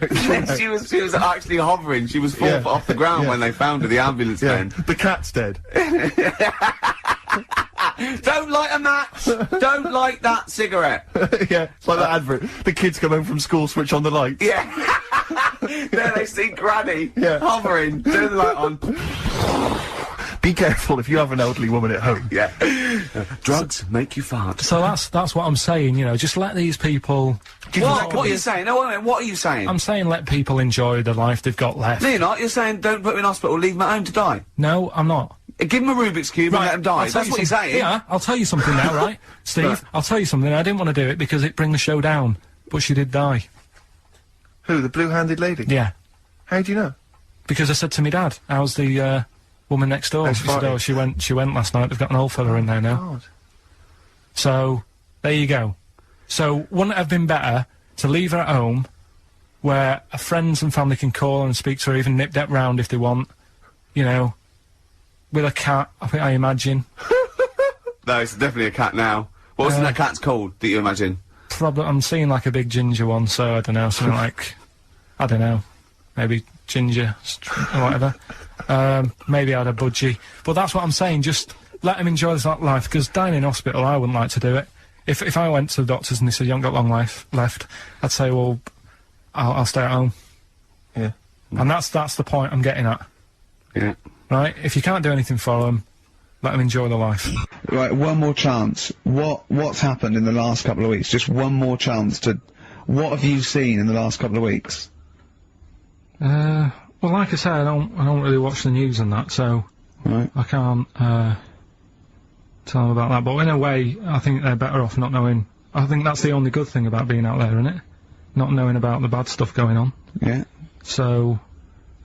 she was actually hovering. She was 4 Yeah. foot off the ground Yeah. when they found her, the ambulance Yeah, men. the cat's dead. Don't light a match! Don't light that cigarette! Yeah, it's like that advert. The kids come home from school, switch on the lights. Yeah. There they see Granny Yeah. hovering, turn the light on. Be careful if you have an elderly woman at home. Yeah. Drugs make you fart. so that's what I'm saying, you know, just let these people... What are you saying? No, wait a minute, what are you saying? I'm saying let people enjoy the life they've got left. No, you're not. You're saying don't put them in hospital, leave them at home to die. No, I'm not. Give them a Rubik's Cube and let them die. I'll tell That's what you're something- saying. Yeah, I'll tell you something now, right? Steve, Right. I'll tell you something. I didn't want to do it because it'd bring the show down. But she did die. Who, the blue-handed lady? Yeah. How do you know? Because I said to my dad, how's the woman next door? How's She said, farting? oh, she went last night. They've got an old fella in there now. God. So, there you go. So, wouldn't it have been better to leave her at home where her friends and family can call and speak to her, even nip that round if they want, you know, with a cat, I imagine. No, it's definitely a cat now. What was that cat's called that you imagine? Probably, I'm seeing like a big ginger one, so I don't know, something like, I don't know, maybe ginger or whatever. Maybe I had a budgie. But that's what I'm saying, just let him enjoy this life, because dying in hospital, I wouldn't like to do it. If I went to the doctors and they said, you haven't got long life left, I'd say, well, I'll stay at home. Yeah. And that's the point I'm getting at. Yeah. Right? If you can't do anything for them, let them enjoy their life. Right, one more chance. What's happened in the last couple of weeks? Just one more chance to... What have you seen in the last couple of weeks? Well, like I say, I don't really watch the news and that, so Right. I can't tell them about that. But in a way, I think they're better off not knowing. I think that's the only good thing about being out there, isn't it? Not knowing about the bad stuff going on. Yeah. So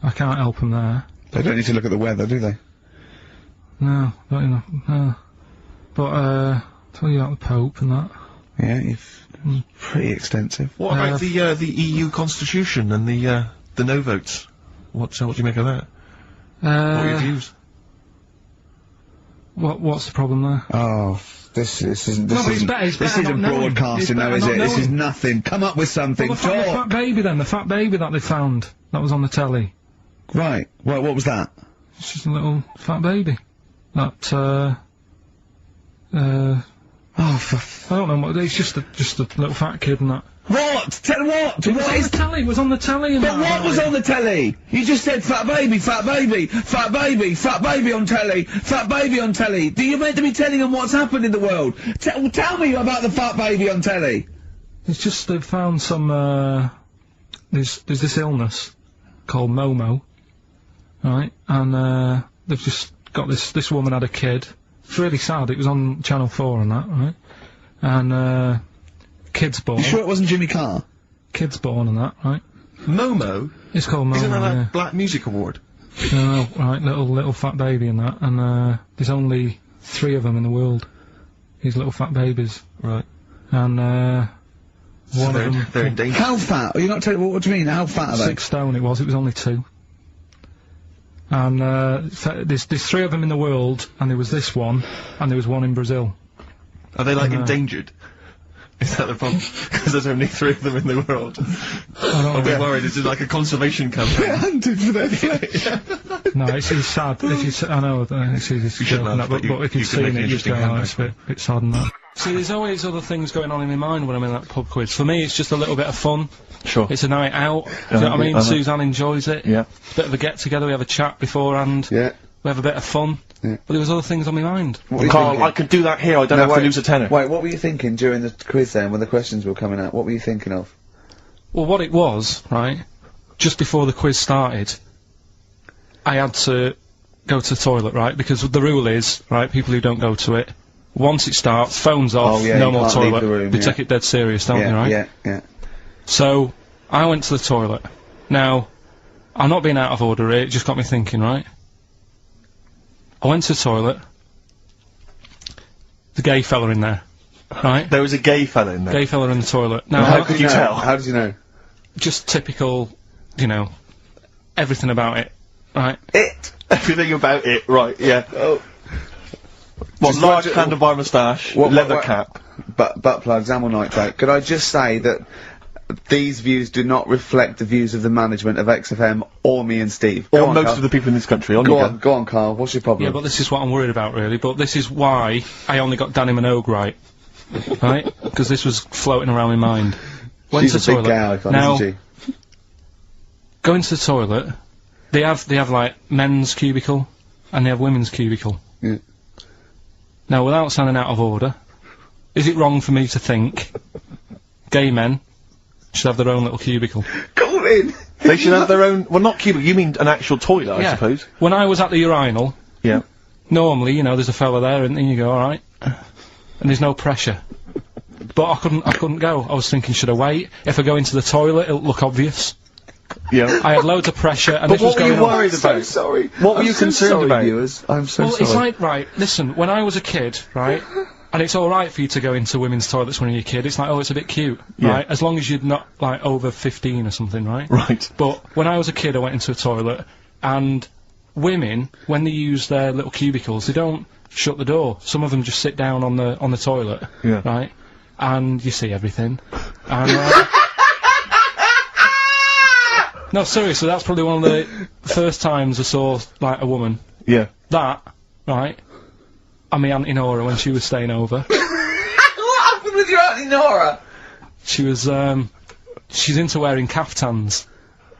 I can't help them there. They don't need to look at the weather, do they? No, not enough. No. But tell you about the Pope and that. Yeah, pretty extensive. What about the EU Constitution and the no votes? What do you make of that? What are your views? What's the problem there? Oh, this isn't not knowing. broadcasting It's though, better is not it? This is knowing. nothing. Come up with something. Well, the fat baby then, the fat baby that they found, that was on the telly. Right. Well, what was that? It's just a little fat baby. That, I don't know what, it's just a little fat kid and that. What? Tell what? It was on the telly and But that. what was on the telly? You just said fat baby, fat baby, fat baby, fat baby on telly, fat baby on telly. Do you meant to be telling them what's happened in the world? Tell me about the fat baby on telly. It's just they've found some, there's this illness called Momo, right? And, they've just got this woman had a kid. It's really sad. It was on Channel 4 and that, right? And, kid's born. You sure it wasn't Jimmy Carr? Kid's born and that, right? Momo? It's called Momo, Isn't that yeah. a Black Music Award? No, right, little fat baby and that. And, there's only 3 of them in the world. These little fat babies. Right. And, one of them... They're in danger. How fat? Are you not telling what do you mean? How fat are they? 6 stone it was only 2. And, there's 3 of them in the world, and there was this one, and there was one in Brazil. Are they, like, endangered? Is that the problem? Because there's only 3 of them in the world. I'll be worried. This is like a conservation campaign. Hunted for their flesh. No, it's sad. I know, it's easy to joke and that, but if you've seen it, you'd go, oh, it's a bit sad and that. See, there's always other things going on in my mind when I'm in that pub quiz. For me, it's just a little bit of fun. Sure. It's a night out. Do you know what I mean? Suzanne enjoys it. Yeah. It's a bit of a get-together. We have a chat beforehand. Yeah. We have a bit of fun. Yeah. But there was other things on my mind. Carl, I could do that here. I don't have to lose a tenner. Wait, what were you thinking during the quiz then, when the questions were coming out? What were you thinking of? Well, what it was, right, just before the quiz started, I had to go to the toilet, right, because the rule is, right, people who don't go to it, once it starts, phones off, no more toilet, they take it dead serious, don't they, right? Yeah. So, I went to the toilet. Now, I'm not being out of order here, it just got me thinking, right? I went to the toilet, the gay fella in there, right? There was a gay fella in there. Gay fella in the toilet. Now, How could you tell? How did you know? Just typical, you know, everything about it, right? Everything about it, right, yeah. Oh. What, Just large large- handlebar moustache, What- leather what- cap. Butt plugs, amyl nitrate. Could I just say that these views do not reflect the views of the management of XFM or me and Steve. Or most of the people in this country. Go on, Carl. What's your problem? Yeah, but this is what I'm worried about, really. But this is why I only got Danny Minogue right. Right? Because this was floating around my mind. Went She's to a the big toilet. gal icon, Now, isn't she? going to the toilet, they have like men's cubicle and they have women's cubicle. Yeah. Now, without sounding out of order, is it wrong for me to think gay men should have their own little cubicle? Go in! They should have their own... Well, not cubicle, you mean an actual toilet, I suppose. When I was at the urinal, yeah, normally, you know, there's a fella there and you go, alright, and there's no pressure. But I couldn't go. I was thinking, should I wait? If I go into the toilet, it'll look obvious. Yeah. I had loads of pressure, and But this was what were going you on. worried about? I'm so sorry. What were I'm you so concerned sorry, about? Viewers. I'm so Well, sorry. it's like, right, listen, when I was a kid, right, and it's alright for you to go into women's toilets when you're a kid, it's like, oh, it's a bit cute, right, as long as you're not, like, over 15 or something, right? Right. But when I was a kid, I went into a toilet, and women, when they use their little cubicles, they don't shut the door. Some of them just sit down on the toilet, Yeah. right, and you see everything, and, no, seriously, that's probably one of the first times I saw, like, a woman. Yeah. That, right, and my Auntie Nora when she was staying over. What happened with your Auntie Nora? She was, she's into wearing caftans.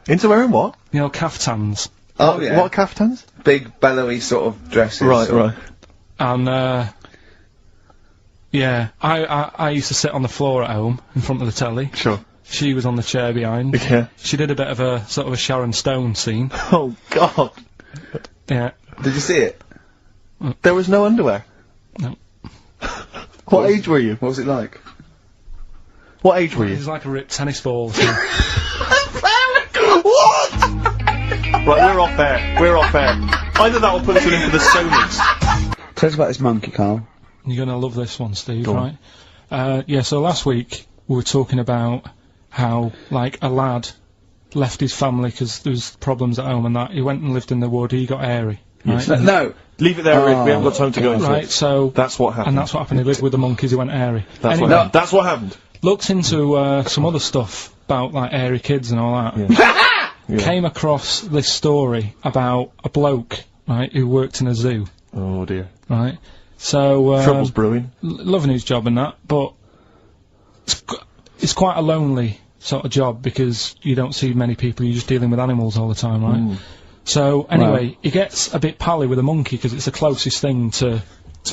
Into wearing what? You know, caftans. Oh, yeah. What caftans? Big, bellowy sort of dresses. Right, right. And, yeah, I used to sit on the floor at home in front of the telly. Sure. She was on the chair behind. Yeah. She did a bit of a sort of a Sharon Stone scene. Oh, God. Yeah. Did you see it? There was no underwear. No. What age were you? What was it like? What age were It you? was like a ripped tennis ball. So. What? Right, we're off air. We're off air. Either that or put us in for the Sonys. Tell us about this monkey, Carl. You're gonna love this one, Steve, Go right? Yeah, so last week we were talking about how, like, a lad left his family because there was problems at home and that. He went and lived in the wood, he got airy. Right? No. Leave it there, Rick. We haven't got time to go into Right, it. so... That's what happened. And that's what happened, he lived with the monkeys, he went airy. That's Anyway, what happened. That's what happened. looked into some other stuff about, like, airy kids and all that. Yeah. Came across this story about a bloke, right, who worked in a zoo, Oh, dear. right? So, Trouble's brewing. loving his job and that, but it's quite a lonely sort of job because you don't see many people, you're just dealing with animals all the time, right? So, anyway, he gets a bit pally with a monkey because it's the closest thing to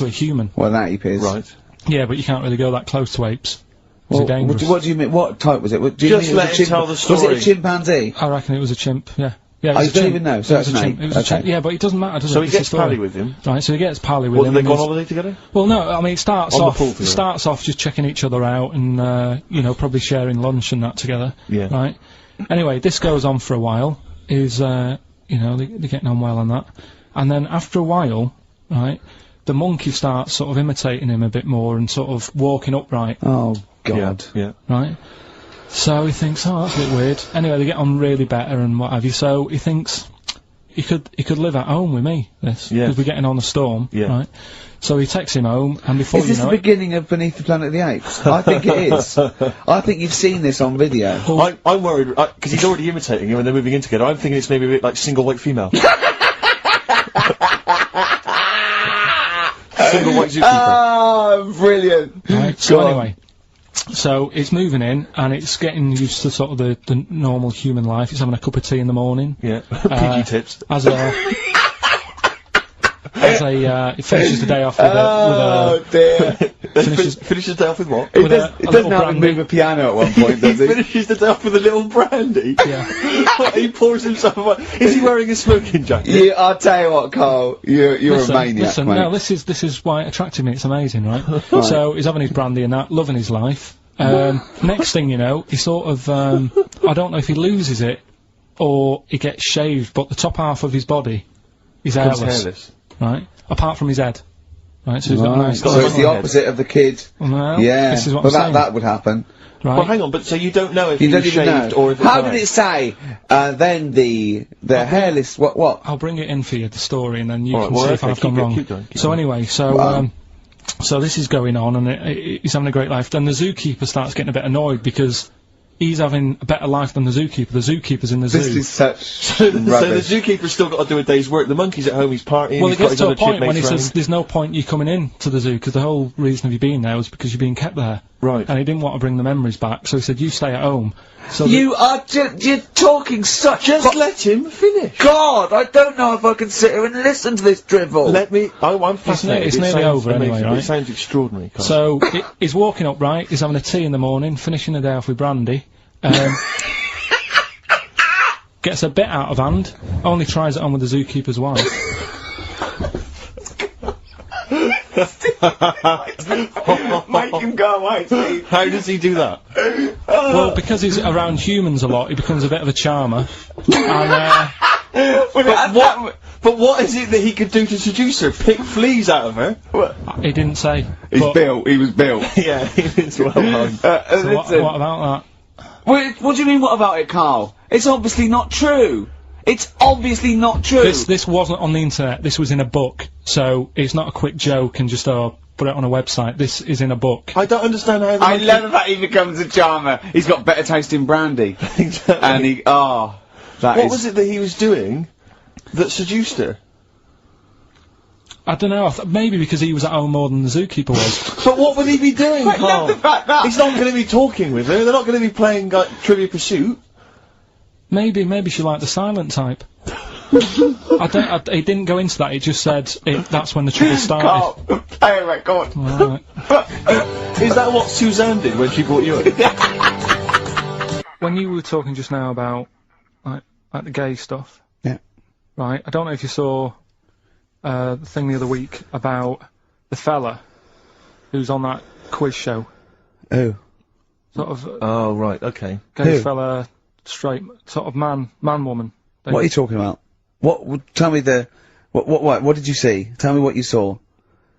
a human. Well, that ape is. Right. Yeah, but you can't really go that close to apes. Well, They're dangerous. what do you mean? What type was it? What, do you Just mean it was let a him tell the Was it story. a chimpanzee? I reckon it was a chimp, yeah. Yeah, it Oh, was you a don't chimp. even know, so It it's was a an chimp. ape. It was a Okay. chimp. Yeah, but it doesn't matter, does So it? he It's the gets story. pally with him. Right, so he gets pally with What, him. did they and go on he's- holiday together? Well, no, I mean, it starts On the off. pool It together. starts off just checking each other out and you know, probably sharing lunch and that together. Yeah. Right. Anyway, this goes on for a while. Is you know, they're getting on well on that, and then after a while, right, the monkey starts sort of imitating him a bit more and sort of walking upright. Oh, God. Yeah. Right. So he thinks, oh, that's a bit weird. Anyway, they get on really better and what have you. So he thinks he could live at home with me. This, Yeah. because we're getting on a storm. Yeah. Right. So he takes him home, and before Is you this the know it, beginning of Beneath the Planet of the Apes? I think it is. I think you've seen this on video. I'm worried, because he's already imitating him and they're moving in together. I'm thinking it's maybe a bit like single white female. Single white zookeeper. Oh, brilliant. right. So Go on. anyway, so it's moving in, and it's getting used to sort of the normal human life. It's having a cup of tea in the morning. Yeah. Piggy tips. As a it finishes the day off with Oh, dear. Finishes the day off with what? It, with does, a it little doesn't have to brandy. move a piano at one point, does He it? finishes the day off with a little brandy. Yeah. He pours himself a... Is he wearing a smoking jacket? Yeah, I'll tell you what, Carl. You're Listen, a maniac, listen, mate. no, this is why it attracted me. It's amazing, right? So he's having his brandy and that, loving his life. Next thing you know, he sort of I don't know if he loses it or he gets shaved, but the top half of his body is Becomes hairless, hairless. right? Apart from his head, right? So he's got a Right. nice. So it's the opposite of the kid. Well, Yeah, this is what but I'm saying. that would happen. Right? Well, hang on, but so you don't know if You he don't was even shaved know. or if How it's did it say? Then the hairless. What? I'll bring it in for you, the story, and then you Alright, can well, see if okay, I've gone keep wrong. going. So anyway, so Wow. so this is going on, and he's having a great life. Then the zookeeper starts getting a bit annoyed because he's having a better life than the zookeeper. The zookeeper's in the This zoo. is such So the rubbish. zookeeper's still got to do a day's work. The monkey's at home, he's partying. Well, he's it gets got to a his other point when he chipmates says round. there's no point you coming in to the zoo because the whole reason of you being there was because you're being kept there. Right. And he didn't want to bring the memories back, so he said, you stay at home. So You are you're talking such. Just let him finish. God, I don't know if I can sit here and listen to this drivel. Let me. I'm fascinated. it's It nearly sounds over anyway, amazing. right? It sounds extraordinary. Carl. So he's walking up right, he's having a tea in the morning, finishing the day off with brandy. Gets a bit out of hand, only tries it on with the zookeeper's wife. Make him go away, Steve. How does he do that? Well, because he's around humans a lot, he becomes a bit of a charmer. And, But what is it that he could do to seduce her? Pick fleas out of her? he didn't say. He's but- built. He was built. Yeah, it's well hung. So what Listen. about What do you mean? What about it, Carl? It's obviously not true. It's obviously not true. that? This wasn't on the internet, this was in a book, so it's not a quick joke and just, put it on a website. This is in a book. I don't understand how. I love the fact he becomes a charmer. He's got better taste in brandy. Exactly. And he, that What is- was it that he was doing that seduced her? I don't know, maybe because he was at home more than the zookeeper was. But what would he be doing, I love Carl? the fact that. He's not going to be talking with her. They're not going to be playing like, Trivia Pursuit. Maybe she liked the silent type. He didn't go into that. He just said that's when the trouble started. Carl, play a record. Right. Is that what Suzanne did when she brought you in? When you were talking just now about like the gay stuff, Yeah. right? I don't know if you saw the thing the other week about the fella who's on that quiz show. Who? Sort of Oh, right, okay. gay Who? fella, straight, sort of man, woman. thing. What are you talking about? Tell me what did you see? Tell me what you saw.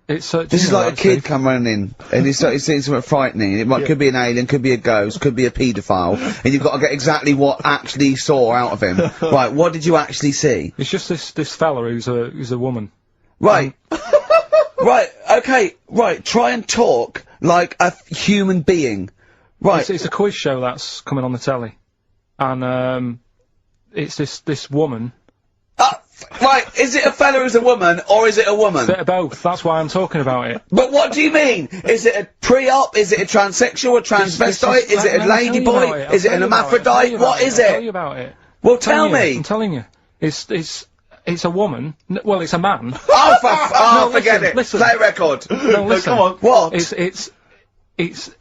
It's This is like a kid come running in, and he's seeing something frightening. Could be an alien, could be a ghost, could be a paedophile, and you've got to get exactly what actually saw out of him. Right, what did you actually see? It's just this fella who's a woman. Right. Right, okay, right, try and talk like a human being. Right. It's a quiz show that's coming on the telly, and it's this woman. Right, is it a fella who's a woman, or is it a woman? Bit of both. That's why I'm talking about it. But what do you mean? Is it a pre-op? Is it a transsexual, a transvestite? Is it a lady boy? Is it an hermaphrodite? What is I'll tell it? you about it. Well, tell me. I'm telling you. It's a woman. Well, it's a man. Oh, forget it. Listen. Play a record. No, listen. Come on. What? It is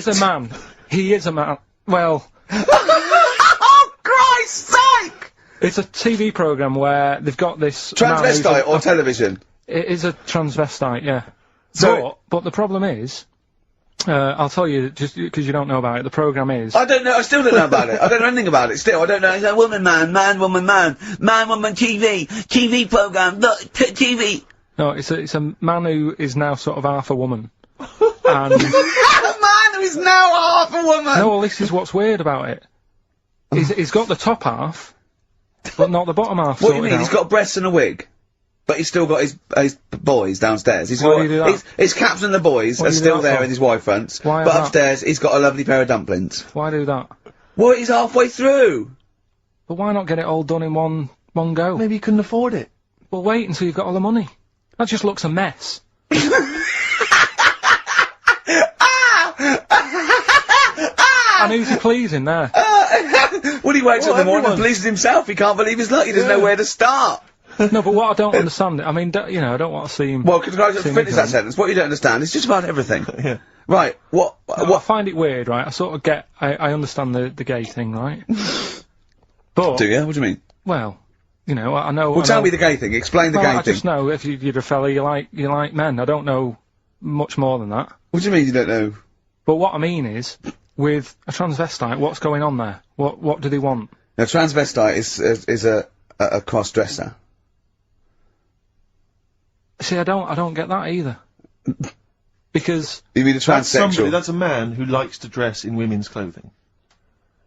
a man. He is a man. Well. Oh, Christ's sake! It's a TV programme where they've got this Transvestite or television? It is a transvestite, yeah. So but the problem is, I'll tell you, just because you don't know about it, the programme is... I don't know, I still don't know about it. I don't know anything about it, still. I don't know. It's a woman, man, woman, TV programme, look, TV. No, it's a man who is now sort of half a woman. And... A man who is now half a woman! No, well, this is what's weird about it. He's got the top half, but not the bottom half. What do you mean? He's got breasts and a wig, but he's still got his boys downstairs. Why do you do that? His caps and the boys are still there in his Y fronts, Why but is that? upstairs he's got a lovely pair of dumplings. Why do that? Well, he's halfway through. But why not get it all done in one go? Maybe he couldn't afford it. Well, wait until you've got all the money. That just looks a mess. And who's he pleasing there? Well, he wakes up in the morning and pleases himself. He can't believe his luck. He doesn't know where to start. No, but what I don't understand, I mean, you know, I don't want to see him... Well, can I just finish that sentence? What you don't understand is just about everything. Yeah. Right, what... I find it weird, right? I sort of get... I understand the gay thing, right? But... Do you? What do you mean? Well, you know, I know... Well, tell me the gay thing. Explain the gay I thing. just know if you're a fella, you like men. I don't know much more than that. What do you mean you don't know? But what I mean is, with a transvestite, what's going on there? What do they want? Now, transvestite is a cross-dresser. See, I don't get that either. Because... You mean a transsexual? That's a man who likes to dress in women's clothing.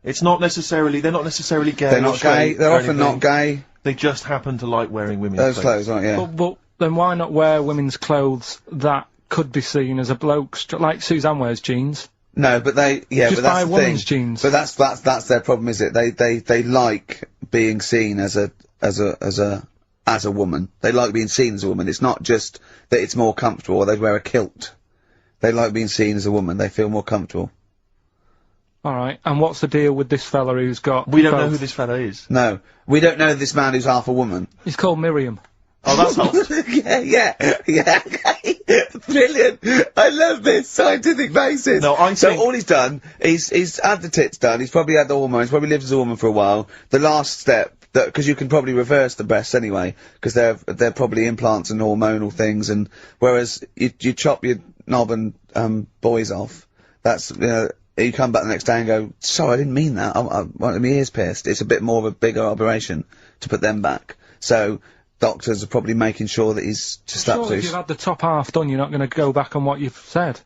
It's not necessarily... They're not necessarily gay. They're not gay. They're often not gay. They just happen to like wearing women's clothes, aren't yeah. But then why not wear women's clothes that could be seen as a bloke's... Like Suzanne wears jeans. No, but they... Yeah, just but that's buy the women's thing. jeans. But that's their problem, is it? They like being seen as a woman. They like being seen as a woman. It's not just that it's more comfortable, or they'd wear a kilt. They like being seen as a woman. They feel more comfortable. Alright, and what's the deal with this fella who's got... We don't know who this fella is. No. We don't know this man who's half a woman. He's called Miriam. Oh, that's helped. yeah. Brilliant. I love this scientific basis. No, I So think... all he's done, he's had the tits done, he's probably had the hormones, probably lived as a woman for a while. The last step, because you can probably reverse the breasts anyway, because they're probably implants and hormonal things, and whereas you chop your knob and boys off, that's, you come back the next day and go, sorry, I didn't mean that, I wanted my ears pierced. It's a bit more of a bigger operation to put them back. So doctors are probably making sure that he's just up to... If you've had the top half done, you're not going to go back on what you've said.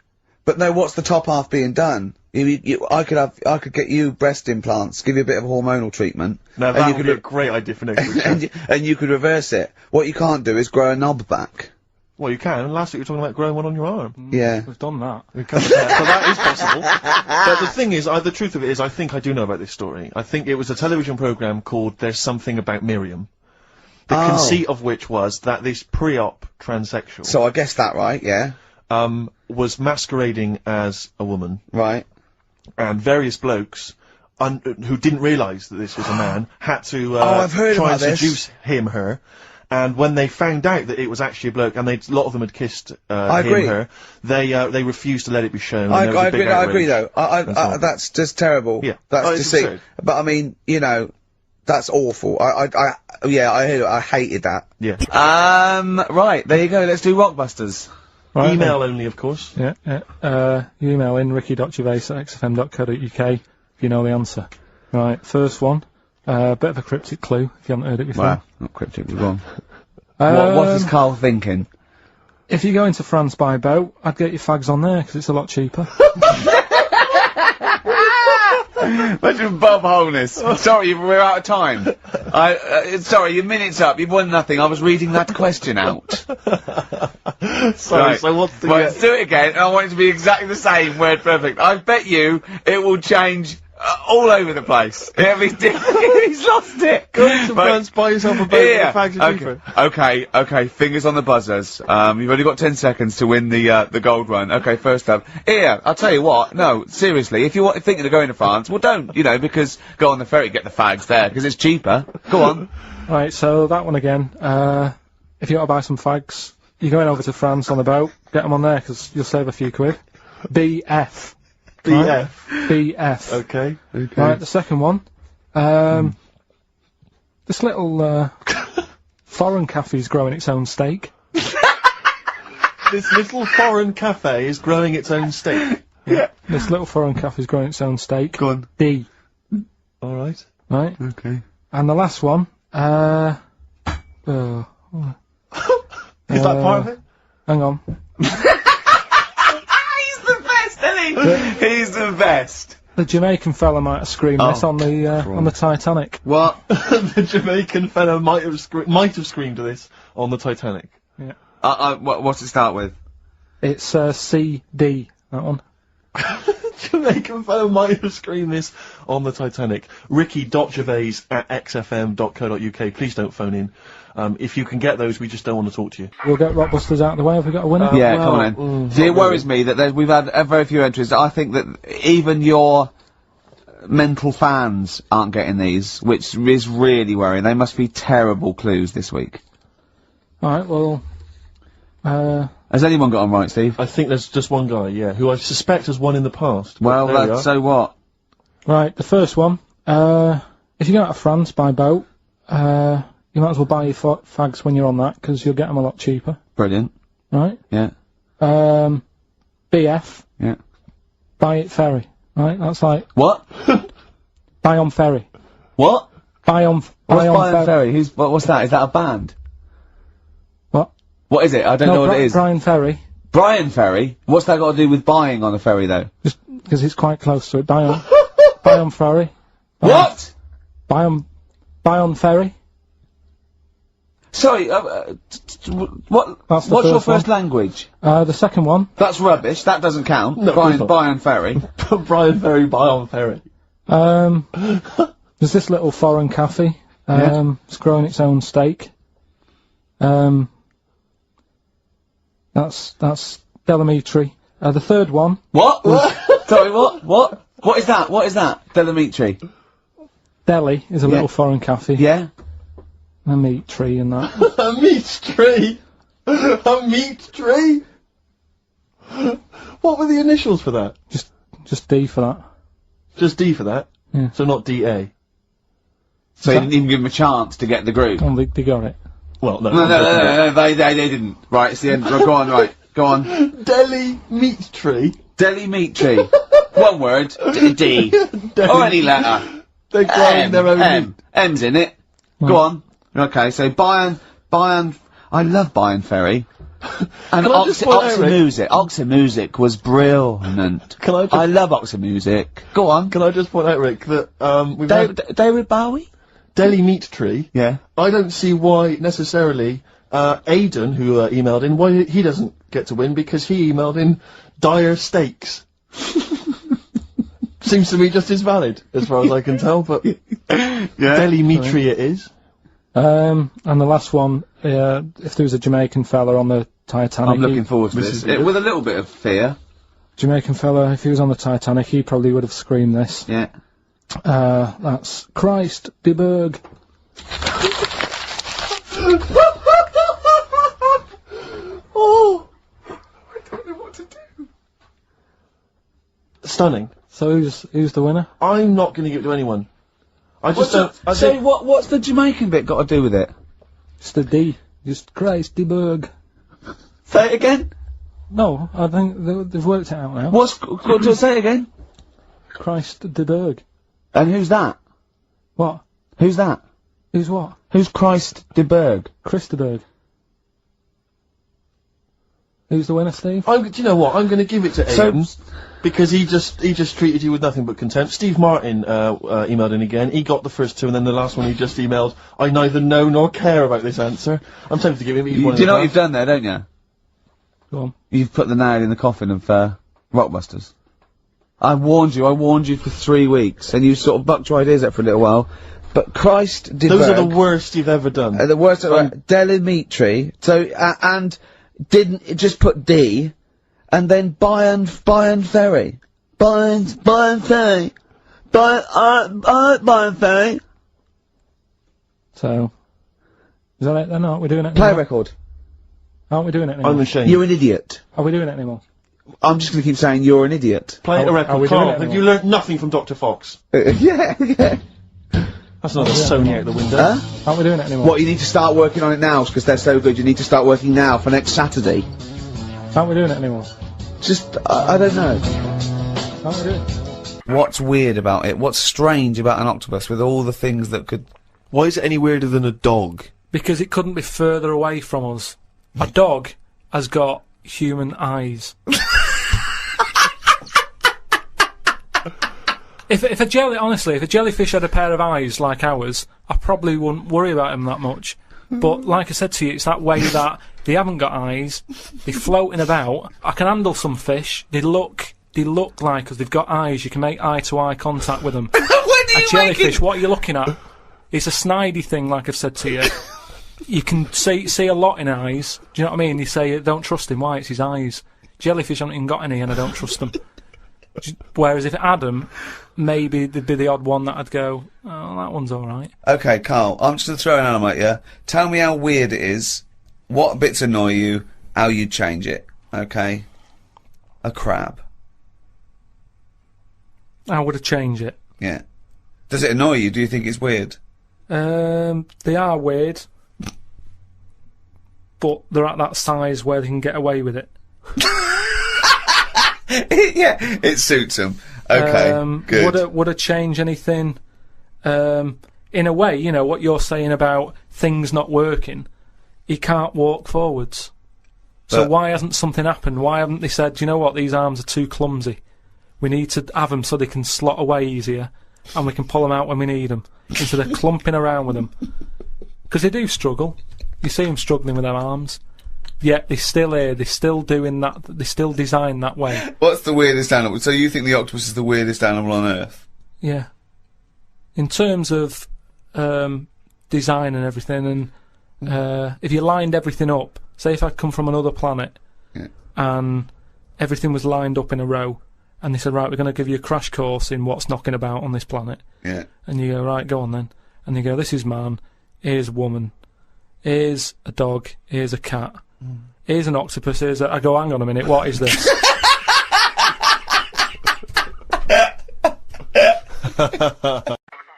But no, what's the top half being done? I could get you breast implants, give you a bit of hormonal treatment. No, that would be a great idea for next week. and you could reverse it. What you can't do is grow a knob back. Well, you can. Last week you were talking about growing one on your arm. Yeah. We've done that. We covered that, so that is possible. But the thing is, the truth of it is, I think I do know about this story. I think it was a television programme called There's Something About Miriam. The conceit of which was that this pre-op transsexual... So I guessed that right, yeah. Was masquerading as a woman. Right. And various blokes who didn't realise that this was a man had to I've heard try about and this. seduce her. And when they found out that it was actually a bloke, and a lot of them had kissed agree. her, they refused to let it be shown. I and there was a big agree though. outrage and so on. That's just terrible. Yeah. That's Oh, it's deceit. absurd. But I mean, you know, that's awful. I heard it. I hated that. Yeah. Right, there you go. Let's do Rockbusters. Right, Email only, of course. Yeah, yeah. You email in ricky.gervais@xfm.co.uk if you know the answer. Right, first one. Bit of a cryptic clue if you haven't heard it before. Well, not cryptically wrong. What is Carl thinking? If you go into France by boat, I'd get your fags on there because it's a lot cheaper. Imagine Bob Holness. Sorry, we're out of time. Sorry, your minute's up. You've won nothing. I was reading that question out. Sorry, Right. so what's the... Right, let's do it again, and I want it to be exactly the same, word perfect. I bet you it will change all over the place. It'll be different. He's lost it. Go to France, buy yourself a boat Yeah. with the fags are cheaper. Okay, fingers on the buzzers. You've only got 10 seconds to win the gold one. Okay, first up. Here, I'll tell you what, no, seriously, if you're thinking of going to France, well don't, you know, because go on the ferry, get the fags there, because it's cheaper. Go on. Right, so that one again. If you want to buy some fags, you're going over to France on the boat, get them on there because you'll save a few quid. BF. BF. Right? BF. Okay. Right, the second one. This little foreign cafe's growing its own steak. This little foreign cafe is growing its own steak. Yeah. This little foreign cafe's growing its own steak. Go on. D. All right. Right? Okay. And the last one, Is that part of it? hang on. He's the best, isn't he? He's the best. The Jamaican fella might have screamed this on the Titanic. What? The Jamaican fellow might have screamed this on the Titanic. Yeah. What's it start with? It's CD, that one. Jamaican fellow might have screamed this on the Titanic. Ricky.gervais@xfm.co.uk. Please don't phone in. If you can get those, we just don't want to talk to you. We'll get Rockbusters out of the way. Have we got a winner? Yeah, come on in. See, it worries me that we've had very few entries. I think that even your mental fans aren't getting these, which is really worrying. They must be terrible clues this week. Alright, well... Has anyone got on right, Steve? I think there's just one guy, yeah, who I suspect has won in the past. but Well, there we are. so what? Right, the first one. If you go out of France by boat, you might as well buy your fags when you're on that, because you'll get them a lot cheaper. Brilliant. Right? Yeah. BF. Yeah. Buy it ferry. Right? That's like, What? buy on ferry. What? Buy on What's Brian Ferry? What's that? Is that a band? What? What is it? I don't know what it is. Brian Ferry. Brian Ferry? What's that got to do with buying on a ferry, though? Just because it's quite close to it. Buy on. Buy on ferry. What? Buy on ferry. Sorry, what's That's the your first first one. language? The second one. That's rubbish. That doesn't count. No, of course not. Brian Ferry. Brian Ferry, buy on ferry. There's this little foreign cafe. It's growing its own steak. That's Delamitri. The third one. What? Sorry, what? What is that? What is that? Delamitri. Delhi is a little foreign cafe. Yeah? A meat tree and that. A meat tree? A meat tree? What were the initials for that? Just D for that. Just D for that? Yeah. So not DA? So you didn't even give him a chance to get the group. Oh, they got it. Well, no. No, they didn't. Right, it's the end. Go on, right. Go on. Delhi meat tree? Delhi meat tree. One word. D. Or any letter. They're growing their own meat. M's in it. Go on. Okay, so Bayern, I love Bayern Ferry. And Can I just point out, Rick? Oxymusic was brilliant. I love Oxymusic. Go on. Can I just point out, Rick, that we've had David Bowie? Delhi meat tree. Yeah. I don't see why necessarily Aidan, who emailed in, why he doesn't get to win, because he emailed in dire steaks. Seems to me just as valid, as far as I can tell, but Delhi meat tree it is. And the last one, if there was a Jamaican fella on the Titanic... I'm looking forward to this. With a little bit of fear. Jamaican fella, if he was on the Titanic, he probably would have screamed this. Yeah. That's Christ de Burgh. Oh, I don't know what to do. Stunning. So who's the winner? I'm not going to give it to anyone. I just don't. I So think what's the Jamaican bit got to do with it? It's the D. Just Christ de Burgh. Say it again. No, I think they've worked it out now. Say it again. Christ de Burgh. And who's that? What? Who's that? Who's what? Who's Christ de Burgh? Chris de Burgh. Who's the winner, Steve? do you know what? I'm going to give it to Aidan because he just treated you with nothing but contempt. Steve Martin emailed in again. He got the first two, and then the last one he just emailed. I neither know nor care about this answer. I'm tempted to give him. Do you know what you've done there, don't you? Go on. You've put the nail in the coffin of Rockbusters. I warned you for 3 weeks, and you sort of bucked your ideas up for a little while. But Christ de Those Burgh, are the worst you've ever done. the worst. Delimitri. So and didn't just put D, and then Bayern Ferry. Bayern Ferry. Bayern Ferry. So, is that it then? Aren't we doing it Play anymore? record. Aren't we doing it anymore? I'm ashamed. You're an idiot. Are we doing it anymore? I'm just going to keep saying you're an idiot. Play a are record. we doing Carl, it have anymore? you learnt nothing from Dr. Fox? Yeah. That's not a Sony out the window. Huh? Aren't we doing it anymore? What, you need to start working on it now, because they're so good. You need to start working now for next Saturday. Aren't we doing it anymore? Just, I don't know. Aren't we doing it? What's weird about it? What's strange about an octopus with all the things that could... Why is it any weirder than a dog? Because it couldn't be further away from us. A dog has got human eyes. If a jellyfish had a pair of eyes like ours, I probably wouldn't worry about him that much. But like I said to you, it's that way that they haven't got eyes, they're floating about. I can handle some fish. They look like us. They've got eyes. You can make eye-to-eye contact with them. A jellyfish, what are you looking at? It's a snidey thing, like I've said to you. You can see a lot in eyes. Do you know what I mean? You say, don't trust him. Why? It's his eyes. Jellyfish haven't even got any, and I don't trust them. Whereas if Adam, maybe there'd be the odd one that I'd go, oh, that one's all right. Okay, Carl, I'm just going to throw an animal at you. Tell me how weird it is, what bits annoy you, how you'd change it. Okay? A crab. How would I change it? Yeah. Does it annoy you? Do you think it's weird? They are weird, but they're at that size where they can get away with it. Yeah, it suits them. Okay, good. Would I change anything? In a way, you know, what you're saying about things not working, he can't walk forwards. So why hasn't something happened? Why haven't they said, you know what, these arms are too clumsy. We need to have them so they can slot away easier, and we can pull them out when we need them, instead of clumping around with them. Because they do struggle. You see them struggling with their arms. Yet they're still here, they're still doing that, they're still designed that way. What's the weirdest animal? So you think the octopus is the weirdest animal on Earth? Yeah. In terms of design and everything, and if you lined everything up, say if I'd come from another planet, and everything was lined up in a row, and they said, right, we're going to give you a crash course in what's knocking about on this planet. Yeah. And you go, right, go on then. And you go, this is man, here's a woman, here's a dog, here's a cat. Here's an octopus, here's a... I go, hang on a minute, what is this?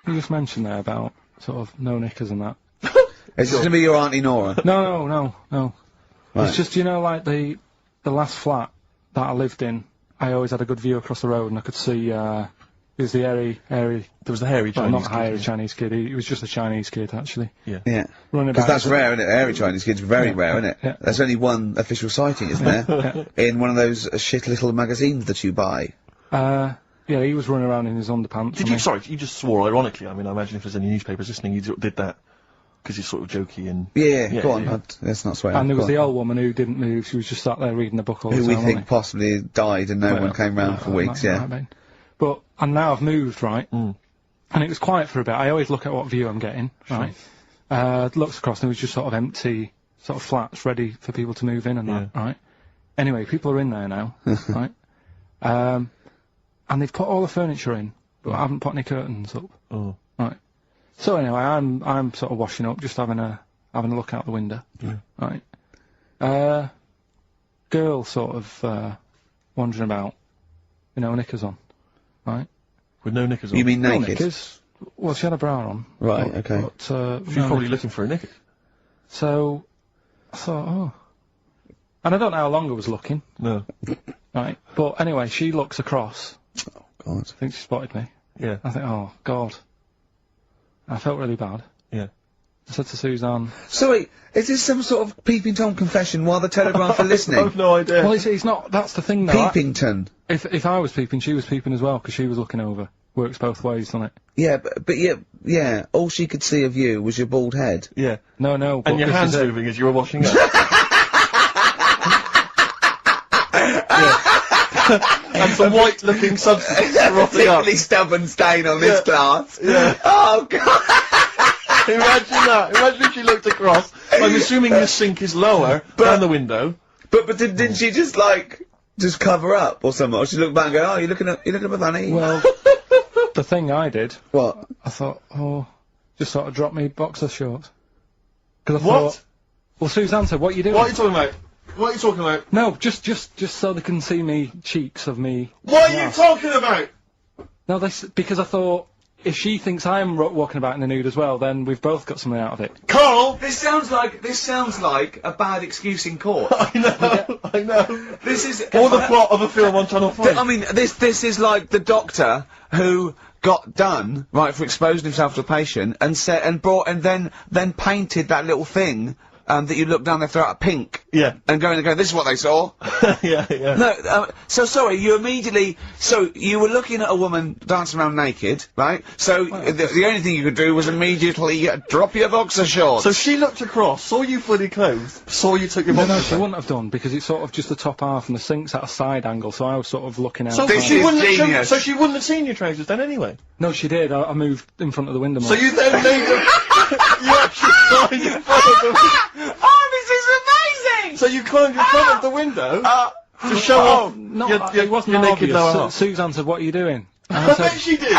You just mentioned there about sort of no knickers and that. Is this going to be your Auntie Nora? No. Right. It's just, you know, like the last flat that I lived in, I always had a good view across the road and I could see, it was the hairy... There was the hairy well, Chinese not kid, hairy yeah. Chinese kid, he was just a Chinese kid, actually. Yeah. Yeah. Running Because about. that's rare, isn't it? Hairy Chinese kids, very Yeah. rare, isn't it? Yeah. There's only one official sighting, isn't there? In one of those shit little magazines that you buy. Yeah, he was running around in his underpants. Did you? Sorry, you just swore ironically. I mean, I imagine if there's any newspapers listening, you did that because you're sort of jokey and. Yeah, go on. yeah. Let's not swear. And there Go was on. the old woman who didn't move. She was just sat there reading the book all the Who time. we wasn't think possibly died and no Well, one came round for weeks, that yeah. might have been. But, and now I've moved, right? And it was quiet for a bit. I always look at what view I'm getting, right? Looks across and it was just sort of empty, sort of flats ready for people to move in and that, right? Anyway, people are in there now, right? And they've put all the furniture in, but I haven't put any curtains up. Oh. Right. So anyway, I'm sort of washing up, just having a look out the window. Yeah. Right. Girl sort of wandering about, knickers on. Right. With no knickers on. You mean No naked? knickers. Well, she had a bra on. Right, but- okay. But, She's no probably knickers. looking for a knicker. So I thought, oh. And I don't know how long I was looking. No. Right. But anyway, she looks across. God. I think she spotted me. Yeah. I think, oh, God. I felt really bad. Yeah. I said to Suzanne, Sorry, is this some sort of Peeping Tom confession while the Telegraph are listening? I've no idea. well, it's not, that's the thing though. Peepington. If I was peeping, she was peeping as well, because she was looking over. Works both ways, doesn't it? Yeah, but yeah, all she could see of you was your bald head. Yeah. No, but And your this hands is it. moving as you were washing up. And some white-looking substance frothing up. Particularly stubborn stain on this glass. Yeah. Oh, God. Imagine that. Imagine if she looked across. I'm assuming your sink is lower than the window. But didn't she just cover up or something? Or she looked back and go, oh, you looking at my funny? Well, the thing I did, What? I thought, oh, just sort of drop me boxer shorts. Because I What? thought, well, Suzanne said, what are you doing? What are you talking about? What are you talking about? No, just so they can see me cheeks of me. What are you ass. talking about? No, because I thought, if she thinks I'm walking about in the nude as well, then we've both got something out of it. Carl! This sounds like a bad excuse in court. I know. This is Or the plot of a film on Channel 5. I mean, this is like the doctor who got done right for exposing himself to a patient and said and then painted that little thing that you look down their throat pink. Yeah. And going, this is what they saw. yeah. No, so sorry, you were looking at a woman dancing around naked, right? So the only thing you could do was immediately drop your boxer shorts. So she looked across, saw you fully clothed, saw you took your No, boxers she off. wouldn't have done, because it's sort of just the top half and the sink's at a side angle, so I was sort of looking out. So This she is wouldn't have genius. so she wouldn't have seen your trousers then anyway. No, she did. I moved in front of the window more. So you then made them. You actually climbed in front of the. Oh, this is amazing! So you climbed in front of the window to show off No, your it wasn't your naked obvious. lower half. Suzanne said, what are you doing? And I I said, bet she did.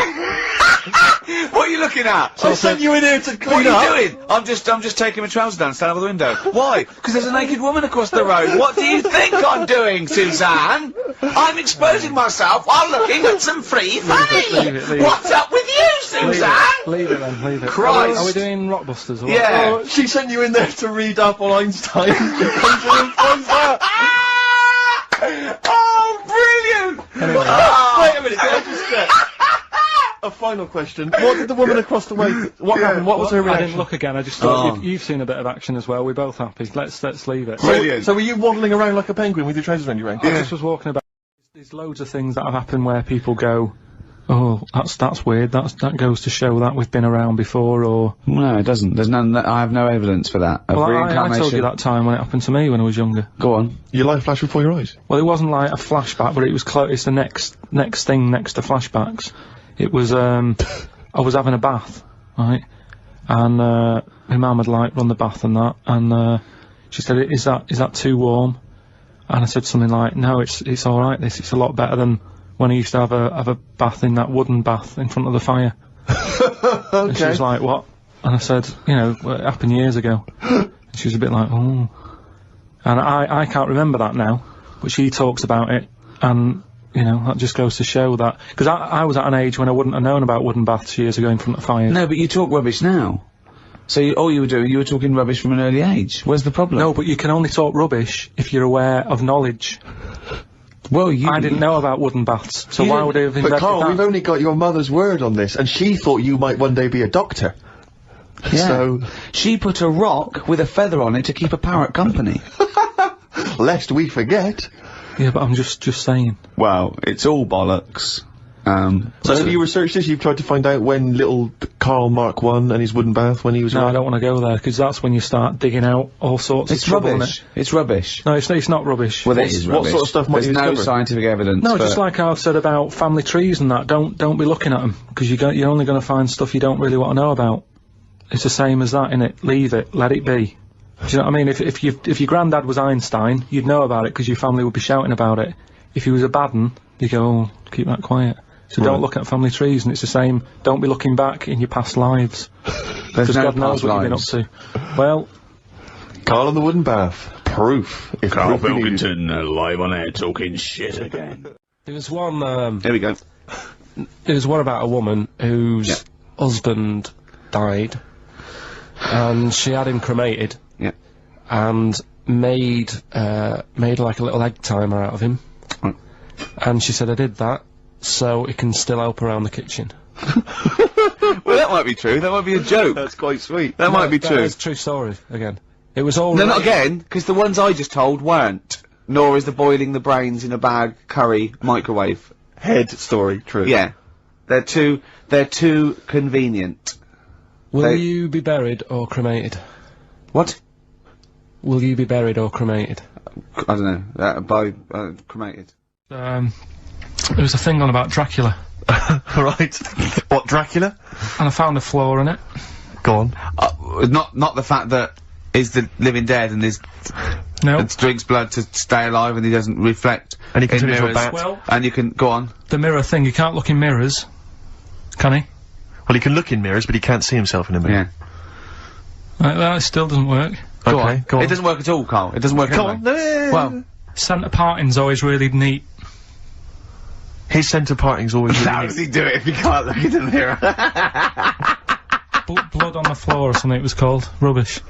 What are you looking at? I sent you in here to What clean are up. you doing? I'm just taking my trousers down, standing over the window. Why? Because there's a naked woman across the road. What do you think I'm doing, Suzanne? I'm exposing myself while looking at some free funny. leave it. What's up with you, Suzanne? leave it then, leave it. Christ. Are we doing Rockbusters or what? Yeah. Oh, she sent you in there to read up on Einstein. She comes in and finds out. Oh, brilliant! Anyway. Wait a minute, can I just check? A final question. What did the woman across the way? What happened? What was her I reaction? didn't look again. I just thought Oh. you've seen a bit of action as well. We're both happy. Let's leave it. Brilliant. So were you waddling around like a penguin with your trousers around your ankles? I just was walking about. There's loads of things that have happened where people go, oh, that's weird. That goes to show that we've been around before, or. No, it doesn't. There's none. I have no evidence for that. Of Well, I reincarnation. told you that time when it happened to me when I was younger. Go on. Your life flashed before your eyes. Well, it wasn't like a flashback, but it was close. It's the next thing next to flashbacks. It was I was having a bath, right, and my mum had run the bath and that, and she said, "Is that too warm?" And I said something like, "No, it's all right. It's a lot better than when I used to have a bath in that wooden bath in front of the fire." And she was like, "What?" And I said, "Well, it happened years ago." And she was a bit like, "Oh," and I can't remember that now, but she talks about it, and. That just goes to show that... Because I was at an age when I wouldn't have known about wooden baths years ago in front of fires. No, but you talk rubbish now. So all you were doing, you were talking rubbish from an early age. Where's the problem? No, but you can only talk rubbish if you're aware of knowledge. Well, I didn't know about wooden baths, so why would I have But invented Carl, that? we've only got your mother's word on this, and she thought you might one day be a doctor. Yeah. So, She put a rock with a feather on it to keep a parrot company. lest we forget. Yeah, but I'm just saying. Well, it's all bollocks. So have you researched this? You've tried to find out when little Karl Mark I and his wooden bath, when he was No, I around? don't want to go there, because that's when you start digging out all sorts It's of trouble, rubbish. innit? It's rubbish. No, it's not rubbish. Well, it is what rubbish. sort of stuff might There's you no discover? scientific evidence. No, for just like I've said about family trees and that, don't be looking at them, because you're only going to find stuff you don't really want to know about. It's the same as that, innit? Leave it, let it be. Do you know what I mean? If your granddad was Einstein, you'd know about it because your family would be shouting about it. If he was a bad 'un, you'd go, oh, keep that quiet. So don't look at family trees, and it's the same. Don't be looking back in your past lives. Because no God knows past what you've been up lives. to. Well, Carl and the Wooden Bath. Proof. If Karl proof we needed. Pilkington, live on air, talking shit again. There was one. Here we go. There was one about a woman whose husband died, and she had him cremated. Yeah. And made like a little egg timer out of him. Right. And she said, I did that so it can still help around the kitchen. Well, that might be true. That might be a joke. That's quite sweet. That might be That true. is a true story, again. It was all No, not related- again, because the ones I just told weren't. Nor is the boiling the brains in a bag curry microwave. Head story, true. Yeah. They're too convenient. Will They- you be buried or cremated? What? Will you be buried or cremated? I don't know. Cremated. there was a thing on about Dracula, Right. What, Dracula? and I found a flaw in it. Go on. Not the fact that he's the living dead and his No. and drinks blood to stay alive and he doesn't reflect. And he can in turn into a mirrors. bat. Well, And you can go on. the mirror thing, you can't look in mirrors, can he? Well, he can look in mirrors, but he can't see himself in a mirror. Yeah. Like that still doesn't work. Go Okay, on. go on. It doesn't work at all, Carl. It doesn't work. Go anyway. on. No, Well, Centre parting's always really neat. his centre parting's always really how neat. does he do it if he can't look in the mirror? Blood on the floor or something it was called. Rubbish.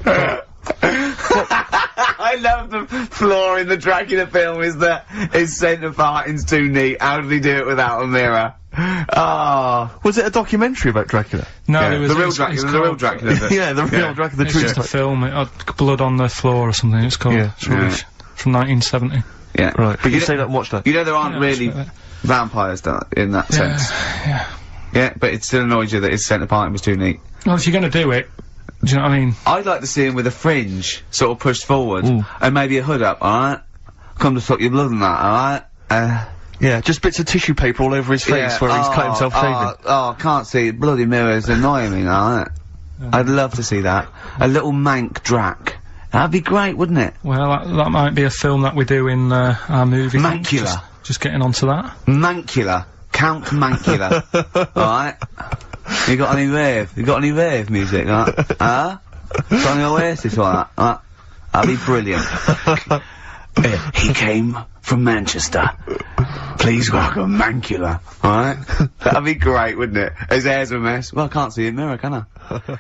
I love the flaw in the Dracula film is that his centre parting's too neat. How did he do it without a mirror? Ah. Was it a documentary about Dracula? No, Yeah, it was the real it's Dracula. The real called- Dracula. bit. Yeah, the real Dracula, the It's true just a Dracula. film. It had blood on the floor or something. It's called. Yeah. It's rubbish. From 1970. Yeah. Right, but you know- say that and watch that. You know there aren't Yeah, really that's right. vampires in that sense. Yeah. Yeah, but it still annoys you that his centre parting was too neat. Well, if you're going to do it, do you know what I mean? I'd like to see him with a fringe sort of pushed forward and maybe a hood up, alright? Come to stop your blood and that, alright? Yeah, just bits of tissue paper all over his face where he's cut himself shaving. I can't see it. Bloody mirrors annoying me, alright? I'd love to see that. A little mank Drac. That'd be great, wouldn't it? Well, that might be a film that we do in our movie. Mancula. Just getting onto that. Mancula. Count Mancula. Alright? You got any rave? You got any rave music, huh? Got any Oasis like that? That'd be brilliant. He came from Manchester. Please welcome Mancula. Alright? That'd be great, wouldn't it? His hair's a mess. Well, I can't see a mirror, can I?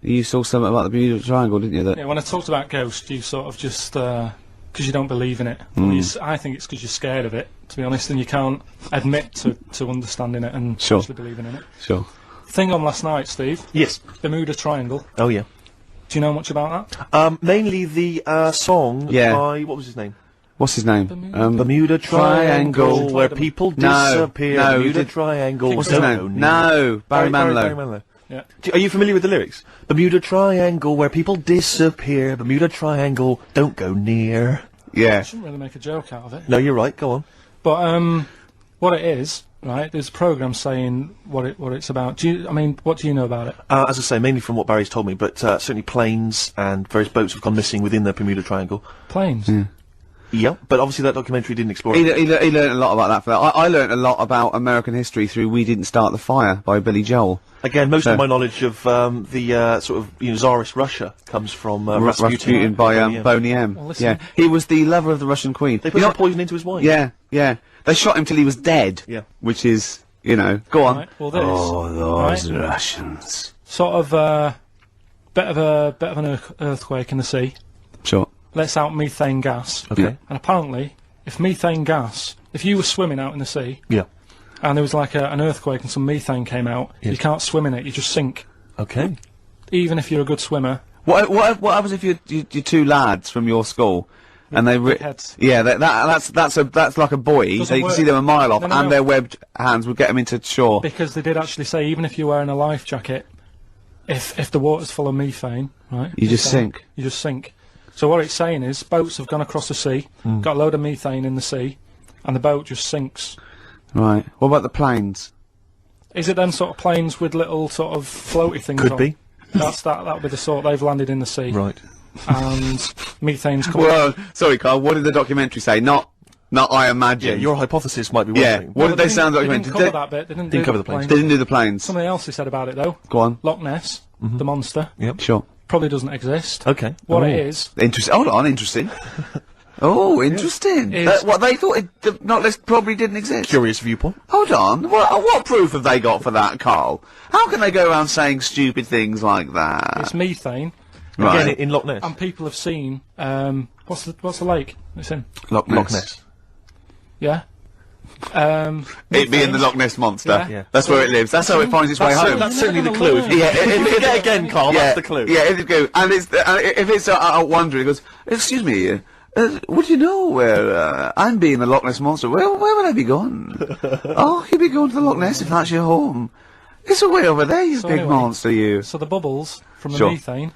You saw something about the Bermuda Triangle, didn't you? That Yeah, when I talked about Ghost, you sort of just, because you don't believe in it. Well, I think it's because you're scared of it, to be honest, and you can't admit to understanding it and Sure. actually believing in it. Sure. Thing on last night, Steve, Yes. Bermuda Triangle. Oh, yeah. Do you know much about that? Mainly the, song Yeah. by, what was his name? What's his name? Bermuda Triangle, Triangle. where people No, disappear. no, Bermuda did- Triangle. What's his name? No, Barry Manilow. Barry Manilow. Yeah. Are you familiar with the lyrics? Bermuda Triangle, where people disappear. Bermuda Triangle, don't go near. Yeah. I shouldn't really make a joke out of it. No, you're right. Go on. But, what it is, right, there's a programme saying what it's about. What do you know about it? As I say, mainly from what Barry's told me, but certainly planes and various boats have gone missing within the Bermuda Triangle. Planes. Yeah, but obviously that documentary didn't explore He it. learned a lot about that. For that. I learned a lot about American history through "We Didn't Start the Fire" by Billy Joel. Again, most So- of my knowledge of the sort of Tsarist Russia comes from Rasputin by Boney M. Well, listen. Yeah, he was the lover of the Russian queen. They put You know some poison into his wine. Yeah, yeah. They shot him till he was dead. Yeah. Which is, go on. Right, well, this, those right, Russians. sort of, bit of an earthquake in the sea, Sure. lets out methane gas. Okay. Yeah. And apparently, if methane gas, if you were swimming out in the sea, Yeah. and there was like an earthquake and some methane came out, you can't swim in it, you just sink. Okay. Even if you're a good swimmer. What happens if you're two lads from your school? And they big heads. yeah, that's like a buoy. Doesn't So you can work. see them a mile off, No, no, and no. their webbed hands would get them into shore. Because they did actually say, even if you're wearing a life jacket, if the water's full of methane, right? You just methane, sink. You just sink. So what it's saying is, boats have gone across the sea, got a load of methane in the sea, and the boat just sinks. Right. What about the planes? Is it then sort of planes with little sort of floaty things Could on? be. That'll be the sort they've landed in the sea. Right. And methane's coming. Well, sorry, Carl. What did the documentary say? Not Not I imagine. Yeah, your hypothesis might be Yeah. working. What did they sound like? They didn't cover that bit. They didn't cover do the planes. They didn't do the planes. Something else they said about it though. Go on. Loch Ness, the monster, Yep. Sure. probably doesn't exist. Okay. What it is, Interesting. Hold on, interesting. Oh, interesting. Is- What they thought the Knock List probably didn't exist. Curious viewpoint. Hold on. What proof have they got for that, Carl? How can they go around saying stupid things like that? it's methane, Right. Again, in Loch Ness. and people have seen. What's the lake it's in? Loch Loch Ness. Yeah. It being the Loch Ness monster. Yeah. Yeah. That's where it lives. That's how it finds its way home. That's certainly the You're clue. never gonna Yeah, if you Get again, Carl. That's the clue. Yeah, if you go, and it's if it's wondering, it goes, excuse me, would you know where I'm being the Loch Ness monster? Where would I be going? Oh, you'd be going to the Loch Ness if that's your home. It's away over there, you So big anyway, monster, you. So the bubbles from the Sure. methane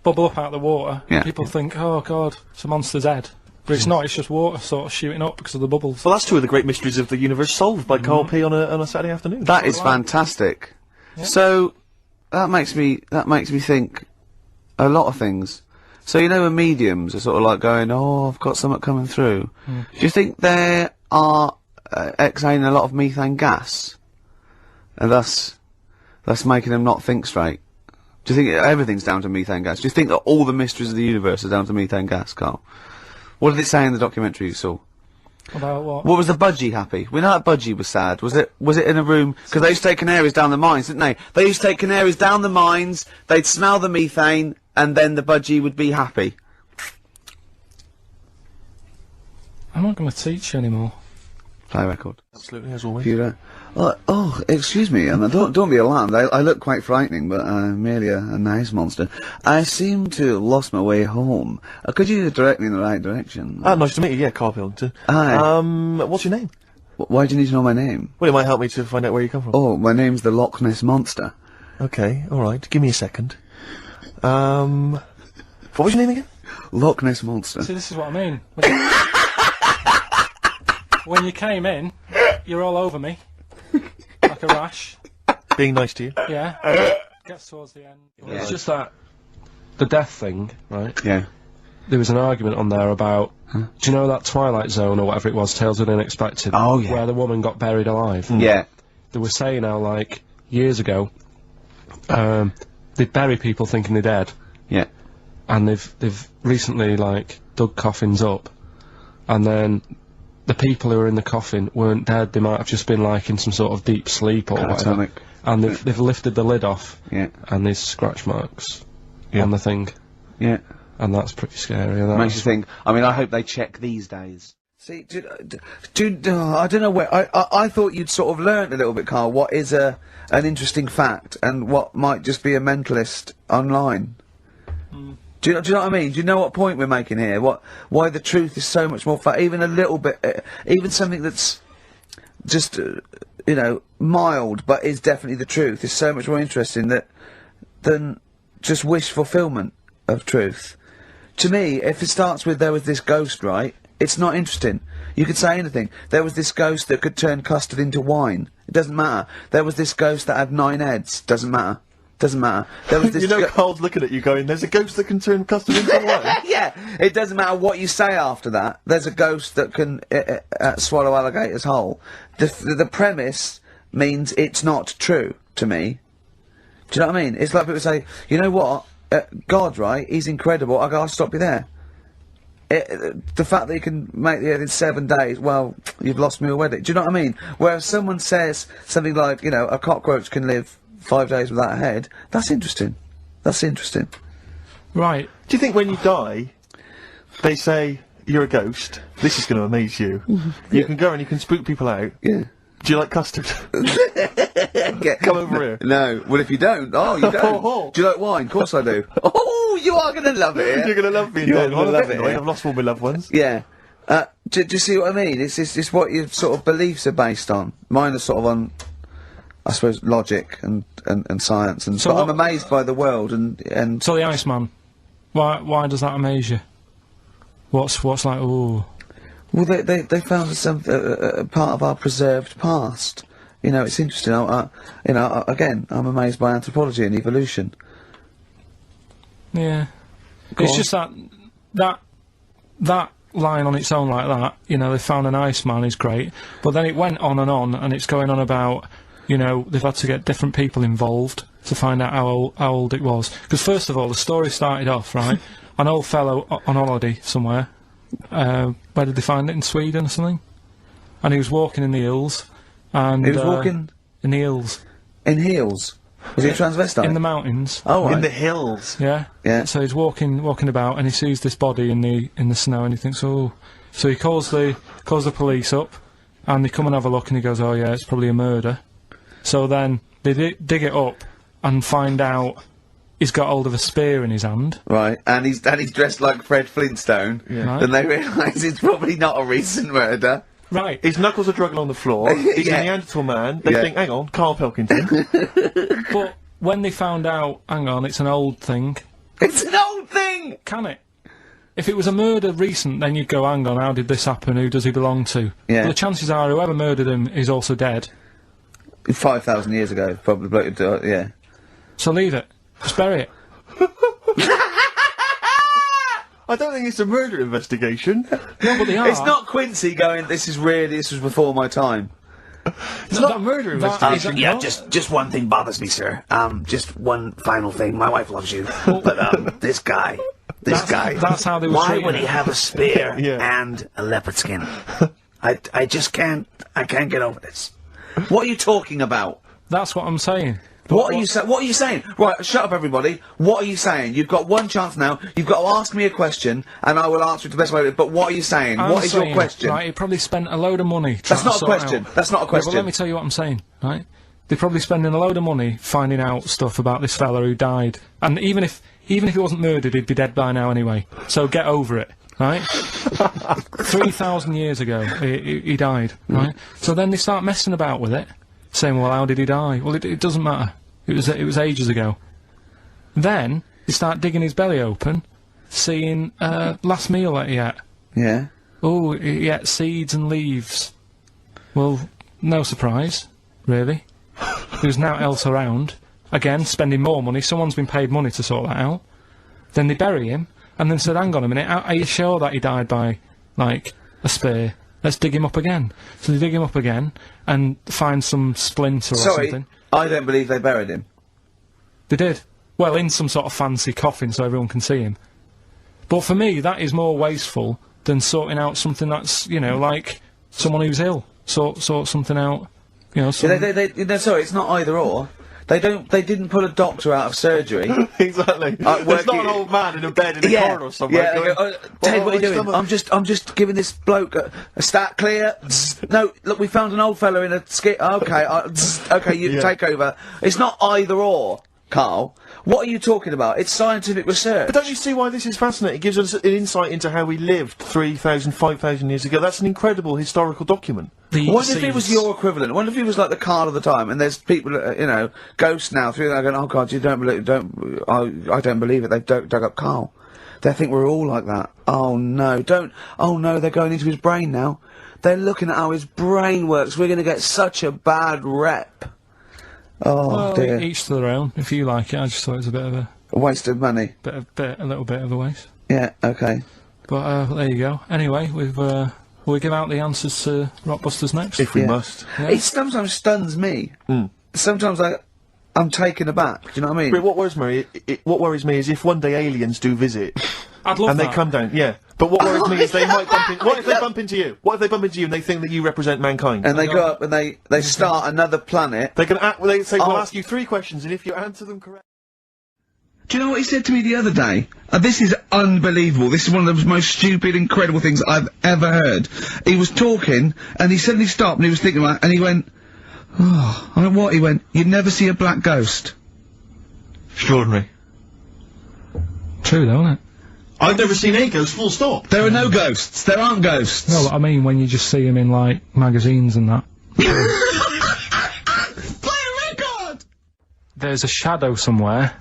bubble up out of the water. Yeah. People think, oh god, it's a monster's head. But it's not, it's just water sort of shooting up because of the bubbles. Well, that's two of the great mysteries of the universe solved by Karl P on a Saturday afternoon. That is fantastic. So that makes me think a lot of things. So you know when mediums are sort of like going, oh, I've got something coming through. Do you think they are exhaling a lot of methane gas, and thus making them not think straight? Do you think everything's down to methane gas? Do you think that all the mysteries of the universe are down to methane gas, Carl? What did it say in the documentary you saw? About what? What was the budgie happy? We know that budgie was sad. Was it in a room? Because they used to take canaries down the mines, didn't they? They used to take canaries down the mines, they'd smell the methane, and then the budgie would be happy. I'm not going to teach you anymore. Play a record. Absolutely, as always. If you, oh, excuse me, and don't be alarmed. I look quite frightening, but I'm merely a nice monster. I seem to have lost my way home. Could you direct me in the right direction? Nice to meet you. Yeah, Karl Pilkington. Hi. What's your name? Why do you need to know my name? Well, it might help me to find out where you come from. Oh, my name's the Loch Ness Monster. Okay, all right. Give me a second. What was your name again? Loch Ness Monster. See, this is what I mean. When you came in, you're all over me. Like a rash. Being nice to you. Yeah. Gets towards the end. It's just that the death thing, right? Yeah. There was an argument on there about, do you know that Twilight Zone or whatever it was, Tales of the Unexpected? Oh, yeah. Where the woman got buried alive. Yeah. They were saying how, like, years ago, they'd bury people thinking they're dead, Yeah. and they've recently, like, dug coffins up, and then the people who were in the coffin weren't dead, they might have just been, like, in some sort of deep sleep or whatever. Catatonic. And they've lifted the lid off, Yeah. and there's scratch marks on the thing. Yeah. And that's pretty scary. And Makes you think. I mean, I hope they check these days. See, I don't know where. I thought you'd sort of learned a little bit, Carl. What is an interesting fact, and what might just be a mentalist online. Do you know what I mean? Do you know what point we're making here? Why the truth is so much more even a little bit, even something that's just, you know, mild, but is definitely the truth, is so much more interesting than just wish fulfillment of truth. To me, if it starts with there was this ghost, right, it's not interesting. You could say anything. There was this ghost that could turn custard into wine. It doesn't matter. There was this ghost that had 9 heads. Doesn't matter. Doesn't matter. There was this You know, Carl's looking at you going, there's a ghost that can turn custard into wine. Yeah, it doesn't matter what you say after that. There's a ghost that can swallow alligators whole. The premise means it's not true to me. Do you know what I mean? It's like people say, you know what, God, right? He's incredible. I gotta stop you there. The fact that you can make the earth in 7 days, well, you've lost me already. Do you know what I mean? Whereas someone says something like, you know, a cockroach can live 5 days without a head, that's interesting. That's interesting. Right. Do you think when you die, they say, you're a ghost, this is going to amaze you. You can go and you can spook people out. Yeah. Do you like custard? Come over here. No. Well, if you don't, you don't. Do you like wine? Of course I do. Oh, you are going to love it. You're going to love being You're dead. gonna I'm a love bit it, annoyed. yeah. I've lost all my loved ones. Yeah. Do you see what I mean? It's what your sort of beliefs are based on. Mine are sort of on, I suppose, logic and science, and So but I'm what- amazed by the world and So the Iceman, why does that amaze you? What's like, ooh. well, they found some part of our preserved past. You know, it's interesting. Again, I'm amazed by anthropology and evolution. Yeah. Go It's on. just that lying on its own like that. You know, they found an Iceman is great, but then it went on, and it's going on about, you know, they've had to get different people involved to find out how old it was. Because first of all, the story started off, right, an old fellow on holiday somewhere. Where did they find it? In Sweden or something? And he was walking in the hills. And He was walking in the hills. in heels. Was he a transvestite? In the mountains. Oh, right. In the hills. Yeah. Yeah. So he's walking about, and he sees this body in the snow, and he thinks, oh. So he calls the police up, and they come and have a look, and he goes, oh yeah, it's probably a murder. So then they dig it up and find out he's got hold of a spear in his hand. Right, and he's dressed like Fred Flintstone. Yeah. Right. Then they realise it's probably not a recent murder. Right. His knuckles are dragging on the floor. He's Yeah. a Neanderthal man. They Yeah. think, hang on, Karl Pilkington. But when they found out, hang on, it's an old thing. It's an old thing! Can it? If it was a murder recent, then you'd go, hang on, how did this happen? Who does he belong to? Yeah. But the chances are whoever murdered him is also dead. 5,000 years ago, probably, yeah. So leave it. Just bury it. I don't think it's a murder investigation. No, but they are. It's not Quincy going, this was before my time. It's not a murder investigation. Yeah, just one thing bothers me, sir. Just one final thing. My wife loves you, but this guy. That's how they were Why treating would he it. have a spear Yeah. and a leopard skin? I just can't. I can't get over this. What are you talking about? That's what I'm saying. What are you saying? Right, shut up, everybody. What are you saying? You've got one chance now. You've got to ask me a question, and I will answer it the best way. But what are you saying? I'm What is your saying, question? Right, he probably spent a load of money. That's trying not to a sort it question. out. That's not a Yeah, question. but let me tell you what I'm saying, right? They're probably spending a load of money finding out stuff about this fella who died. And even if he wasn't murdered, he'd be dead by now anyway. So get over it, right? 3,000 years ago, he died, right? So then they start messing about with it, saying, well, how did he die? Well, it doesn't matter. It was ages ago. Then they start digging his belly open, seeing last meal that he ate. Yeah. Oh, he ate seeds and leaves. Well, no surprise, really. There's now else around. Again, spending more money. Someone's been paid money to sort that out. Then they bury him, and then said, hang on a minute, are you sure that he died by, like, a spear? Let's dig him up again. So they dig him up again, and find some splinter or Sorry, something. I don't believe they buried him. They did. Well, in some sort of fancy coffin so everyone can see him. But for me, that is more wasteful than sorting out something that's, you know, like someone who's ill. Sort something out, you know. No, sorry, it's not either or. They didn't pull a doctor out of surgery. Exactly. It's not an old man in a bed in a corridor somewhere. Yeah, going, Ted, what are you doing? stomach." I'm just giving this bloke a stat clear. No, look, we found an old fellow in a skit. Okay, okay, you take over. It's not either or, Carl. What are you talking about? It's scientific research. But don't you see why this is fascinating? It gives us an insight into how we lived 3,000, 5,000 years ago. That's an incredible historical document. I wonder if it was your equivalent. I wonder if he was like the Carl of the time, and there's people, you know, ghosts now through there going, "Oh God, you don't believe? I don't believe it. They've dug up Carl. They think we're all like that. Oh no, don't. Oh no, they're going into his brain now. They're looking at how his brain works. We're going to get such a bad rep. Oh well, dear. each to their own. If you like it, I just thought it was a bit of a waste of money. a little bit of a waste. Yeah. Okay. But there you go. Anyway, we'll give out the answers to Rockbusters next. If we must. Yeah. It sometimes stuns me. Sometimes I'm taken aback. Do you know what I mean? But what worries me is if one day aliens do visit, I'd love and that. they come down. Yeah. But what worries me is they might bump in. What if they bump into you? What if they bump into you and they think that you represent mankind? And they go up and they start another planet. They can they say, we'll ask you 3 questions, and if you answer them correctly. Do you know what he said to me the other day? This is unbelievable. This is one of the most stupid, incredible things I've ever heard. He was talking, and he suddenly stopped, and he was thinking about it, and he went, oh, I went, what? He went, you'd never see a black ghost. Extraordinary. True, though, isn't it? I've never seen a ghost, full stop. There are no ghosts. There aren't ghosts. No, but I mean when you just see them in, like, magazines and that. Play a record! There's a shadow somewhere.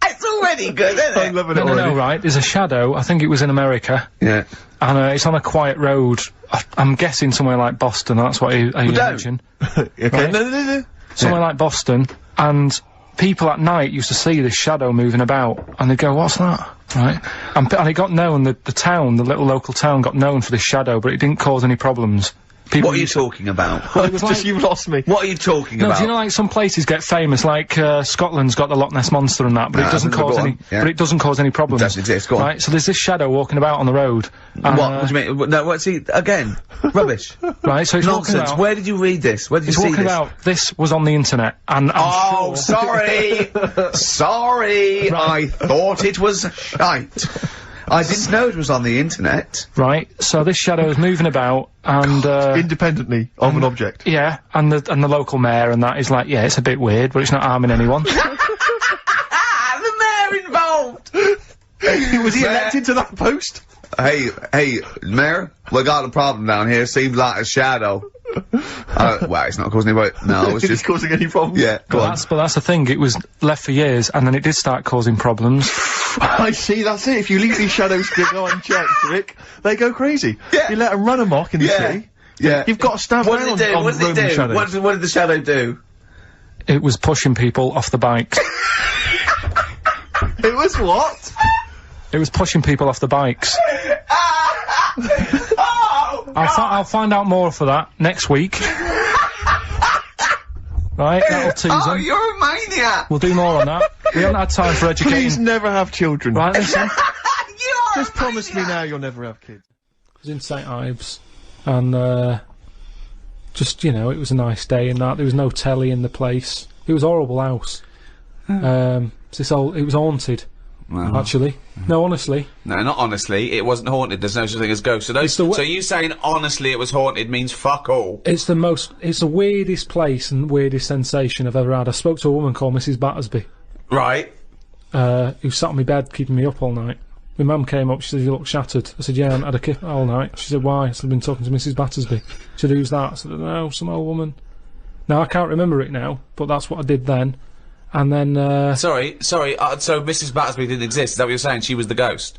It's already good, isn't it? I'm loving it No, already. right. There's a shadow. I think it was in America. Yeah. And it's on a quiet road. I'm guessing somewhere like Boston. That's what he mentioned. Okay. Right. No. Somewhere like Boston. And people at night used to see this shadow moving about. And they'd go, what's that? Right, and it got known, the town, the little local town got known for this shadow, but it didn't cause any problems. People What are you talking about? Well, it was like, You've lost me. What are you talking no, about? do you know, like, some places get famous, like, Scotland's got the Loch Ness Monster and that, but No, it doesn't go cause on, any, yeah. but it doesn't cause any problems. It doesn't exist, go on. Right, so there's this shadow walking about on the road. And, What do you mean? No, what's he, again? Rubbish. Right, so it's walking Nonsense. about, Where did you read this? Where did you it's see walking this? about, this was on the internet, and I'm sure... sorry! Sorry! I thought it was shite. I didn't know it was on the internet. Right, so this shadow is moving about, and, Independently of an object. yeah, and the local mayor and that is like, yeah, it's a bit weird, but it's not harming anyone. The mayor involved! Was he elected to that post? Hey, Mayor, we got a problem down here. Seems like a shadow. Well, it's not causing any. No, it's Is just it causing any problems? Yeah, go on. But that's the thing, it was left for years, and then it did start causing problems. I see, that's it. If you leave these shadows to go unchecked, Rick, they go crazy. Yeah. You let them run amok in the Yeah. city. Yeah. You've got to stand What down did it do? on What did it Roman do? shadows. What did the shadow do? It was pushing people off the bikes. It was what? It was pushing people off the bikes. Oh! I'll find out more for that next week. Right, that'll tease Oh, them. you're a maniac! We'll do more on that. We haven't had time for educating. Please never have children. Right, listen. You're Just promise me now you'll never have kids. I was in St Ives, and just, you know, it was a nice day and that. There was no telly in the place. It was a horrible house. It was haunted, actually. No, honestly. No, not honestly. It wasn't haunted. There's no such thing as ghosts. So you saying honestly it was haunted means fuck all. It's the weirdest place and weirdest sensation I've ever had. I spoke to a woman called Mrs. Battersby, Right. who sat on my bed keeping me up all night. My mum came up, she said, "You look shattered." I said, "Yeah, I haven't had a kip all night." She said, "Why?" I said, "I've been talking to Mrs. Battersby." She said, "Who's that?" I said, "No, some old woman." Now, I can't remember it now, but that's what I did then. And then, Sorry. So Mrs. Battersby didn't exist. Is that what you're saying? She was the ghost.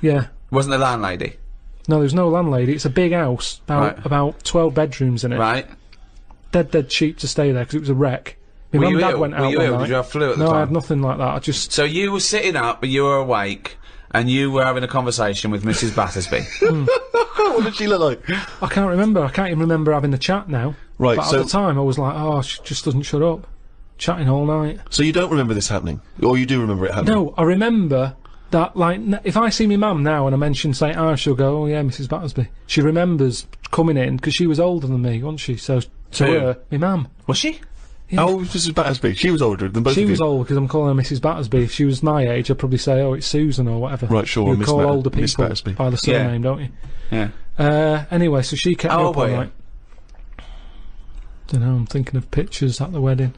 yeah. Wasn't the landlady. No, there's no landlady. It's a big house, about 12 bedrooms in it. Right. Dead cheap to stay there because it was a wreck. My Were mum you and dad ill? went Were out you one ill? night. Did you have flu at the No, time? I had nothing like that. I just... So you were sitting up, but you were awake, and you were having a conversation with Mrs. Battersby. What did she look like? I can't remember. I can't even remember having the chat now. Right, But so- at the time, I was like, oh, she just doesn't shut up. Chatting all night. So you don't remember this happening? Or you do remember it happening? No, I remember that, like, if I see my mum now and I mention St. Ives, she'll go, "Oh, yeah, Mrs. Battersby." She remembers coming in, because she was older than me, wasn't she? So, to Who? her, my mum. Was she? Yeah. How old was Mrs. Battersby? She was older than both She of you. was old because I'm calling her Mrs. Battersby. If she was my age, I'd probably say, "Oh, it's Susan" or whatever. Right, sure, You Miss call older Miss people Battersby. by the surname, don't you? Yeah. Anyway, so she kept How me old up all were you? night. Don't know. I'm thinking of pictures at the wedding.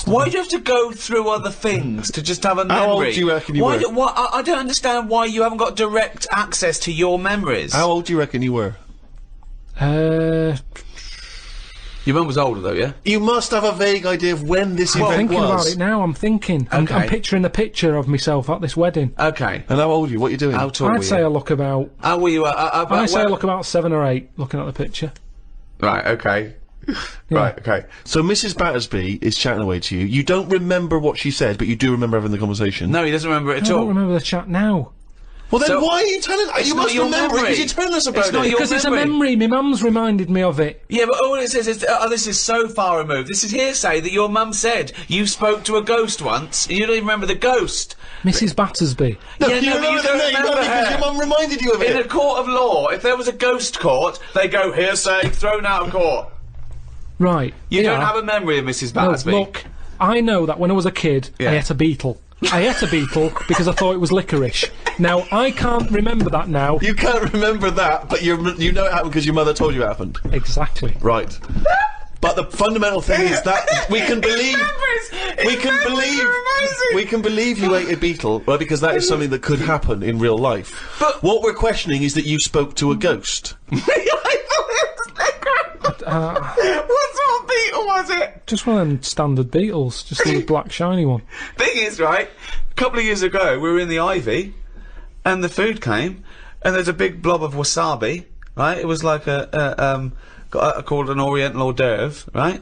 Why do you have to go through other things to just have a memory? How old do you reckon you were? I don't understand why you haven't got direct access to your memories. How old do you reckon you were? Your mum was older though, yeah? You must have a vague idea of when this event Thinking was. about it now, I'm thinking. I'm Okay. picturing the picture of myself at this wedding. Okay. And how old are you? What are you doing? How tall were I'd say I you? look about. How were you? I'd say I look about 7 or 8, looking at the picture. Right, okay. Right, okay. So Mrs. Battersby is chatting away to you. You don't remember what she said, but you do remember having the conversation. No, he doesn't remember it I at don't all. remember the chat now. Well, then So- why are you telling us? It's You not must your remember it memory. because you're telling us about It's not it. your Because it's a memory. memory. My mum's reminded me of it. Yeah, but all it says is, this is so far removed. This is hearsay that your mum said you spoke to a ghost once, and you don't even remember the ghost. Mrs. Battersby. Yeah, you no, but you remember don't the name, remember not because her. your mum reminded you of In a it. court of law, if there was a ghost court, they go hearsay, thrown out of court. Right. You yeah. don't have a memory of Mrs. No, Battersby. look, I know that when I was a kid, Yeah. I ate a beetle. I ate a beetle because I thought it was licorice. Now, I can't remember that now. You can't remember that, but you know it happened because your mother told you it happened. Exactly. Right. But the fundamental thing is that we can believe we can believe you ate a beetle, right? Because that is something that could happen in real life. But- what we're questioning is that you spoke to a ghost. What sort of beetle was it? Just one of them standard beetles, just a little black shiny one. Thing is, right, a couple of years ago, we were in the Ivy, and the food came, and there's a big blob of wasabi, right? It was like called an Oriental hors d'oeuvre, right?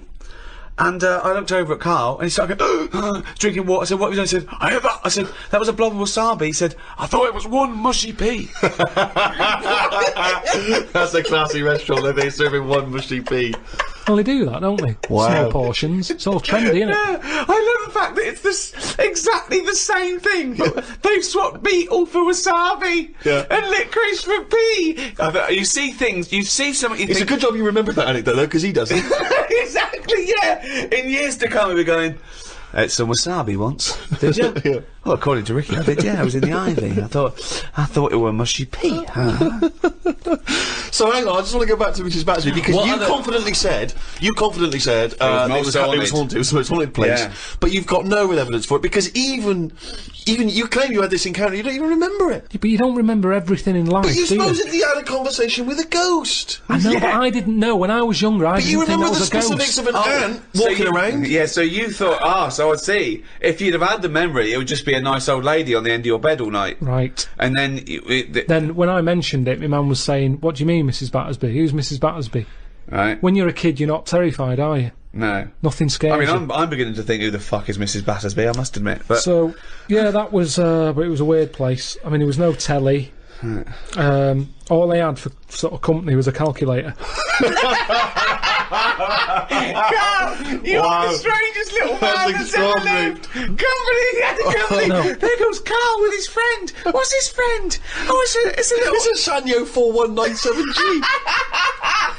And I looked over at Carl, and he started going, drinking water. I said, what have you done? He said, I had that. I said, that was a blob of wasabi. He said, I thought it was one mushy pea. That's a classy restaurant. They're serving one mushy pea. Well, they do that, don't they? Wow. Small portions. It's all trendy, isn't it? Yeah, I love the fact that it's exactly the same thing, but they've swapped beetle for wasabi and licorice for pea. You see things, you see something. You It's a good job you remembered that anecdote though, because he doesn't. Exactly, yeah. In years to come, we'll be going. Ate some wasabi once, did you? Yeah. Well, according to Ricky, I did. Yeah, I was in the ivy. I thought it were mushy pea. So hang on, I just want to go back to Mrs. Battersby because you confidently said it was haunted, so it's haunted place. Yeah. But you've got no real evidence for it because even you claim you had this encounter, you don't even remember it. Yeah, but you don't remember everything in life, But you do you? supposedly had a conversation with a ghost. I know, but I didn't know. When I was younger, I But you didn't think remember that the was a specifics ghost. of an ant walking around. Yeah, so you thought, so I see. If you'd have had the memory, it would just be a nice old lady on the end of your bed all night. Right. And then... Then, when I mentioned it, my mum was saying, what do you mean, Mrs. Battersby? Who's Mrs. Battersby? Right. When you're a kid, you're not terrified, are you? No. Nothing scares you. I'm beginning to think who the fuck is Mrs. Battersby, I must admit. But So, yeah, that was, but it was a weird place. I mean, there was no telly. All they had for sort of company was a calculator. Carl, you are the strangest little man that's ever lived. Company, he had a company. No. There goes Carl with his friend. What's his friend? Oh, it's a little... It's a Sanyo 4197G.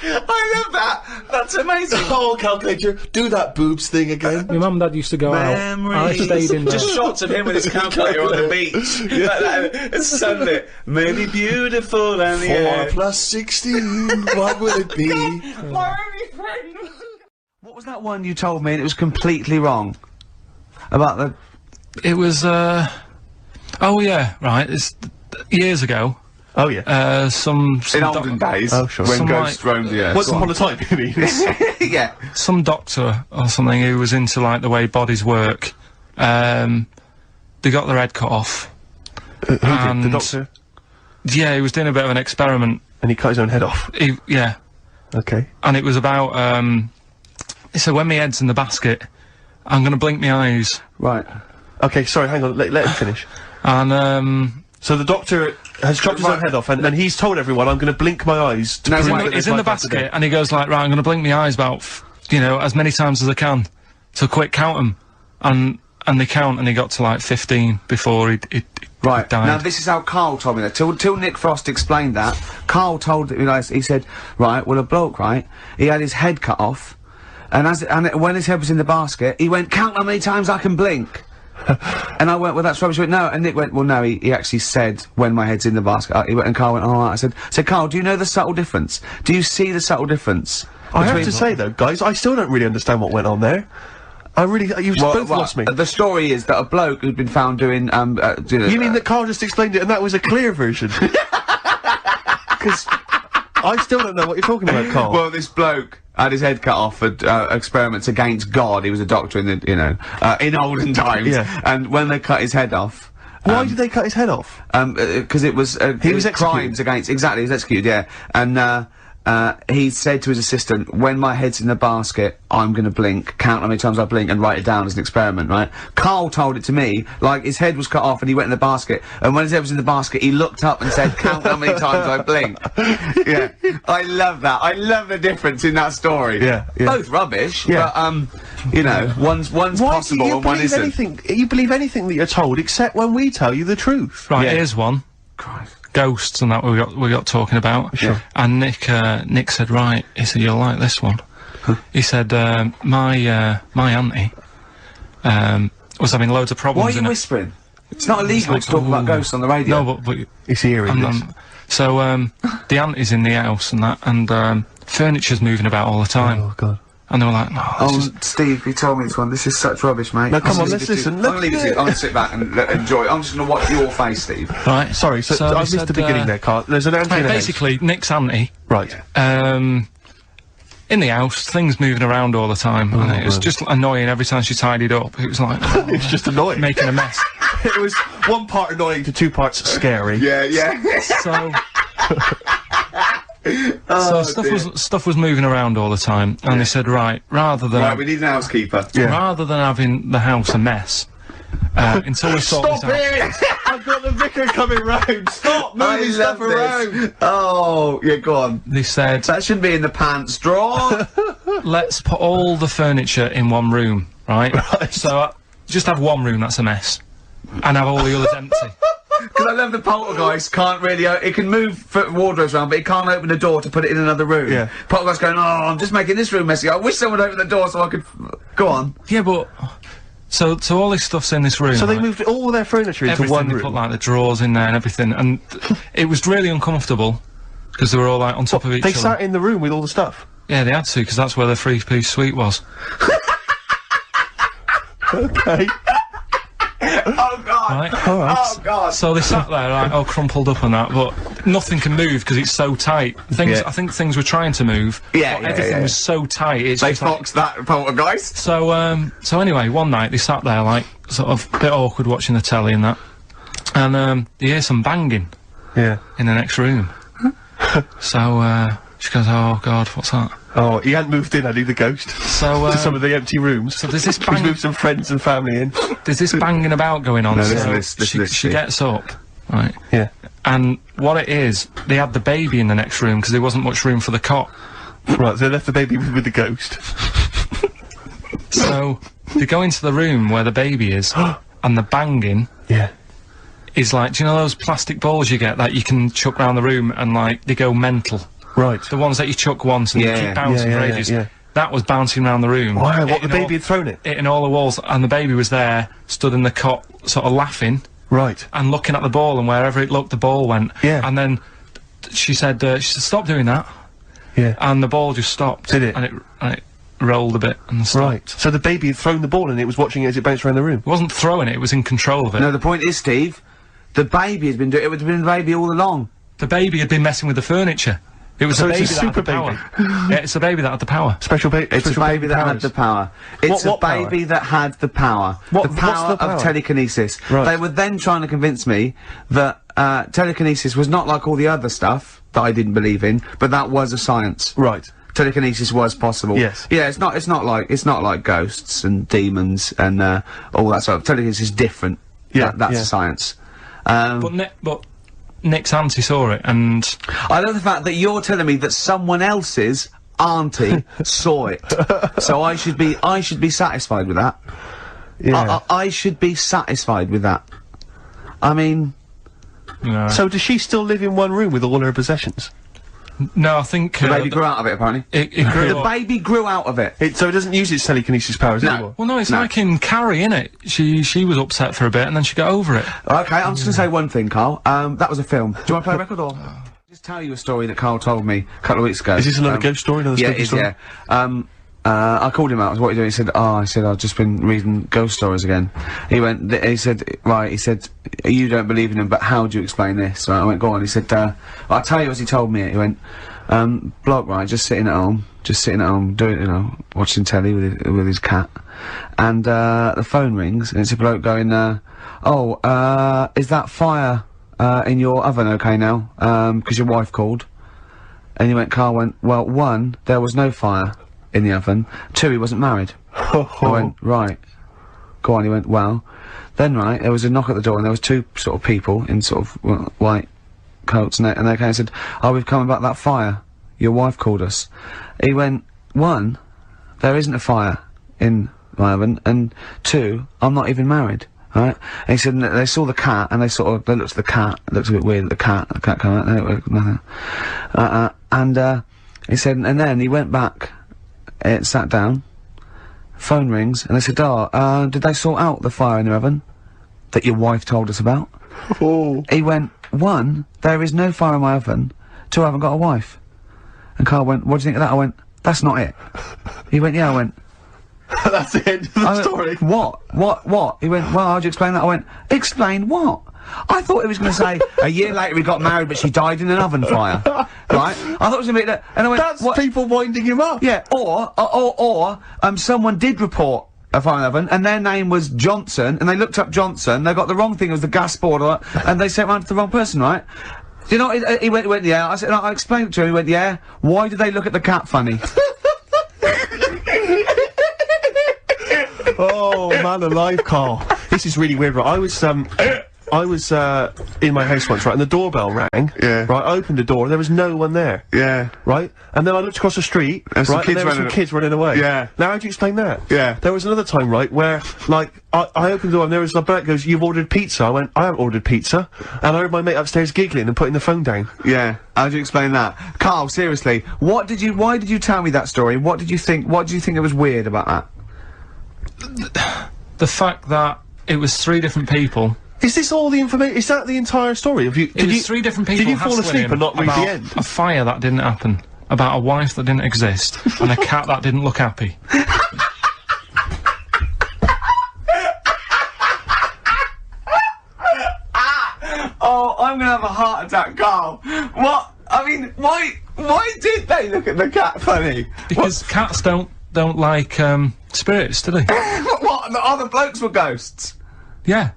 I love that. That's amazing. Oh, calculator, do that boobs thing again. My mum and dad used to go out. I stayed in there. Just shots of him with his calculator on the beach. It's sunlit. Maybe beautiful and the 4 air. plus 16, what will it be? My only friend. What was that one you told me and it was completely wrong? About the... It was, oh yeah, right, it's years ago. Oh yeah. Some In olden days, Oh, sure. when Some ghosts roamed the earth. Once upon a time, you mean? Yeah. some doctor or something who was into like the way bodies work. They got their head cut off. Who did? The doctor? Yeah, he was doing a bit of an experiment. And he cut his own head off. Yeah, Okay. and it was about. He said, when my head's in the basket, I'm gonna blink my eyes, Right. Okay, sorry, hang on, let him finish. and So the doctor has chopped his own head off, and he's told everyone, I'm going to blink my eyes to prove that he's there's in the life after basket, death. and he goes like, right, I'm gonna blink my eyes about, as many times as I can, to quick count them, and they count, and he got to like 15 before he Right. died. Now this is how Carl told me that. Till Nick Frost explained that, Carl told he said, right, well a bloke, right, he had his head cut off, and when his head was in the basket, he went, count how many times I can blink. And I went, well, that's rubbish. He went, no. And Nick went, well, no, he actually said, when my head's in the basket. He went, and Carl went, all right. I said, Carl, do you know the subtle difference? Do you see the subtle difference? I have to say, though, guys, I still don't really understand what went on there. You've both lost me. The story is that a bloke who'd been found doing, You mean that Carl just explained it and that was a clear version? Because I still don't know what you're talking about, Carl. Well, this bloke had his head cut off for experiments against God. He was a doctor in the, in olden times. Yeah. And when they cut his head off... Why did they cut his head off? Because it was... He was executed. Crimes against... Exactly, he was executed, yeah. And, he said to his assistant, when my head's in the basket, I'm gonna blink, count how many times I blink, and write it down as an experiment, right? Carl told it to me, like, his head was cut off and he went in the basket, and when his head was in the basket, he looked up and said, count how many times I blink. Yeah. I love that. I love the difference in that story. Yeah, yeah. Both rubbish, Yeah. but, one's possible and one isn't. You believe anything that you're told, except when we tell you the truth. Right, Yeah. here's one. Christ. Ghosts and that we got talking about. Sure. And Nick said, right, he said, you'll like this one. He said, my auntie, was having loads of problems. Why are you whispering? It's not illegal to talk about ghosts on the radio. No, but It's hearing this. so, the auntie's in the house and that, and, furniture's moving about all the time. Oh, God. And they were like, no, this is... Steve, you told me this one. This is such rubbish, mate. No, come on, let's listen. I'm gonna leave it to you. I'm gonna sit back and enjoy it. I'm just gonna watch your face, Steve. Right. Sorry, so I missed the beginning there, Carl. There's an auntie in the house. Basically, Nick's auntie, Right. in the house, things moving around all the time, and it was just annoying every time she tidied up. It was like, It's just annoying. making a mess. It was one part annoying to 2 parts scary. Yeah. So, So stuff was moving around all the time, and they said, right, rather than we need an housekeeper. rather than having the house a mess, until we sort this out. I've got the vicar coming round. Stop moving stuff around. Oh, yeah, go on. They said, That shouldn't be in the pants drawer. let's put all the furniture in one room, right? So just have one room that's a mess, and have all the others empty. Because I love the poltergeist can't really... it can move wardrobes around, but it can't open the door to put it in another room. Yeah. Poltergeist going, oh, I'm just making this room messy. I wish someone would open the door so I could... Go on. Yeah, but so all this stuff's in this room. So they right? moved all their furniture into Everything, one they room. put like the drawers in there and everything, and it was really uncomfortable because they were all like on top of each They other. sat in the room with all the stuff. Yeah, they had to because that's where the 3-piece suite was. Okay. Oh, God. Right. All right. Oh, God. So they sat there like all crumpled up and that, but nothing can move because it's so tight. Things, I think things were trying to move. Yeah, but yeah, everything yeah. was so tight. It's They just like, foxed that poltergeist. so anyway, one night they sat there like sort of a bit awkward watching the telly and that, and they hear some banging Yeah. in the next room. So she goes, "Oh God, what's that?" Oh, he hadn't moved in, had he, the ghost? So To some of the empty rooms. so there's this He's bang, moved some friends and family in. there's this banging about going on. No, so listen, she Steve. gets up, right, Yeah. and what it is, they had the baby in the next room because there wasn't much room for the cot. Right, so they left the baby with the ghost. So they go into the room where the baby is, and the banging Yeah. is like, do you know those plastic balls you get that you can chuck round the room and like they go mental? Right. The ones that you chuck once and Yeah, they keep bouncing yeah, for yeah, ages. yeah. That was bouncing around the room. Wow, what, the hitting baby had thrown it? hitting all the walls, and the baby was there, stood in the cot, sort of laughing Right. and looking at the ball, and wherever it looked, the ball went. Yeah. And then she said, "Stop doing that," Yeah. and the ball just stopped. Did it? And it rolled a bit and stopped. Right. So the baby had thrown the ball and it was watching it as it bounced around the room. It wasn't throwing it; it was in control of it. No, the point is, Steve, the baby has been doing... It would have been the baby all along. The baby had been messing with the furniture. It was So the it's baby a that had the super power. Yeah, it's the baby that had the power. Special baby. It's a baby that had the power. It's What a baby that had the power. What- the power what's the power? of telekinesis. Right. They were then trying to convince me that telekinesis was not like all the other stuff that I didn't believe in, but that was a science. Right. Telekinesis was possible. Yes. Yeah, it's not like ghosts and demons and all that sort of. Telekinesis is different. Yeah, That's yeah. a science. But Nick's auntie saw it, and I love the fact that you're telling me that someone else's auntie saw it. So I should be satisfied with that. Yeah. I should be satisfied with that. I mean, no, So does she still live in one room with all her possessions? no, I think the baby grew out of it, apparently. it grew The up. baby grew out of it. So it doesn't use its telekinesis powers No. anymore? Well, no, it's No. like in Carrie, innit? She was upset for a bit, and then she got over it. Okay, I'm just gonna say one thing, Carl. That was a film. Do you want to play a record or? Just tell you a story that Carl told me a couple of weeks ago. Is this another ghost story? Another Yeah, spooky it is, story? yeah. I called him out. What are you doing? He said, I've just been reading ghost stories again. He went, he said, you don't believe in them, but how do you explain this? Right, I went, go on. He said, I'll tell you as he told me it. He went, bloke, right, just sitting at home, doing, watching telly with his cat. And, the phone rings, and it's a bloke going, is that fire, in your oven okay now? 'Cause your wife called. And he went, Carl went, well, 1, there was no fire in the oven. 2, he wasn't married. I went, right. Go on, he went, well. Then, right, there was a knock at the door and there was 2 sort of people in sort of white coats and they came and said, we've come about that fire. Your wife called us. He went, 1, there isn't a fire in my oven, and 2, I'm not even married. Right? And he said they saw the cat and they looked at the cat. It looked a bit weird at the cat came out, nothing. And he said, and then he went back, sat down, phone rings, and they said, did they sort out the fire in the oven that your wife told us about? Oh. He went, 1, there is no fire in my oven, 2, I haven't got a wife. And Carl went, what do you think of that? I went, that's not it. He went, yeah, I went, That's the end of the I went, story. What? He went, well, how'd you explain that? I went, explain what? I thought he was going to say, a year later he got married, but she died in an oven fire. Right? I thought it was going to be that. And I went, That's what? people winding him up. Yeah, or someone did report a fire in an oven, and their name was Johnson, and they looked up Johnson, they got the wrong thing, it was the gas board, and they sent round to the wrong person, right? Do you know what, he went, yeah. I said, I explained it to him, he went, yeah. Why did they look at the cat funny? Oh, man alive, Carl. This is really weird, right? I was in my house once, right, and the doorbell rang. Yeah. Right, I opened the door, there was no one there. Yeah. Right? And then I looked across the street, And some right, kids and there were some running- kids running away. Yeah. Now, how do you explain that? Yeah. There was another time, right, where, like, I opened the door and there was a bloke goes, "You've ordered pizza." I went, "I haven't ordered pizza." And I heard my mate upstairs giggling and putting the phone down. Yeah. How do you explain that? Carl, seriously, why did you tell me that story? What did you think it was weird about that? The fact that it was 3 different people. Is this all the information? Is that the entire story? It was 3 different people. Did you fall hassling asleep him and not read about the end? A fire that didn't happen, about a wife that didn't exist, and a cat that didn't look happy. Oh, I'm gonna have a heart attack, Carl. What? I mean, why did they look at the cat funny? Because cats don't like spirits, do they? What? The other blokes were ghosts? Yeah.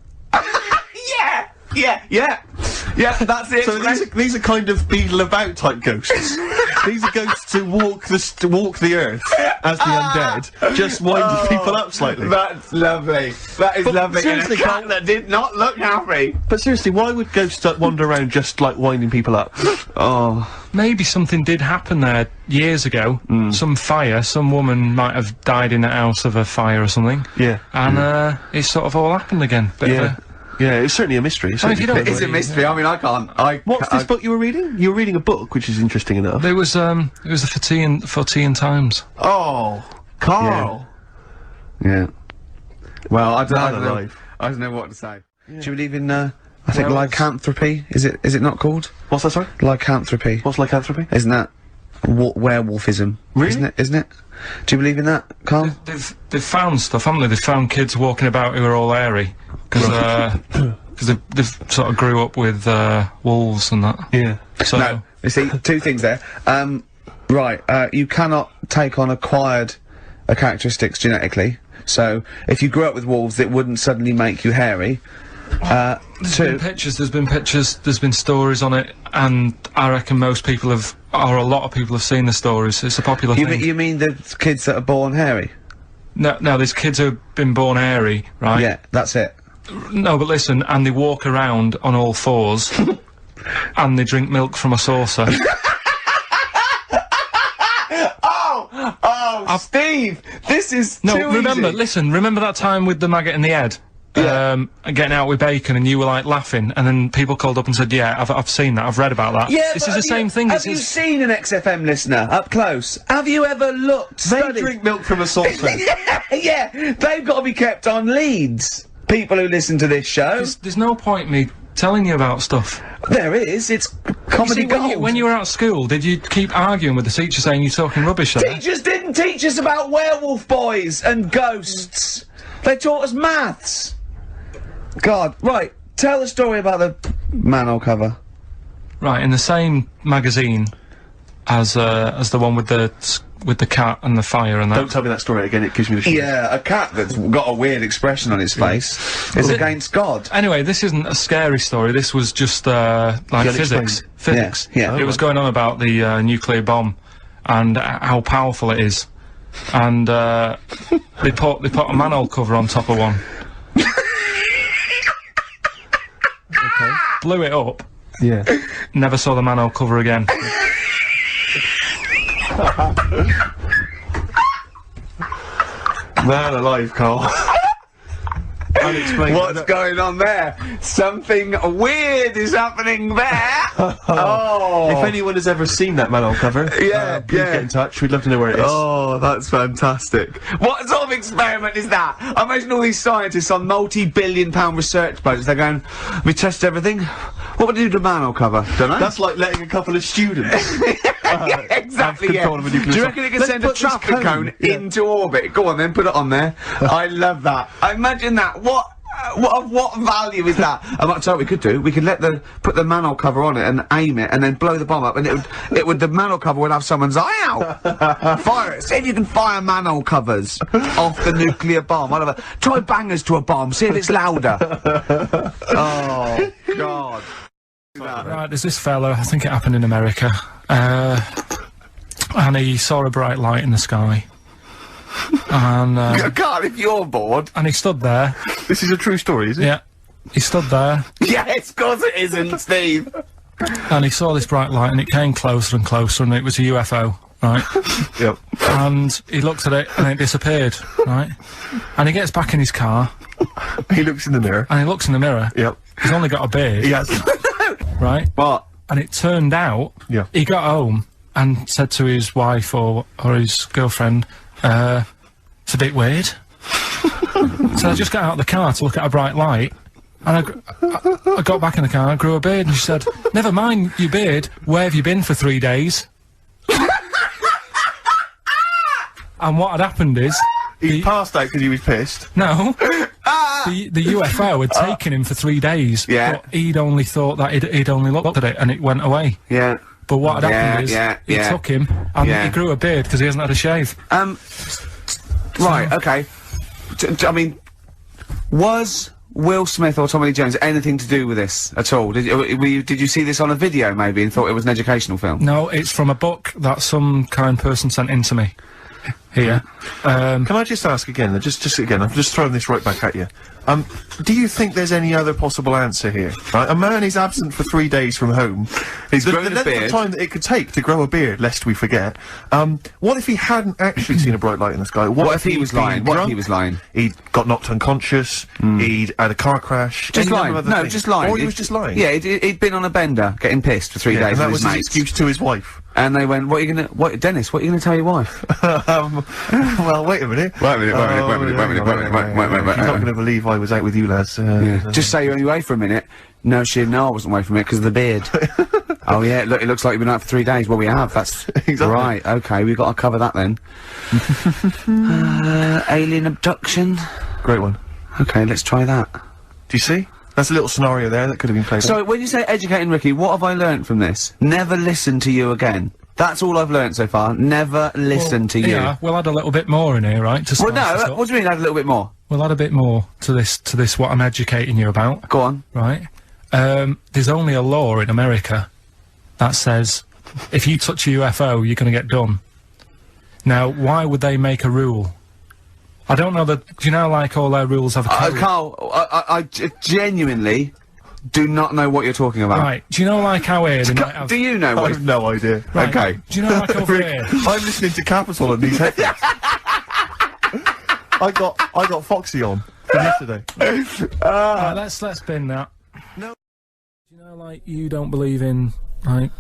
Yeah, that's it. So these are kind of beetle about type ghosts. These are ghosts who walk the earth as the undead, just winding people up slightly. That's lovely. That is lovely. seriously, And a cat Carl- that did not look happy. But seriously, why would ghosts wander around just like winding people up? Oh. Maybe something did happen there years ago. Some fire, some woman might have died in a house of a fire or something. Yeah. And it sort of all happened again. Bit of a- Yeah, it's certainly a mystery. It's I mean, if you certainly don't- It's a mystery. I mean, I can't. What's this book you were reading? You were reading a book, which is interesting enough. It was the for tea and Times. Oh, Carl. Yeah. Well, I don't know. alive. I don't know what to say. Do you believe in? I think lycanthropy. Is it not called What's that, sorry? lycanthropy? What's lycanthropy? Isn't that werewolfism? Really? Isn't it? Do you believe in that, Carl? They've found stuff, haven't they? They've found kids walking about who are all hairy because they've sort of grew up with wolves and that. Yeah. So No. You see, 2 things there. Right. You cannot take on acquired characteristics genetically. So if you grew up with wolves, it wouldn't suddenly make you hairy. there's been pictures, there's been stories on it, and I reckon most people have, or a lot of people have seen the stories. It's a popular thing. You mean the kids that are born hairy? No, there's kids who've been born hairy, right? Yeah, that's it. No, but listen, and they walk around on all 4s, and they drink milk from a saucer. Steve, this is No, too remember, easy. remember that time with the maggot in the head? And getting out with bacon, and you were like laughing, and then people called up and said, "Yeah, I've seen that, I've read about that." Yeah, this but is the same thing. Have you seen an XFM listener up close? Have you ever looked? They studied? drink milk from a saucer. Yeah, they've got to be kept on leads. People who listen to this show. There's no point me telling you about stuff. There is. It's comedy See, gold. when you were at school, did you keep arguing with the teacher saying you're talking rubbish there? Teachers didn't teach us about werewolf boys and ghosts. They taught us maths. God, right. Tell the story about the manhole cover. Right, in the same magazine as the one with the cat and the fire and that. Don't tell me that story again, it gives me the shivers. Yeah, a cat that's got a weird expression on its face is against God. Anyway, this isn't a scary story. This was just like physics. Unexplained. Physics. Yeah. It was going on about the nuclear bomb and how powerful it is. And they put a manhole cover on top of one. Okay. Blew it up. Yeah. Never saw the manhole cover again. Man alive, Carl. Unexplained. What's going on there? Something weird is happening there. Oh. If anyone has ever seen that manhole cover, please get in touch. We'd love to know where it is. Oh, that's fantastic. What sort of experiment is that? I imagine all these scientists on multi-billion-pound research boats, they're going, we test everything. What would you do to manhole cover? Don't know. That's like letting a couple of students. Yeah, exactly, yeah. control of a nuclear Do you bomb. reckon it can Let's send a put this traffic cone yeah. into orbit? Go on then, put it on there. I love that. Imagine that. What value is that? I might tell you what we could do. We could put the manhole cover on it and aim it and then blow the bomb up, and the manhole cover would have someone's eye out. Fire it. See if you can fire manhole covers off the nuclear bomb. Whatever. Try bangers to a bomb. See if it's louder. Oh God. Right, there's this fella, I think it happened in America, and he saw a bright light in the sky. And, God, if you're bored. and he stood there. This is a true story, is it? Yeah. He stood there, Yes, of course it isn't, Steve. and he saw this bright light, and it came closer and closer, and it was a UFO, right? Yep. And he looked at it, and it disappeared, right? And he gets back in his car, He looks in the mirror. and he looks in the mirror. Yep. He's only got a beard, He has. right? What? And it turned out, Yeah. he got home and said to his wife or his girlfriend, it's a bit weird. So I just got out of the car to look at a bright light, and I got back in the car and I grew a beard, and she said, never mind your beard, where have you been for 3 days? And what had happened is, He passed out because he was pissed. no, the UFO had taken him for 3 days, Yeah. but he'd only thought that he'd only looked at it and it went away. Yeah. But what had happened is, he yeah. took him, and Yeah. he grew a beard because he hasn't had a shave. Right, okay. I mean, was Will Smith or Tommy Lee Jones anything to do with this at all? Did you see this on a video, maybe, and thought it was an educational film? No, it's from a book that some kind person sent in to me. Here. Can I just ask again, just again, I'm just throwing this right back at you. Do you think there's any other possible answer here? Right? A man is absent for 3 days from home. He's the grown a length of beard. time that it could take to grow a beard, lest we forget. What if he hadn't actually seen a bright light in the sky? What if he he'd was been lying? What if drunk? he was lying? He'd got knocked unconscious. He'd had a car crash. Just any number lying. of other No, things. just lying. Or he was just lying. Yeah, he'd been on a bender, getting pissed for 3 Yeah, days and that with was his his mates. excuse to his wife. And they went, Dennis, what are you gonna tell your wife? Well, wait a minute. Wait a minute, wait a minute, Oh, wait a minute, wait a minute, wait a minute, wait a minute. She's not going to believe I was out with you, lads. Just say you're only away for a minute. No, I wasn't away from it because of the beard. Oh yeah, look, it looks like you've been out for 3 days. Well, we have, that's... Exactly. Right, okay, we've got to cover that then. Alien abduction? Great one. Okay, let's try that. Do you see? That's a little scenario there that could have been played out. So, when you say educating Ricky, what have I learnt from this? Never listen to you again. That's all I've learnt so far. Never listen to you. Yeah, we'll add a little bit more in here, right? To Well, spice this no, up. what do you mean add a little bit more? We'll add a bit more to this what I'm educating you about, Go on. right? There's only a law in America that says if you touch a UFO, you're going to get done. Now, why would they make a rule? I don't know that. Do you know, like, all their rules have a caveat? Carl, I genuinely do not know what you're talking about. Right. Do you know, like, how here they might have... Do you know I what... have no idea. Right, Okay. Do you know, like, over here... I'm listening to Capital on these headphones. I got Foxy on from yesterday. Right, let's bin that. No. Do you know, like, you don't believe in, like,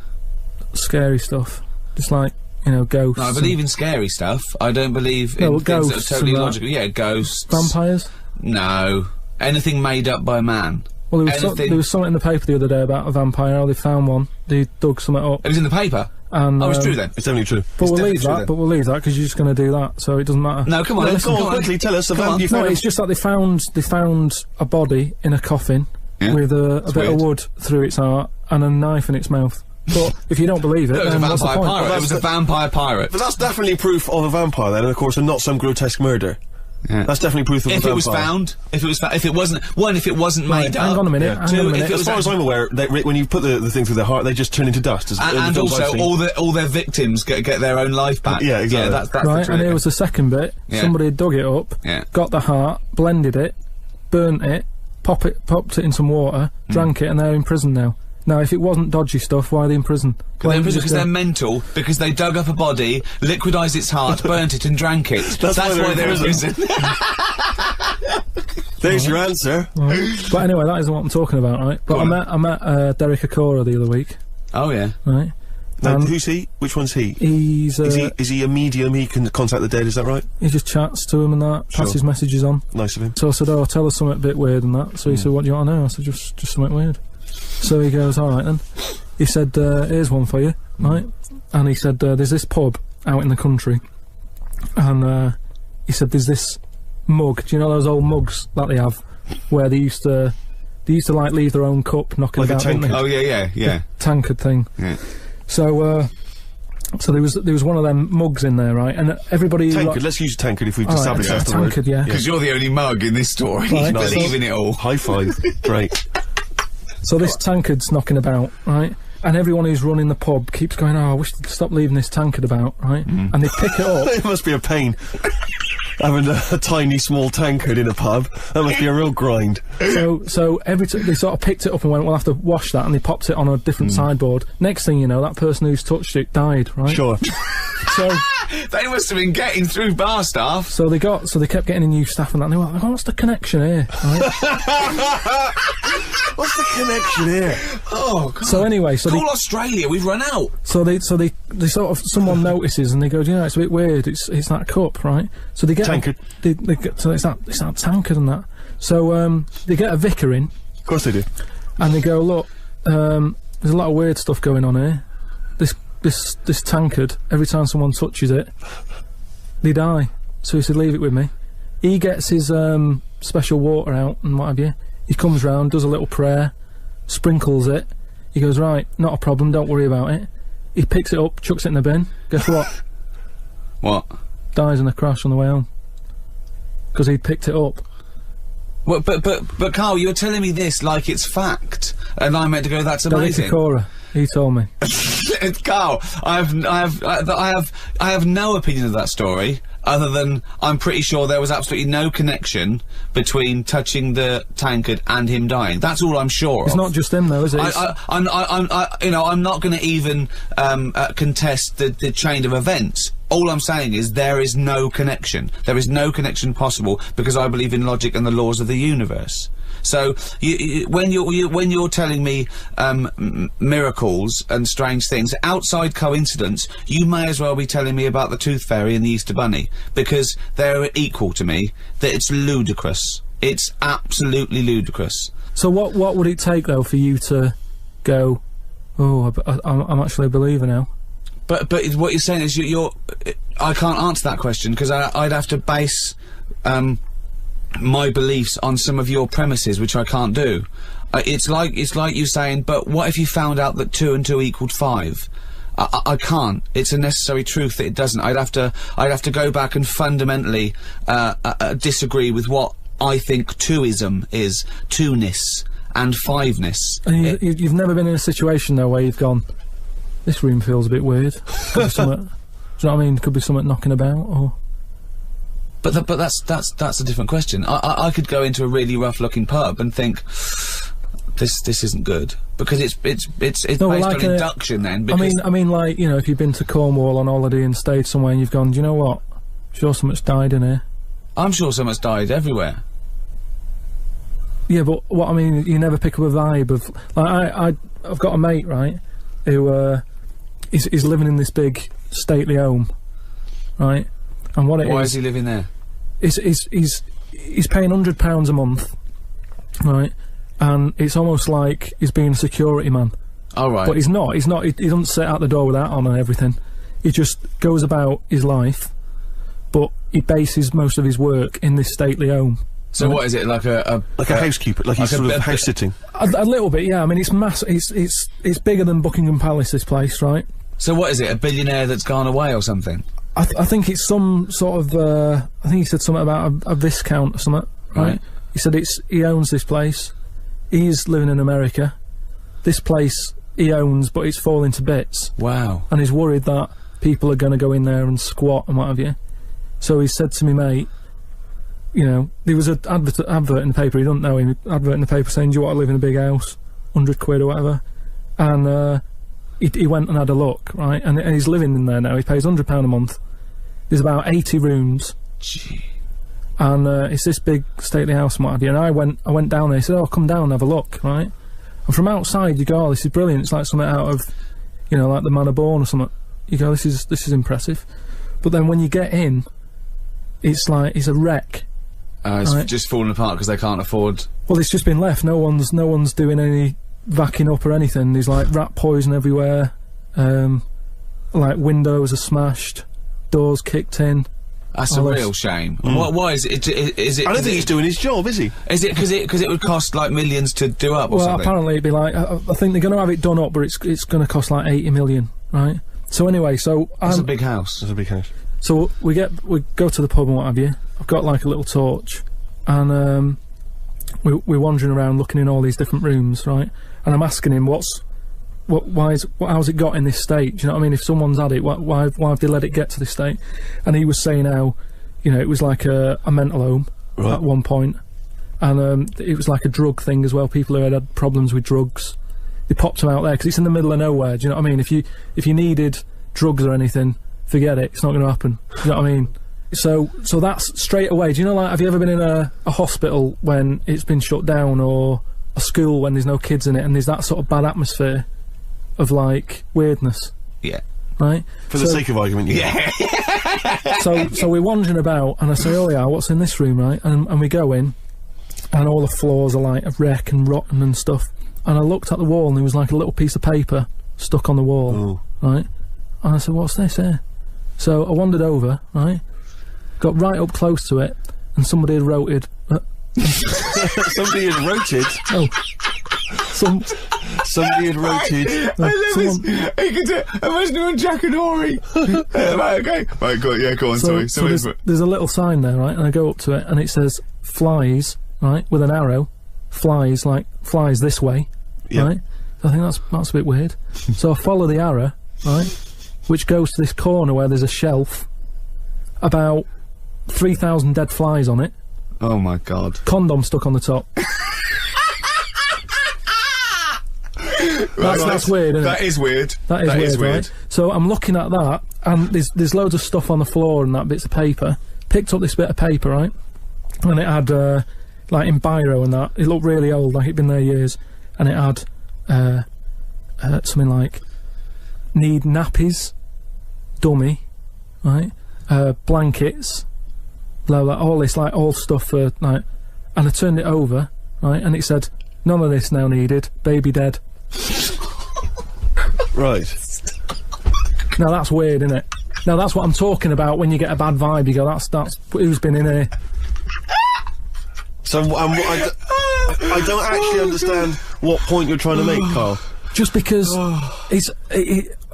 scary stuff? Just like, you know, ghosts. No, I believe in scary stuff. I don't believe No, in things that ghosts are totally and that. logical. Yeah, ghosts. Vampires? No. Anything made up by man. Well, there Anything. was something in the paper the other day about a vampire. How they found one. They dug something up. It was in the paper. And, Oh, it's true then. It's definitely true. But we'll definitely leave true that. then. But we'll leave that because you're just going to do that, so it doesn't matter. No, come on, No, listen, Go come on, on. quickly tell us. Come on. You No, found it's just that they found a body in a coffin Yeah. with a bit weird. of wood through its heart and a knife in its mouth. But if you don't believe it, It was a then what's the vampire point? pirate. It was a vampire pirate. But that's definitely proof of a vampire then, and of course, and not some grotesque murder. Yeah. That's definitely proof of a If vampire. it was found, if it wasn't, one, if it wasn't Right, made up. hang on a minute. Yeah. Hang on a Two, minute. if it As was far as I'm aware, when you put the thing through their heart, they just turn into dust. As, in the And films I've also, seen. all their victims get their own life back. Yeah, exactly. Yeah, that's the Right, trick. and here was the second bit. Yeah. Somebody had dug it up, Yeah. got the heart, blended it, burnt it, popped it in some water, drank it, and they're in prison now. Now, if it wasn't dodgy stuff, why are they in prison? Why don't you Because just they're go- mental, because they dug up a body, liquidised its heart, burnt it and drank it. That's why they're in prison. There's your answer. Right. But anyway, that isn't what I'm talking about, right? But I met Derek Akora the other week, Oh, yeah. right? Now, And who's he? Which one's he? he's Is he a medium? He can contact the dead. Is that right? he just chats to him and that, passes messages on. Nice of him. So I said, "Oh, tell us something a bit weird and that." So he said, "What do you want to know?" I said, "Just something weird." So he goes, "All right then." He said, "Here's one for you, right?" And he said, "There's this pub out in the country, and he said there's this mug. Do you know those old mugs that they have, where they used to like leave their own cup knocking Like a about, didn't they? Oh, yeah. Tankard thing." Yeah. So there was one of them mugs in there, right? And everybody Tankard. Let's use tankard if we've All right, established okay, that's the word. tankard, yeah. Because you're the only mug in this story. Right, You believe in it all. High five. Great. So this tankard's knocking about, right? And everyone who's running the pub keeps going, oh, I wish they'd stop leaving this tankard about, right? And they pick it up. It must be a pain. Having a tiny, small tankard in a pub. That must be a real grind. So every they sort of picked it up and went, we'll have to wash that, and they popped it on a different sideboard. Next thing you know, that person who's touched it died, right? Sure. So They must have been getting through bar staff. So they kept getting in new staff and that, and they were like, oh, what's the connection here? Right? What's the connection here? Oh, God. So anyway, Call Australia, we've run out. So they sort of, someone notices and they go, you know, it's a bit weird, it's that cup, right? So they get Tankard. So it's that tankard and that. So they get a vicar in. Of course they do. And they go, look, there's a lot of weird stuff going on here. This tankard, every time someone touches it, they die. So he said, leave it with me. He gets his special water out and what have you. He comes round, does a little prayer, sprinkles it. He goes, right, not a problem, don't worry about it. He picks it up, chucks it in the bin. Guess what? What? Dies in a crash on the way home. Because he picked it up. Well, but Carl, you're telling me this like it's fact, and I'm meant to go, that's amazing. Cora, he told me. Carl, I have no opinion of that story, other than I'm pretty sure there was absolutely no connection between touching the tankard and him dying. That's all I'm sure of. It's not just him though, is it? I'm not going to even contest the chain of events. All I'm saying is there is no connection. There is no connection possible because I believe in logic and the laws of the universe. So when you're telling me miracles and strange things outside coincidence, you may as well be telling me about the Tooth Fairy and the Easter Bunny, because they're equal to me. That it's ludicrous. It's absolutely ludicrous. So what would it take though for you to go, oh, I'm actually a believer now? But what you're saying is I can't answer that question because I'd have to base my beliefs on some of your premises, which I can't do. It's like you saying, but what if you found out that 2 and 2 equaled 5? I can't. It's a necessary truth that it doesn't. I'd have to go back and fundamentally disagree with what I think twoism is, two-ness and fiveness. And you've never been in a situation though where you've gone, this room feels a bit weird. Could be something, do you know what I mean? Could be something knocking about, or. But that's a different question. I could go into a really rough-looking pub and think, this isn't good, because it's based on induction then. Because I mean, like, you know, if you've been to Cornwall on holiday and stayed somewhere and you've gone, do you know what? Sure, someone's died in here. I'm sure someone's died everywhere. Yeah, but what I mean, you never pick up a vibe of like I've got a mate, right, who is living in this big stately home, right? And what it is... Why is he living there? He's paying £100 a month, right? And it's almost like he's being a security man. Oh, right. But he's not. He doesn't sit out the door with that on and everything. He just goes about his life, but he bases most of his work in this stately home. So what is it, like a housekeeper, like he's sort of house sitting? A little bit, yeah. I mean, it's massive. It's bigger than Buckingham Palace, this place, right? So what is it, a billionaire that's gone away or something? I think it's some sort of, I think he said something about a viscount or something, right? He said he owns this place. He's living in America. This place he owns, but it's falling to bits. Wow. And he's worried that people are going to go in there and squat and what have you. So he said to me, mate, you know, there was an advert in the paper, he doesn't know him, advert in the paper saying, do you want to live in a big house? 100 quid or whatever. And he went and had a look, right? And he's living in there now. He pays £100 a month. There's about 80 rooms. Gee. And it's this big stately house and what have you. And I went down there. He said, oh, come down and have a look, right? And from outside you go, oh, this is brilliant. It's like something out of, you know, like the Man of Born or something. You go, this is impressive. But then when you get in, it's like, it's a wreck. It's just falling apart because they can't afford... Well, it's just been left. No one's doing any vacuuming up or anything. There's like rat poison everywhere. Like windows are smashed, doors kicked in. That's a real shame. Why is it? Is it? I don't think he's doing his job, is he? Is it because it would cost like millions to do up or something? Well, apparently it'd be like I think they're going to have it done up, but it's going to cost like 80 million, right? So anyway, that's a big house. That's a big house. So we go to the pub and what have you. I've got like a little torch, and we're wandering around looking in all these different rooms, right? And I'm asking him, how's it got in this state? Do you know what I mean? If someone's had it, why have they let it get to this state? And he was saying how, you know, it was like a mental home at one point, and it was like a drug thing as well. People who had problems with drugs, they popped them out there because it's in the middle of nowhere. Do you know what I mean? If you needed drugs or anything, forget it. It's not going to happen. Do you know what I mean? So that's straight away. Do you know, like, have you ever been in a hospital when it's been shut down, or a school when there's no kids in it, and there's that sort of bad atmosphere of, like, weirdness? Yeah. Right? For the sake of argument, yeah. So we're wandering about, and I say, oh yeah, what's in this room, right? And we go in, and all the floors are, like, a wreck and rotten and stuff. And I looked at the wall, and there was, like, a little piece of paper stuck on the wall, right? And I said, what's this here? So I wandered over, right? Got right up close to it, and somebody had roted. Somebody had roted? Oh. Somebody had roted. I love this. You can do, imagine him on Jack and Horry. Right, okay. Right, go on, sorry. So there's a little sign there, right? And I go up to it, and it says, flies, right? With an arrow. Flies, like, flies this way, right? So I think that's a bit weird. So I follow the arrow, right? Which goes to this corner where there's a shelf. About 3,000 dead flies on it. Oh my God. Condom stuck on the top. That's weird, isn't it? That is weird. That is weird. Right? So I'm looking at that, and there's loads of stuff on the floor and that, bits of paper. Picked up this bit of paper, right? And it had, like, in biro and that, it looked really old, like it'd been there years. And it had, something like, need nappies, dummy, right? Blankets, blah, blah, all this, like, all stuff for, like, and I turned it over, right, and it said, none of this now needed, baby dead. Right. Now that's weird, isn't it? Now that's what I'm talking about when you get a bad vibe, you go, that's who's been in here. So, I don't actually understand what point you're trying to make, Carl. Just because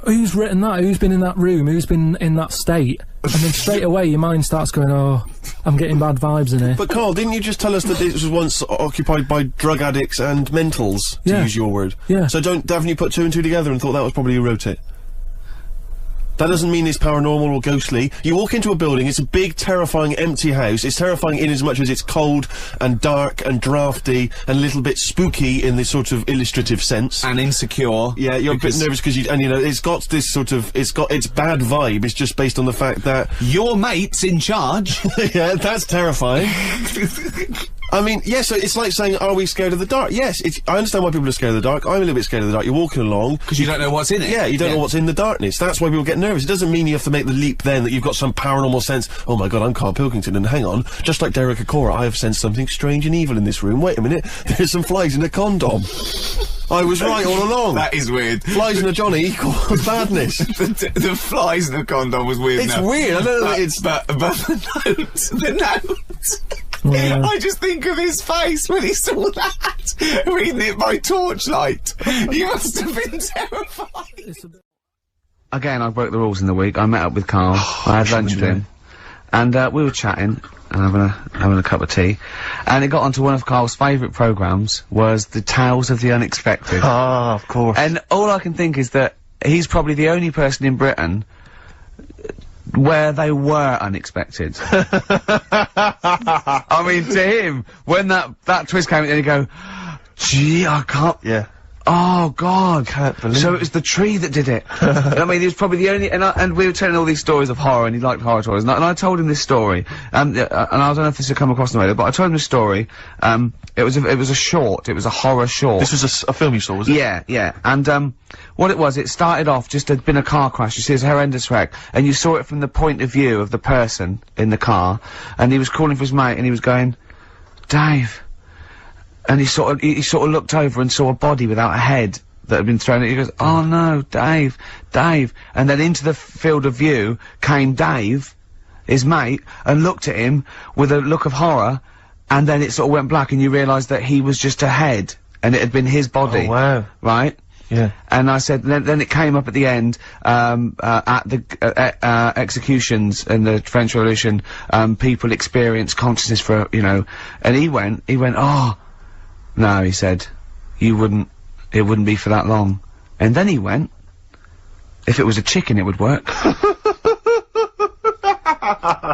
who's written that? Who's been in that room? Who's been in that state? And then straight away your mind starts going, oh, I'm getting bad vibes in here. But Carl, didn't you just tell us that this was once occupied by drug addicts and mentals, to use your word? Yeah. So haven't you put two and two together and thought that was probably who wrote it? That doesn't mean it's paranormal or ghostly. You walk into a building, it's a big, terrifying, empty house. It's terrifying in as much as it's cold and dark and drafty and a little bit spooky in this sort of illustrative sense. And insecure. Yeah, you're a bit nervous because you know, it's got this sort of, it's got its bad vibe. It's just based on the fact that your mate's in charge. Yeah, that's terrifying. I mean, yes, so it's like saying, are we scared of the dark? Yes, I understand why people are scared of the dark. I'm a little bit scared of the dark. You're walking along. Because you don't know what's in it. Yeah, you don't know what's in the darkness. That's why people get nervous. It doesn't mean you have to make the leap then that you've got some paranormal sense. Oh my God, I'm Karl Pilkington, and hang on, just like Derek Acora, I have sensed something strange and evil in this room. Wait a minute, there's some flies in a condom. I was right all along. That is weird. Flies in a Johnny equals badness. the flies in the condom was weird. It's weird. I don't know. But the note. Yeah. I just think of his face when he saw that, reading it by torchlight. He must have been terrified. Again, I broke the rules in the week. I met up with Carl. I had lunch with him, and we were chatting and having a cup of tea, and it got onto one of Carl's favourite programmes, was the Tales of the Unexpected. Ah, of course. And all I can think is that he's probably the only person in Britain where they were unexpected. I mean, to him, when that twist came in, and he'd go, gee, I can't... Yeah. Oh, God. Can't believe so it was the tree that did it. I mean, he was probably the only... And we were telling all these stories of horror, and he liked horror stories. And I told him this story, and I don't know if this had come across the radio, but I told him this story. It was a short. It was a horror short. This was a film you saw, was it? Yeah, yeah. And, what it was, it started off, just there'd been a car crash. You see, it's a horrendous wreck. And you saw it from the point of view of the person in the car. And he was calling for his mate, and he was going, Dave. And he sort of looked over and saw a body without a head that had been thrown at. He goes, oh no, Dave, Dave. And then into the field of view came Dave, his mate, and looked at him with a look of horror. And then it sort of went black, and you realised that he was just a head, and it had been his body. Oh, wow. Right? Yeah. And I said, then it came up at the end, at the, executions in the French Revolution, people experience consciousness for, you know, and he went, oh, No, he said, it wouldn't be for that long. And then he went, if it was a chicken, it would work.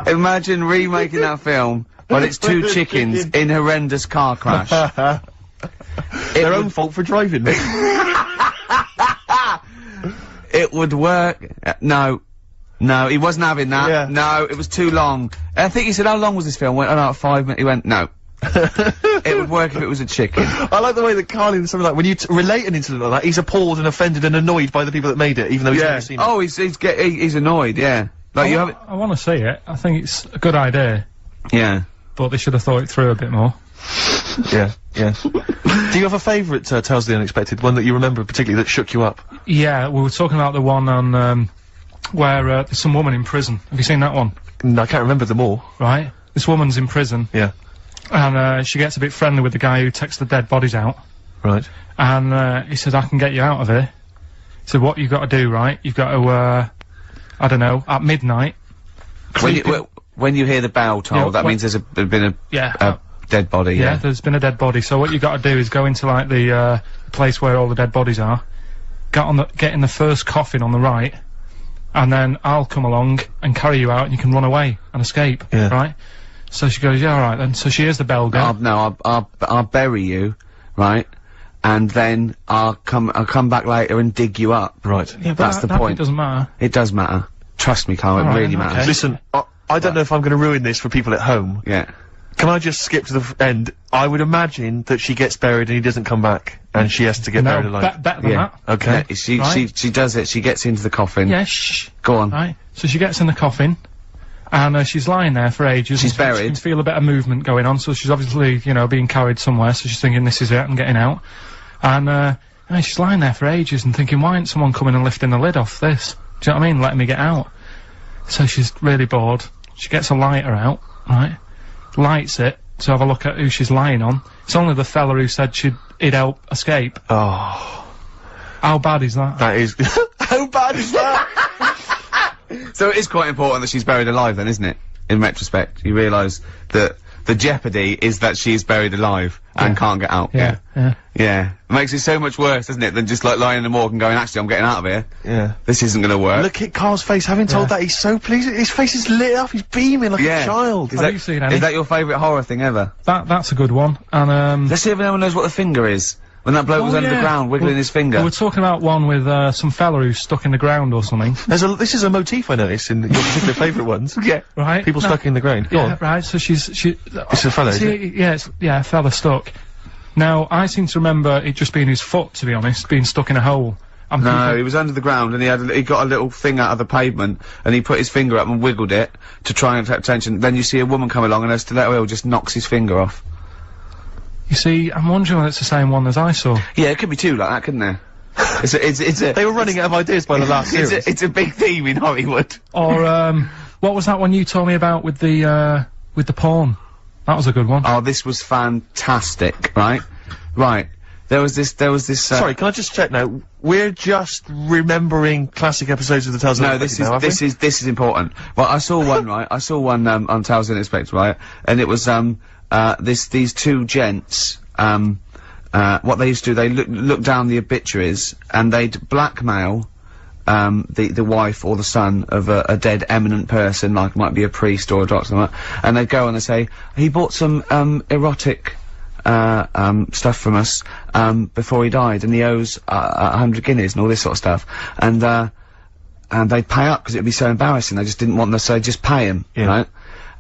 Imagine remaking that film, but it's two chickens in horrendous car crash. Their own fault for driving. It would work. No, he wasn't having that. Yeah. No, it was too long. I think he said, how long was this film? Went, 5 minutes. He went, no. It would work if it was a chicken. I like the way that Carl in something like, when you relate an incident like that, he's appalled and offended and annoyed by the people that made it, even though he's never seen it. Oh, he's annoyed, yeah. Like, I want to see it. I think it's a good idea. Yeah. But they should have thought it through a bit more. Yeah. Do you have a favourite Tales of the Unexpected, one that you remember particularly that shook you up? Yeah, we were talking about the one on, where, there's some woman in prison. Have you seen that one? No, I can't remember them all. Right. This woman's in prison. Yeah. And, she gets a bit friendly with the guy who takes the dead bodies out. Right. And, he said, I can get you out of here. He said, what you've got to do, right? You've got to, I don't know, at midnight. When you hear the bell toll, Yeah, that means there's been a dead body, Yeah, there's been a dead body. So what you got to do is go into, like, the, place where all the dead bodies are, get in the first coffin on the right, and then I'll come along and carry you out and you can run away and escape, right? So she goes, yeah, alright then. So she hears the bell go. I'll bury you, right? And then I'll come back later and dig you up. Right. Yeah, but that's the point. It doesn't matter. It does matter. Trust me, Carl, it really matters. Listen, I don't know if I'm going to ruin this for people at home. Yeah. Can I just skip to the end? I would imagine that she gets buried and he doesn't come back, and she has to get buried alive. Better than that. Okay. Yeah, she does it. She gets into the coffin. Yeah, shh. Go on. Right. So she gets in the coffin, and she's lying there for ages. She's She buried. can feel a bit of movement going on, so she's obviously, you know, being carried somewhere. So she's thinking, this is it, I'm getting out. And she's lying there for ages and thinking, why ain't someone coming and lifting the lid off this? Do you know what I mean? Letting me get out. So she's really bored. She gets a lighter out, right? Lights it to have a look at who she's lying on. It's only the fella who said he'd help escape. Oh. How bad is that? That is... How bad is that? So it is quite important that she's buried alive then, isn't it? In retrospect, you realise that the jeopardy is that she's buried alive and can't get out. Yeah. Yeah. It makes it so much worse, doesn't it, than just like lying in the morgue and going, actually, I'm getting out of here. Yeah. This isn't gonna work. Look at Carl's face. Having told that, he's so pleased. His face is lit up. He's beaming like a child. Have you seen any? Is that your favourite horror thing ever? That's a good one. And Let's see if anyone knows what the finger is. When that bloke was under the ground, wiggling his finger. We're talking about one with some fella who's stuck in the ground or something. This is a motif I noticed in your particular favourite ones. Yeah. Right. People stuck in the ground. Go on. Right. So it's a fella, is it? Yeah, a fella stuck. Now, I seem to remember it just being his foot, to be honest, being stuck in a hole. And No, he was under the ground and he got a little thing out of the pavement and he put his finger up and wiggled it to try and attract attention. Then you see a woman come along and her stiletto heel just knocks his finger off. You see, I'm wondering whether it's the same one as I saw. Yeah, it could be two like that, couldn't there? It's a... They were running out of ideas by the last series. It's a big theme in Hollywood. Or, what was that one you told me about with the porn? That was a good one. Oh, this was fantastic, right? Right. There was this, Sorry, can I just check now? We're just remembering classic episodes of the Tales of the this is important. Well, I saw one, right? I saw one, on Tales of the Unexpected, right? And it was, these two gents, what they used to do, they look down the obituaries and they'd blackmail, the wife or the son of a dead eminent person, like might be a priest or a doctor, like that, and they'd go and they say, he bought some, erotic, stuff from us, before he died, and he owes, 100 guineas and all this sort of stuff, and they'd pay up because it'd be so embarrassing, they just didn't want to say, just pay him, right?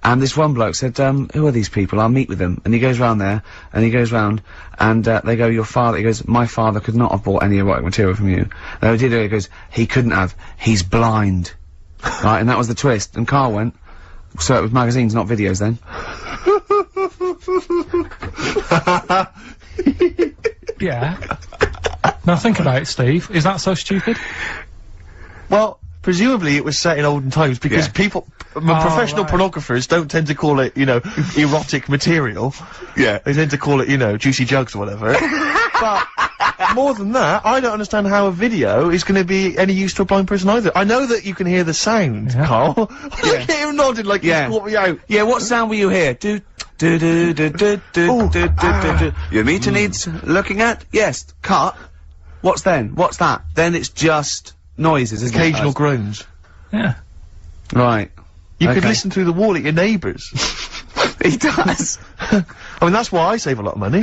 And this one bloke said, who are these people? I'll meet with them. And he goes round there, and he goes round, and, they go, your father, he goes, my father could not have bought any erotic material from you. No, he did, he goes, he couldn't have, he's blind. Right, and that was the twist. And Carl went, so it was magazines, not videos then. Yeah. Now think about it, Steve. Is that so stupid? Well, presumably it was set in olden times because people, professional pornographers don't tend to call it, you know, erotic material. Yeah. They tend to call it, you know, juicy jugs or whatever. But more than that, I don't understand how a video is going to be any use to a blind person either. I know that you can hear the sound, Carl. Look at him nodding like he's caught me out. Yeah, what sound will you hear? Do Do do do do do do do do. Your meter needs looking at. Yes. Cut. What's then? What's that? Then it's just noises, isn't Occasional it? groans. Yeah. Right. You could Okay. listen through the wall at your neighbours. He does. I mean, that's why I save a lot of money.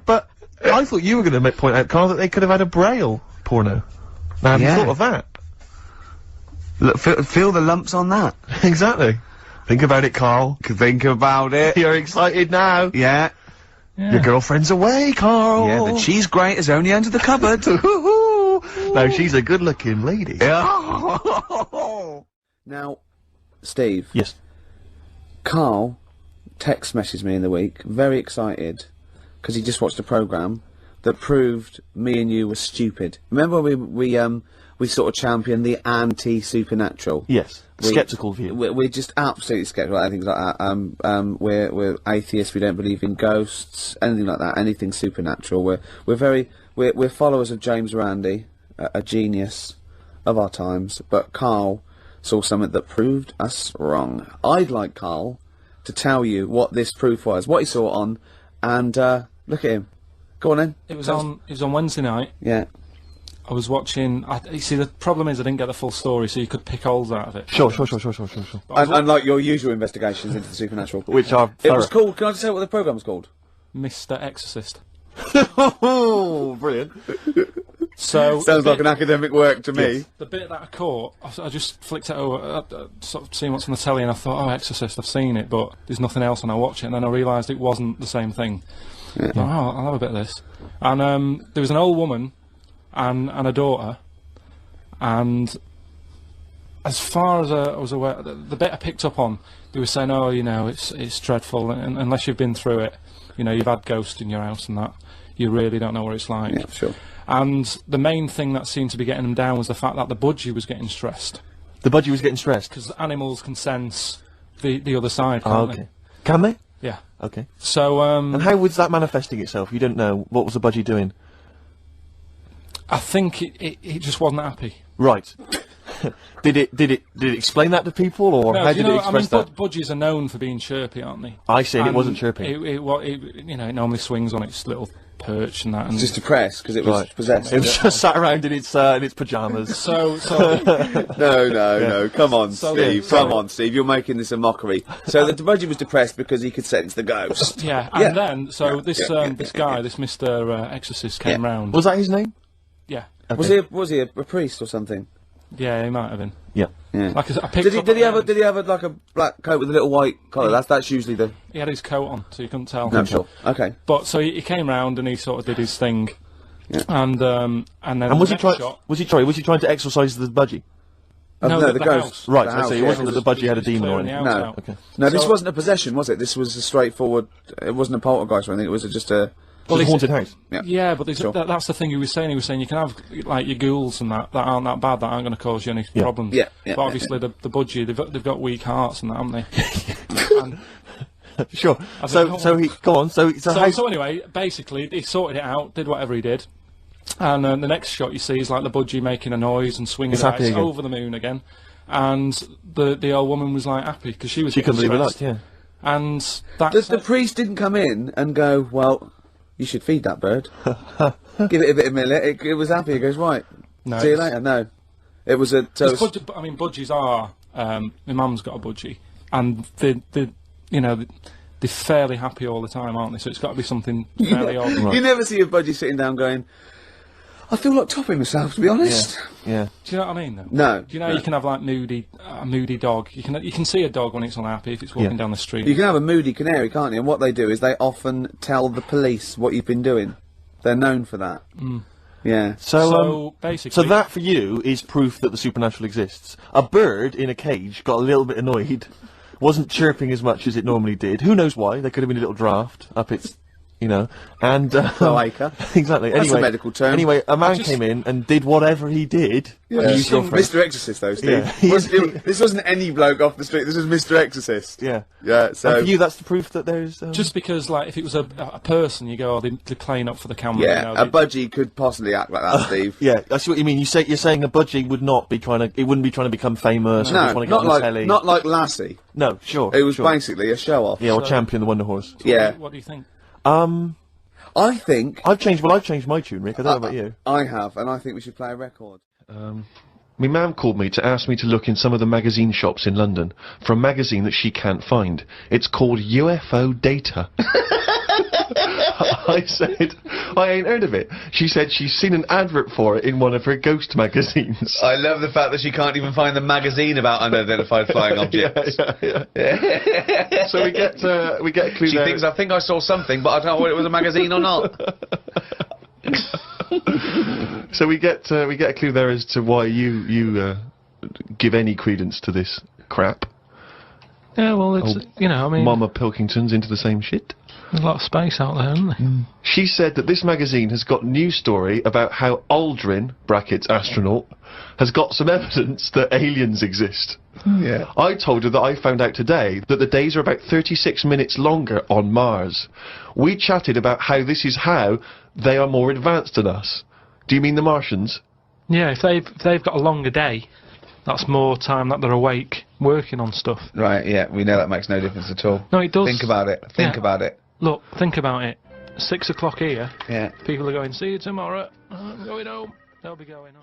But I thought you were going to point out, Carl, that they could have had a Braille porno. I hadn't Yeah. thought of that. Look, feel the lumps on that. Exactly. Think about it, Carl. Think about it. You're excited now. Yeah. Your girlfriend's away, Carl. Yeah, the cheese grate is only under the cupboard. No, she's a good-looking lady. Now, Steve. Yes. Carl text messaged me in the week, very excited, because he just watched a programme that proved me and you were stupid. Remember we sort of championed the anti-supernatural? Yes. Skeptical view. We're just absolutely skeptical about things like that. We're atheists. We don't believe in ghosts, anything like that. Anything supernatural. We're followers of James Randi, a genius of our times. But Carl saw something that proved us wrong. I'd like Carl to tell you what this proof was, what he saw it on, and look at him. Go on then. It was on Wednesday night. Yeah. I was watching. You see, the problem is I didn't get the full story, so you could pick holes out of it. Sure. Unlike your usual investigations into the supernatural. Which are It was thorough. called, can I just say what the programme was called? Mr. Exorcist. Oh, brilliant. So Sounds like an academic work to me. the bit that I caught, I just flicked it over, sort of seeing what's on the telly, and I thought, oh, Exorcist, I've seen it, but there's nothing else, and I watch it, and then I realised it wasn't the same thing. Yeah. I thought, oh, I'll have a bit of this. And there was an old woman and a daughter, and as far as I was aware, the bit I picked up on, they were saying, oh, you know, it's dreadful, and unless you've been through it, you know, you've had ghosts in your house and that, you really don't know what it's like. Yeah, sure. And the main thing that seemed to be getting them down was the fact that the budgie was getting stressed. The budgie was getting stressed. Because animals can sense the other side, Oh, can't okay. Can they? they? Yeah. Okay. So, And how was that manifesting itself? You don't know. What was the budgie doing? I think it just wasn't happy. Right. Did it explain that to people, or No, how do you did it know, express that? budgies are known for being chirpy, aren't they? I see, and it And wasn't chirping. It normally swings on its little perch and that. And Just depressed because it was Right. possessed. It was just sat around in its pajamas. so No, come on, So Steve. the- Come on, Steve. You're making this a mockery. So the budgie was depressed because he could sense the ghost. yeah, Yeah. and then this guy, this Mr. Exorcist, came round. Was that his name? Yeah, Was he a priest or something? yeah, he might have been. Yeah. Yeah. Like I picked up Did he on have like a black coat with a little white collar? That's usually the. He had his coat on, so you couldn't tell. No, sure. Okay. But so he came round and he sort of did his thing, and then And was the he trying? next shot, Was he trying to exorcise the budgie? No, no, the ghost. house. Right. The So house, it yeah, wasn't that the budgie had a Just demon or clearing the anything. house No. out. Okay. No, this So- wasn't a possession, was it? This was a straightforward. It wasn't a poltergeist or anything. It was just a. Well, he's- a haunted house. Yeah, but Sure. that's the thing he was saying. He was saying you can have like your ghouls and that aren't that bad, that aren't going to cause you any problems. Yeah, but obviously the budgie, they've got weak hearts and that, haven't they? And Sure. I So don't so know. he go on. So how? so anyway, basically he sorted it out, did whatever he did, and the next shot you see is like the budgie making a noise and swinging It's it out. happy It's again. over the moon again, and the old woman was like happy because she was She couldn't getting believe her luck. stressed. Yeah. And that's The priest didn't come in and go, well, you should feed that bird. Give it a bit of millet. It was happy. He goes, right. No, See you it's- later. No. It was a. So It's budgies are. My mum's got a budgie, and they're fairly happy all the time, aren't they? So it's got to be something fairly odd. you never see a budgie sitting down going, I feel like topping myself, to be honest. Yeah. Do you know what I mean? Though? No. Do you know you can have like a moody dog? You can see a dog when it's unhappy if it's walking down the street. You can have a moody canary, can't you? And what they do is they often tell the police what you've been doing. They're known for that. Yeah. So basically, so that for you is proof that the supernatural exists. A bird in a cage got a little bit annoyed, wasn't chirping as much as it normally did. Who knows why? There could have been a little draft up its you know, and Cloaca. exactly. That's Anyway, a medical term. Anyway, a man came in and did whatever he did. Yeah. And used your friend. Mr. Exorcist, though, Steve. Yeah. This wasn't any bloke off the street. This was Mr. Exorcist. Yeah. Yeah. So And for you, that's the proof that there's. Just because, like, if it was a person, you go, oh, they're playing up for the camera. yeah, you know, a budgie could possibly act like that, Steve. Yeah, I see what you mean. You're saying a budgie would not be trying to. It wouldn't be trying to become famous. or No, trying to get not on the like telly. not like Lassie. No, sure. It was sure. basically a show off. Yeah, or Champion the Wonder Horse. Yeah. What do you think? I think I've changed my tune, Rick. I don't know about you. I have, and I think we should play a record. My mum called me to ask me to look in some of the magazine shops in London for a magazine that she can't find. It's called UFO Data. I said, I ain't heard of it. She said she's seen an advert for it in one of her ghost magazines. I love the fact that she can't even find the magazine about unidentified flying objects. Yeah. So we get a clue She there. thinks, I think I saw something, but I don't know whether it was a magazine or not. So we get a clue there as to why you give any credence to this crap. Yeah, well, it's, you know, I mean, Mama Pilkington's into the same shit. there's a lot of space out there, isn't there? She said that this magazine has got news story about how Aldrin, brackets astronaut, has got some evidence that aliens exist. Yeah. I told her that I found out today that the days are about 36 minutes longer on Mars. We chatted about how this is how they are more advanced than us. Do you mean the Martians? Yeah, if they've got a longer day, that's more time that they're awake working on stuff. Right, yeah, we know that makes no difference at all. No, it does. Think about it. Think Yeah. about it. Look, think about it. 6 o'clock here. Yeah. People are going, see you tomorrow. I'm going home. They'll be going home.